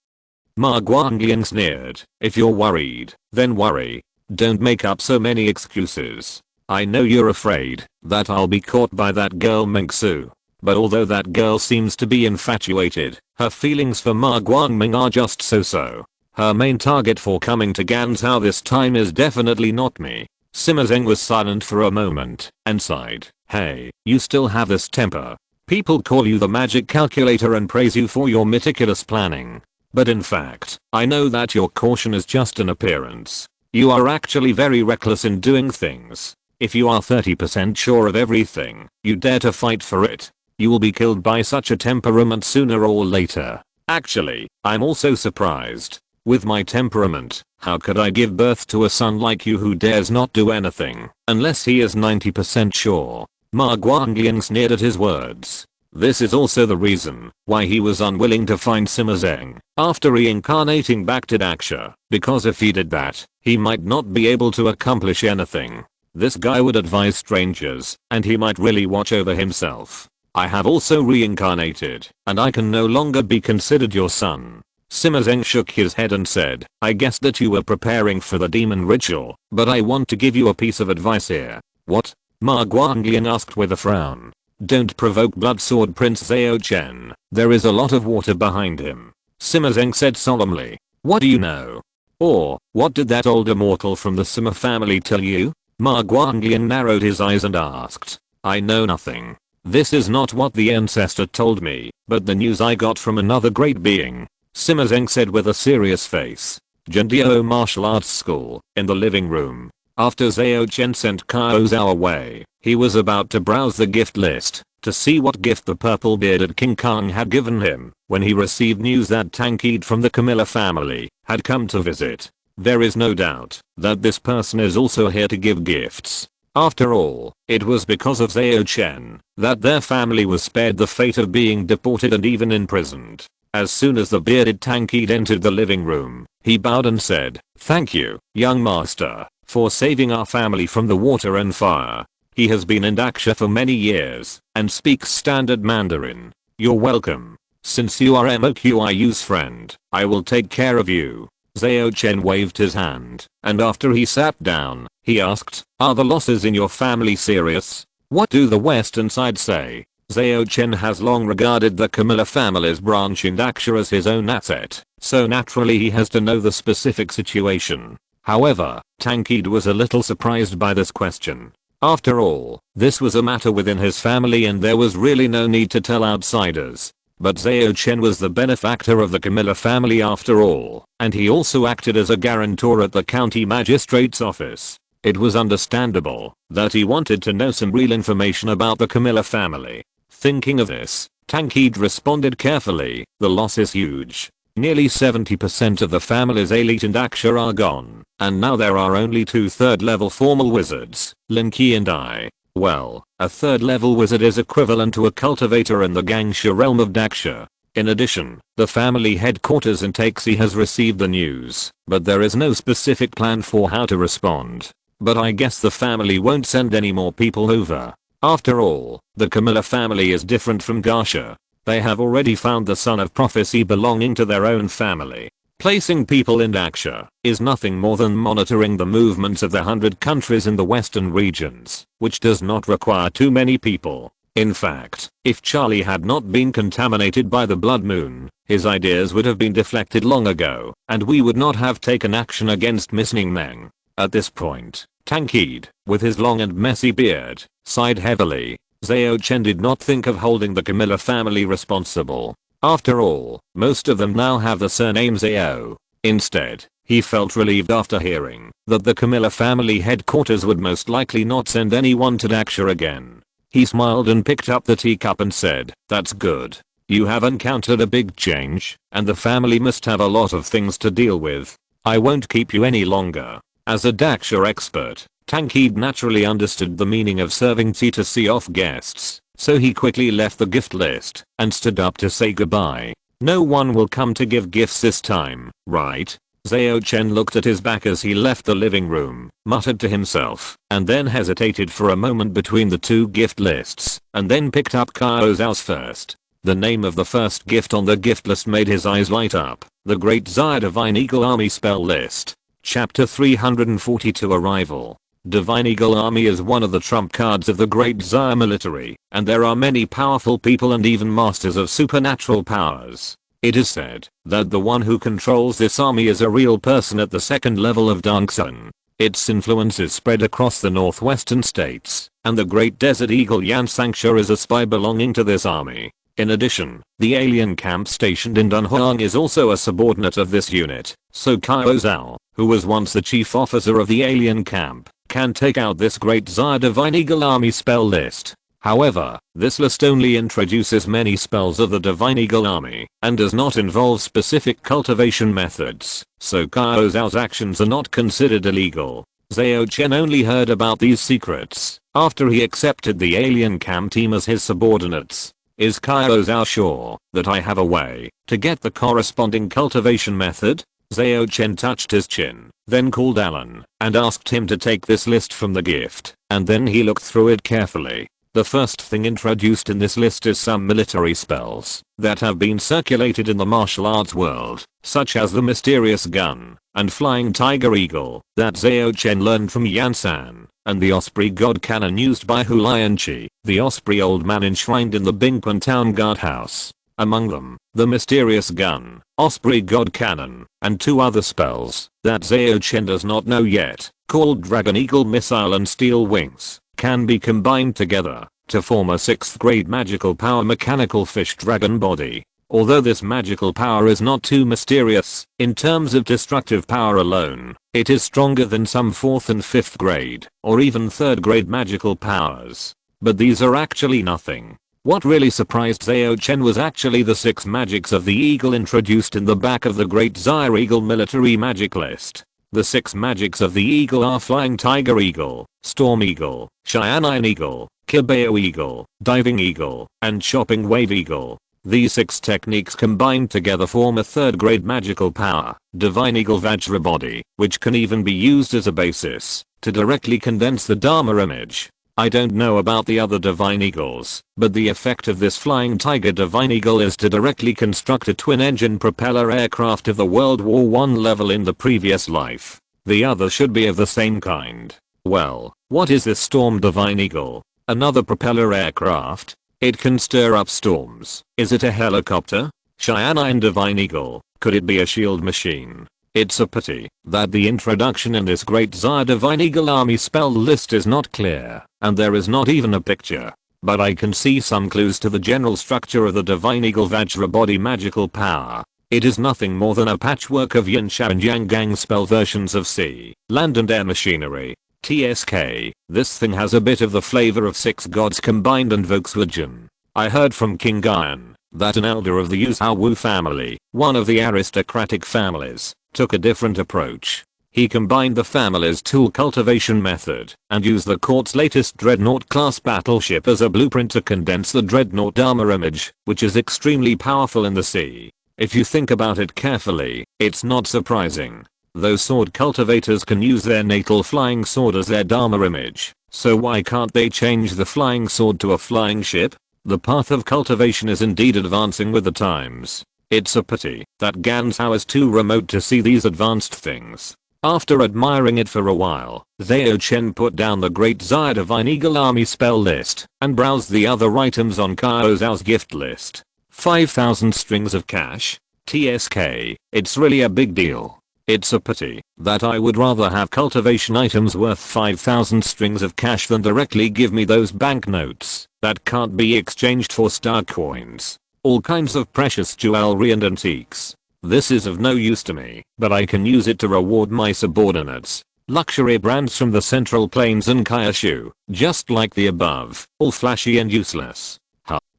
Ma Guangliang sneered. "If you're worried, then worry. Don't make up so many excuses. I know you're afraid that I'll be caught by that girl Mengsu. But although that girl seems to be infatuated, her feelings for Ma Guangming are just so-so. Her main target for coming to Ganzhou this time is definitely not me." Sima Zheng was silent for a moment and sighed. "Hey, you still have this temper. People call you the magic calculator and praise you for your meticulous planning. But in fact, I know that your caution is just an appearance. You are actually very reckless in doing things. If you are 30% sure of everything, you dare to fight for it, you will be killed by such a temperament sooner or later. Actually, I'm also surprised. With my temperament, how could I give birth to a son like you who dares not do anything unless he is 90% sure?" Ma Guangliang sneered at his words. This is also the reason why he was unwilling to find Sima Zheng after reincarnating back to Daxia, because if he did that, he might not be able to accomplish anything. This guy would advise strangers, and he might really watch over himself. "I have also reincarnated, and I can no longer be considered your son." Sima Zheng shook his head and said, "I guess that you were preparing for the demon ritual, but I want to give you a piece of advice here." "What?" Ma Guangliang asked with a frown. "Don't provoke Bloodsword Prince Zhao Chen. There is a lot of water behind him." Sima Zheng said solemnly, "What do you know? Or, what did that old immortal from the Sima family tell you?" Ma Guangliang narrowed his eyes and asked, "I know nothing. This is not what the ancestor told me, but the news I got from another great being." Sima Zheng said with a serious face. Jindiao Martial Arts School, in the living room. After Zhao Chen sent Kao Zhao away, he was about to browse the gift list to see what gift the purple-bearded King Kong had given him when he received news that Tankid from the Camilla family had come to visit. There is no doubt that this person is also here to give gifts. After all, it was because of Zhao Chen that their family was spared the fate of being deported and even imprisoned. As soon as the bearded Tankid entered the living room, he bowed and said, "Thank you, young master, for saving our family from the water and fire." He has been in Daxia for many years and speaks standard Mandarin. "You're welcome. Since you are MOQIU's friend, I will take care of you." Zhao Chen waved his hand, and after he sat down, he asked, "Are the losses in your family serious? What do the western side say?" Zhao Chen has long regarded the Camilla family's branch in Daxia as his own asset, so naturally he has to know the specific situation. However, Tankid was a little surprised by this question. After all, this was a matter within his family and there was really no need to tell outsiders. But Zhao Chen was the benefactor of the Camilla family after all, and he also acted as a guarantor at the county magistrate's office. It was understandable that he wanted to know some real information about the Camilla family. Thinking of this, Tankid responded carefully, the loss is huge. Nearly 70% of the family's elite and Aksha are gone, and now there are only 2 third-level formal wizards, Linky and I. Well, a third-level wizard is equivalent to a cultivator in the Gangsha realm of Daksha. In addition, the family headquarters in Taxi has received the news, but there is no specific plan for how to respond. But I guess the family won't send any more people over. After all, the Camilla family is different from Garsha. They have already found the son of prophecy belonging to their own family. Placing people in Daksha is nothing more than monitoring the movements of the 100 countries in the western regions, which does not require too many people. In fact, if Charlie had not been contaminated by the blood moon, his ideas would have been deflected long ago, and we would not have taken action against missing men. At this point, Tankid, with his long and messy beard, sighed heavily. Zhao Chen did not think of holding the Camilla family responsible. After all, most of them now have the surname Zhao. Instead, he felt relieved after hearing that the Camilla family headquarters would most likely not send anyone to Daksha again. He smiled and picked up the teacup and said, "That's good. You have encountered a big change, and the family must have a lot of things to deal with. I won't keep you any longer." As a Daksha expert, Tankid naturally understood the meaning of serving tea to see off guests, so he quickly left the gift list and stood up to say goodbye. No one will come to give gifts this time, right? Zhao Chen looked at his back as he left the living room, muttered to himself, and then hesitated for a moment between the 2 gift lists, and then picked up Kao Zhao's first. The name of the first gift on the gift list made his eyes light up, the Great Zaya Divine Eagle Army spell list. Chapter 342 Arrival. Divine Eagle Army is one of the trump cards of the Great Zaya military, and there are many powerful people and even masters of supernatural powers. It is said that the one who controls this army is a real person at the 2nd level of Dongsun. Its influence is spread across the northwestern states, and the Great Desert Eagle Yansangsha is a spy belonging to this army. In addition, the alien camp stationed in Dunhuang is also a subordinate of this unit, so Kao Zhao, who was once the chief officer of the alien camp, can take out this Great Zaya Divine Eagle Army spell list. However, this list only introduces many spells of the Divine Eagle Army, and does not involve specific cultivation methods, so Kao Zhao's actions are not considered illegal. Zhao Chen only heard about these secrets after he accepted the alien camp team as his subordinates. Is Kao Zhao sure that I have a way to get the corresponding cultivation method? Zhao Chen touched his chin, then called Alan, and asked him to take this list from the gift, and then he looked through it carefully. The first thing introduced in this list is some military spells that have been circulated in the martial arts world, such as the mysterious gun and flying tiger eagle that Zhao Chen learned from Yansan, and the osprey god cannon used by Hu Lianqi, the osprey old man enshrined in the Bingquan town guardhouse. Among them, the mysterious gun, osprey god cannon, and 2 other spells that Zhao Chen does not know yet, called dragon eagle missile and steel wings, can be combined together to form a 6th grade magical power mechanical fish dragon body. Although this magical power is not too mysterious in terms of destructive power alone, it is stronger than some 4th and 5th grade, or even 3rd grade magical powers. But these are actually nothing. What really surprised Zhao Chen was actually the 6 magics of the eagle introduced in the back of the Great Zaya Eagle military magic list. The 6 magics of the eagle are Flying Tiger Eagle, Storm Eagle, Cheyenne Eagle, Kibeo Eagle, Diving Eagle, and Chopping Wave Eagle. These 6 techniques combined together form a 3rd grade magical power, Divine Eagle Vajra body, which can even be used as a basis to directly condense the Dharma image. I don't know about the other Divine Eagles, but the effect of this Flying Tiger Divine Eagle is to directly construct a twin-engine propeller aircraft of the World War I level in the previous life. The other should be of the same kind. Well, what is this Storm Divine Eagle? Another propeller aircraft? It can stir up storms. Is it a helicopter? Cheyenne Divine Eagle. Could it be a shield machine? It's a pity that the introduction in this Great Zaya Divine Eagle Army spell list is not clear, and there is not even a picture. But I can see some clues to the general structure of the Divine Eagle Vajra body magical power. It is nothing more than a patchwork of Yin Sha and Yang Gang spell versions of sea, land and air machinery. TSK, this thing has a bit of the flavor of 6 gods combined and Volkswagen. I heard from King Guyan that an elder of the Yuzhou family, one of the aristocratic families, took a different approach. He combined the family's tool cultivation method and used the court's latest Dreadnought class battleship as a blueprint to condense the Dreadnought armor image, which is extremely powerful in the sea. If you think about it carefully, it's not surprising. Those sword cultivators can use their natal flying sword as their Dharma image, so why can't they change the flying sword to a flying ship? The path of cultivation is indeed advancing with the times. It's a pity that Ganzhou is too remote to see these advanced things. After admiring it for a while, Zhao Chen put down the Great Zaya Divine Eagle Army spell list and browsed the other items on Cao Zhao's gift list. 5,000 strings of cash? TSK, it's really a big deal. It's a pity that I would rather have cultivation items worth 5,000 strings of cash than directly give me those banknotes that can't be exchanged for star coins. All kinds of precious jewelry and antiques. This is of no use to me, but I can use it to reward my subordinates. Luxury brands from the Central Plains and Kyushu, just like the above, all flashy and useless.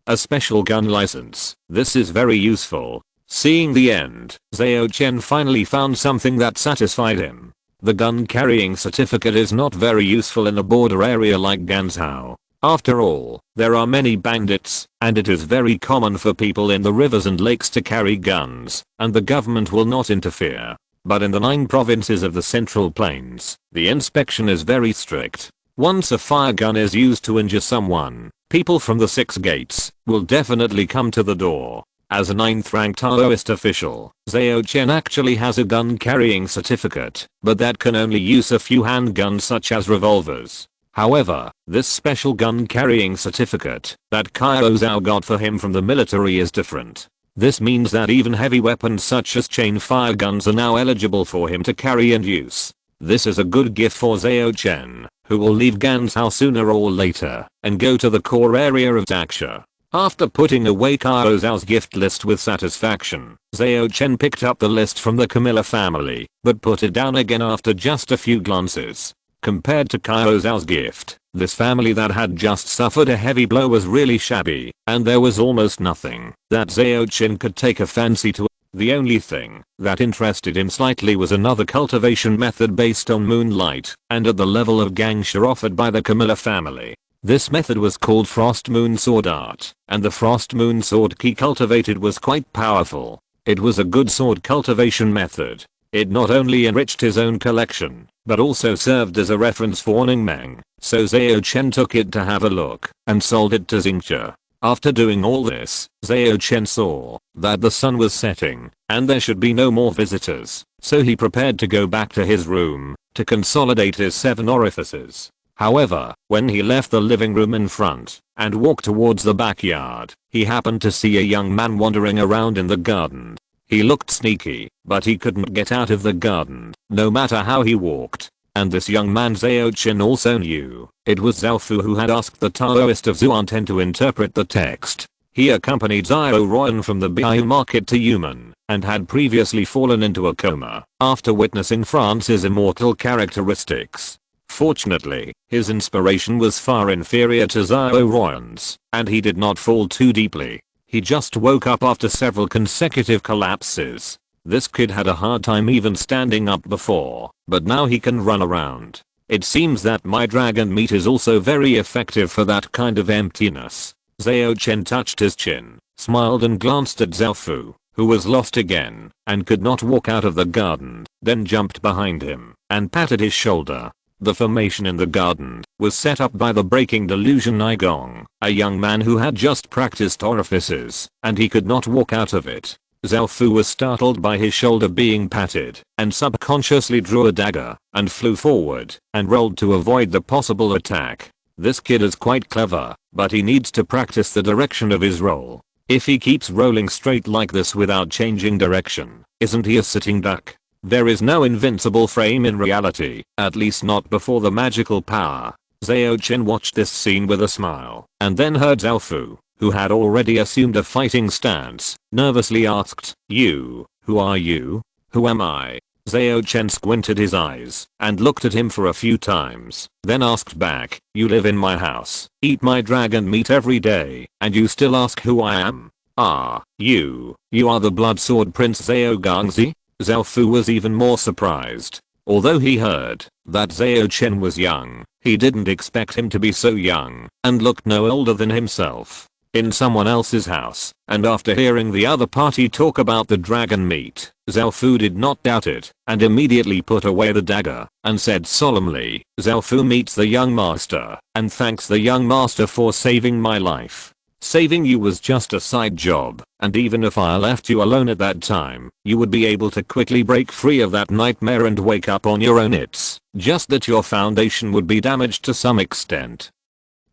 A special gun license. This is very useful. Seeing the end, Zhao Chen finally found something that satisfied him. The gun carrying certificate is not very useful in a border area like Ganzhou. After all, there are many bandits, and it is very common for people in the rivers and lakes to carry guns, and the government will not interfere. But in the 9 provinces of the Central Plains, the inspection is very strict. Once a fire gun is used to injure someone, people from the 6 gates will definitely come to the door. As a 9th ranked Taoist official, Zhao Chen actually has a gun carrying certificate, but that can only use a few handguns such as revolvers. However, this special gun carrying certificate that Cao Zhao got for him from the military is different. This means that even heavy weapons such as chain fire guns are now eligible for him to carry and use. This is a good gift for Zhao Chen, who will leave Ganzhou sooner or later and go to the core area of Daxia. After putting away Cao Zhao's gift list with satisfaction, Zhao Chen picked up the list from the Camilla family, but put it down again after just a few glances. Compared to Cao Zhao's gift, this family that had just suffered a heavy blow was really shabby, and there was almost nothing that Zhao Chen could take a fancy to. The only thing that interested him slightly was another cultivation method based on moonlight and at the level of Gangsha offered by the Camilla family. This method was called Frost Moon Sword Art, and the Frost Moon Sword he cultivated was quite powerful. It was a good sword cultivation method. It not only enriched his own collection, but also served as a reference for Ningmeng, so Zhao Chen took it to have a look and sold it to Xingcha. After doing all this, Zhao Chen saw that the sun was setting and there should be no more visitors, so he prepared to go back to his room to consolidate his 7 orifices. However, when he left the living room in front and walked towards the backyard, he happened to see a young man wandering around in the garden. He looked sneaky, but he couldn't get out of the garden, no matter how he walked. And this young man Zhao Chen also knew. It was Zhao Fu who had asked the Taoist of Zuanten to interpret the text. He accompanied Zhao Royan from the Biao market to Yumen, and had previously fallen into a coma after witnessing France's immortal characteristics. Fortunately, his inspiration was far inferior to Zhao Royan's, and he did not fall too deeply. He just woke up after several consecutive collapses. This kid had a hard time even standing up before, but now he can run around. It seems that my dragon meat is also very effective for that kind of emptiness. Zhao Chen touched his chin, smiled and glanced at Zhao Fu, who was lost again and could not walk out of the garden, then jumped behind him and patted his shoulder. The formation in the garden was set up by the Breaking Delusion Igong, a young man who had just practiced orifices, and he could not walk out of it. Zhao Fu was startled by his shoulder being patted, and subconsciously drew a dagger, and flew forward, and rolled to avoid the possible attack. This kid is quite clever, but he needs to practice the direction of his roll. If he keeps rolling straight like this without changing direction, isn't he a sitting duck? There is no invincible frame in reality, at least not before the magical power. Zhao Chen watched this scene with a smile, and then heard Zhao Fu, who had already assumed a fighting stance, nervously asked, "You, who are you?" "Who am I?" Zhao Chen squinted his eyes and looked at him for a few times, then asked back, "You live in my house, eat my dragon meat every day, and you still ask who I am? Ah, you are the Blood Sword Prince Zhao Gangzi?" Zhao Fu was even more surprised. Although he heard that Zhao Chen was young, he didn't expect him to be so young and looked no older than himself. In someone else's house, and after hearing the other party talk about the dragon meat, Zhao Fu did not doubt it and immediately put away the dagger and said solemnly, "Zhao Fu meets the young master and thanks the young master for saving my life. Saving you was just a side job, and even if I left you alone at that time, you would be able to quickly break free of that nightmare and wake up on your own. It's just that your foundation would be damaged to some extent."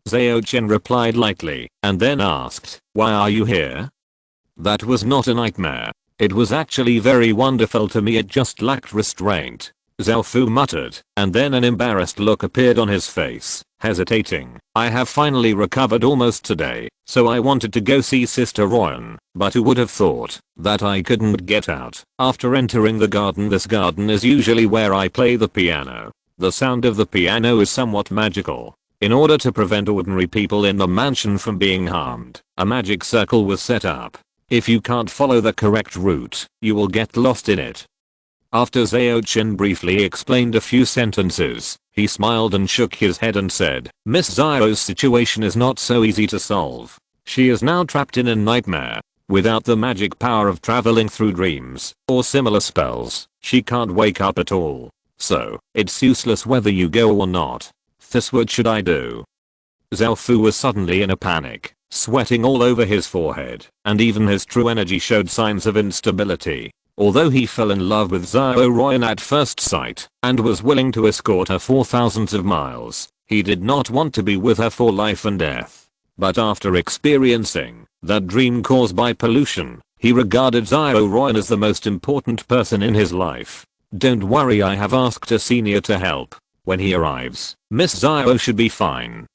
Zhao Chen replied lightly, and then asked, "Why are you here?" "That was not a nightmare. It was actually very wonderful to me, it just lacked restraint," Zhao Fu muttered, and then an embarrassed look appeared on his face, hesitating. "I have finally recovered almost today, so I wanted to go see Sister Royan, but who would have thought that I couldn't get out after entering the garden. This garden is usually where I play the piano. The sound of the piano is somewhat magical. In order to prevent ordinary people in the mansion from being harmed, a magic circle was set up. If you can't follow the correct route, you will get lost in it." After Zhao Chen briefly explained a few sentences, he smiled and shook his head and said, "Miss Zhao's situation is not so easy to solve. She is now trapped in a nightmare. Without the magic power of traveling through dreams or similar spells, she can't wake up at all. So, it's useless whether you go or not. This, what should I do?" Zhao Fu was suddenly in a panic, sweating all over his forehead, and even his true energy showed signs of instability. Although he fell in love with Zhao Royan at first sight and was willing to escort her for thousands of miles, he did not want to be with her for life and death. But after experiencing that dream caused by pollution, he regarded Zhao Royan as the most important person in his life. "Don't worry, I have asked a senior to help. When he arrives, Miss Zhao should be fine."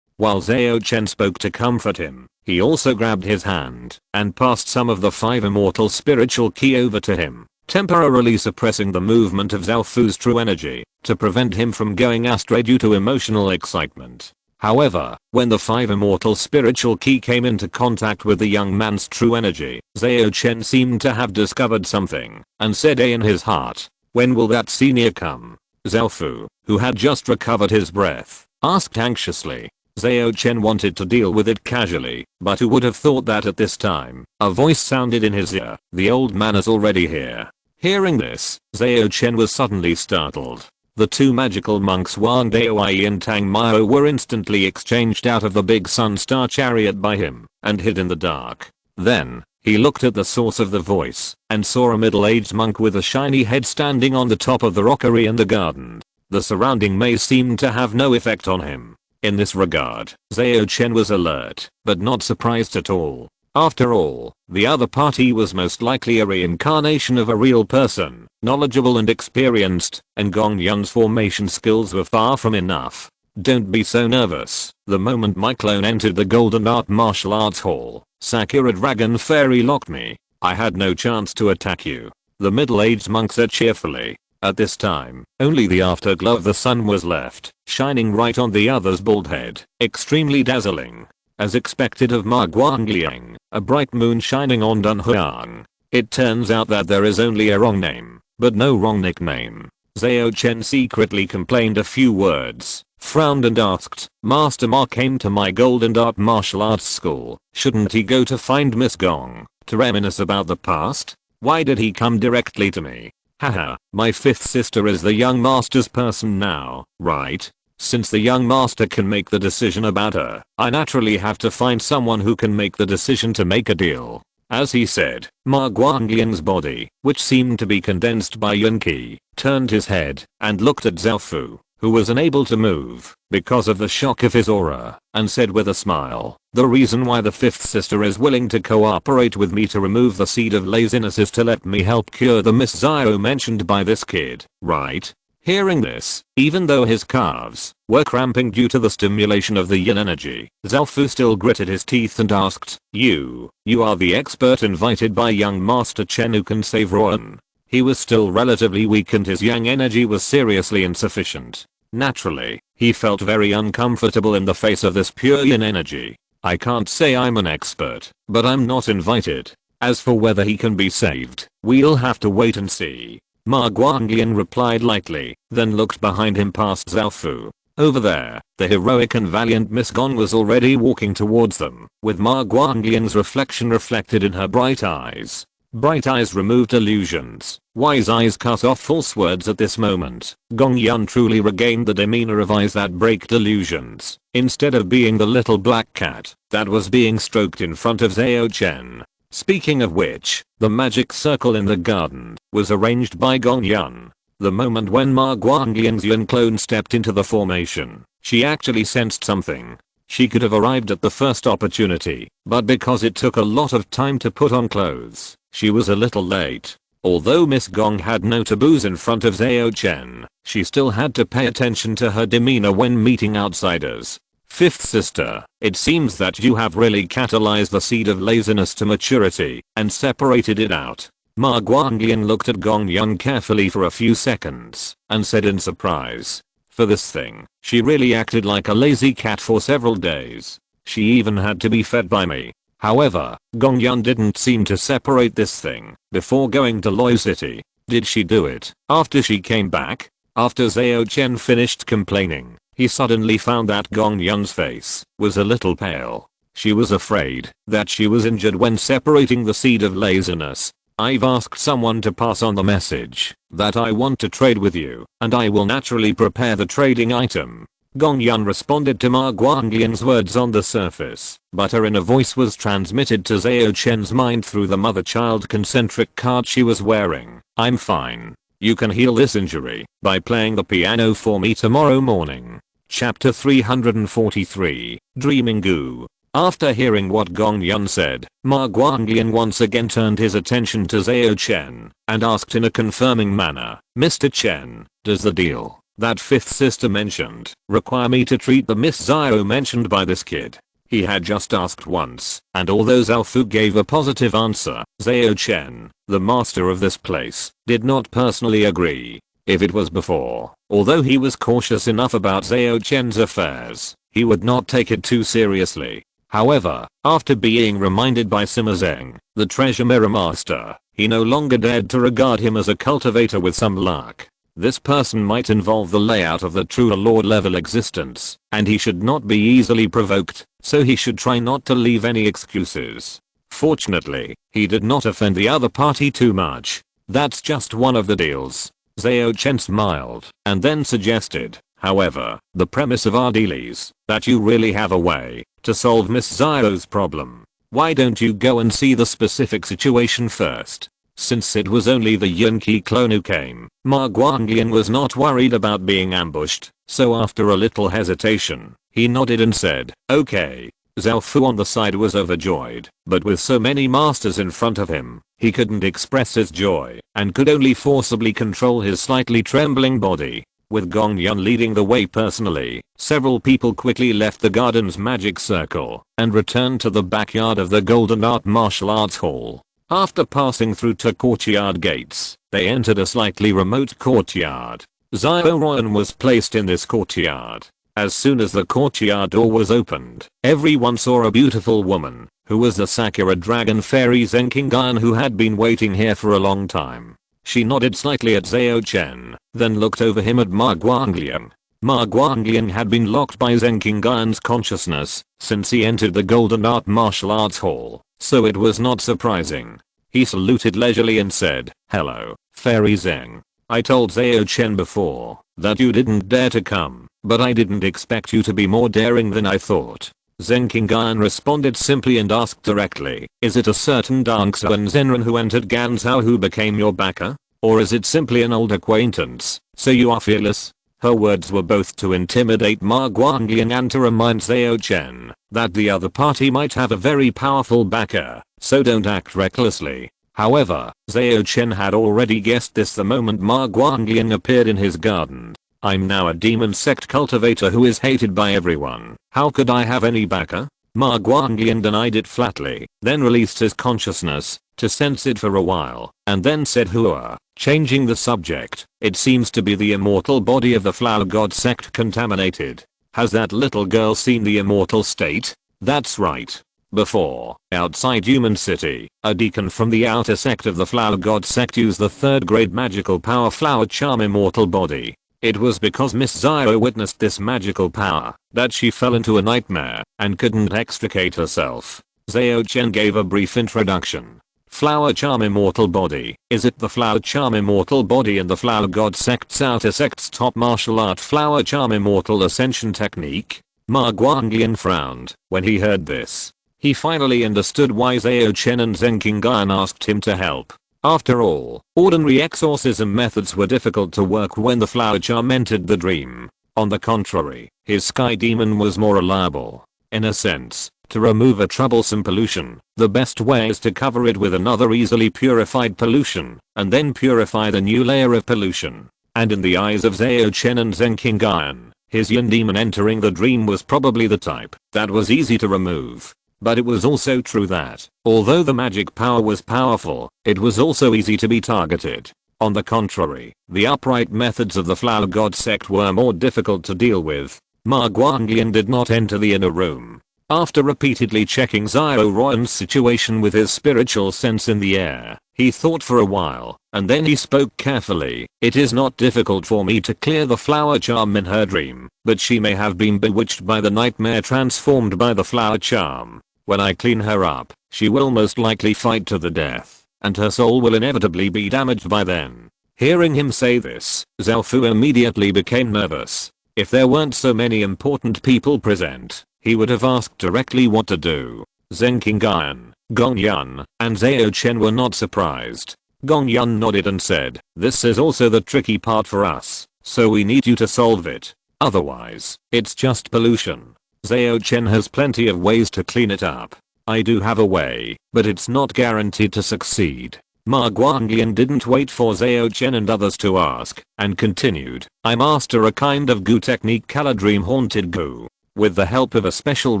While Zhao Chen spoke to comfort him, he also grabbed his hand and passed some of the 5 immortal spiritual ki over to him, temporarily suppressing the movement of Zhao Fu's true energy to prevent him from going astray due to emotional excitement. However, when the 5 immortal spiritual ki came into contact with the young man's true energy, Zhao Chen seemed to have discovered something and said in his heart, "When will that senior come?" Zhao Fu, who had just recovered his breath, asked anxiously. Zhao Chen wanted to deal with it casually, but who would have thought that at this time, a voice sounded in his ear, "The old man is already here." Hearing this, Zhao Chen was suddenly startled. The 2 magical monks Wang Daowei and Tang Mao were instantly exchanged out of the big sun star chariot by him and hid in the dark. Then, he looked at the source of the voice and saw a middle-aged monk with a shiny head standing on the top of the rockery in the garden. The surrounding maze seemed to have no effect on him. In this regard, Zhao Chen was alert, but not surprised at all. After all, the other party was most likely a reincarnation of a real person, knowledgeable and experienced, and Gong Yun's formation skills were far from enough. "Don't be so nervous. The moment my clone entered the Golden Art Martial Arts Hall, Sakura Dragon Fairy locked me. I had no chance to attack you," the middle-aged monk said cheerfully. At this time, only the afterglow of the sun was left, shining right on the other's bald head, extremely dazzling. As expected of Ma Guangliang, a bright moon shining on Dunhuang. It turns out that there is only a wrong name, but no wrong nickname. Zhao Chen secretly complained a few words, frowned and asked, "Master Ma came to my Golden Art Martial Arts School. Shouldn't he go to find Miss Gong, to reminisce about the past? Why did he come directly to me? Haha, my 5th sister is the young master's person now, right? Since the young master can make the decision about her, I naturally have to find someone who can make the decision to make a deal." As he said, Ma Guangliang's body, which seemed to be condensed by Yunqi, turned his head and looked at Zhao Fu, who was unable to move because of the shock of his aura, and said with a smile, "The reason why the 5th sister is willing to cooperate with me to remove the seed of laziness is to let me help cure the Miss Zhao mentioned by this kid, right?" Hearing this, even though his calves were cramping due to the stimulation of the yin energy, Zhao Fu still gritted his teeth and asked, You are the expert invited by young Master Chen who can save Royan?" He was still relatively weak and his yang energy was seriously insufficient. Naturally, he felt very uncomfortable in the face of this pure yin energy. I can't say I'm an expert, but I'm not invited. As for whether he can be saved, we'll have to wait and see. Ma Guanglian replied lightly, then looked behind him past Zhao Fu. Over there, the heroic and valiant Miss Gong was already walking towards them, with Ma Guanglian's reflection reflected in her bright eyes. Bright eyes removed illusions, wise eyes cut off false words at this moment. Gong Yun truly regained the demeanor of eyes that break delusions, instead of being the little black cat that was being stroked in front of Zhao Chen. Speaking of which, the magic circle in the garden was arranged by Gong Yun. The moment when Ma Guanglian's Yun clone stepped into the formation, she actually sensed something. She could have arrived at the first opportunity, but because it took a lot of time to put on clothes, she was a little late. Although Miss Gong had no taboos in front of Zhao Chen, she still had to pay attention to her demeanor when meeting outsiders. Fifth sister, it seems that you have really catalyzed the seed of laziness to maturity and separated it out. Ma Guanglian looked at Gong Yun carefully for a few seconds and said in surprise. For this thing, she really acted like a lazy cat for several days. She even had to be fed by me. However, Gong Yun didn't seem to separate this thing before going to Loi City. Did she do it after she came back? After Zhao Chen finished complaining, he suddenly found that Gong Yun's face was a little pale. She was afraid that she was injured when separating the seed of laziness. I've asked someone to pass on the message that I want to trade with you, and I will naturally prepare the trading item. Gong Yun responded to Ma Guanglian's words on the surface, but her inner voice was transmitted to Zhao Chen's mind through the mother-child concentric card she was wearing. I'm fine. You can heal this injury by playing the piano for me tomorrow morning. Chapter 343, Dreaming Goo. After hearing what Gong Yun said, Ma Guanglian once again turned his attention to Zhao Chen and asked in a confirming manner, Mr. Chen, does the deal that fifth sister mentioned require me to treat the Miss Zhao mentioned by this kid? He had just asked once, and although Zhao Fu gave a positive answer, Zhao Chen, the master of this place, did not personally agree. If it was before, although he was cautious enough about Zhao Chen's affairs, he would not take it too seriously. However, after being reminded by Sima Zheng, the treasure mirror master, he no longer dared to regard him as a cultivator with some luck. This person might involve the layout of the true lord level existence, and he should not be easily provoked, so he should try not to leave any excuses. Fortunately, he did not offend the other party too much. That's just one of the deals. Zhao Chen smiled, and then suggested, however, the premise of our deal is that you really have a way to solve Miss Zhao's problem. Why don't you go and see the specific situation first? Since it was only the Yunqi clone who came, Ma Guanglian was not worried about being ambushed, so after a little hesitation, he nodded and said, okay. Zhao Fu on the side was overjoyed, but with so many masters in front of him, he couldn't express his joy and could only forcibly control his slightly trembling body. With Gong Yun leading the way personally, several people quickly left the garden's magic circle and returned to the backyard of the Golden Art Martial Arts Hall. After passing through two courtyard gates, they entered a slightly remote courtyard. Zhao Royan was placed in this courtyard. As soon as the courtyard door was opened, everyone saw a beautiful woman, who was the Sakura Dragon Fairy Zenkingan, who had been waiting here for a long time. She nodded slightly at Zhao Chen, then looked over him at Ma Guanglian. Ma Guanglian had been locked by Zenkingan's consciousness since he entered the Golden Art Martial Arts Hall, so it was not surprising. He saluted leisurely and said, hello, Fairy Zeng. I told Zhao Chen before that you didn't dare to come, but I didn't expect you to be more daring than I thought. Zenkingan responded simply and asked directly, is it a certain Dangsuan Zenran who entered Ganzhou who became your backer? Or is it simply an old acquaintance, so you are fearless? Her words were both to intimidate Ma Guanglian and to remind Zhao Chen that the other party might have a very powerful backer, so don't act recklessly. However, Zhao Chen had already guessed this the moment Ma Guanglian appeared in his garden. I'm now a demon sect cultivator who is hated by everyone. How could I have any backer? Ma Guanglian denied it flatly, then released his consciousness to sense it for a while, and then said Hua, changing the subject. It seems to be the immortal body of the flower god sect contaminated. Has that little girl seen the immortal state? That's right. Before, outside Human City, a deacon from the outer sect of the flower god sect used the 3rd grade magical power flower charm immortal body. It was because Miss Zio witnessed this magical power that she fell into a nightmare and couldn't extricate herself. Zhao Chen gave a brief introduction. Flower charm immortal body. Is it the flower charm immortal body in the flower god sect's outer sect's top martial art flower charm immortal ascension technique? Ma Guanglian frowned when he heard this. He finally understood why Zhao Chen and Zheng Qingyuan asked him to help. After all, ordinary exorcism methods were difficult to work when the flower charm entered the dream. On the contrary, his sky demon was more reliable. In a sense, to remove a troublesome pollution, the best way is to cover it with another easily purified pollution, and then purify the new layer of pollution. And in the eyes of Zhao Chen and Zheng Qingyuan, his yin demon entering the dream was probably the type that was easy to remove. But it was also true that, although the magic power was powerful, it was also easy to be targeted. On the contrary, the upright methods of the flower god sect were more difficult to deal with. Ma Guanglian did not enter the inner room. After repeatedly checking Zhao Ruan's situation with his spiritual sense in the air, he thought for a while, and then he spoke carefully. It is not difficult for me to clear the flower charm in her dream, but she may have been bewitched by the nightmare transformed by the flower charm. When I clean her up, she will most likely fight to the death, and her soul will inevitably be damaged by then. Hearing him say this, Zhao Fu immediately became nervous. If there weren't so many important people present, he would have asked directly what to do. Zheng Qingyuan, Gong Yun, and Zhao Chen were not surprised. Gong Yun nodded and said, "This is also the tricky part for us, so we need you to solve it. Otherwise, it's just pollution. Zhao Chen has plenty of ways to clean it up. I do have a way, but it's not guaranteed to succeed." Ma Guanglian didn't wait for Zhao Chen and others to ask, and continued, "I master a kind of goo technique called dream haunted goo. With the help of a special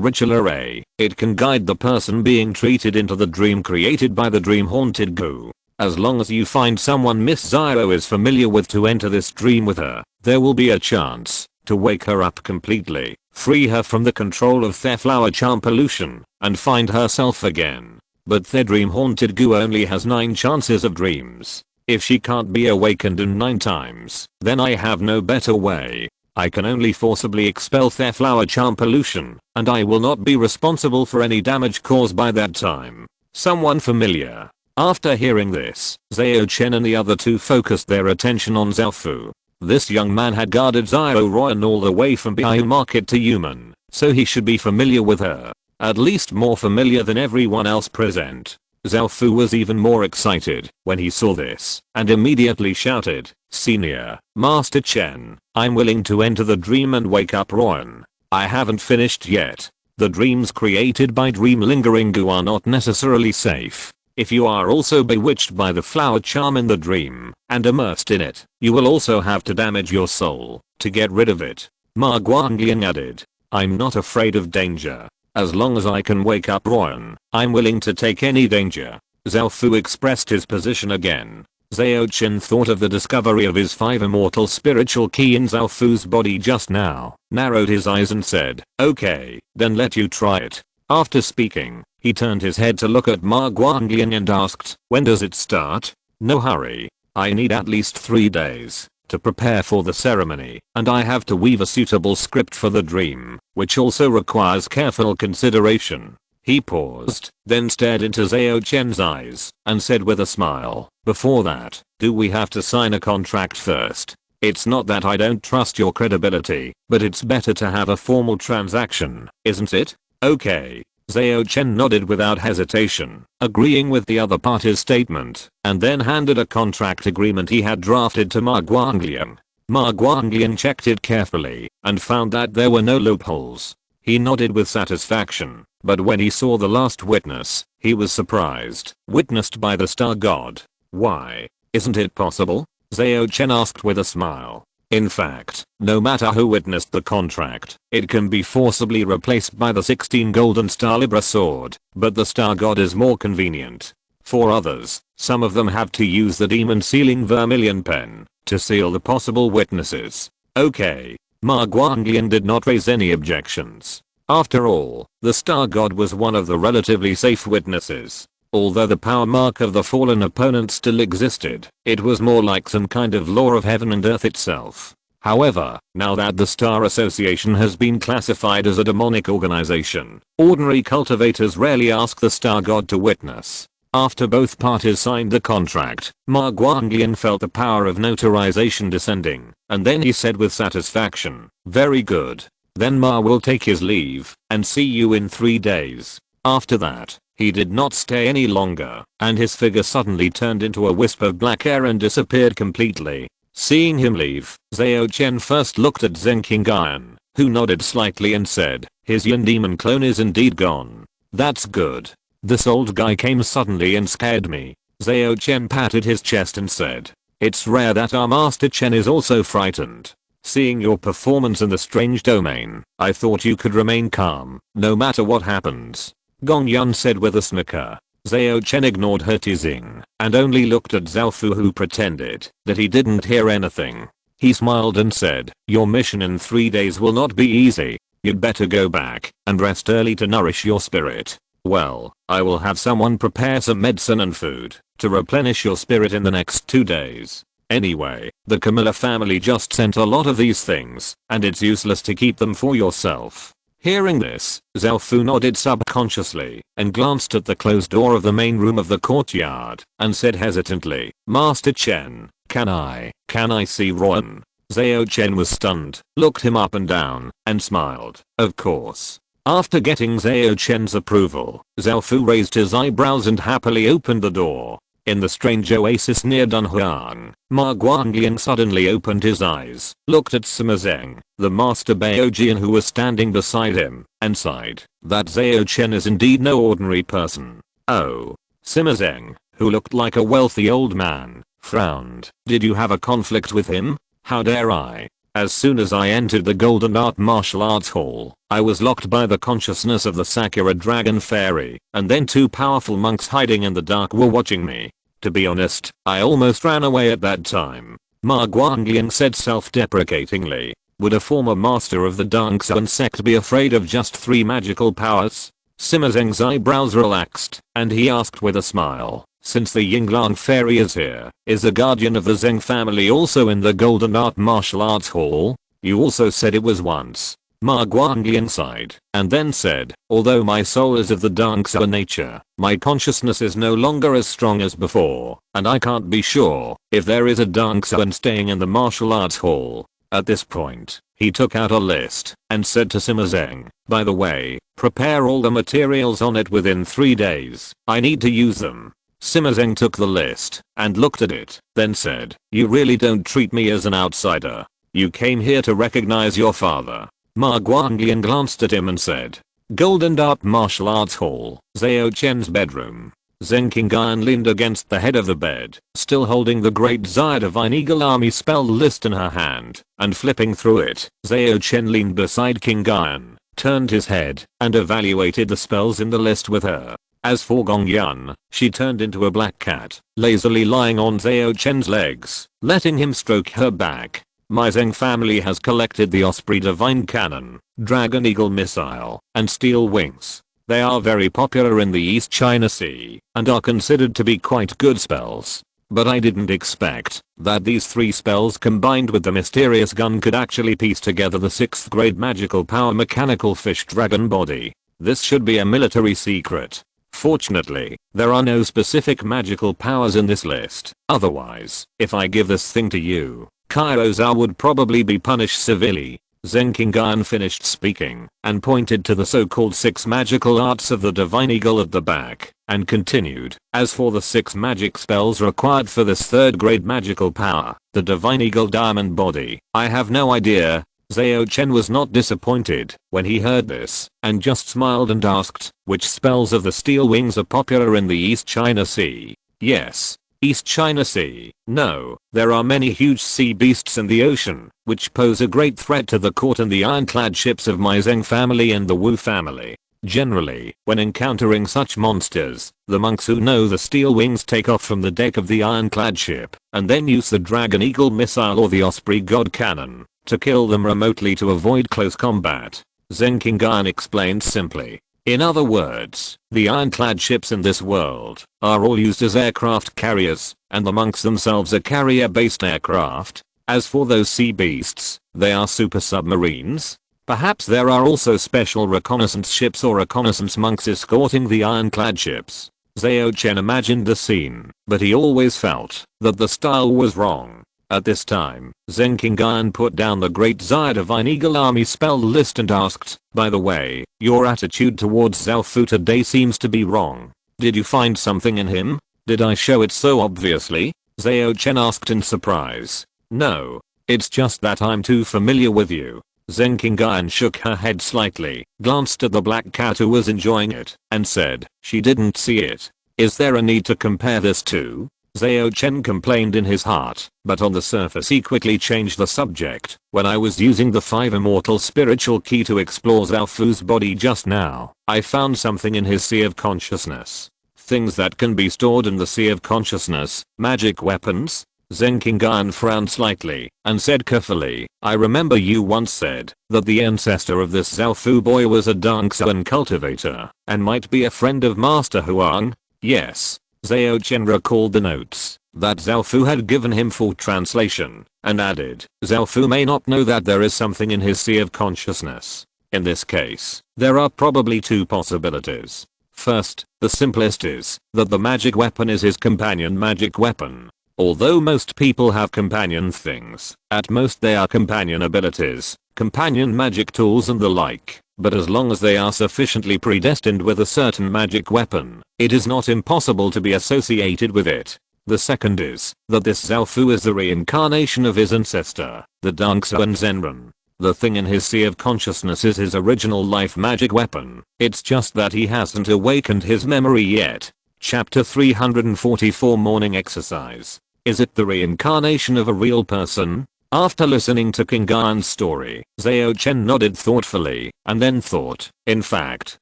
ritual array, it can guide the person being treated into the dream created by the dream haunted goo. As long as you find someone Miss Zio is familiar with to enter this dream with her, there will be a chance to wake her up completely, free her from the control of their flower charm pollution, and find herself again. But their dream haunted goo only has 9 chances of dreams. If she can't be awakened in 9 times, then I have no better way. I can only forcibly expel their flower charm pollution, and I will not be responsible for any damage caused by that time. Someone familiar?" After hearing this, Zhao Chen and the other two focused their attention on Zhao Fu. This young man had guarded Zhao Ruan all the way from Biao Market to Human, so he should be familiar with her. At least more familiar than everyone else present. Zhao Fu was even more excited when he saw this, and immediately shouted, "Senior, Master Chen, I'm willing to enter the dream and wake up Ruan. I haven't finished yet. The dreams created by dream lingering goo are not necessarily safe. If you are also bewitched by the flower charm in the dream, and immersed in it, you will also have to damage your soul to get rid of it." Ma Guanglian added, "I'm not afraid of danger. As long as I can wake up Ruan, I'm willing to take any danger." Zhao Fu expressed his position again. Zhao Chen thought of the discovery of his 5 immortal spiritual key in Zhao Fu's body just now, narrowed his eyes and said, "Okay, then let you try it." After speaking, he turned his head to look at Ma Guanglian and asked, "When does it start?" "No hurry. I need at least 3 days to prepare for the ceremony, and I have to weave a suitable script for the dream, which also requires careful consideration." He paused, then stared into Zhao Chen's eyes, and said with a smile, "Before that, do we have to sign a contract first? It's not that I don't trust your credibility, but it's better to have a formal transaction, isn't it?" "Okay." Zhao Chen nodded without hesitation, agreeing with the other party's statement, and then handed a contract agreement he had drafted to Ma Guanglian. Ma Guanglian checked it carefully, and found that there were no loopholes. He nodded with satisfaction, but when he saw the last witness, he was surprised. "Witnessed by the star god? Why? Isn't it possible?" Zhao Chen asked with a smile. "In fact, no matter who witnessed the contract, it can be forcibly replaced by the 16 golden star Libra sword, but the star god is more convenient. For others, some of them have to use the demon sealing vermilion pen to seal the possible witnesses. Okay. Ma Guanglian did not raise any objections. After all, the star god was one of the relatively safe witnesses. Although the power mark of the fallen opponent still existed, it was more like some kind of law of heaven and earth itself. However, now that the Star Association has been classified as a demonic organization, ordinary cultivators rarely ask the star god to witness. After both parties signed the contract, Ma Guanglian felt the power of notarization descending, and then he said with satisfaction, "Very good. Then Ma will take his leave, and see you in 3 days." After that, he did not stay any longer, and his figure suddenly turned into a wisp of black air and disappeared completely. Seeing him leave, Zhao Chen first looked at Zheng Qingyuan, who nodded slightly and said, "His Yin demon clone is indeed gone. That's good. This old guy came suddenly and scared me." Zhao Chen patted his chest and said, "It's rare that our Master Chen is also frightened. Seeing your performance in the strange domain, I thought you could remain calm, no matter what happens." Gong Yun said with a snicker. Zhao Chen ignored her teasing and only looked at Zhao Fu, who pretended that he didn't hear anything. He smiled and said, "Your mission in 3 days will not be easy. You'd better go back and rest early to nourish your spirit. Well, I will have someone prepare some medicine and food to replenish your spirit in the next 2 days. Anyway, the Camilla family just sent a lot of these things, and it's useless to keep them for yourself." Hearing this, Zhao Fu nodded subconsciously and glanced at the closed door of the main room of the courtyard and said hesitantly, "Master Chen, can I see Rowan?" Zhao Chen was stunned, looked him up and down, and smiled. Of course. After getting Zhao Chen's approval, Zhao Fu raised his eyebrows and happily opened the door. In the strange oasis near Dunhuang, Ma Guanglian suddenly opened his eyes, looked at Sima Zheng, the master Baojian who was standing beside him, and sighed. That Zhao Chen is indeed no ordinary person. Oh. Sima Zheng, who looked like a wealthy old man, frowned. "Did you have a conflict with him?" "How dare I? As soon as I entered the Golden Art Martial Arts Hall, I was locked by the consciousness of the Sakura Dragon Fairy, and then 2 powerful monks hiding in the dark were watching me. To be honest, I almost ran away at that time." Ma Guanglian said self-deprecatingly. Would a former master of the Dangsuan sect be afraid of just 3 magical powers? Sima Zheng's eyebrows relaxed, and he asked with a smile, "Since the Yinglang Fairy is here, is the guardian of the Zheng family also in the Golden Art Martial Arts Hall? You also said it was once." Ma Guanglian sighed, and then said, "Although my soul is of the Dangsuan nature, my consciousness is no longer as strong as before, and I can't be sure if there is a Dangsuan staying in the Martial Arts Hall." At this point, he took out a list and said to Sima Zheng, "By the way, prepare all the materials on it within 3 days. I need to use them." Sima Zheng took the list and looked at it, then said, "You really don't treat me as an outsider. You came here to recognize your father." Ma Guanglian glanced at him and said, "Golden Dart Martial Arts Hall, Zhao Chen's bedroom." Zheng Qingyuan leaned against the head of the bed, still holding the Great Zaya Divine Eagle Army spell list in her hand, and flipping through it. Zhao Chen leaned beside Qingyuan, turned his head, and evaluated the spells in the list with her. As for Gong Yun, she turned into a black cat, lazily lying on Zhao Chen's legs, letting him stroke her back. "My Zheng family has collected the Osprey Divine Cannon, Dragon Eagle Missile, and Steel Wings. They are very popular in the East China Sea, and are considered to be quite good spells. But I didn't expect that these 3 spells combined with the mysterious gun could actually piece together the 6th grade magical power mechanical fish dragon body. This should be a military secret. Fortunately, there are no specific magical powers in this list. Otherwise, if I give this thing to you, Kairoza would probably be punished severely." Zheng Qingyuan finished speaking and pointed to the so-called 6 magical arts of the Divine Eagle at the back, and continued, "As for the 6 magic spells required for this 3rd grade magical power, the Divine Eagle Diamond Body, I have no idea." Zhao Chen was not disappointed when he heard this, and just smiled and asked, "Which spells of the Steel Wings are popular in the East China Sea?" "Yes. East China Sea. No, there are many huge sea beasts in the ocean, which pose a great threat to the court and the ironclad ships of my Zheng family and the Wu family. Generally, when encountering such monsters, the monks who know the steel wings take off from the deck of the ironclad ship, and then use the Dragon Eagle missile or the Osprey God cannon to kill them remotely to avoid close combat. Zen Kingan explained simply. In other words, the ironclad ships in this world are all used as aircraft carriers, and the monks themselves are carrier-based aircraft. As for those sea beasts, they are super submarines. Perhaps there are also special reconnaissance ships or reconnaissance monks escorting the ironclad ships. Zhao Chen imagined the scene, but he always felt that the style was wrong. At this time, Zen Kingan put down the Great Zaya Divine Eagle Army spell list and asked, by the way, your attitude towards Zhao Fu today seems to be wrong. Did you find something in him? Did I show it so obviously? Zhao Chen asked in surprise. No. It's just that I'm too familiar with you. Zen Kingan shook her head slightly, glanced at the black cat who was enjoying it, and said, she didn't see it. Is there a need to compare this to? Zhao Chen complained in his heart, but on the surface he quickly changed the subject. When I was using the 5 Immortal spiritual key to explore Zhao Fu's body just now, I found something in his sea of consciousness. Things that can be stored in the sea of consciousness, magic weapons? Zen Kingan frowned slightly and said carefully, I remember you once said that the ancestor of this Zhao Fu boy was a Dongsuan cultivator and might be a friend of Master Huang. Yes. Zhao Chen recalled the notes that Zhao Fu had given him for translation and added, Zhao Fu may not know that there is something in his sea of consciousness. In this case, there are probably 2 possibilities. First, the simplest is that the magic weapon is his companion magic weapon. Although most people have companion things, at most they are companion abilities, companion magic tools and the like, but as long as they are sufficiently predestined with a certain magic weapon, it is not impossible to be associated with it. The second is that this Zhao Fu is the reincarnation of his ancestor, the Dongsuan Zenran. The thing in his sea of consciousness is his original life magic weapon, it's just that he hasn't awakened his memory yet. Chapter 344 Morning Exercise. Is it the reincarnation of a real person? After listening to Kingan's story, Zhao Chen nodded thoughtfully, and then thought, in fact,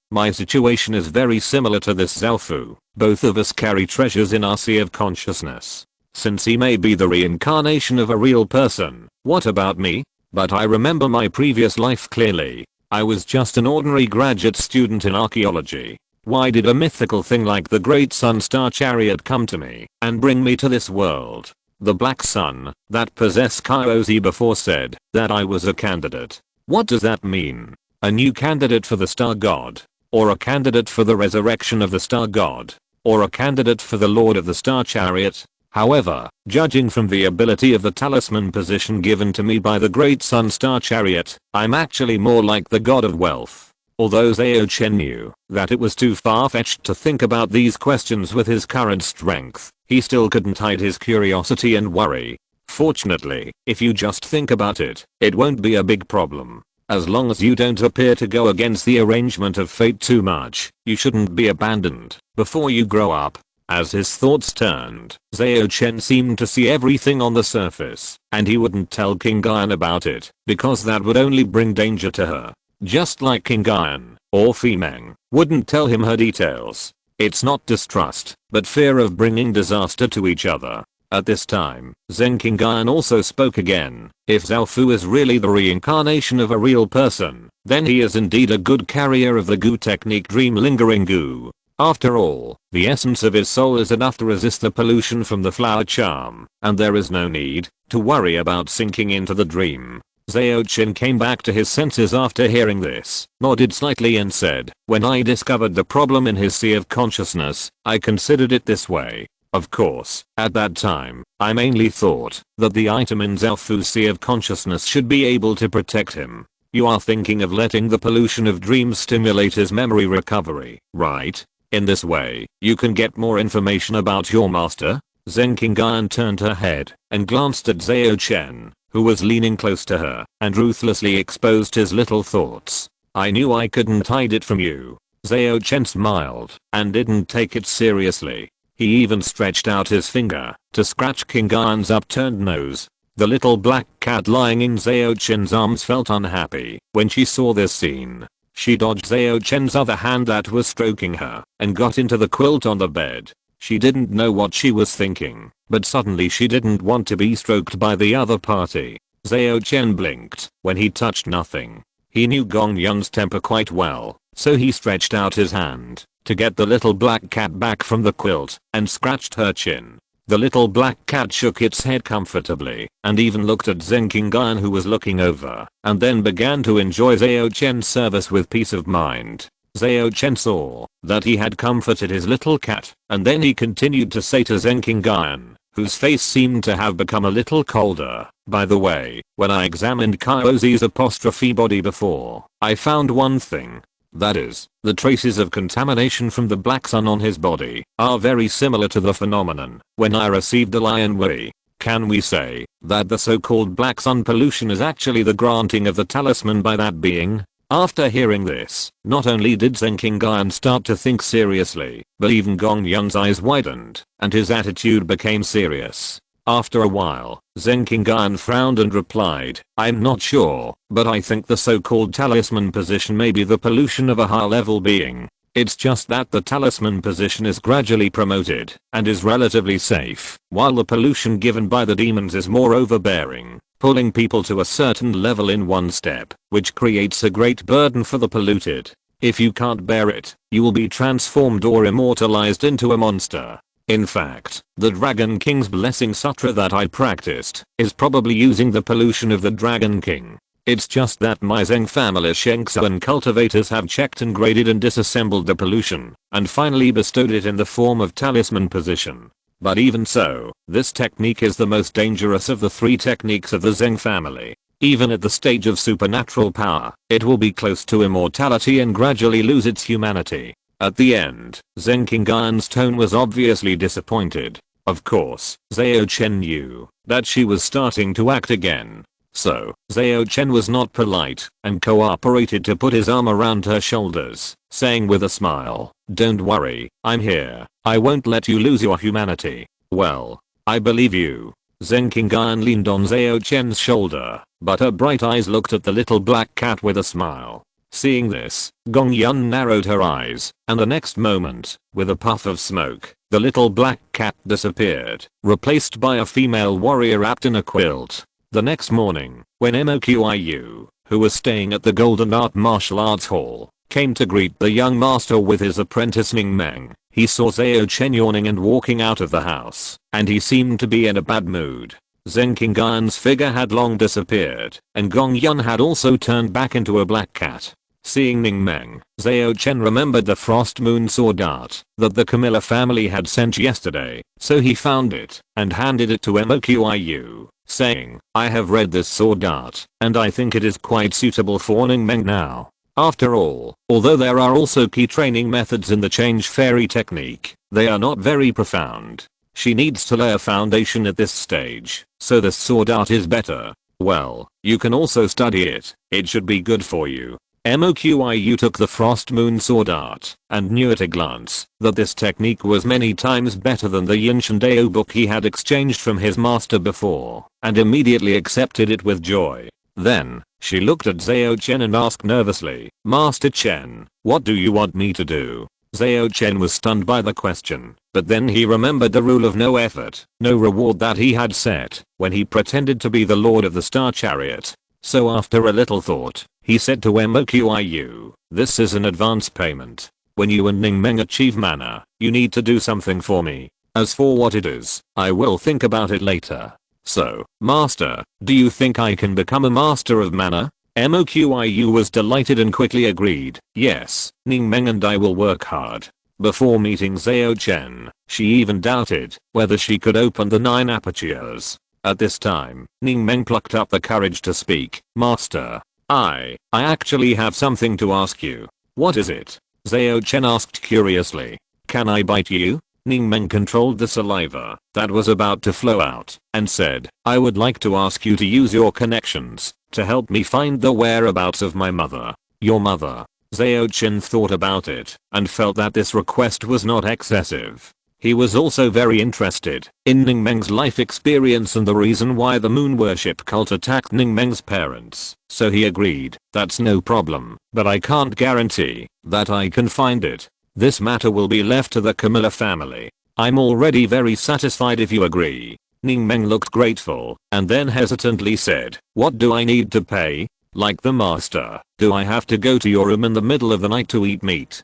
my situation is very similar to this Zhao Fu. Both of us carry treasures in our sea of consciousness. Since he may be the reincarnation of a real person, what about me? But I remember my previous life clearly. I was just an ordinary graduate student in archaeology. Why did a mythical thing like the Great Sun Star Chariot come to me and bring me to this world? The Black Sun that possessed Kyozi before said that I was a candidate. What does that mean? A new candidate for the Star God? Or a candidate for the resurrection of the Star God? Or a candidate for the Lord of the Star Chariot? However, judging from the ability of the talisman position given to me by the Great Sun Star Chariot, I'm actually more like the God of Wealth. Although Zhao Chen knew that it was too far-fetched to think about these questions with his current strength, he still couldn't hide his curiosity and worry. Fortunately, if you just think about it, it won't be a big problem. As long as you don't appear to go against the arrangement of fate too much, you shouldn't be abandoned before you grow up. As his thoughts turned, Zhao Chen seemed to see everything on the surface, and he wouldn't tell Kingan about it, because that would only bring danger to her. Just like Kingan, or Femeng, wouldn't tell him her details. It's not distrust, but fear of bringing disaster to each other. At this time, Zen Kingan also spoke again. If Zhao Fu is really the reincarnation of a real person, then he is indeed a good carrier of the goo technique dream lingering goo. After all, the essence of his soul is enough to resist the pollution from the flower charm, and there is no need to worry about sinking into the dream. Zhao Chen came back to his senses after hearing this, nodded slightly and said, when I discovered the problem in his sea of consciousness, I considered it this way. Of course, at that time, I mainly thought that the item in Zhao Fu's sea of consciousness should be able to protect him. You are thinking of letting the pollution of dreams stimulate his memory recovery, right? In this way, you can get more information about your master? Zen Kingan turned her head and glanced at Zhao Chen, who was leaning close to her and ruthlessly exposed his little thoughts. I knew I couldn't hide it from you. Zhao Chen smiled and didn't take it seriously. He even stretched out his finger to scratch Kingan's upturned nose. The little black cat lying in Zhao Chen's arms felt unhappy when she saw this scene. She dodged Zhao Chen's other hand that was stroking her and got into the quilt on the bed. She didn't know what she was thinking, but suddenly she didn't want to be stroked by the other party. Zhao Chen blinked when he touched nothing. He knew Gong Yun's temper quite well, so he stretched out his hand to get the little black cat back from the quilt and scratched her chin. The little black cat shook its head comfortably and even looked at Zheng Qingyuan, who was looking over, and then began to enjoy Zhao Chen's service with peace of mind. Zhao Chen saw that he had comforted his little cat, and then he continued to say to Zheng Qingyuan, whose face seemed to have become a little colder, "By the way, when I examined Kyozi's apostrophe body before, I found one thing. That is, the traces of contamination from the black sun on his body are very similar to the phenomenon when I received the lion Wei. Can we say that the so-called black sun pollution is actually the granting of the talisman by that being?" After hearing this, not only did Zheng Qingyuan start to think seriously, but even Gong Yun's eyes widened, and his attitude became serious. After a while, Zheng Qingyuan frowned and replied, "I'm not sure, but I think the so-called talisman position may be the pollution of a high-level being. It's just that the talisman position is gradually promoted and is relatively safe, while the pollution given by the demons is more overbearing, pulling people to a certain level in one step, which creates a great burden for the polluted. If you can't bear it, you will be transformed or immortalized into a monster. In fact, the Dragon King's Blessing Sutra that I practiced is probably using the pollution of the Dragon King. It's just that my Zheng family Shengsuan cultivators have checked and graded and disassembled the pollution, and finally bestowed it in the form of talisman position. But even so, this technique is the most dangerous of the 3 techniques of the Zheng family. Even at the stage of supernatural power, it will be close to immortality and gradually lose its humanity." At the end, Zheng Qingyuan's tone was obviously disappointed. Of course, Zhao Chen knew that she was starting to act again. So, Zhao Chen was not polite and cooperated to put his arm around her shoulders, saying with a smile, "Don't worry, I'm here. I won't let you lose your humanity." "Well, I believe you." Zheng Qingyuan leaned on Zhao Chen's shoulder, but her bright eyes looked at the little black cat with a smile. Seeing this, Gong Yun narrowed her eyes, and the next moment, with a puff of smoke, the little black cat disappeared, replaced by a female warrior wrapped in a quilt. The next morning, when Moqiu, who was staying at the Golden Art Martial Arts Hall, came to greet the young master with his apprentice Ning Meng, he saw Zhao Chen yawning and walking out of the house, and he seemed to be in a bad mood. Zheng Qingyuan's figure had long disappeared, and Gong Yun had also turned back into a black cat. Seeing Ning Meng, Zhao Chen remembered the Frost Moon sword art that the Camilla family had sent yesterday, so he found it and handed it to Moqiu, saying, "I have read this sword art, and I think it is quite suitable for Ning Meng now." After all, although there are also key training methods in the change fairy technique, they are not very profound. She needs to lay a foundation at this stage, so the sword art is better. Well, you can also study it, it should be good for you. Moqiu took the Frost Moon sword art and knew at a glance that this technique was many times better than the Yinshan Dao book he had exchanged from his master before, and immediately accepted it with joy. Then, she looked at Zhao Chen and asked nervously, "Master Chen, what do you want me to do?" Zhao Chen was stunned by the question, but then he remembered the rule of no effort, no reward that he had set when he pretended to be the Lord of the Star Chariot. So after a little thought, he said to Moqiu, "This is an advance payment. When you and Ning Meng achieve mana, you need to do something for me. As for what it is, I will think about it later." "So, master, do you think I can become a master of mana?" Moqiu was delighted and quickly agreed, "Yes, Ning Meng and I will work hard." Before meeting Zhao Chen, she even doubted whether she could open the 9 apertures. At this time, Ning Meng plucked up the courage to speak, "Master, I actually have something to ask you." "What is it?" Zhao Chen asked curiously. "Can I bite you?" Ning Meng controlled the saliva that was about to flow out and said, "I would like to ask you to use your connections to help me find the whereabouts of my mother." "Your mother?" Zhao Chen thought about it and felt that this request was not excessive. He was also very interested in Ning Meng's life experience and the reason why the moon worship cult attacked Ning Meng's parents, so he agreed, "That's no problem, but I can't guarantee that I can find it. This matter will be left to the Camilla family. I'm already very satisfied if you agree." Ning Meng looked grateful and then hesitantly said, "What do I need to pay? Like the master, do I have to go to your room in the middle of the night to eat meat?"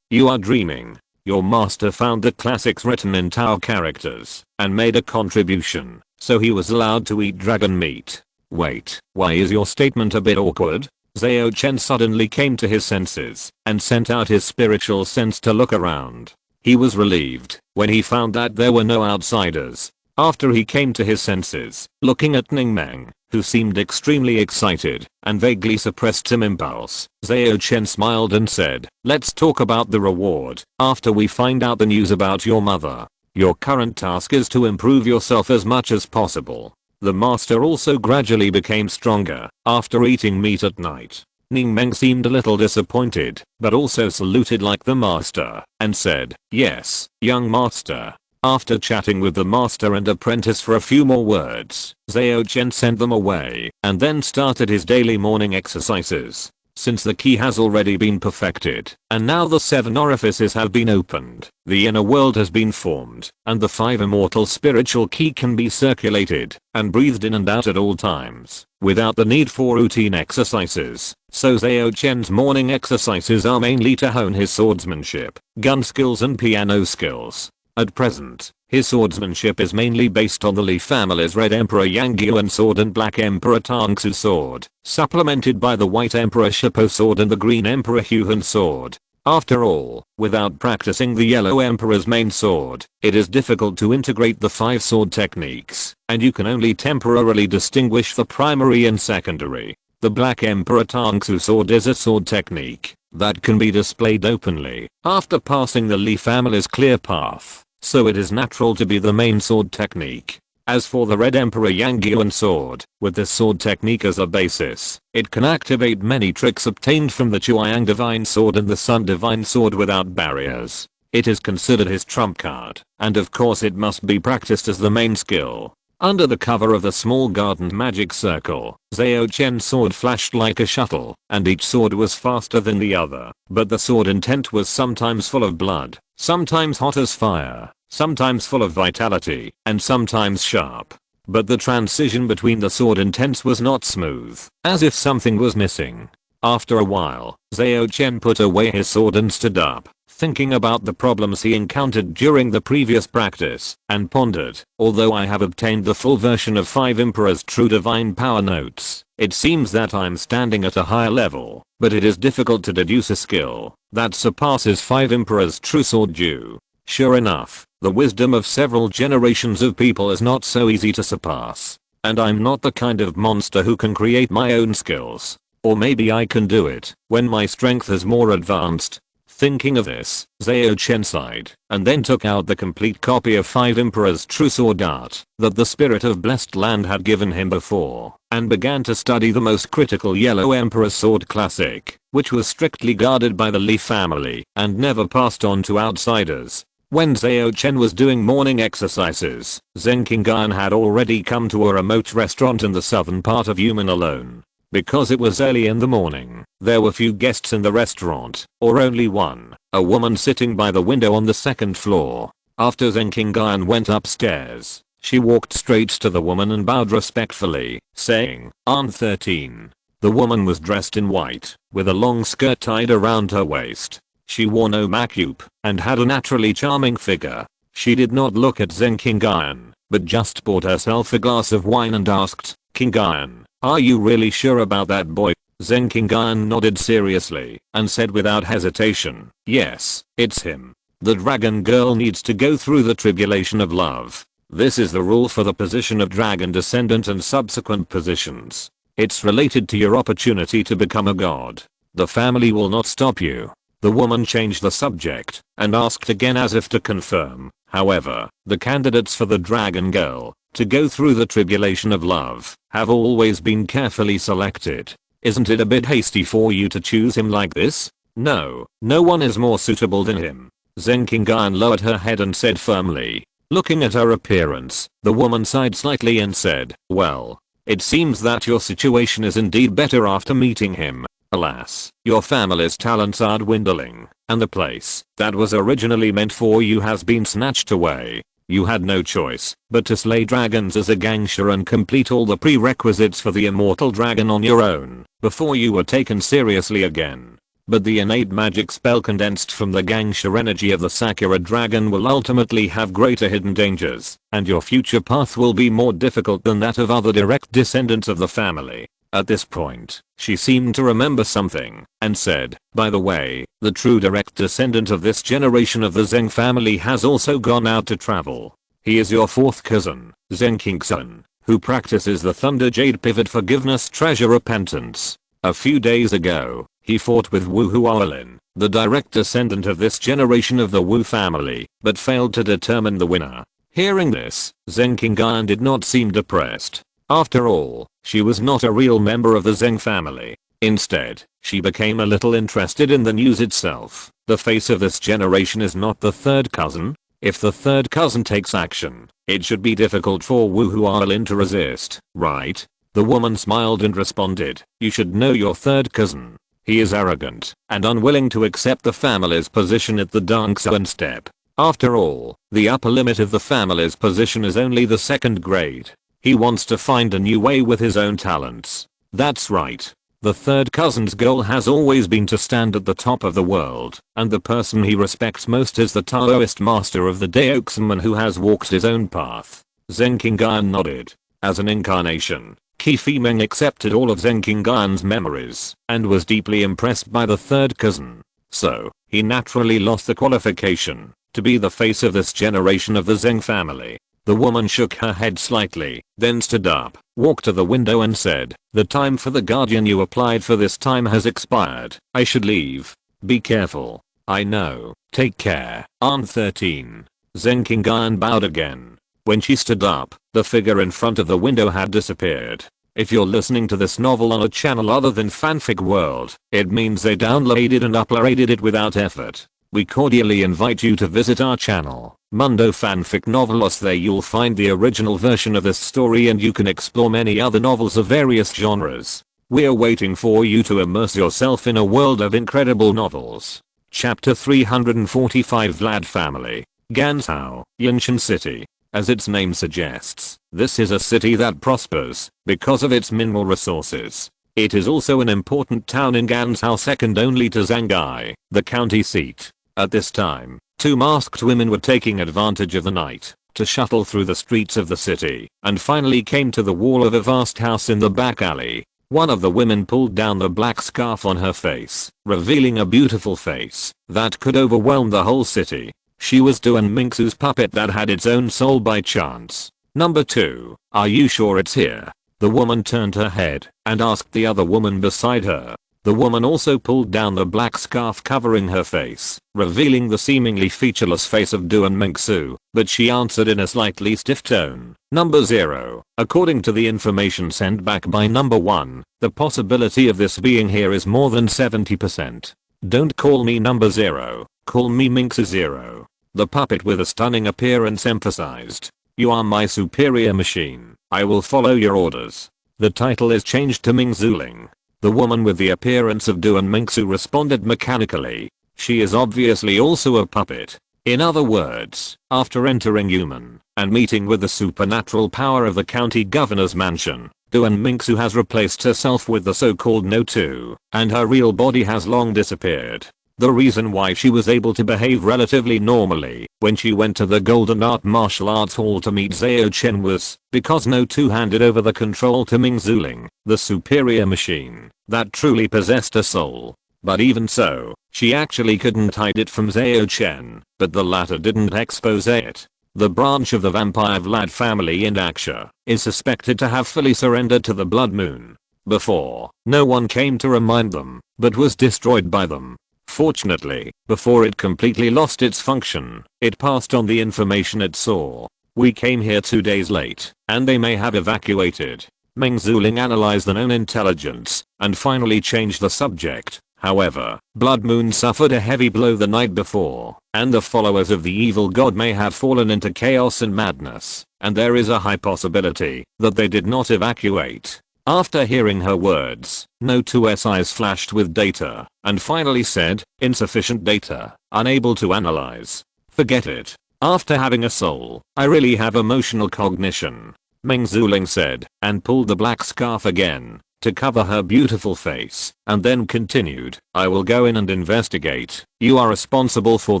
You are dreaming. Your master found the classics written in Tao characters and made a contribution, so he was allowed to eat dragon meat. Wait, why is your statement a bit awkward? Zhao Chen suddenly came to his senses and sent out his spiritual sense to look around. He was relieved when he found that there were no outsiders. After he came to his senses, looking at Ning Meng, who seemed extremely excited and vaguely suppressed some impulse, Zhao Chen smiled and said, "Let's talk about the reward after we find out the news about your mother. Your current task is to improve yourself as much as possible." The master also gradually became stronger after eating meat at night. Ning Meng seemed a little disappointed, but also saluted like the master and said, "Yes, young master." After chatting with the master and apprentice for a few more words, Zhao Chen sent them away and then started his daily morning exercises. Since the key has already been perfected, and now the 7 orifices have been opened, the inner world has been formed, and the 5 immortal spiritual key can be circulated and breathed in and out at all times, without the need for routine exercises. So Zhao Chen's morning exercises are mainly to hone his swordsmanship, gun skills and piano skills. At present, his swordsmanship is mainly based on the Li family's Red Emperor Yang Yuan sword and Black Emperor Tangsu sword, supplemented by the White Emperor Shippo sword and the Green Emperor Huan sword. After all, without practicing the Yellow Emperor's main sword, it is difficult to integrate the 5 sword techniques, and you can only temporarily distinguish the primary and secondary. The Black Emperor Tangsu sword is a sword technique that can be displayed openly after passing the Li family's clear path, so it is natural to be the main sword technique. As for the Red Emperor Yang Yuan sword, with this sword technique as a basis, it can activate many tricks obtained from the Chuang Divine sword and the Sun Divine sword without barriers. It is considered his trump card, and of course it must be practiced as the main skill. Under the cover of the small garden magic circle, Zhao Chen's sword flashed like a shuttle, and each sword was faster than the other, but the sword intent was sometimes full of blood, sometimes hot as fire, sometimes full of vitality, and sometimes sharp. But the transition between the sword intents was not smooth, as if something was missing. After a while, Zhao Chen put away his sword and stood up, thinking about the problems he encountered during the previous practice, and pondered, although I have obtained the full version of 5 Emperor's true divine power notes, it seems that I'm standing at a higher level, but it is difficult to deduce a skill that surpasses 5 Emperor's true sword due. Sure enough, the wisdom of several generations of people is not so easy to surpass, and I'm not the kind of monster who can create my own skills. Or maybe I can do it when my strength is more advanced. Thinking of this, Zhao Chen sighed, and then took out the complete copy of 5 Emperor's true sword art that the spirit of Blessed Land had given him before, and began to study the most critical Yellow Emperor sword classic, which was strictly guarded by the Li family and never passed on to outsiders. When Zhao Chen was doing morning exercises, Zheng Qingan had already come to a remote restaurant in the southern part of Yumen alone. Because it was early in the morning, there were few guests in the restaurant, or only one, a woman sitting by the window on the 2nd floor. After Zheng Qingan went upstairs, she walked straight to the woman and bowed respectfully, saying, "Aunt 13. The woman was dressed in white, with a long skirt tied around her waist. She wore no makeup, and had a naturally charming figure. She did not look at Zheng Qingan, but just poured herself a glass of wine and asked, 'Qingan, are you really sure about that boy?' Zheng Qingan nodded seriously and said without hesitation, 'Yes, it's him. The dragon girl needs to go through the tribulation of love. This is the rule for the position of dragon descendant and subsequent positions. It's related to your opportunity to become a god. The family will not stop you.' The woman changed the subject and asked again as if to confirm, however, the candidates for the dragon girl to go through the tribulation of love have always been carefully selected. Isn't it a bit hasty for you to choose him like this? No, no one is more suitable than him. Zheng Qingyan lowered her head and said firmly. Looking at her appearance, the woman sighed slightly and said, well, it seems that your situation is indeed better after meeting him. Alas, your family's talents are dwindling, and the place that was originally meant for you has been snatched away. You had no choice but to slay dragons as a gangsha and complete all the prerequisites for the immortal dragon on your own before you were taken seriously again. But the innate magic spell condensed from the gangsha energy of the Sakura dragon will ultimately have greater hidden dangers, and your future path will be more difficult than that of other direct descendants of the family. At this point, she seemed to remember something, and said, by the way, the true direct descendant of this generation of the Zheng family has also gone out to travel. He is your fourth cousin, Zheng Qingxun, who practices the Thunder Jade Pivot Forgiveness Treasure Repentance. A few days ago, he fought with Wu Hualin, the direct descendant of this generation of the Wu family, but failed to determine the winner. Hearing this, Zheng Qingyan did not seem depressed. After all, she was not a real member of the Zheng family. Instead, she became a little interested in the news itself. The face of this generation is not the third cousin. If the third cousin takes action, it should be difficult for Wu Hualin to resist, right? The woman smiled and responded, you should know your third cousin. He is arrogant and unwilling to accept the family's position at the Dangsuan step. After all, the upper limit of the family's position is only the second grade. He wants to find a new way with his own talents. That's right. The third cousin's goal has always been to stand at the top of the world, and the person he respects most is the Taoist master of the Daoxman who has walked his own path. Zheng Qingyan nodded. As an incarnation, Qi Fimeng accepted all of Zheng Qingyan's memories and was deeply impressed by the third cousin. So, he naturally lost the qualification to be the face of this generation of the Zheng family. The woman shook her head slightly, then stood up, walked to the window and said, the time for the guardian you applied for this time has expired. I should leave. Be careful. I know. Take care. Aunt 13. Zheng Qingyan bowed again. When she stood up, the figure in front of the window had disappeared. If you're listening to this novel on a channel other than Fanfic World, it means they downloaded and uploaded it without effort. We cordially invite you to visit our channel, Mundo Fanfic Novelos. There you'll find the original version of this story and you can explore many other novels of various genres. We're waiting for you to immerse yourself in a world of incredible novels. Chapter 345 Vlad Family. Ganzhou, Yanshan City. As its name suggests, this is a city that prospers because of its mineral resources. It is also an important town in Ganzhou, second only to Zhanghai, the county seat. At this time, two masked women were taking advantage of the night to shuttle through the streets of the city and finally came to the wall of a vast house in the back alley. One of the women pulled down the black scarf on her face, revealing a beautiful face that could overwhelm the whole city. She was Duan Mingsu's puppet that had its own soul by chance. Number 2, are you sure it's here? The woman turned her head and asked the other woman beside her. The woman also pulled down the black scarf covering her face, revealing the seemingly featureless face of Duan Mingsu, but she answered in a slightly stiff tone. Number 0. According to the information sent back by number 1, the possibility of this being here is more than 70%. Don't call me number 0, call me Mingsu 0. The puppet with a stunning appearance emphasized. You are my superior machine. I will follow your orders. The title is changed to Mingzuling. The woman with the appearance of Duan Mingsu responded mechanically. She is obviously also a puppet. In other words, after entering human and meeting with the supernatural power of the county governor's mansion, Duan Mingsu has replaced herself with the so-called No-2, and her real body has long disappeared. The reason why she was able to behave relatively normally when she went to the Golden Art Martial Arts Hall to meet Zhao Chen was because No-2 handed over the control to Mingzuling, the superior machine that truly possessed a soul. But even so, she actually couldn't hide it from Zhao Chen, but the latter didn't expose it. The branch of the vampire Vlad family in Aksha is suspected to have fully surrendered to the Blood Moon. Before, no one came to remind them, but was destroyed by them. Fortunately, before it completely lost its function, it passed on the information it saw. We came here 2 days late, and they may have evacuated. Mingzuling analyzed the known intelligence, and finally changed the subject. However, Blood Moon suffered a heavy blow the night before, and the followers of the evil god may have fallen into chaos and madness, and there is a high possibility that they did not evacuate. After hearing her words, No 2's eyes flashed with data, and finally said, insufficient data, unable to analyze. Forget it. After having a soul, I really have emotional cognition. Meng Zuling said, and pulled the black scarf again to cover her beautiful face, and then continued, I will go in and investigate. You are responsible for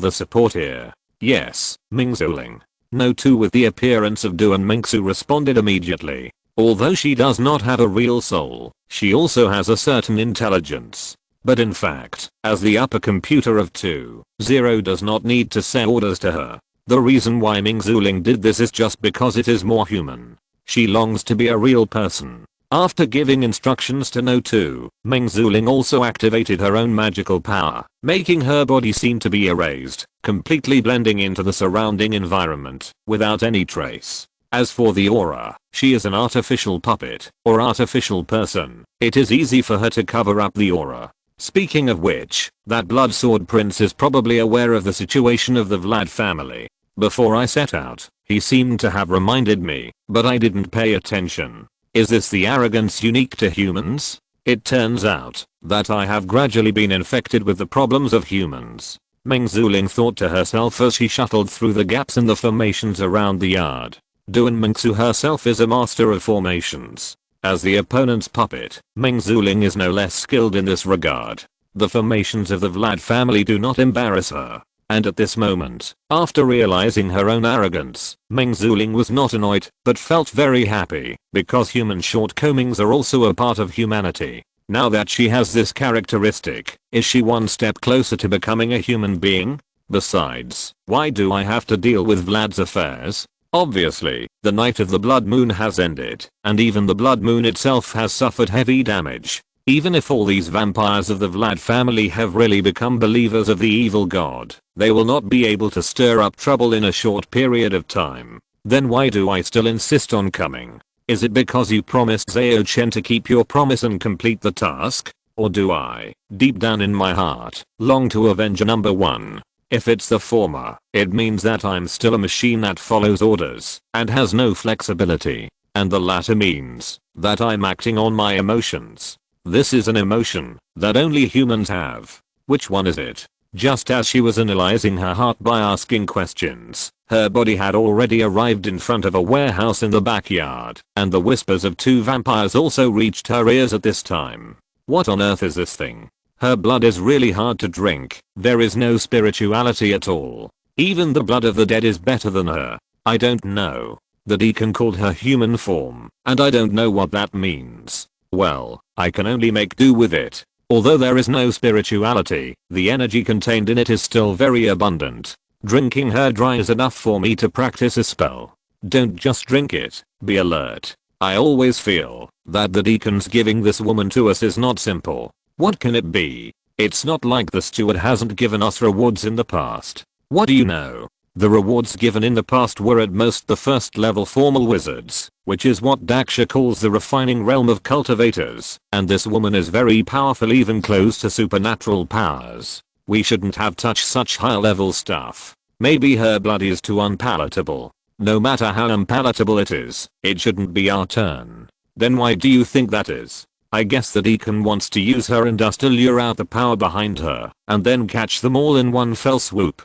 the support here. Yes, Meng Zuling. No 2 with the appearance of Du and Mengsu responded immediately. Although she does not have a real soul, she also has a certain intelligence. But in fact, as the upper computer of 2.0 does not need to say orders to her. The reason why Meng Zuling did this is just because it is more human. She longs to be a real person. After giving instructions to No 2, Meng Zuling also activated her own magical power, making her body seem to be erased, completely blending into the surrounding environment, without any trace. As for the aura, she is an artificial puppet, or artificial person. It is easy for her to cover up the aura. Speaking of which, that Blood Sword Prince is probably aware of the situation of the Vlad family. Before I set out, he seemed to have reminded me, but I didn't pay attention. Is this the arrogance unique to humans? It turns out that I have gradually been infected with the problems of humans. Meng Zuling thought to herself as she shuttled through the gaps in the formations around the yard. Duan Mengsu herself is a master of formations. As the opponent's puppet, Meng Zuling is no less skilled in this regard. The formations of the Vlad family do not embarrass her. And at this moment, after realizing her own arrogance, Meng Zuling was not annoyed, but felt very happy, because human shortcomings are also a part of humanity. Now that she has this characteristic, is she one step closer to becoming a human being? Besides, why do I have to deal with Vlad's affairs? Obviously, the night of the blood moon has ended, and even the blood moon itself has suffered heavy damage. Even if all these vampires of the Vlad family have really become believers of the evil god, they will not be able to stir up trouble in a short period of time. Then why do I still insist on coming? Is it because you promised Zhao Chen to keep your promise and complete the task? Or do I, deep down in my heart, long to avenge number one? If it's the former, it means that I'm still a machine that follows orders and has no flexibility. And the latter means that I'm acting on my emotions. This is an emotion that only humans have. Which one is it? Just as she was analyzing her heart by asking questions, her body had already arrived in front of a warehouse in the backyard, and the whispers of two vampires also reached her ears at this time. What on earth is this thing? Her blood is really hard to drink. There is no spirituality at all. Even the blood of the dead is better than her. I don't know. The deacon called her human form, and I don't know what that means. Well, I can only make do with it. Although there is no spirituality, the energy contained in it is still very abundant. Drinking her dry is enough for me to practice a spell. Don't just drink it, be alert. I always feel that the deacon's giving this woman to us is not simple. What can it be? It's not like the steward hasn't given us rewards in the past. What do you know? The rewards given in the past were at most the first level formal wizards, which is what Daksha calls the refining realm of cultivators, and this woman is very powerful, even close to supernatural powers. We shouldn't have touched such high level stuff. Maybe her blood is too unpalatable. No matter how unpalatable it is, it shouldn't be our turn. Then why do you think that is? I guess the deacon wants to use her and dust to lure out the power behind her, and then catch them all in one fell swoop.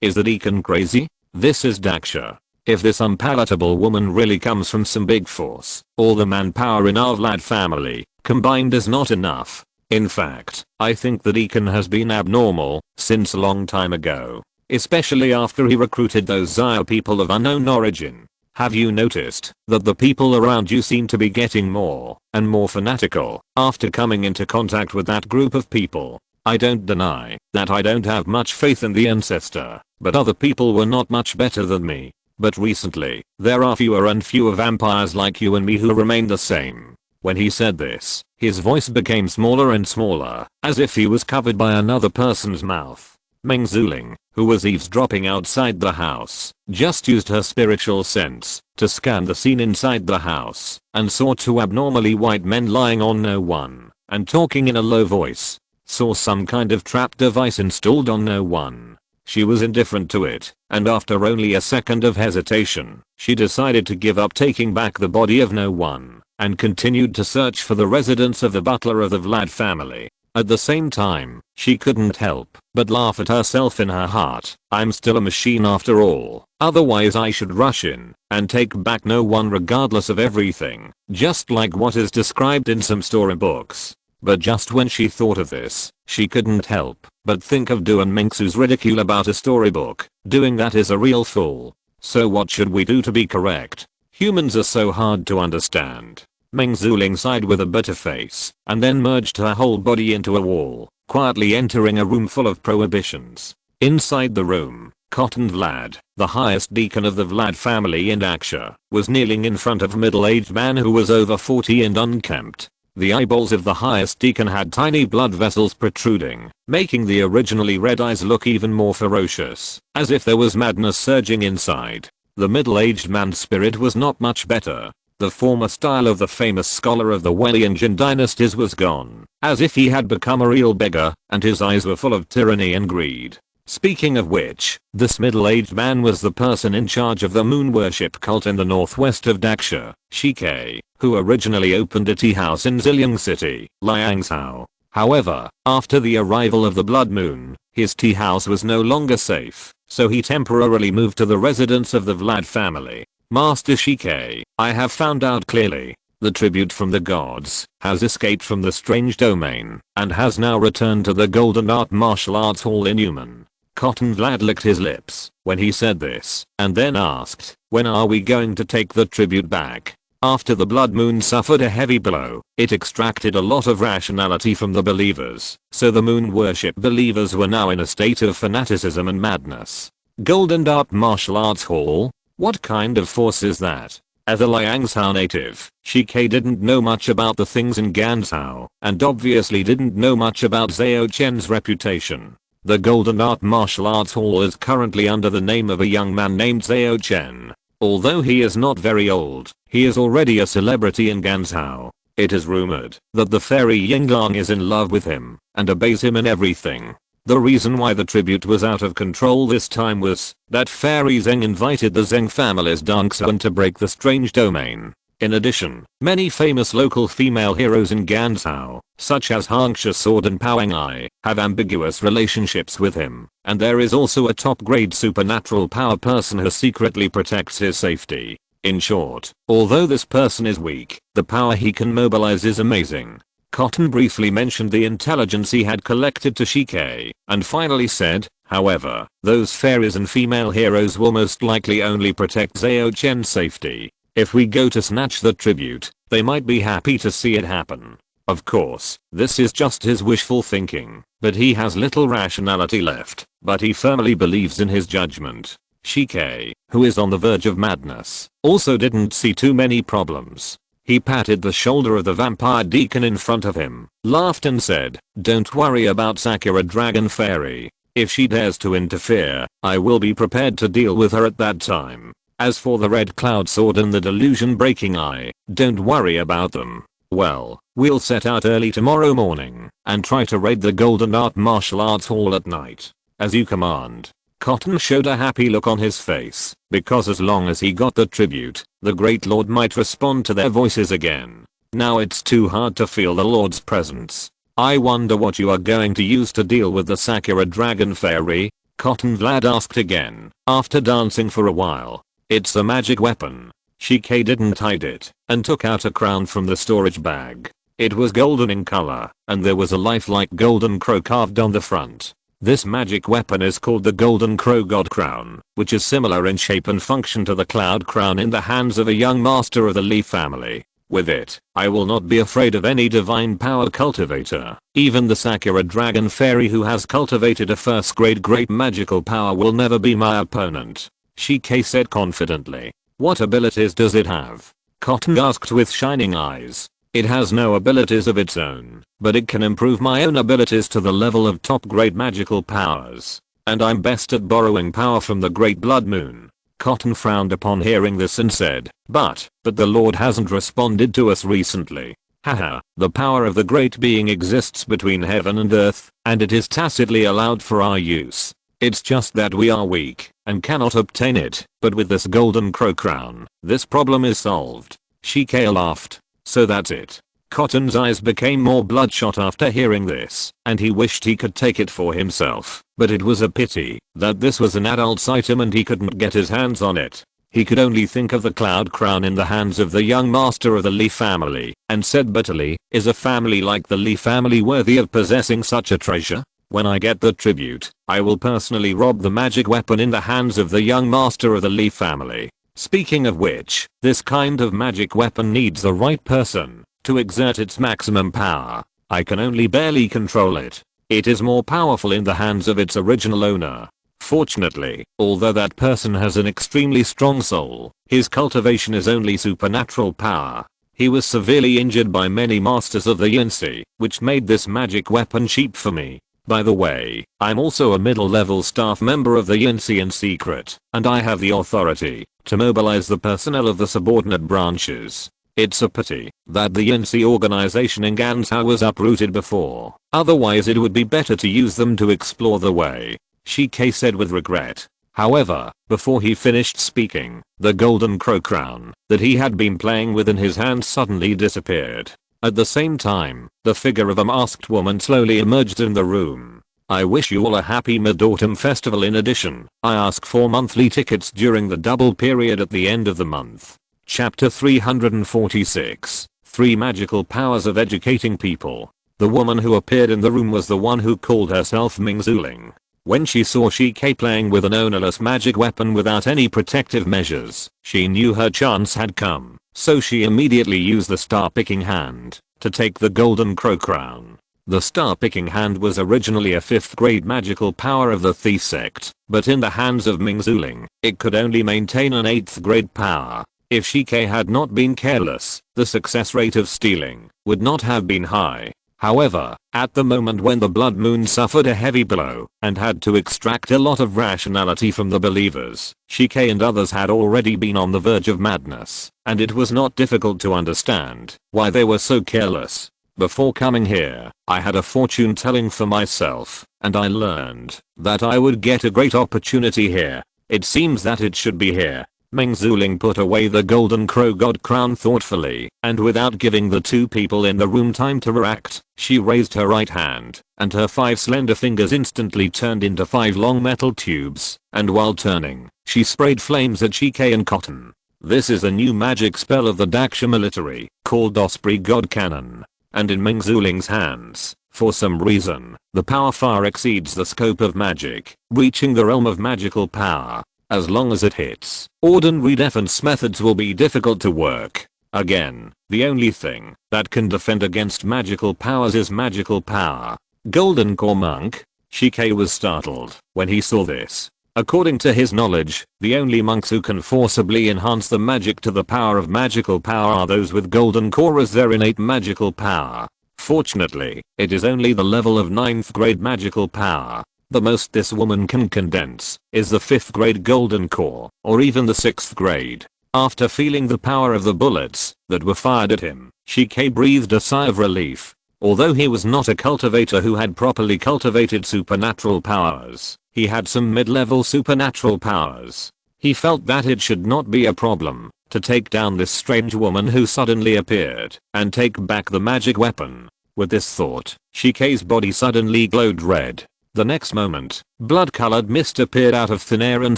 Is the deacon crazy? This is Daksha. If this unpalatable woman really comes from some big force, all the manpower in our Vlad family combined is not enough. In fact, I think the deacon has been abnormal since a long time ago, especially after he recruited those Zio people of unknown origin. Have you noticed that the people around you seem to be getting more and more fanatical after coming into contact with that group of people? I don't deny that I don't have much faith in the ancestor, but other people were not much better than me. But recently, there are fewer and fewer vampires like you and me who remain the same. When he said this, his voice became smaller and smaller, as if he was covered by another person's mouth. Meng Zuling, who was eavesdropping outside the house, just used her spiritual sense to scan the scene inside the house, and saw two abnormally white men lying on no one, and talking in a low voice. saw some kind of trap device installed on no one. She was indifferent to it, and after only a second of hesitation, she decided to give up taking back the body of no one, and continued to search for the residence of the butler of the Vlad family. At the same time, she couldn't help but laugh at herself in her heart. I'm still a machine after all, otherwise I should rush in and take back no one regardless of everything, just like what is described in some storybooks. But just when she thought of this, she couldn't help but think of Du and Mingsu's ridicule about a storybook. Doing that is a real fool. So what should we do to be correct? Humans are so hard to understand. Mingsu Ling sighed with a bitter face, and then merged her whole body into a wall, quietly entering a room full of prohibitions. Inside the room, Cotton Vlad, the highest deacon of the Vlad family in Daksha, was kneeling in front of a middle-aged man who was over 40 and unkempt. The eyeballs of the highest deacon had tiny blood vessels protruding, making the originally red eyes look even more ferocious, as if there was madness surging inside. The middle-aged man's spirit was not much better. The former style of the famous scholar of the Wei and Jin dynasties was gone, as if he had become a real beggar, and his eyes were full of tyranny and greed. Speaking of which, this middle-aged man was the person in charge of the moon worship cult in the northwest of Daksha, Shike, who originally opened a tea house in Ziliang City, Liangzhou. However, after the arrival of the blood moon, his tea house was no longer safe, so he temporarily moved to the residence of the Vlad family. Master Shike, I have found out clearly. The tribute from the gods has escaped from the strange domain and has now returned to the Golden Art Martial Arts Hall in Human. Cotton Vlad licked his lips when he said this, and then asked, when are we going to take the tribute back? After the blood moon suffered a heavy blow, it extracted a lot of rationality from the believers, so the moon worship believers were now in a state of fanaticism and madness. Golden Art Martial Arts Hall? What kind of force is that? As a Liangzhou native, Shike didn't know much about the things in Ganzhou, and obviously didn't know much about Zhao Chen's reputation. The Golden Art Martial Arts Hall is currently under the name of a young man named Zhao Chen. Although he is not very old, he is already a celebrity in Ganzhou. It is rumored that the fairy Yinglang is in love with him and obeys him in everything. The reason why the tribute was out of control this time was that Fairy Zheng invited the Zheng family's Dongsuan to break the strange domain. In addition, many famous local female heroes in Ganzhou, such as Hangsha Sword and Powang Ai, have ambiguous relationships with him, and there is also a top-grade supernatural power person who secretly protects his safety. In short, although this person is weak, the power he can mobilize is amazing. Cotton briefly mentioned the intelligence he had collected to Shike, and finally said, however, those fairies and female heroes will most likely only protect Zhao Chen's safety. If we go to snatch the tribute, they might be happy to see it happen. Of course, this is just his wishful thinking, but he has little rationality left, but he firmly believes in his judgment. Shike, who is on the verge of madness, also didn't see too many problems. He patted the shoulder of the vampire deacon in front of him, laughed and said, don't worry about Sakura Dragon Fairy. If she dares to interfere, I will be prepared to deal with her at that time. As for the Red Cloud Sword and the Delusion Breaking Eye, don't worry about them. Well, we'll set out early tomorrow morning and try to raid the Golden Art Martial Arts Hall at night. As you command. Cotton showed a happy look on his face, because as long as he got the tribute, the Great Lord might respond to their voices again. Now it's too hard to feel the Lord's presence. I wonder what you are going to use to deal with the Sakura Dragon Fairy? Cotton Vlad asked again, after dancing for a while. It's a magic weapon. Shike didn't hide it, and took out a crown from the storage bag. It was golden in color, and there was a lifelike golden crow carved on the front. This magic weapon is called the Golden Crow God Crown, which is similar in shape and function to the Cloud Crown in the hands of a young master of the Lee family. With it, I will not be afraid of any divine power cultivator. Even the Sakura Dragon Fairy who has cultivated a first-grade great magical power will never be my opponent. Shike said confidently. What abilities does it have? Cotton asked with shining eyes. It has no abilities of its own, but it can improve my own abilities to the level of top-grade magical powers. And I'm best at borrowing power from the Great Blood Moon. Cotton frowned upon hearing this and said, but the Lord hasn't responded to us recently. Haha, the power of the great being exists between heaven and earth, and it is tacitly allowed for our use. It's just that we are weak and cannot obtain it, but with this golden crow crown, this problem is solved. Shike laughed. So that's it. Cotton's eyes became more bloodshot after hearing this, and he wished he could take it for himself, but it was a pity that this was an adult's item and he couldn't get his hands on it. He could only think of the cloud crown in the hands of the young master of the Lee family, and said bitterly, is a family like the Lee family worthy of possessing such a treasure? When I get the tribute, I will personally rob the magic weapon in the hands of the young master of the Lee family. Speaking of which, this kind of magic weapon needs the right person to exert its maximum power. I can only barely control it. It is more powerful in the hands of its original owner. Fortunately, although that person has an extremely strong soul, his cultivation is only supernatural power. He was severely injured by many masters of the Yinsi, which made this magic weapon cheap for me. By the way, I'm also a middle-level staff member of the Yinsi in secret, and I have the authority to mobilize the personnel of the subordinate branches. It's a pity that the Yinsi organization in Ganzhou was uprooted before, otherwise it would be better to use them to explore the way, Shike said with regret. However, before he finished speaking, the golden crow crown that he had been playing with in his hand suddenly disappeared. At the same time, the figure of a masked woman slowly emerged in the room. I wish you all a happy Mid-Autumn festival. In addition, I ask for monthly tickets during the double period at the end of the month. Chapter 346. 3 Magical Powers of Educating People. The woman who appeared in the room was the one who called herself Ming Zuling. When she saw Shike playing with an ownerless magic weapon without any protective measures, she knew her chance had come, so she immediately used the star-picking hand to take the golden crow crown. The star-picking hand was originally a 5th grade magical power of the Thief sect, but in the hands of Ming Zuling, it could only maintain an 8th grade power. If Shike had not been careless, the success rate of stealing would not have been high. However, at the moment when the Blood Moon suffered a heavy blow and had to extract a lot of rationality from the believers, Shike and others had already been on the verge of madness, and it was not difficult to understand why they were so careless. Before coming here, I had a fortune telling for myself, and I learned that I would get a great opportunity here. It seems that it should be here. Ming Zuling put away the golden crow god crown thoughtfully, and without giving the 2 people in the room time to react, she raised her right hand, and her 5 slender fingers instantly turned into 5 long metal tubes, and while turning, she sprayed flames at Shike and Cotton. This is a new magic spell of the Daksha military, called Osprey God Cannon, and in Ming Zuling's hands, for some reason, the power far exceeds the scope of magic, reaching the realm of magical power. As long as it hits, ordinary defense methods will be difficult to work. Again, the only thing that can defend against magical powers is magical power. Golden Core Monk? Shike was startled when he saw this. According to his knowledge, the only monks who can forcibly enhance the magic to the power of magical power are those with golden core as their innate magical power. Fortunately, it is only the level of 9th grade magical power. The most this woman can condense is the 5th grade golden core, or even the 6th grade. After feeling the power of the bullets that were fired at him, Shike breathed a sigh of relief. Although he was not a cultivator who had properly cultivated supernatural powers, he had some mid-level supernatural powers. He felt that it should not be a problem to take down this strange woman who suddenly appeared and take back the magic weapon. With this thought, Shike's body suddenly glowed red. The next moment, blood-colored mist appeared out of thin air and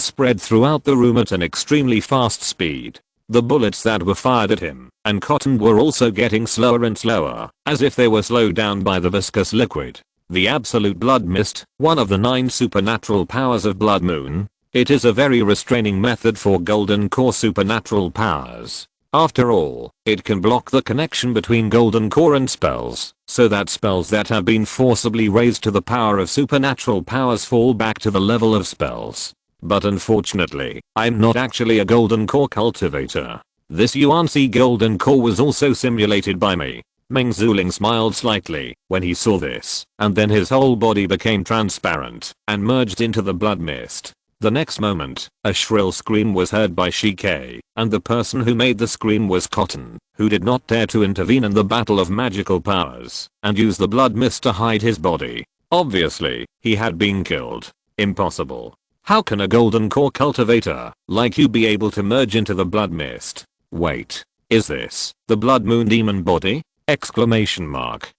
spread throughout the room at an extremely fast speed. The bullets that were fired at him and Cotton were also getting slower and slower, as if they were slowed down by the viscous liquid. The absolute blood mist, one of the 9 supernatural powers of Blood Moon. It is a very restraining method for golden core supernatural powers. After all, it can block the connection between golden core and spells, so that spells that have been forcibly raised to the power of supernatural powers fall back to the level of spells. But unfortunately, I'm not actually a golden core cultivator. This Yuan-Si golden core was also simulated by me. Ming Zuling smiled slightly when he saw this, and then his whole body became transparent and merged into the blood mist. The next moment, a shrill scream was heard by Shike, and the person who made the scream was Cotton, who did not dare to intervene in the battle of magical powers, and use the blood mist to hide his body. Obviously, he had been killed. Impossible. How can a golden core cultivator, like you, be able to merge into the blood mist? Wait. Is this the blood moon demon body? Exclamation mark.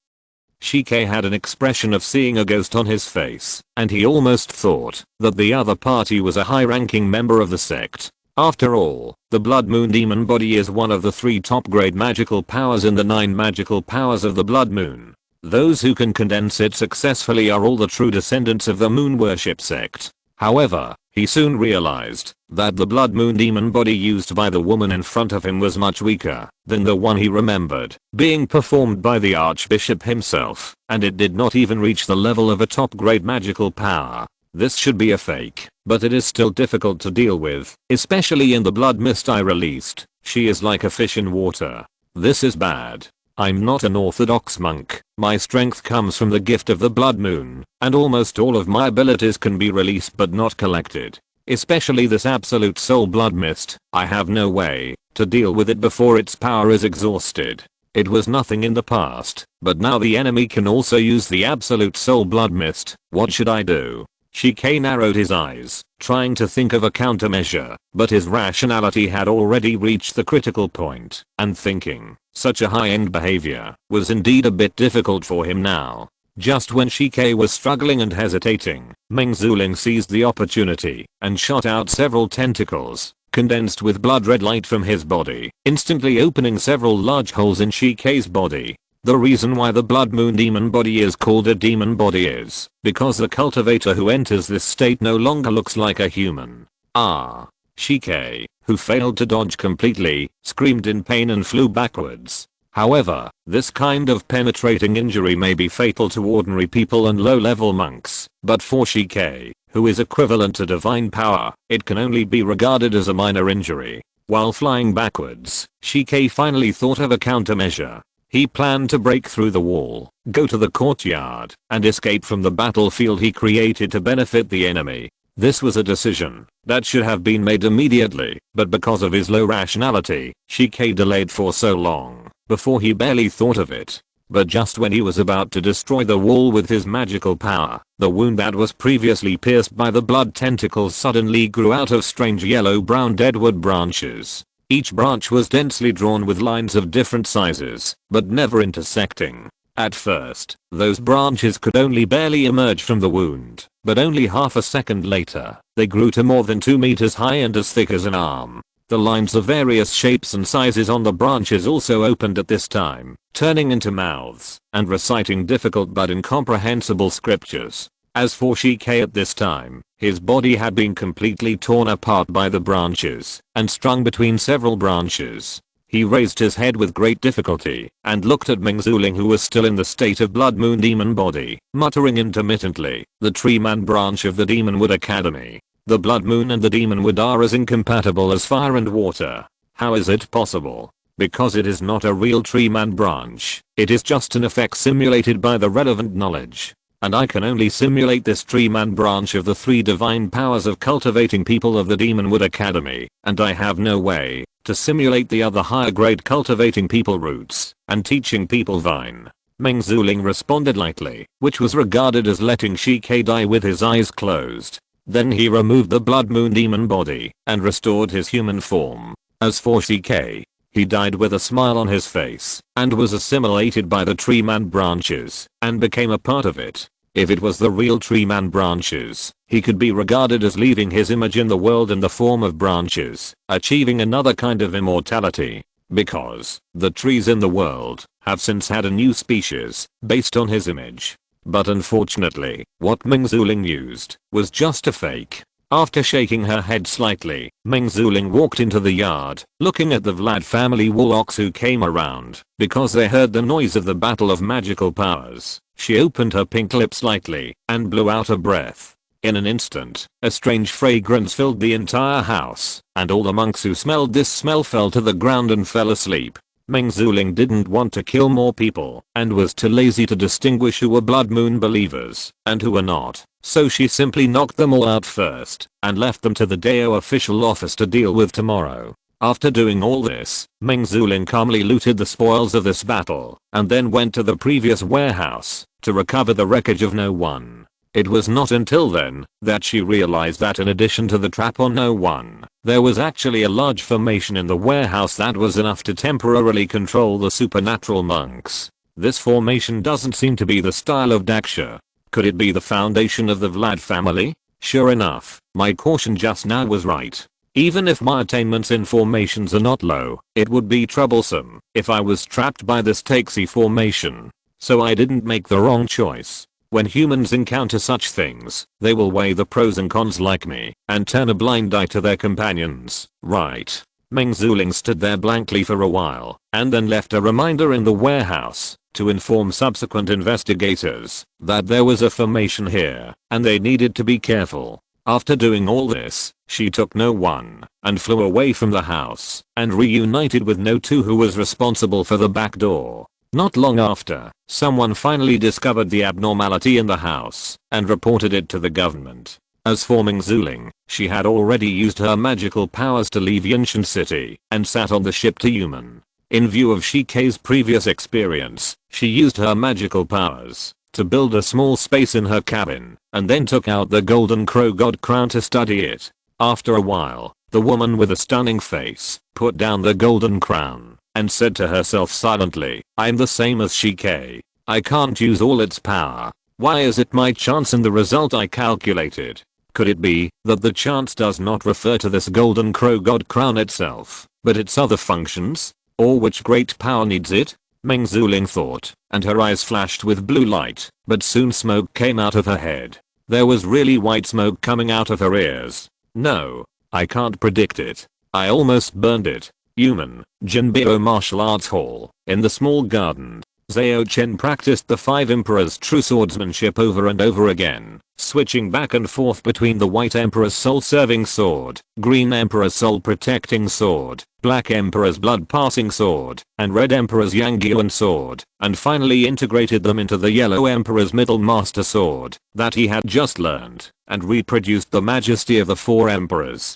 Shike had an expression of seeing a ghost on his face, and he almost thought that the other party was a high-ranking member of the sect. After all, the blood moon demon body is one of the 3 top-grade magical powers in the 9 magical powers of the blood moon. Those who can condense it successfully are all the true descendants of the moon worship sect. However, he soon realized that the blood moon demon body used by the woman in front of him was much weaker than the one he remembered being performed by the archbishop himself, and it did not even reach the level of a top-grade magical power. This should be a fake, but it is still difficult to deal with, especially in the blood mist I released. She is like a fish in water. This is bad. I'm not an orthodox monk. My strength comes from the gift of the blood moon, and almost all of my abilities can be released but not collected. Especially this absolute soul blood mist. I have no way to deal with it before its power is exhausted. It was nothing in the past, but now the enemy can also use the absolute soul blood mist. What should I do? Shike narrowed his eyes, trying to think of a countermeasure, but his rationality had already reached the critical point, and thinking such a high-end behavior was indeed a bit difficult for him now. Just when Shike was struggling and hesitating, Meng Zuling seized the opportunity and shot out several tentacles, condensed with blood red light from his body, instantly opening several large holes in Shike's body. The reason why the blood moon demon body is called a demon body is because the cultivator who enters this state no longer looks like a human. Shike, who failed to dodge completely, screamed in pain and flew backwards. However, this kind of penetrating injury may be fatal to ordinary people and low-level monks, but for Shike, who is equivalent to divine power, it can only be regarded as a minor injury. While flying backwards, Shike finally thought of a countermeasure. He planned to break through the wall, go to the courtyard, and escape from the battlefield he created to benefit the enemy. This was a decision that should have been made immediately, but because of his low rationality, Shike delayed for so long before he barely thought of it. But just when he was about to destroy the wall with his magical power, the wound that was previously pierced by the blood tentacles suddenly grew out of strange yellow-brown deadwood branches. Each branch was densely drawn with lines of different sizes, but never intersecting. At first, those branches could only barely emerge from the wound, but only half a second later, they grew to more than 2 meters high and as thick as an arm. The lines of various shapes and sizes on the branches also opened at this time, turning into mouths and reciting difficult but incomprehensible scriptures. As for Shike at this time, his body had been completely torn apart by the branches and strung between several branches. He raised his head with great difficulty and looked at Meng Zuling, who was still in the state of blood moon demon body, muttering intermittently. The tree man branch of the Demonwood Academy. The blood moon and the Demonwood are as incompatible as fire and water. How is it possible? Because it is not a real tree man branch. It is just an effect simulated by the relevant knowledge. And I can only simulate this tree man branch of the 3 divine powers of cultivating people of the Demonwood Academy, and I have no way to simulate the other higher grade cultivating people roots and teaching people vine. Meng Zuling responded lightly, which was regarded as letting Shike die with his eyes closed. Then he removed the blood moon demon body and restored his human form. As for Shike, he died with a smile on his face and was assimilated by the tree man branches and became a part of it. If it was the real tree man branches, he could be regarded as leaving his image in the world in the form of branches, achieving another kind of immortality. Because the trees in the world have since had a new species based on his image. But unfortunately, what Meng Zuling used was just a fake. After shaking her head slightly, Meng Zuling walked into the yard, looking at the Vlad family warlocks who came around, because they heard the noise of the battle of magical powers. She opened her pink lips slightly, and blew out a breath. In an instant, a strange fragrance filled the entire house, and all the monks who smelled this smell fell to the ground and fell asleep. Meng Zuling didn't want to kill more people, and was too lazy to distinguish who were blood moon believers, and who were not. So she simply knocked them all out first and left them to the Dao official office to deal with tomorrow. After doing all this, Meng Zuling calmly looted the spoils of this battle and then went to the previous warehouse to recover the wreckage of No One. It was not until then that she realized that in addition to the trap on No One, there was actually a large formation in the warehouse that was enough to temporarily control the supernatural monks. This formation doesn't seem to be the style of Daksha. Could it be the foundation of the Vlad family? Sure enough, my caution just now was right. Even if my attainments in formations are not low, it would be troublesome if I was trapped by this Takesi formation. So I didn't make the wrong choice. When humans encounter such things, they will weigh the pros and cons like me and turn a blind eye to their companions, right? Meng Zuling stood there blankly for a while and then left a reminder in the warehouse to inform subsequent investigators that there was a formation here and they needed to be careful. After doing all this, she took No One and flew away from the house and reunited with No 2, who was responsible for the back door. Not long after, someone finally discovered the abnormality in the house and reported it to the government. As for Meng Zuling, she had already used her magical powers to leave Yinshan City and sat on the ship to Human. In view of Shikei's previous experience, she used her magical powers to build a small space in her cabin and then took out the golden crow god crown to study it. After a while, the woman with a stunning face put down the golden crown and said to herself silently, I'm the same as Shikei. I can't use all its power. Why is it my chance and the result I calculated? Could it be that the chance does not refer to this golden crow god crown itself, but its other functions? Or which great power needs it? Meng Zuling thought, and her eyes flashed with blue light, but soon smoke came out of her head. There was really white smoke coming out of her ears. No, I can't predict it. I almost burned it. Human, Jinbyo Martial Arts Hall, in the small garden. Zhao Chen practiced the 5 Emperors' true swordsmanship over and over again, switching back and forth between the White Emperor's soul-serving sword, Green Emperor's soul-protecting sword, Black Emperor's blood-passing sword, and Red Emperor's Yangyuan sword, and finally integrated them into the Yellow Emperor's Middle Master sword that he had just learned, and reproduced the majesty of the 4 Emperors.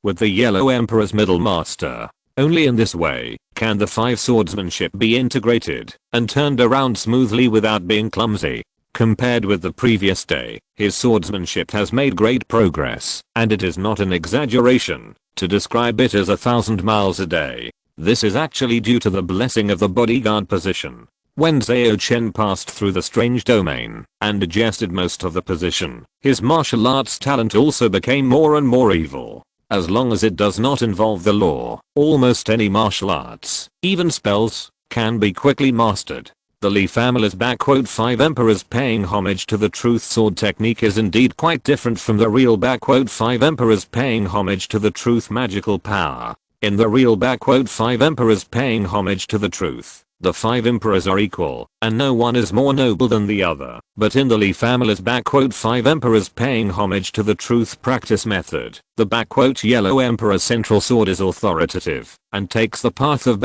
With the Yellow Emperor's Middle Master, only in this way can the 5 swordsmanship be integrated and turned around smoothly without being clumsy. Compared with the previous day, his swordsmanship has made great progress, and it is not an exaggeration to describe it as 1,000 miles a day. This is actually due to the blessing of the bodyguard position. When Zhao Chen passed through the strange domain and digested most of the position, his martial arts talent also became more and more evil. As long as it does not involve the law, almost any martial arts, even spells, can be quickly mastered. The Li family's 5 emperors paying homage to the truth sword technique is indeed quite different from the real 5 emperors paying homage to the truth magical power. In the real 5 emperors paying homage to the truth, the 5 emperors are equal, and no one is more noble than the other. But in the Li family's 5 emperors paying homage to the truth practice method, the Yellow Emperor's central sword is authoritative, and takes the path of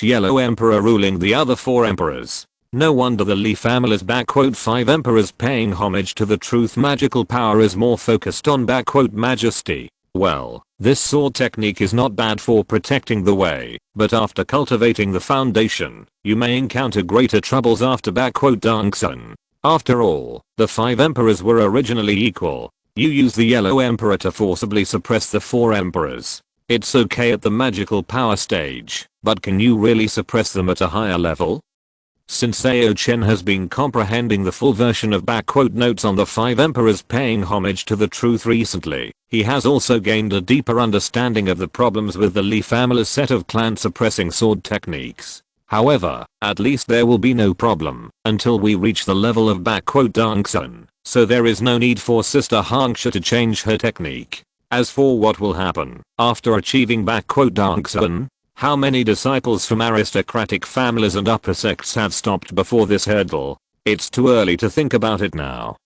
Yellow Emperor ruling the other 4 emperors. No wonder the Li family's 5 emperors paying homage to the truth magical power is more focused on majesty. Well, this sword technique is not bad for protecting the way, but after cultivating the foundation, you may encounter greater troubles after Dangsun. After all, the 5 emperors were originally equal. You use the Yellow Emperor to forcibly suppress the 4 emperors. It's okay at the magical power stage, but can you really suppress them at a higher level? Since Zhao Chen has been comprehending the full version of notes on the 5 emperors paying homage to the truth recently, he has also gained a deeper understanding of the problems with the Li family's set of clan suppressing sword techniques. However, at least there will be no problem until we reach the level of Dangsun, so there is no need for Sister Hangsha to change her technique. As for what will happen after achieving Dangsun, how many disciples from aristocratic families and upper sects have stopped before this hurdle? It's too early to think about it now.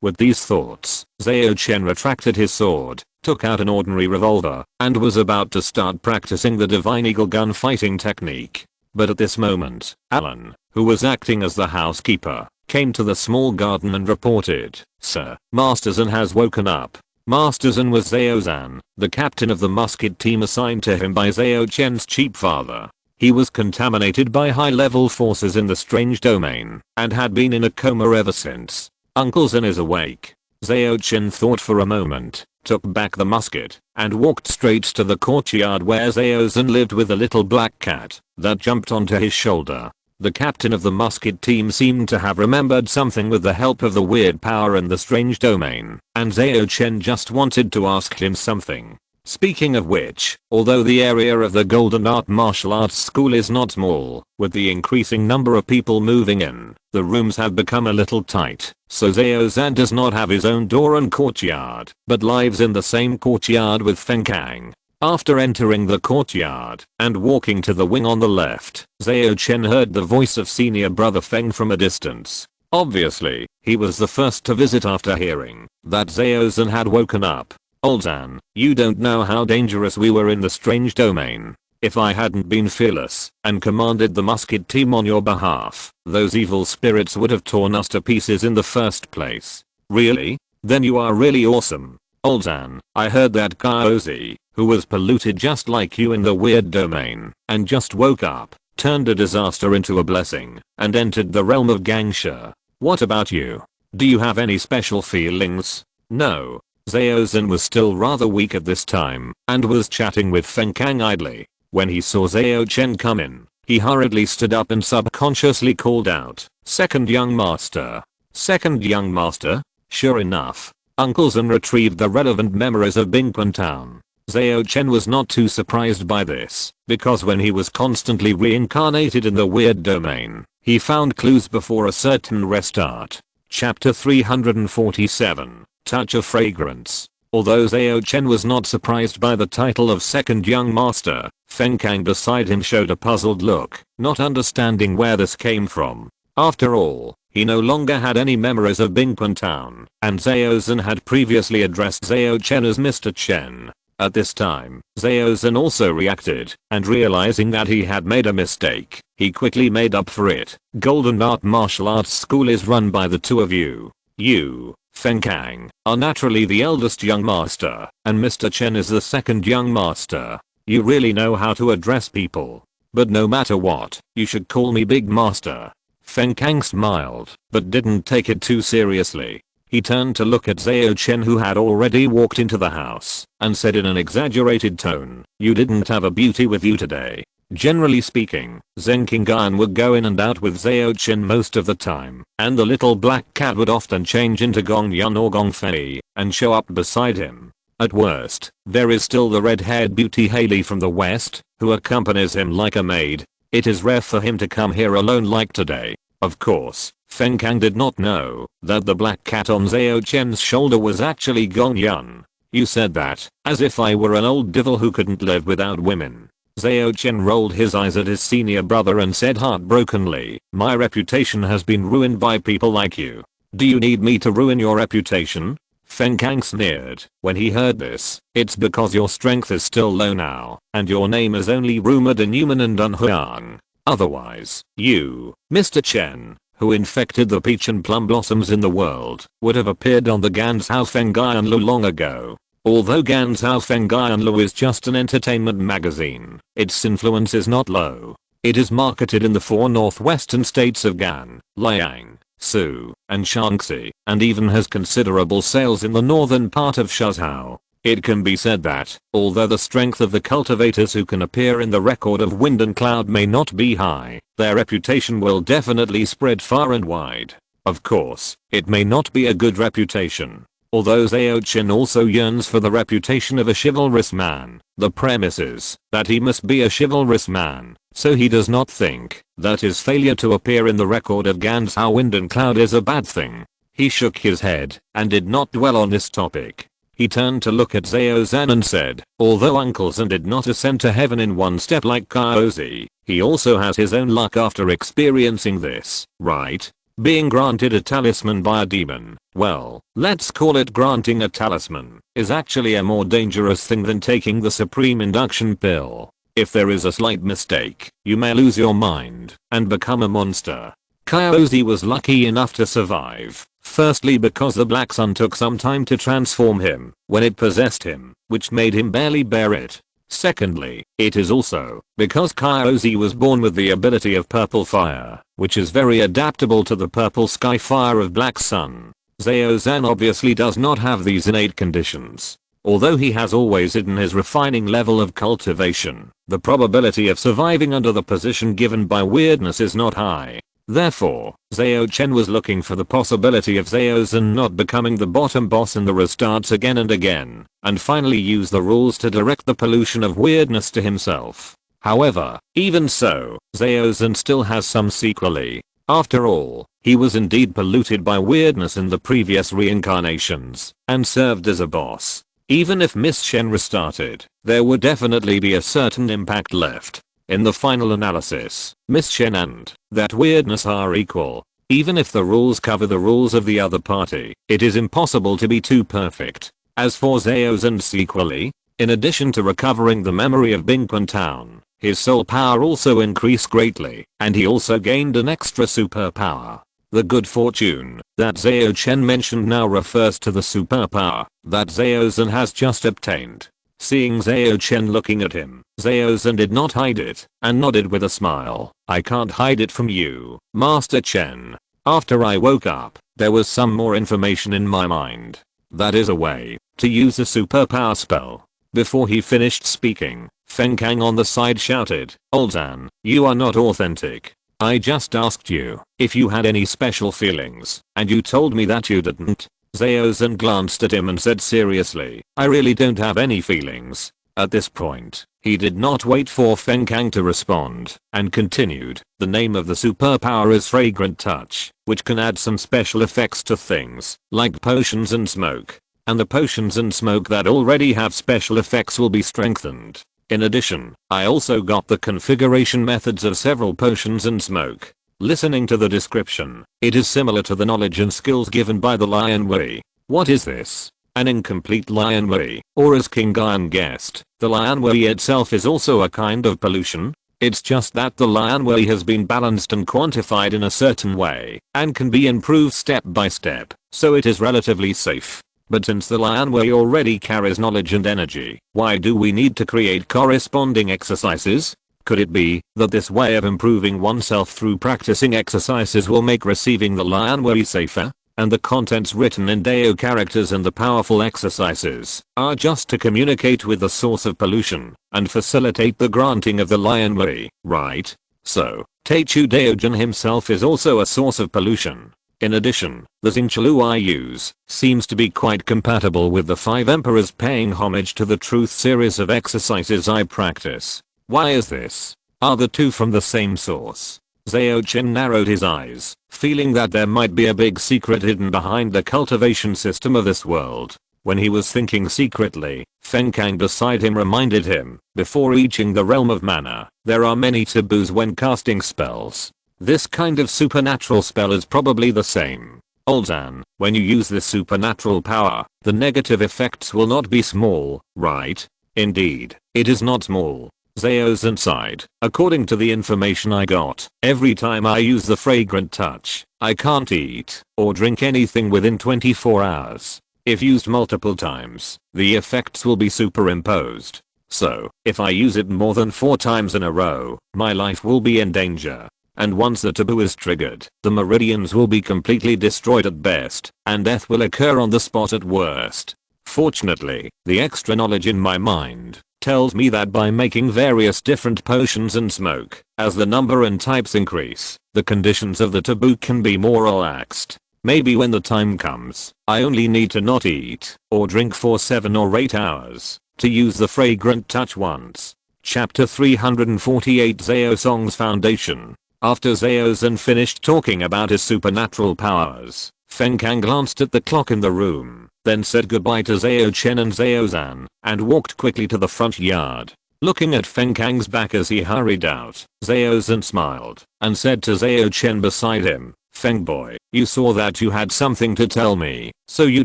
With these thoughts, Zhao Chen retracted his sword, took out an ordinary revolver, and was about to start practicing the Divine Eagle gun fighting technique. But at this moment, Alan, who was acting as the housekeeper, came to the small garden and reported, "Sir, Master Zhan has woken up." Master Zhan was Zhao Zhan, the captain of the musket team assigned to him by Zhao Chen's cheap father. He was contaminated by high-level forces in the strange domain and had been in a coma ever since. Uncle Zhan is awake. Zhao Chen thought for a moment, took back the musket, and walked straight to the courtyard where Zhao Zhan lived with a little black cat that jumped onto his shoulder. The captain of the musket team seemed to have remembered something with the help of the weird power in the strange domain, and Zhao Chen just wanted to ask him something. Speaking of which, although the area of the Golden Art Martial Arts School is not small, with the increasing number of people moving in, the rooms have become a little tight, so Zhao Zhan does not have his own door and courtyard, but lives in the same courtyard with Feng Kang. After entering the courtyard and walking to the wing on the left, Zhao Chen heard the voice of senior brother Feng from a distance. Obviously, he was the first to visit after hearing that Zhao Zhan had woken up. "Old Zhan, you don't know how dangerous we were in the strange domain. If I hadn't been fearless and commanded the musket team on your behalf, those evil spirits would have torn us to pieces in the first place." "Really? Then you are really awesome." "Old Zhan, I heard that Gaozi, who was polluted just like you in the weird domain and just woke up, turned a disaster into a blessing and entered the realm of Gangsha. What about you? Do you have any special feelings?" "No." Zhao Zhan was still rather weak at this time and was chatting with Feng Kang idly. When he saw Zhao Chen come in, he hurriedly stood up and subconsciously called out, "Second young master." "Second young master?" Sure enough, Uncle Zhan retrieved the relevant memories of Bingquan Town. Zhao Chen was not too surprised by this, because when he was constantly reincarnated in the weird domain, he found clues before a certain restart. Chapter 347. Touch of Fragrance. Although Zhao Chen was not surprised by the title of Second Young Master, Feng Kang beside him showed a puzzled look, not understanding where this came from. After all, he no longer had any memories of Bingquan Town, and Zhao Zhan had previously addressed Zhao Chen as Mr. Chen. At this time, Zhao Zhan also reacted, and realizing that he had made a mistake, he quickly made up for it. Golden Art Martial Arts School is run by the two of you. You, Feng Kang, are naturally the eldest young master, and Mr. Chen is the second young master. You really know how to address people. But no matter what, you should call me Big Master. Feng Kang smiled, but didn't take it too seriously. He turned to look at Zhao Chen, who had already walked into the house, and said in an exaggerated tone, "You didn't have a beauty with you today." Generally speaking, Zheng Qinggan would go in and out with Zhao Chen most of the time, and the little black cat would often change into Gong Yun or Gong Fei and show up beside him. At worst, there is still the red-haired beauty Haley from the west, who accompanies him like a maid. It is rare for him to come here alone like today. Of course, Feng Kang did not know that the black cat on Zhao Chen's shoulder was actually Gong Yun. "You said that as if I were an old devil who couldn't live without women." Zhao Chen rolled his eyes at his senior brother and said heartbrokenly, "My reputation has been ruined by people like you. Do you need me to ruin your reputation?" Feng Kang sneered when he heard this. "It's because your strength is still low now, and your name is only rumored in Yumen and Dunhuang. Otherwise, you, Mr. Chen, who infected the peach and plum blossoms in the world, would have appeared on the Ganzhou Fengaianlu long ago." Although Ganzhou Fengaianlu is just an entertainment magazine, its influence is not low. It is marketed in the four northwestern states of Gan, Liang, Su, and Shaanxi, and even has considerable sales in the northern part of Shuzhou. It can be said that, although the strength of the cultivators who can appear in the record of Wind and Cloud may not be high, their reputation will definitely spread far and wide. Of course, it may not be a good reputation. Although Zhao Chen also yearns for the reputation of a chivalrous man, the premise is that he must be a chivalrous man, so he does not think that his failure to appear in the record of Ganzhou Wind and Cloud is a bad thing. He shook his head and did not dwell on this topic. He turned to look at Zhao Zhan and said, "Although Uncle Zhan did not ascend to heaven in one step like Kaozi, he also has his own luck after experiencing this, right? Being granted a talisman by a demon, well, let's call it granting a talisman, is actually a more dangerous thing than taking the supreme induction pill. If there is a slight mistake, you may lose your mind and become a monster." Kyozi was lucky enough to survive, firstly because the black sun took some time to transform him when it possessed him, which made him barely bear it. Secondly, it is also because Kyozi was born with the ability of purple fire, which is very adaptable to the purple sky fire of black sun. Zhao obviously does not have these innate conditions. Although he has always hidden his refining level of cultivation, the probability of surviving under the position given by weirdness is not high. Therefore, Zhao Chen was looking for the possibility of Zhao not becoming the bottom boss in the restarts again and again, and finally use the rules to direct the pollution of weirdness to himself. However, even so, Zhao still has some sequelae. After all, he was indeed polluted by weirdness in the previous reincarnations, and served as a boss. Even if Miss Shen restarted, there would definitely be a certain impact left. In the final analysis, Miss Shen and that weirdness are equal. Even if the rules cover the rules of the other party, it is impossible to be too perfect. As for Zhao and sequelae, in addition to recovering the memory of Bingquan Town, his soul power also increased greatly, and he also gained an extra superpower. The good fortune that Zhao Chen mentioned now refers to the superpower that Zhao has just obtained. Seeing Zhao Chen looking at him, Zhao did not hide it, and nodded with a smile. I can't hide it from you, Master Chen. After I woke up, there was some more information in my mind. That is a way to use a superpower spell. Before he finished speaking, Feng Kang on the side shouted, Old Zan, you are not authentic. I just asked you if you had any special feelings, and you told me that you didn't. Zhao glanced at him and said seriously, I really don't have any feelings. At this point, he did not wait for Feng Kang to respond, and continued, the name of the superpower is Fragrant Touch, which can add some special effects to things, like potions and smoke. And the potions and smoke that already have special effects will be strengthened. In addition, I also got the configuration methods of several potions and smoke. Listening to the description, it is similar to the knowledge and skills given by the Lion Wei. What is this? An incomplete Lion Wei, or as King Guan guessed, the Lion Wei itself is also a kind of pollution? It's just that the Lion Wei has been balanced and quantified in a certain way, and can be improved step by step, so it is relatively safe. But since the Lion Wei already carries knowledge and energy, why do we need to create corresponding exercises? Could it be that this way of improving oneself through practicing exercises will make receiving the Lion Wei safer? And the contents written in Dao characters and the powerful exercises are just to communicate with the source of pollution and facilitate the granting of the Lion Wei, right? So, Taichu Daojun himself is also a source of pollution. In addition, the Xingcha I use seems to be quite compatible with the 5 emperors paying homage to the truth series of exercises I practice. Why is this? Are the two from the same source? Zhao Chen narrowed his eyes, feeling that there might be a big secret hidden behind the cultivation system of this world. When he was thinking secretly, Feng Kang beside him reminded him, before reaching the realm of mana, there are many taboos when casting spells. This kind of supernatural spell is probably the same. Old Zan, when you use this supernatural power, the negative effects will not be small, right? Indeed, it is not small. Zhao sighed. According to the information I got, every time I use the fragrant touch, I can't eat or drink anything within 24 hours. If used multiple times, the effects will be superimposed. So, if I use it more than 4 times in a row, my life will be in danger. And once the taboo is triggered, the meridians will be completely destroyed at best, and death will occur on the spot at worst. Fortunately, the extra knowledge in my mind tells me that by making various different potions and smoke, as the number and types increase, the conditions of the taboo can be more relaxed. Maybe when the time comes, I only need to not eat or drink for 7 or 8 hours to use the fragrant touch once. Chapter 348 Zhao Song's Foundation. After Zhao Zhen finished talking about his supernatural powers, Feng Kang glanced at the clock in the room, then said goodbye to Zhao Chen and Zhao Zan, and walked quickly to the front yard. Looking at Feng Kang's back as he hurried out, Zhao Zhen smiled, and said to Zhao Chen beside him, Feng boy, you saw that you had something to tell me, so you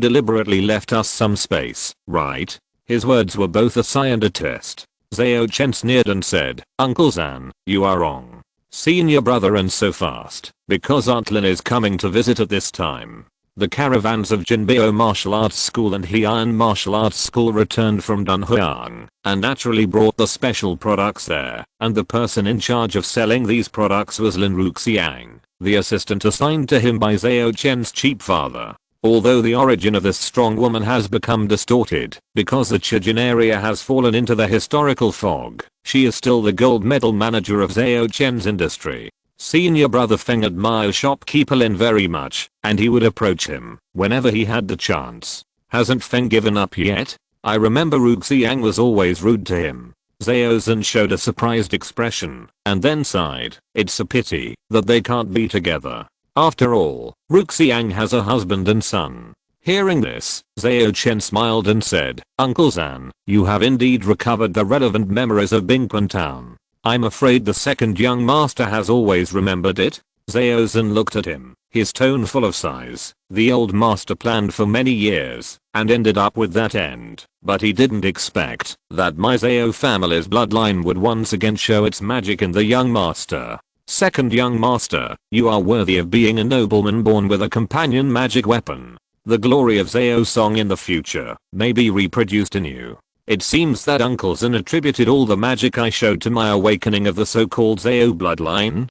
deliberately left us some space, right? His words were both a sigh and a test. Zhao Chen sneered and said, Uncle Zan, you are wrong. Senior brother, and so fast, because Aunt Lin is coming to visit at this time. The caravans of Jinbyo Martial Arts School and Heian Martial Arts School returned from Dunhuang, and naturally brought the special products there, and the person in charge of selling these products was Lin Ruxiang, the assistant assigned to him by Zhao Chen's cheap father. Although the origin of this strong woman has become distorted, because the Chijin area has fallen into the historical fog, she is still the gold medal manager of Zhao Chen's industry. Senior brother Feng admires shopkeeper Lin very much, and he would approach him whenever he had the chance. Hasn't Feng given up yet? I remember Ruxiang was always rude to him. Zhao Zhen showed a surprised expression, and then sighed. It's a pity that they can't be together. After all, Ruxiang has a husband and son. Hearing this, Zhao Chen smiled and said, Uncle Zan, you have indeed recovered the relevant memories of Bingquan Town. I'm afraid the second young master has always remembered it. Zhao Zhen looked at him, his tone full of sighs. The old master planned for many years, and ended up with that end, but he didn't expect that my Zhao family's bloodline would once again show its magic in the young master. Second young master, you are worthy of being a nobleman born with a companion magic weapon. The glory of Zhao Song in the future may be reproduced in you. It seems that Uncle Zhen attributed all the magic I showed to my awakening of the so-called Zhao bloodline.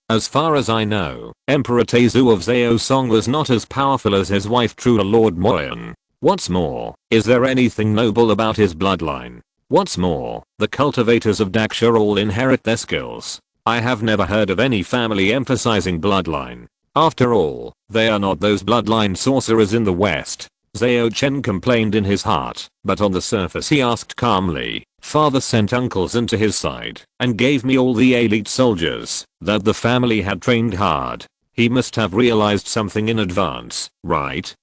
As far as I know, Emperor Taizu of Zhao Song was not as powerful as his wife true Lord Moyan. What's more, is there anything noble about his bloodline? What's more, the cultivators of Daksha all inherit their skills. I have never heard of any family emphasizing bloodline. After all, they are not those bloodline sorcerers in the West. Zhao Chen complained in his heart, but on the surface he asked calmly, Father sent Uncle Zhen to his side and gave me all the elite soldiers that the family had trained hard. He must have realized something in advance, right?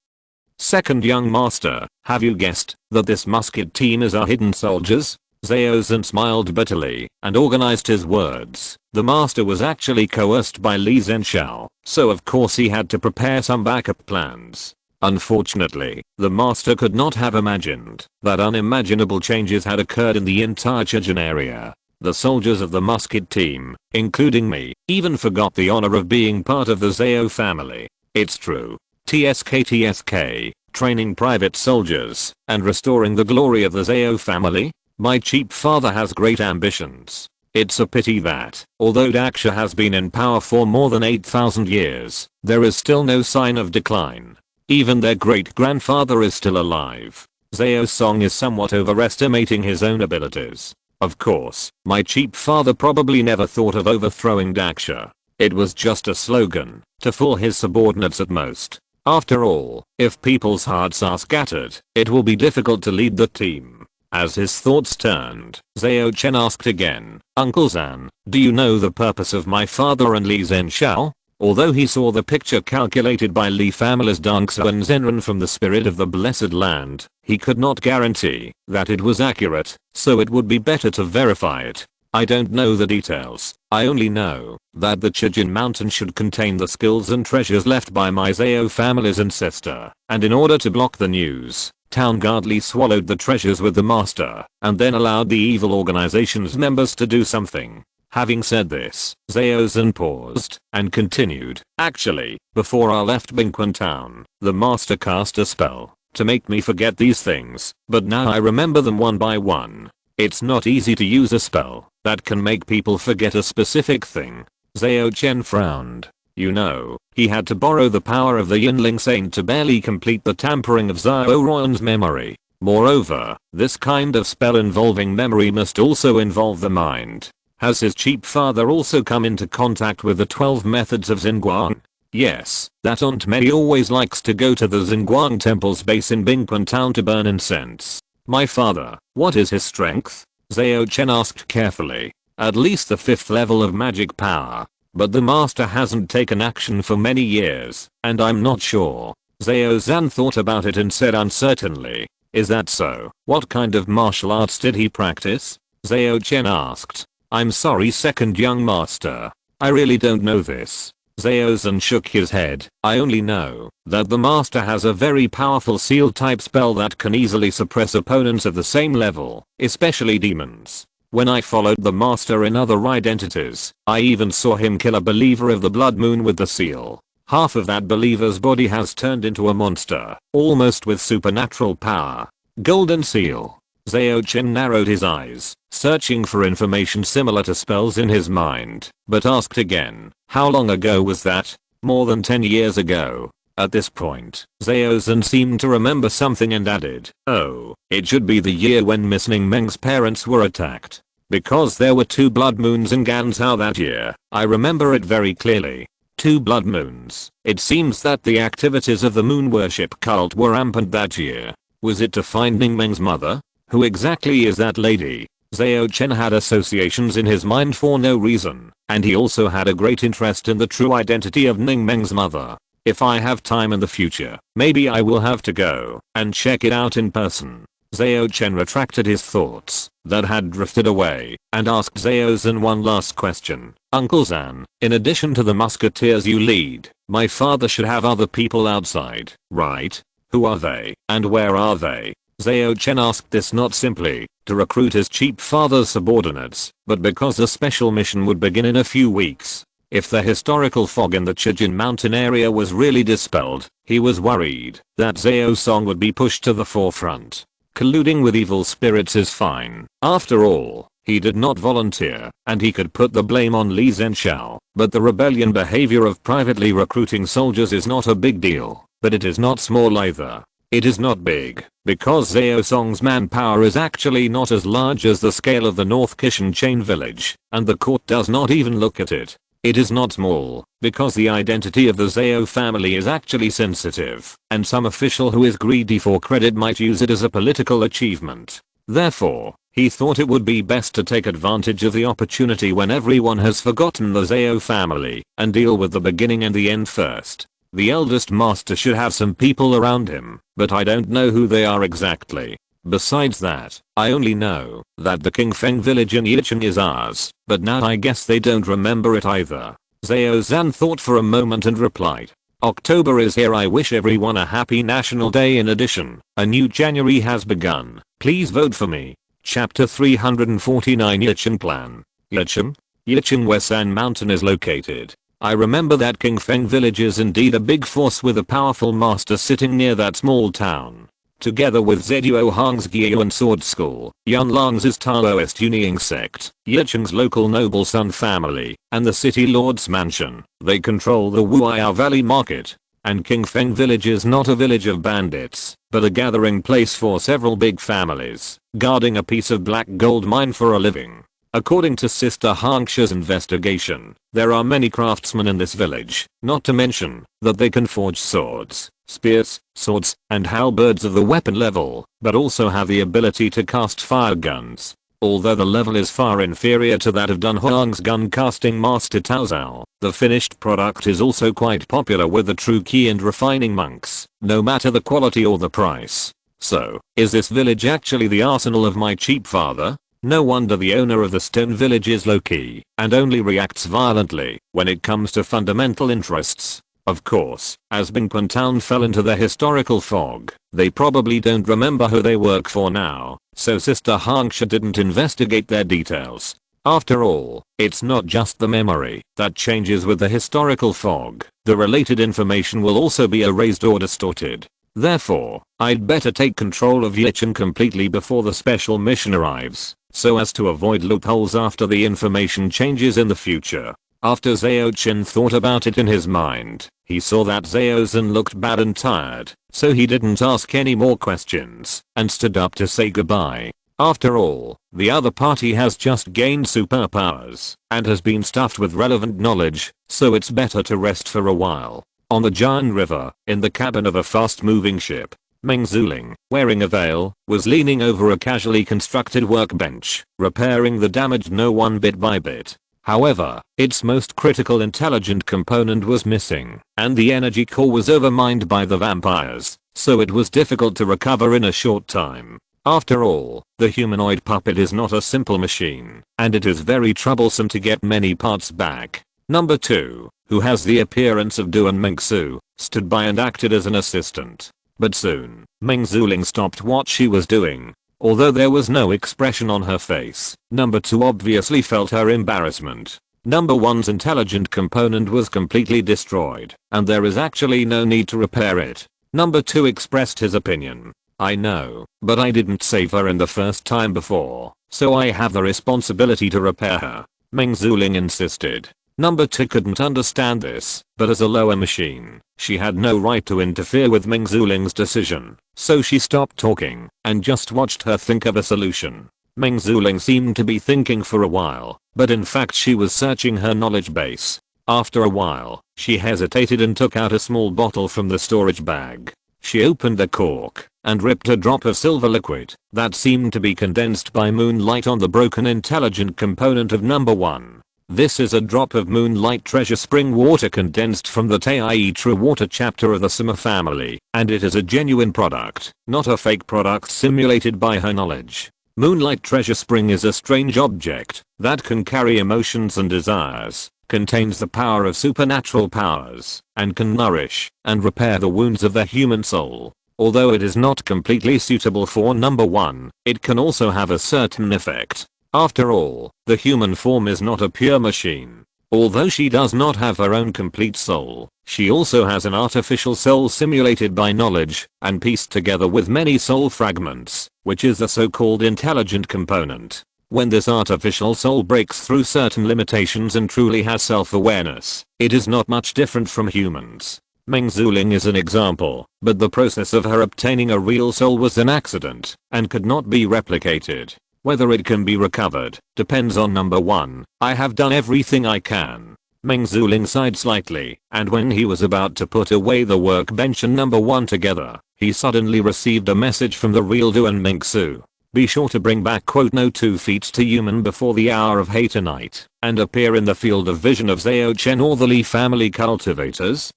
Second young master, have you guessed that this musket team is our hidden soldiers? Zhao Zhen smiled bitterly and organized his words. The master was actually coerced by Li Zhenxiao, so of course he had to prepare some backup plans. Unfortunately, the master could not have imagined that unimaginable changes had occurred in the entire Chijin area. The soldiers of the musket team, including me, even forgot the honor of being part of the Zhao family. It's true. TSK, training private soldiers and restoring the glory of the Zhao family? My cheap father has great ambitions. It's a pity that, although Daksha has been in power for more than 8,000 years, there is still no sign of decline. Even their great-grandfather is still alive. Zhao Song is somewhat overestimating his own abilities. Of course, my cheap father probably never thought of overthrowing Daksha. It was just a slogan, to fool his subordinates at most. After all, if people's hearts are scattered, it will be difficult to lead the team. As his thoughts turned, Zhao Chen asked again, Uncle Zan, do you know the purpose of my father and Li Zhenxiao? Although he saw the picture calculated by Li family's Dunksa and Zenran from the spirit of the blessed land, he could not guarantee that it was accurate, so it would be better to verify it. I don't know the details. I only know that the Chijin mountain should contain the skills and treasures left by my Zhao family's ancestor, and in order to block the news, Town Guard Li swallowed the treasures with the master, and then allowed the evil organization's members to do something. Having said this, Zhao Zhen paused and continued, actually, before I left Bingquan Town, the master cast a spell to make me forget these things, but now I remember them one by one. It's not easy to use a spell that can make people forget a specific thing. Zhao Chen frowned. You know, he had to borrow the power of the Yinling Saint to barely complete the tampering of Zhao Ruan's memory. Moreover, this kind of spell involving memory must also involve the mind. Has his cheap father also come into contact with the 12 methods of Xinguang? Yes, that Aunt Mei always likes to go to the Xinguang temple's base in Bingquan Town to burn incense. My father, what is his strength? Zhao Chen asked carefully. At least the 5th level of magic power. But the master hasn't taken action for many years, and I'm not sure. Zhao Zhan thought about it and said uncertainly. Is that so? What kind of martial arts did he practice? Zhao Chen asked. I'm sorry second young master. I really don't know this. Zhao Zhen shook his head. I only know that the master has a very powerful seal type spell that can easily suppress opponents of the same level, especially demons. When I followed the master in other identities, I even saw him kill a believer of the blood moon with the seal. Half of that believer's body has turned into a monster, almost with supernatural power. Golden seal. Zhao Chen narrowed his eyes, searching for information similar to spells in his mind, but asked again, how long ago was that? More than 10 years ago. At this point, Zhao Chen seemed to remember something and added, oh, it should be the year when Miss Ning Meng's parents were attacked. Because there were 2 blood moons in Ganzhou that year, I remember it very clearly. 2 blood moons. It seems that the activities of the moon worship cult were rampant that year. Was it to find Ning Meng's mother? Who exactly is that lady? Zhao Chen had associations in his mind for no reason, and he also had a great interest in the true identity of Ning Meng's mother. If I have time in the future, maybe I will have to go and check it out in person. Zhao Chen retracted his thoughts that had drifted away and asked Zhao Chen one last question. Uncle Zan, in addition to the musketeers you lead, my father should have other people outside, right? Who are they, and where are they? Zhao Chen asked this not simply to recruit his cheap father's subordinates, but because the special mission would begin in a few weeks. If the historical fog in the Chijin mountain area was really dispelled, he was worried that Zhao Song would be pushed to the forefront. Colluding with evil spirits is fine. After all, he did not volunteer, and he could put the blame on Li Zhenxiao, but the rebellion behavior of privately recruiting soldiers is not a big deal, but it is not small either. It is not big, because Zhao Song's manpower is actually not as large as the scale of the North Kishan chain village, and the court does not even look at it. It is not small, because the identity of the Zhao family is actually sensitive, and some official who is greedy for credit might use it as a political achievement. Therefore, he thought it would be best to take advantage of the opportunity when everyone has forgotten the Zhao family, and deal with the beginning and the end first. The eldest master should have some people around him, but I don't know who they are exactly. Besides that, I only know that the Qingfeng village in Yicheng is ours, but now I guess they don't remember it either. Zhao Zan thought for a moment and replied, October is here. I wish everyone a happy National Day. In addition, a new January has begun. Please vote for me. Chapter 349 Yicheng Plan. Yicheng where San Mountain is located. I remember that Qingfeng village is indeed a big force with a powerful master sitting near that small town. Together with Zeduo Hang's Gyuan Sword School, Yunlang's Taoist Uniying sect, Yicheng's local noble Sun family, and the city lord's mansion, they control the Wuiyao Valley market. And Qingfeng village is not a village of bandits, but a gathering place for several big families, guarding a piece of black gold mine for a living. According to Sister Hanksha's investigation, there are many craftsmen in this village, not to mention that they can forge swords, spears, swords, and halberds of the weapon level, but also have the ability to cast fire guns. Although the level is far inferior to that of Dunhuang's gun casting master Tao Zhao, the finished product is also quite popular with the true key and refining monks, no matter the quality or the price. So, is this village actually the arsenal of my cheap father? No wonder the owner of the stone village is low-key and only reacts violently when it comes to fundamental interests. Of course, as Bingquan Town fell into the historical fog, they probably don't remember who they work for now, so Sister Hanksha didn't investigate their details. After all, it's not just the memory that changes with the historical fog, the related information will also be erased or distorted. Therefore, I'd better take control of Yicheng completely before the special mission arrives, so as to avoid loopholes after the information changes in the future. After Zhao Chen thought about it in his mind, he saw that Zhao Zhen looked bad and tired, so he didn't ask any more questions, and stood up to say goodbye. After all, the other party has just gained superpowers, and has been stuffed with relevant knowledge, so it's better to rest for a while. On the Jian River, in the cabin of a fast-moving ship, Meng Zuling, wearing a veil, was leaning over a casually constructed workbench, repairing the damaged no one bit by bit. However, its most critical intelligent component was missing, and the energy core was overmined by the vampires, so it was difficult to recover in a short time. After all, the humanoid puppet is not a simple machine, and it is very troublesome to get many parts back. Number 2, who has the appearance of Duan Mengsu, stood by and acted as an assistant. But soon, Meng Zuling stopped what she was doing. although there was no expression on her face. Number 2 obviously felt her embarrassment. Number 1's intelligent component was completely destroyed, and there is actually no need to repair it. Number 2 expressed his opinion. I know, but I didn't save her in the first time before, so I have the responsibility to repair her. Meng Zuling insisted. Number 2 couldn't understand this, but as a lower machine, she had no right to interfere with Meng Zuling's decision, so she stopped talking and just watched her think of a solution. Meng Zuling seemed to be thinking for a while, but in fact she was searching her knowledge base. After a while, she hesitated and took out a small bottle from the storage bag. She opened the cork and ripped a drop of silver liquid that seemed to be condensed by moonlight on the broken intelligent component of number 1. This is a drop of moonlight treasure spring water condensed from the Tei True Water chapter of the Sima family, and it is a genuine product, not a fake product simulated by her knowledge. Moonlight treasure spring is a strange object that can carry emotions and desires, contains the power of supernatural powers, and can nourish and repair the wounds of the human soul. Although it is not completely suitable for number 1, it can also have a certain effect. After all, the human form is not a pure machine. Although she does not have her own complete soul, she also has an artificial soul simulated by knowledge and pieced together with many soul fragments, which is the so-called intelligent component. When this artificial soul breaks through certain limitations and truly has self-awareness, it is not much different from humans. Meng Zuling is an example, but the process of her obtaining a real soul was an accident and could not be replicated. Whether it can be recovered depends on number 1. I have done everything I can. Meng Zuling sighed slightly, and when he was about to put away the workbench and number 1 together, he suddenly received a message from the real Duan Mingsu. Be sure to bring back no 2 feet to human before the hour of hay tonight, and appear in the field of vision of Zhao Chen or the Li family cultivators.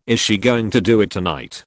Is she going to do it tonight?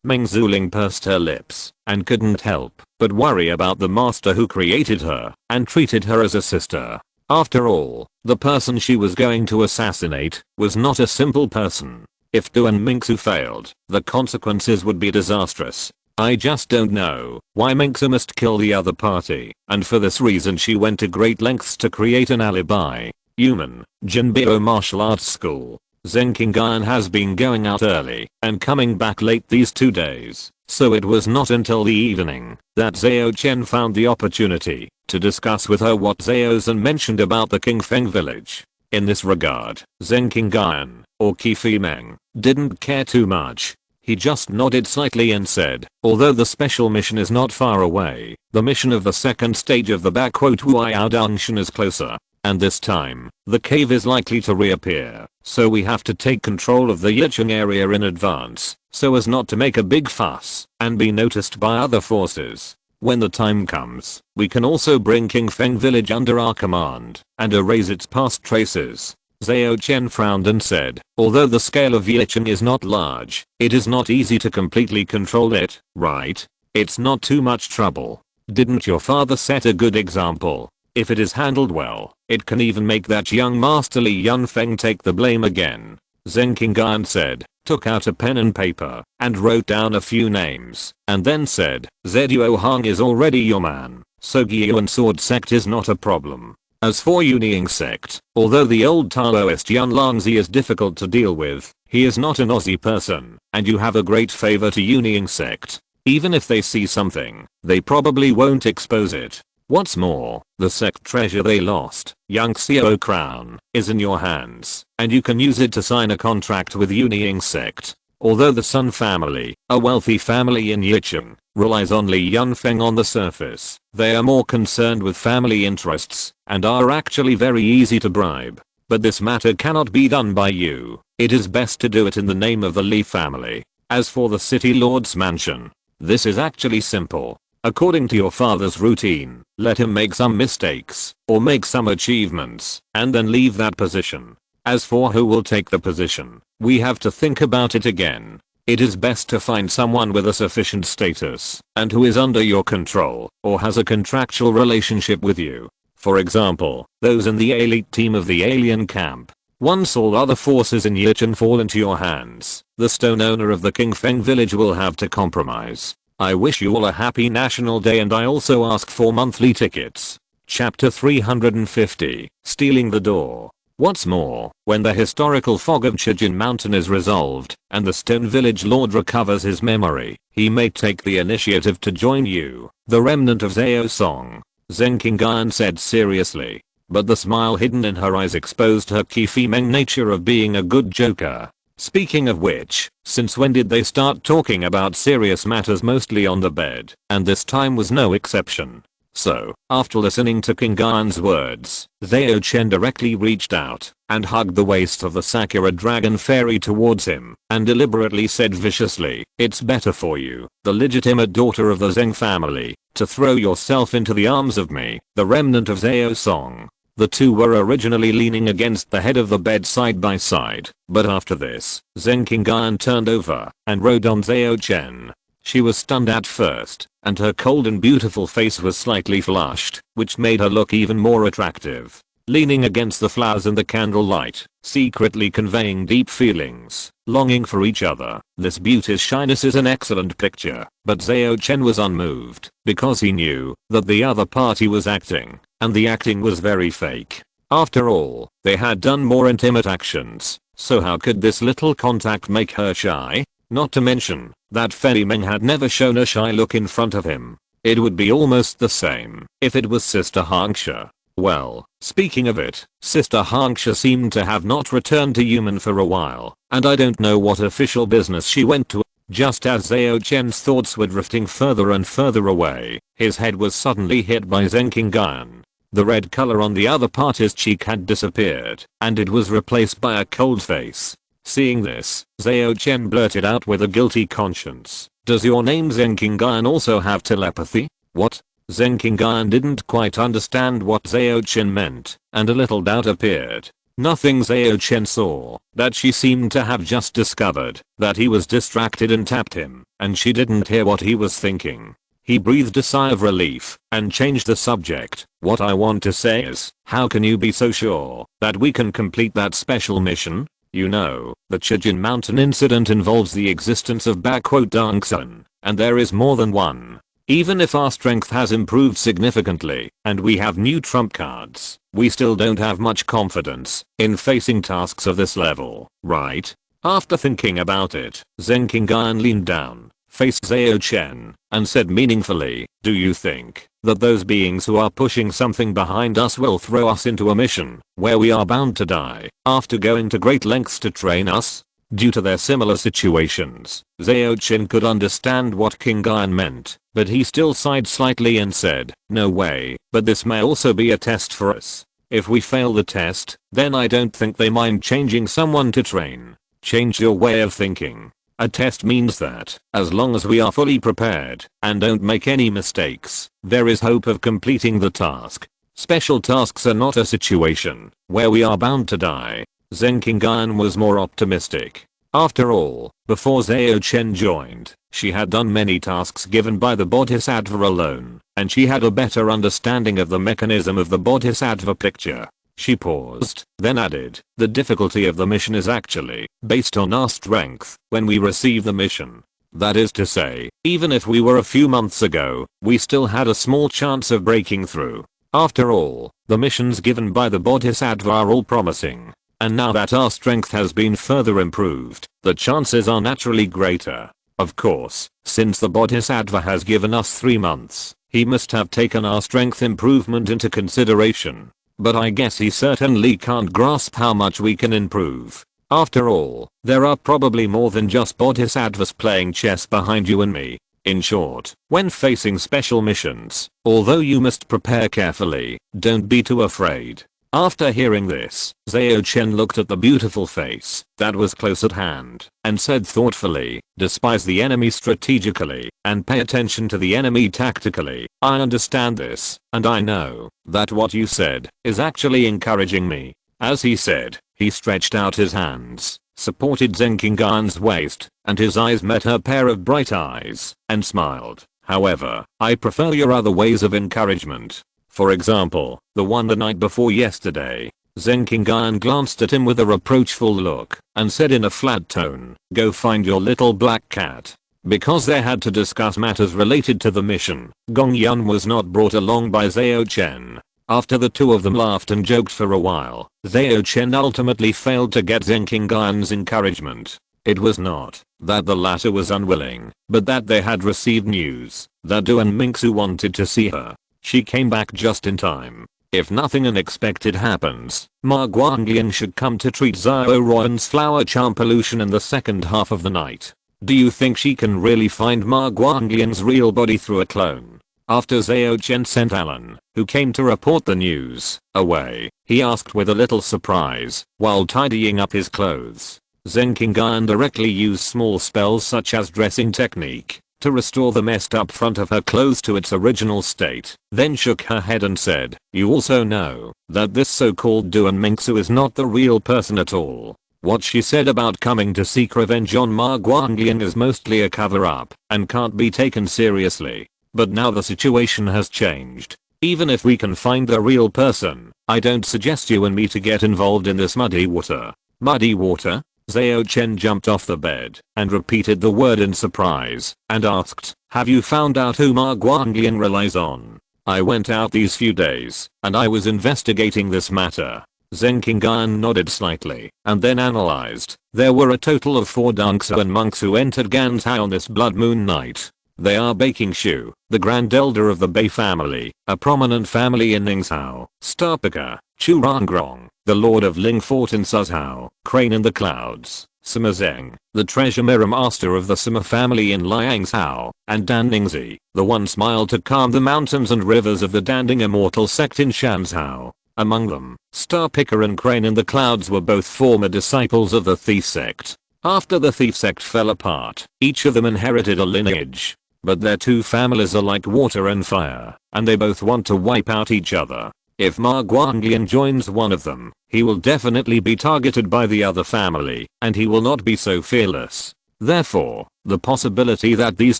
Meng Zuling pursed her lips and couldn't help but worry about the master who created her and treated her as a sister. After all, the person she was going to assassinate was not a simple person. If Duan Mingsu failed, the consequences would be disastrous. I just don't know why Mingsu must kill the other party, and for this reason she went to great lengths to create an alibi. Human, Jinbio Martial Arts School. Zheng Qingyuan has been going out early and coming back late these 2 days, so it was not until the evening that Zhao Chen found the opportunity to discuss with her what Zhao Zhen mentioned about the Qingfeng village. In this regard, Zheng Qingyuan, or Qi Meng, didn't care too much. He just nodded slightly and said, although the special mission is not far away, the mission of the second stage of the Huayao Dungeon is closer. And this time, the cave is likely to reappear, so we have to take control of the Yicheng area in advance, so as not to make a big fuss and be noticed by other forces. When the time comes, we can also bring Qingfeng village under our command and erase its past traces. Zhao Chen frowned and said, although the scale of Yicheng is not large, it is not easy to completely control it, right? It's not too much trouble. Didn't your father set a good example? If it is handled well, it can even make that young master Li Yunfeng take the blame again. Zheng Qingyuan said, took out a pen and paper, and wrote down a few names, and then said, Zhuo Hong is already your man, so Gyuan Sword Sect is not a problem. As for Yunying Sect, although the old Taoist Yun Longzi is difficult to deal with, he is not an Aussie person, and you have a great favor to Yunying Sect. Even if they see something, they probably won't expose it. What's more, the sect treasure they lost, Yang Xiao Crown, is in your hands, and you can use it to sign a contract with Yunying Sect. Although the Sun family, a wealthy family in Yicheng, relies on Li Yunfeng on the surface, they are more concerned with family interests, and are actually very easy to bribe. But this matter cannot be done by you. It is best to do it in the name of the Li family. As for the city lord's mansion, this is actually simple. According to your father's routine, let him make some mistakes, or make some achievements, and then leave that position. As for who will take the position, we have to think about it again. It is best to find someone with a sufficient status, and who is under your control, or has a contractual relationship with you. For example, those in the elite team of the alien camp. Once all other forces in Yicheng fall into your hands, the stone owner of the Qingfeng village will have to compromise. I wish you all a happy National Day and I also ask for monthly tickets. Chapter 350, Stealing the Door. What's more, when the historical fog of Chijin Mountain is resolved, and the Stone Village Lord recovers his memory, he may take the initiative to join you, the remnant of Zhao Song. Zheng Qingyan said seriously. But the smile hidden in her eyes exposed her Qifeng nature of being a good joker. Speaking of which, since when did they start talking about serious matters mostly on the bed? And this time was no exception. So, after listening to Qingyan's words, Zhao Chen directly reached out and hugged the waist of the Sakura dragon fairy towards him and deliberately said viciously, "It's better for you, the legitimate daughter of the Zheng family, to throw yourself into the arms of me, the remnant of Zhao Song." The two were originally leaning against the head of the bed side by side, but after this, Zheng Qingyan turned over and rode on Zhao Chen. She was stunned at first, and her cold and beautiful face was slightly flushed, which made her look even more attractive. Leaning against the flowers in the candlelight, secretly conveying deep feelings, longing for each other, this beauty's shyness is an excellent picture, but Zhao Chen was unmoved, because he knew that the other party was acting, and the acting was very fake. After all, they had done more intimate actions, so how could this little contact make her shy? Not to mention, that Fei Meng had never shown a shy look in front of him. It would be almost the same if it was Sister Hangsha. Well, speaking of it, Sister Hangsha seemed to have not returned to human for a while, and I don't know what official business she went to. Just as Zhao Chen's thoughts were drifting further and further away, his head was suddenly hit by Zheng Qingyan. The red color on the other party's cheek had disappeared, and it was replaced by a cold face. Seeing this, Zhao Chen blurted out with a guilty conscience, "Does your name Zheng Qingyan also have telepathy?" What? Zheng Qingyan didn't quite understand what Zhao Chen meant, and a little doubt appeared. Nothing Zhao Chen saw, that she seemed to have just discovered, that he was distracted and tapped him, and she didn't hear what he was thinking. He breathed a sigh of relief, and changed the subject. "What I want to say is, how can you be so sure that we can complete that special mission? You know, the Chijin Mountain incident involves the existence of Dangsun, and there is more than one. Even if our strength has improved significantly, and we have new trump cards, we still don't have much confidence in facing tasks of this level, right?" After thinking about it, Zheng Qingyan leaned down, faced Zhao Chen, and said meaningfully, "Do you think that those beings who are pushing something behind us will throw us into a mission where we are bound to die after going to great lengths to train us?" Due to their similar situations, Zhao Chen could understand what Qingyan meant, but he still sighed slightly and said, "No way, but this may also be a test for us. If we fail the test, then I don't think they mind changing someone to train." Change your way of thinking. A test means that, as long as we are fully prepared and don't make any mistakes, there is hope of completing the task. Special tasks are not a situation where we are bound to die. Zheng Qingyan was more optimistic. After all, before Zhao Chen joined, she had done many tasks given by the Bodhisattva alone, and she had a better understanding of the mechanism of the Bodhisattva picture. She paused, then added, "The difficulty of the mission is actually based on our strength when we receive the mission. That is to say, even if we were a few months ago, we still had a small chance of breaking through. After all, the missions given by the Bodhisattva are all promising. And now that our strength has been further improved, the chances are naturally greater. Of course, since the Bodhisattva has given us 3 months, he must have taken our strength improvement into consideration. But I guess he certainly can't grasp how much we can improve. After all, there are probably more than just Bodhisattvas playing chess behind you and me. In short, when facing special missions, although you must prepare carefully, don't be too afraid." After hearing this, Zhao Chen looked at the beautiful face that was close at hand and said thoughtfully, "Despise the enemy strategically and pay attention to the enemy tactically. I understand this, and I know that what you said is actually encouraging me." As he said, he stretched out his hands, supported Zheng Qingyan's waist, and his eyes met her pair of bright eyes, and smiled. "However, I prefer your other ways of encouragement. For example, the one the night before yesterday." Zheng Qingyan glanced at him with a reproachful look, and said in a flat tone, "Go find your little black cat." Because they had to discuss matters related to the mission, Gong Yun was not brought along by Zhao Chen. After the two of them laughed and joked for a while, Zhao Chen ultimately failed to get Zheng Qinggan's encouragement. It was not that the latter was unwilling, but that they had received news that Du and Mingsu wanted to see her. She came back just in time. If nothing unexpected happens, Ma Guanglian should come to treat Zhao Ruan's flower charm pollution in the second half of the night. Do you think she can really find Ma Guanglian's real body through a clone? After Zhao Chen sent Alan, who came to report the news, away, he asked with a little surprise, while tidying up his clothes. Zheng Qinggan directly used small spells such as dressing technique to restore the messed up front of her clothes to its original state, then shook her head and said, "You also know that this so-called Duan Mingsu is not the real person at all. What she said about coming to seek revenge on Ma Guanglian is mostly a cover-up and can't be taken seriously. But now the situation has changed. Even if we can find the real person, I don't suggest you and me to get involved in this muddy water." Muddy water? Zhao Chen jumped off the bed and repeated the word in surprise and asked, "Have you found out who Ma Guanglian relies on?" "I went out these few days and I was investigating this matter." Zheng Qinggan nodded slightly and then analyzed. There were a total of 4 dunks and monks who entered Ganzhou on this blood moon night. They are Baking Shu, the grand elder of the Bei family, a prominent family in Ningzhou, Starpiker, Chu Rangrong, the lord of Ling Fort in Suzhou, Crane in the Clouds, Sima Zheng, the treasure mirror master of the Sima family in Liangzhou, and Dan Ningzi, the one smile to calm the mountains and rivers of the Danding Immortal sect in Shanzhou. Among them, Starpiker and Crane in the Clouds were both former disciples of the Thief sect. After the Thief sect fell apart, each of them inherited a lineage. But their two families are like water and fire, and they both want to wipe out each other. If Ma Guanglian joins one of them, he will definitely be targeted by the other family, and he will not be so fearless. Therefore, the possibility that these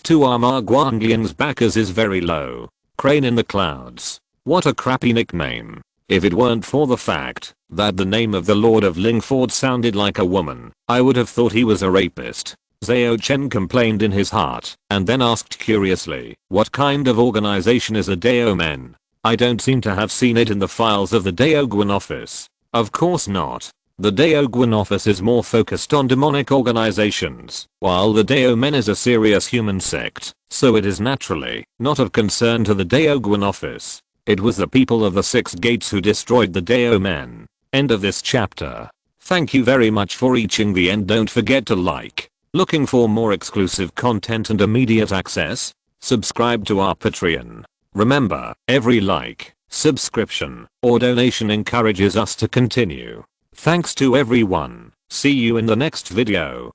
two are Ma Guanglian's backers is very low. Crane in the Clouds. What a crappy nickname. If it weren't for the fact that the name of the Lord of Lingford sounded like a woman, I would have thought he was a rapist. Zhao Chen complained in his heart, and then asked curiously, "What kind of organization is a Daomen? I don't seem to have seen it in the files of the Daoguan office." Of course not. The Daoguan office is more focused on demonic organizations, while the Daomen is a serious human sect, so it is naturally not of concern to the Daoguan office. It was the people of the 6 gates who destroyed the Daomen. End of this chapter. Thank you very much for reaching the end. Don't forget to like. Looking for more exclusive content and immediate access? Subscribe to our Patreon. Remember, every like, subscription, or donation encourages us to continue. Thanks to everyone. See you in the next video.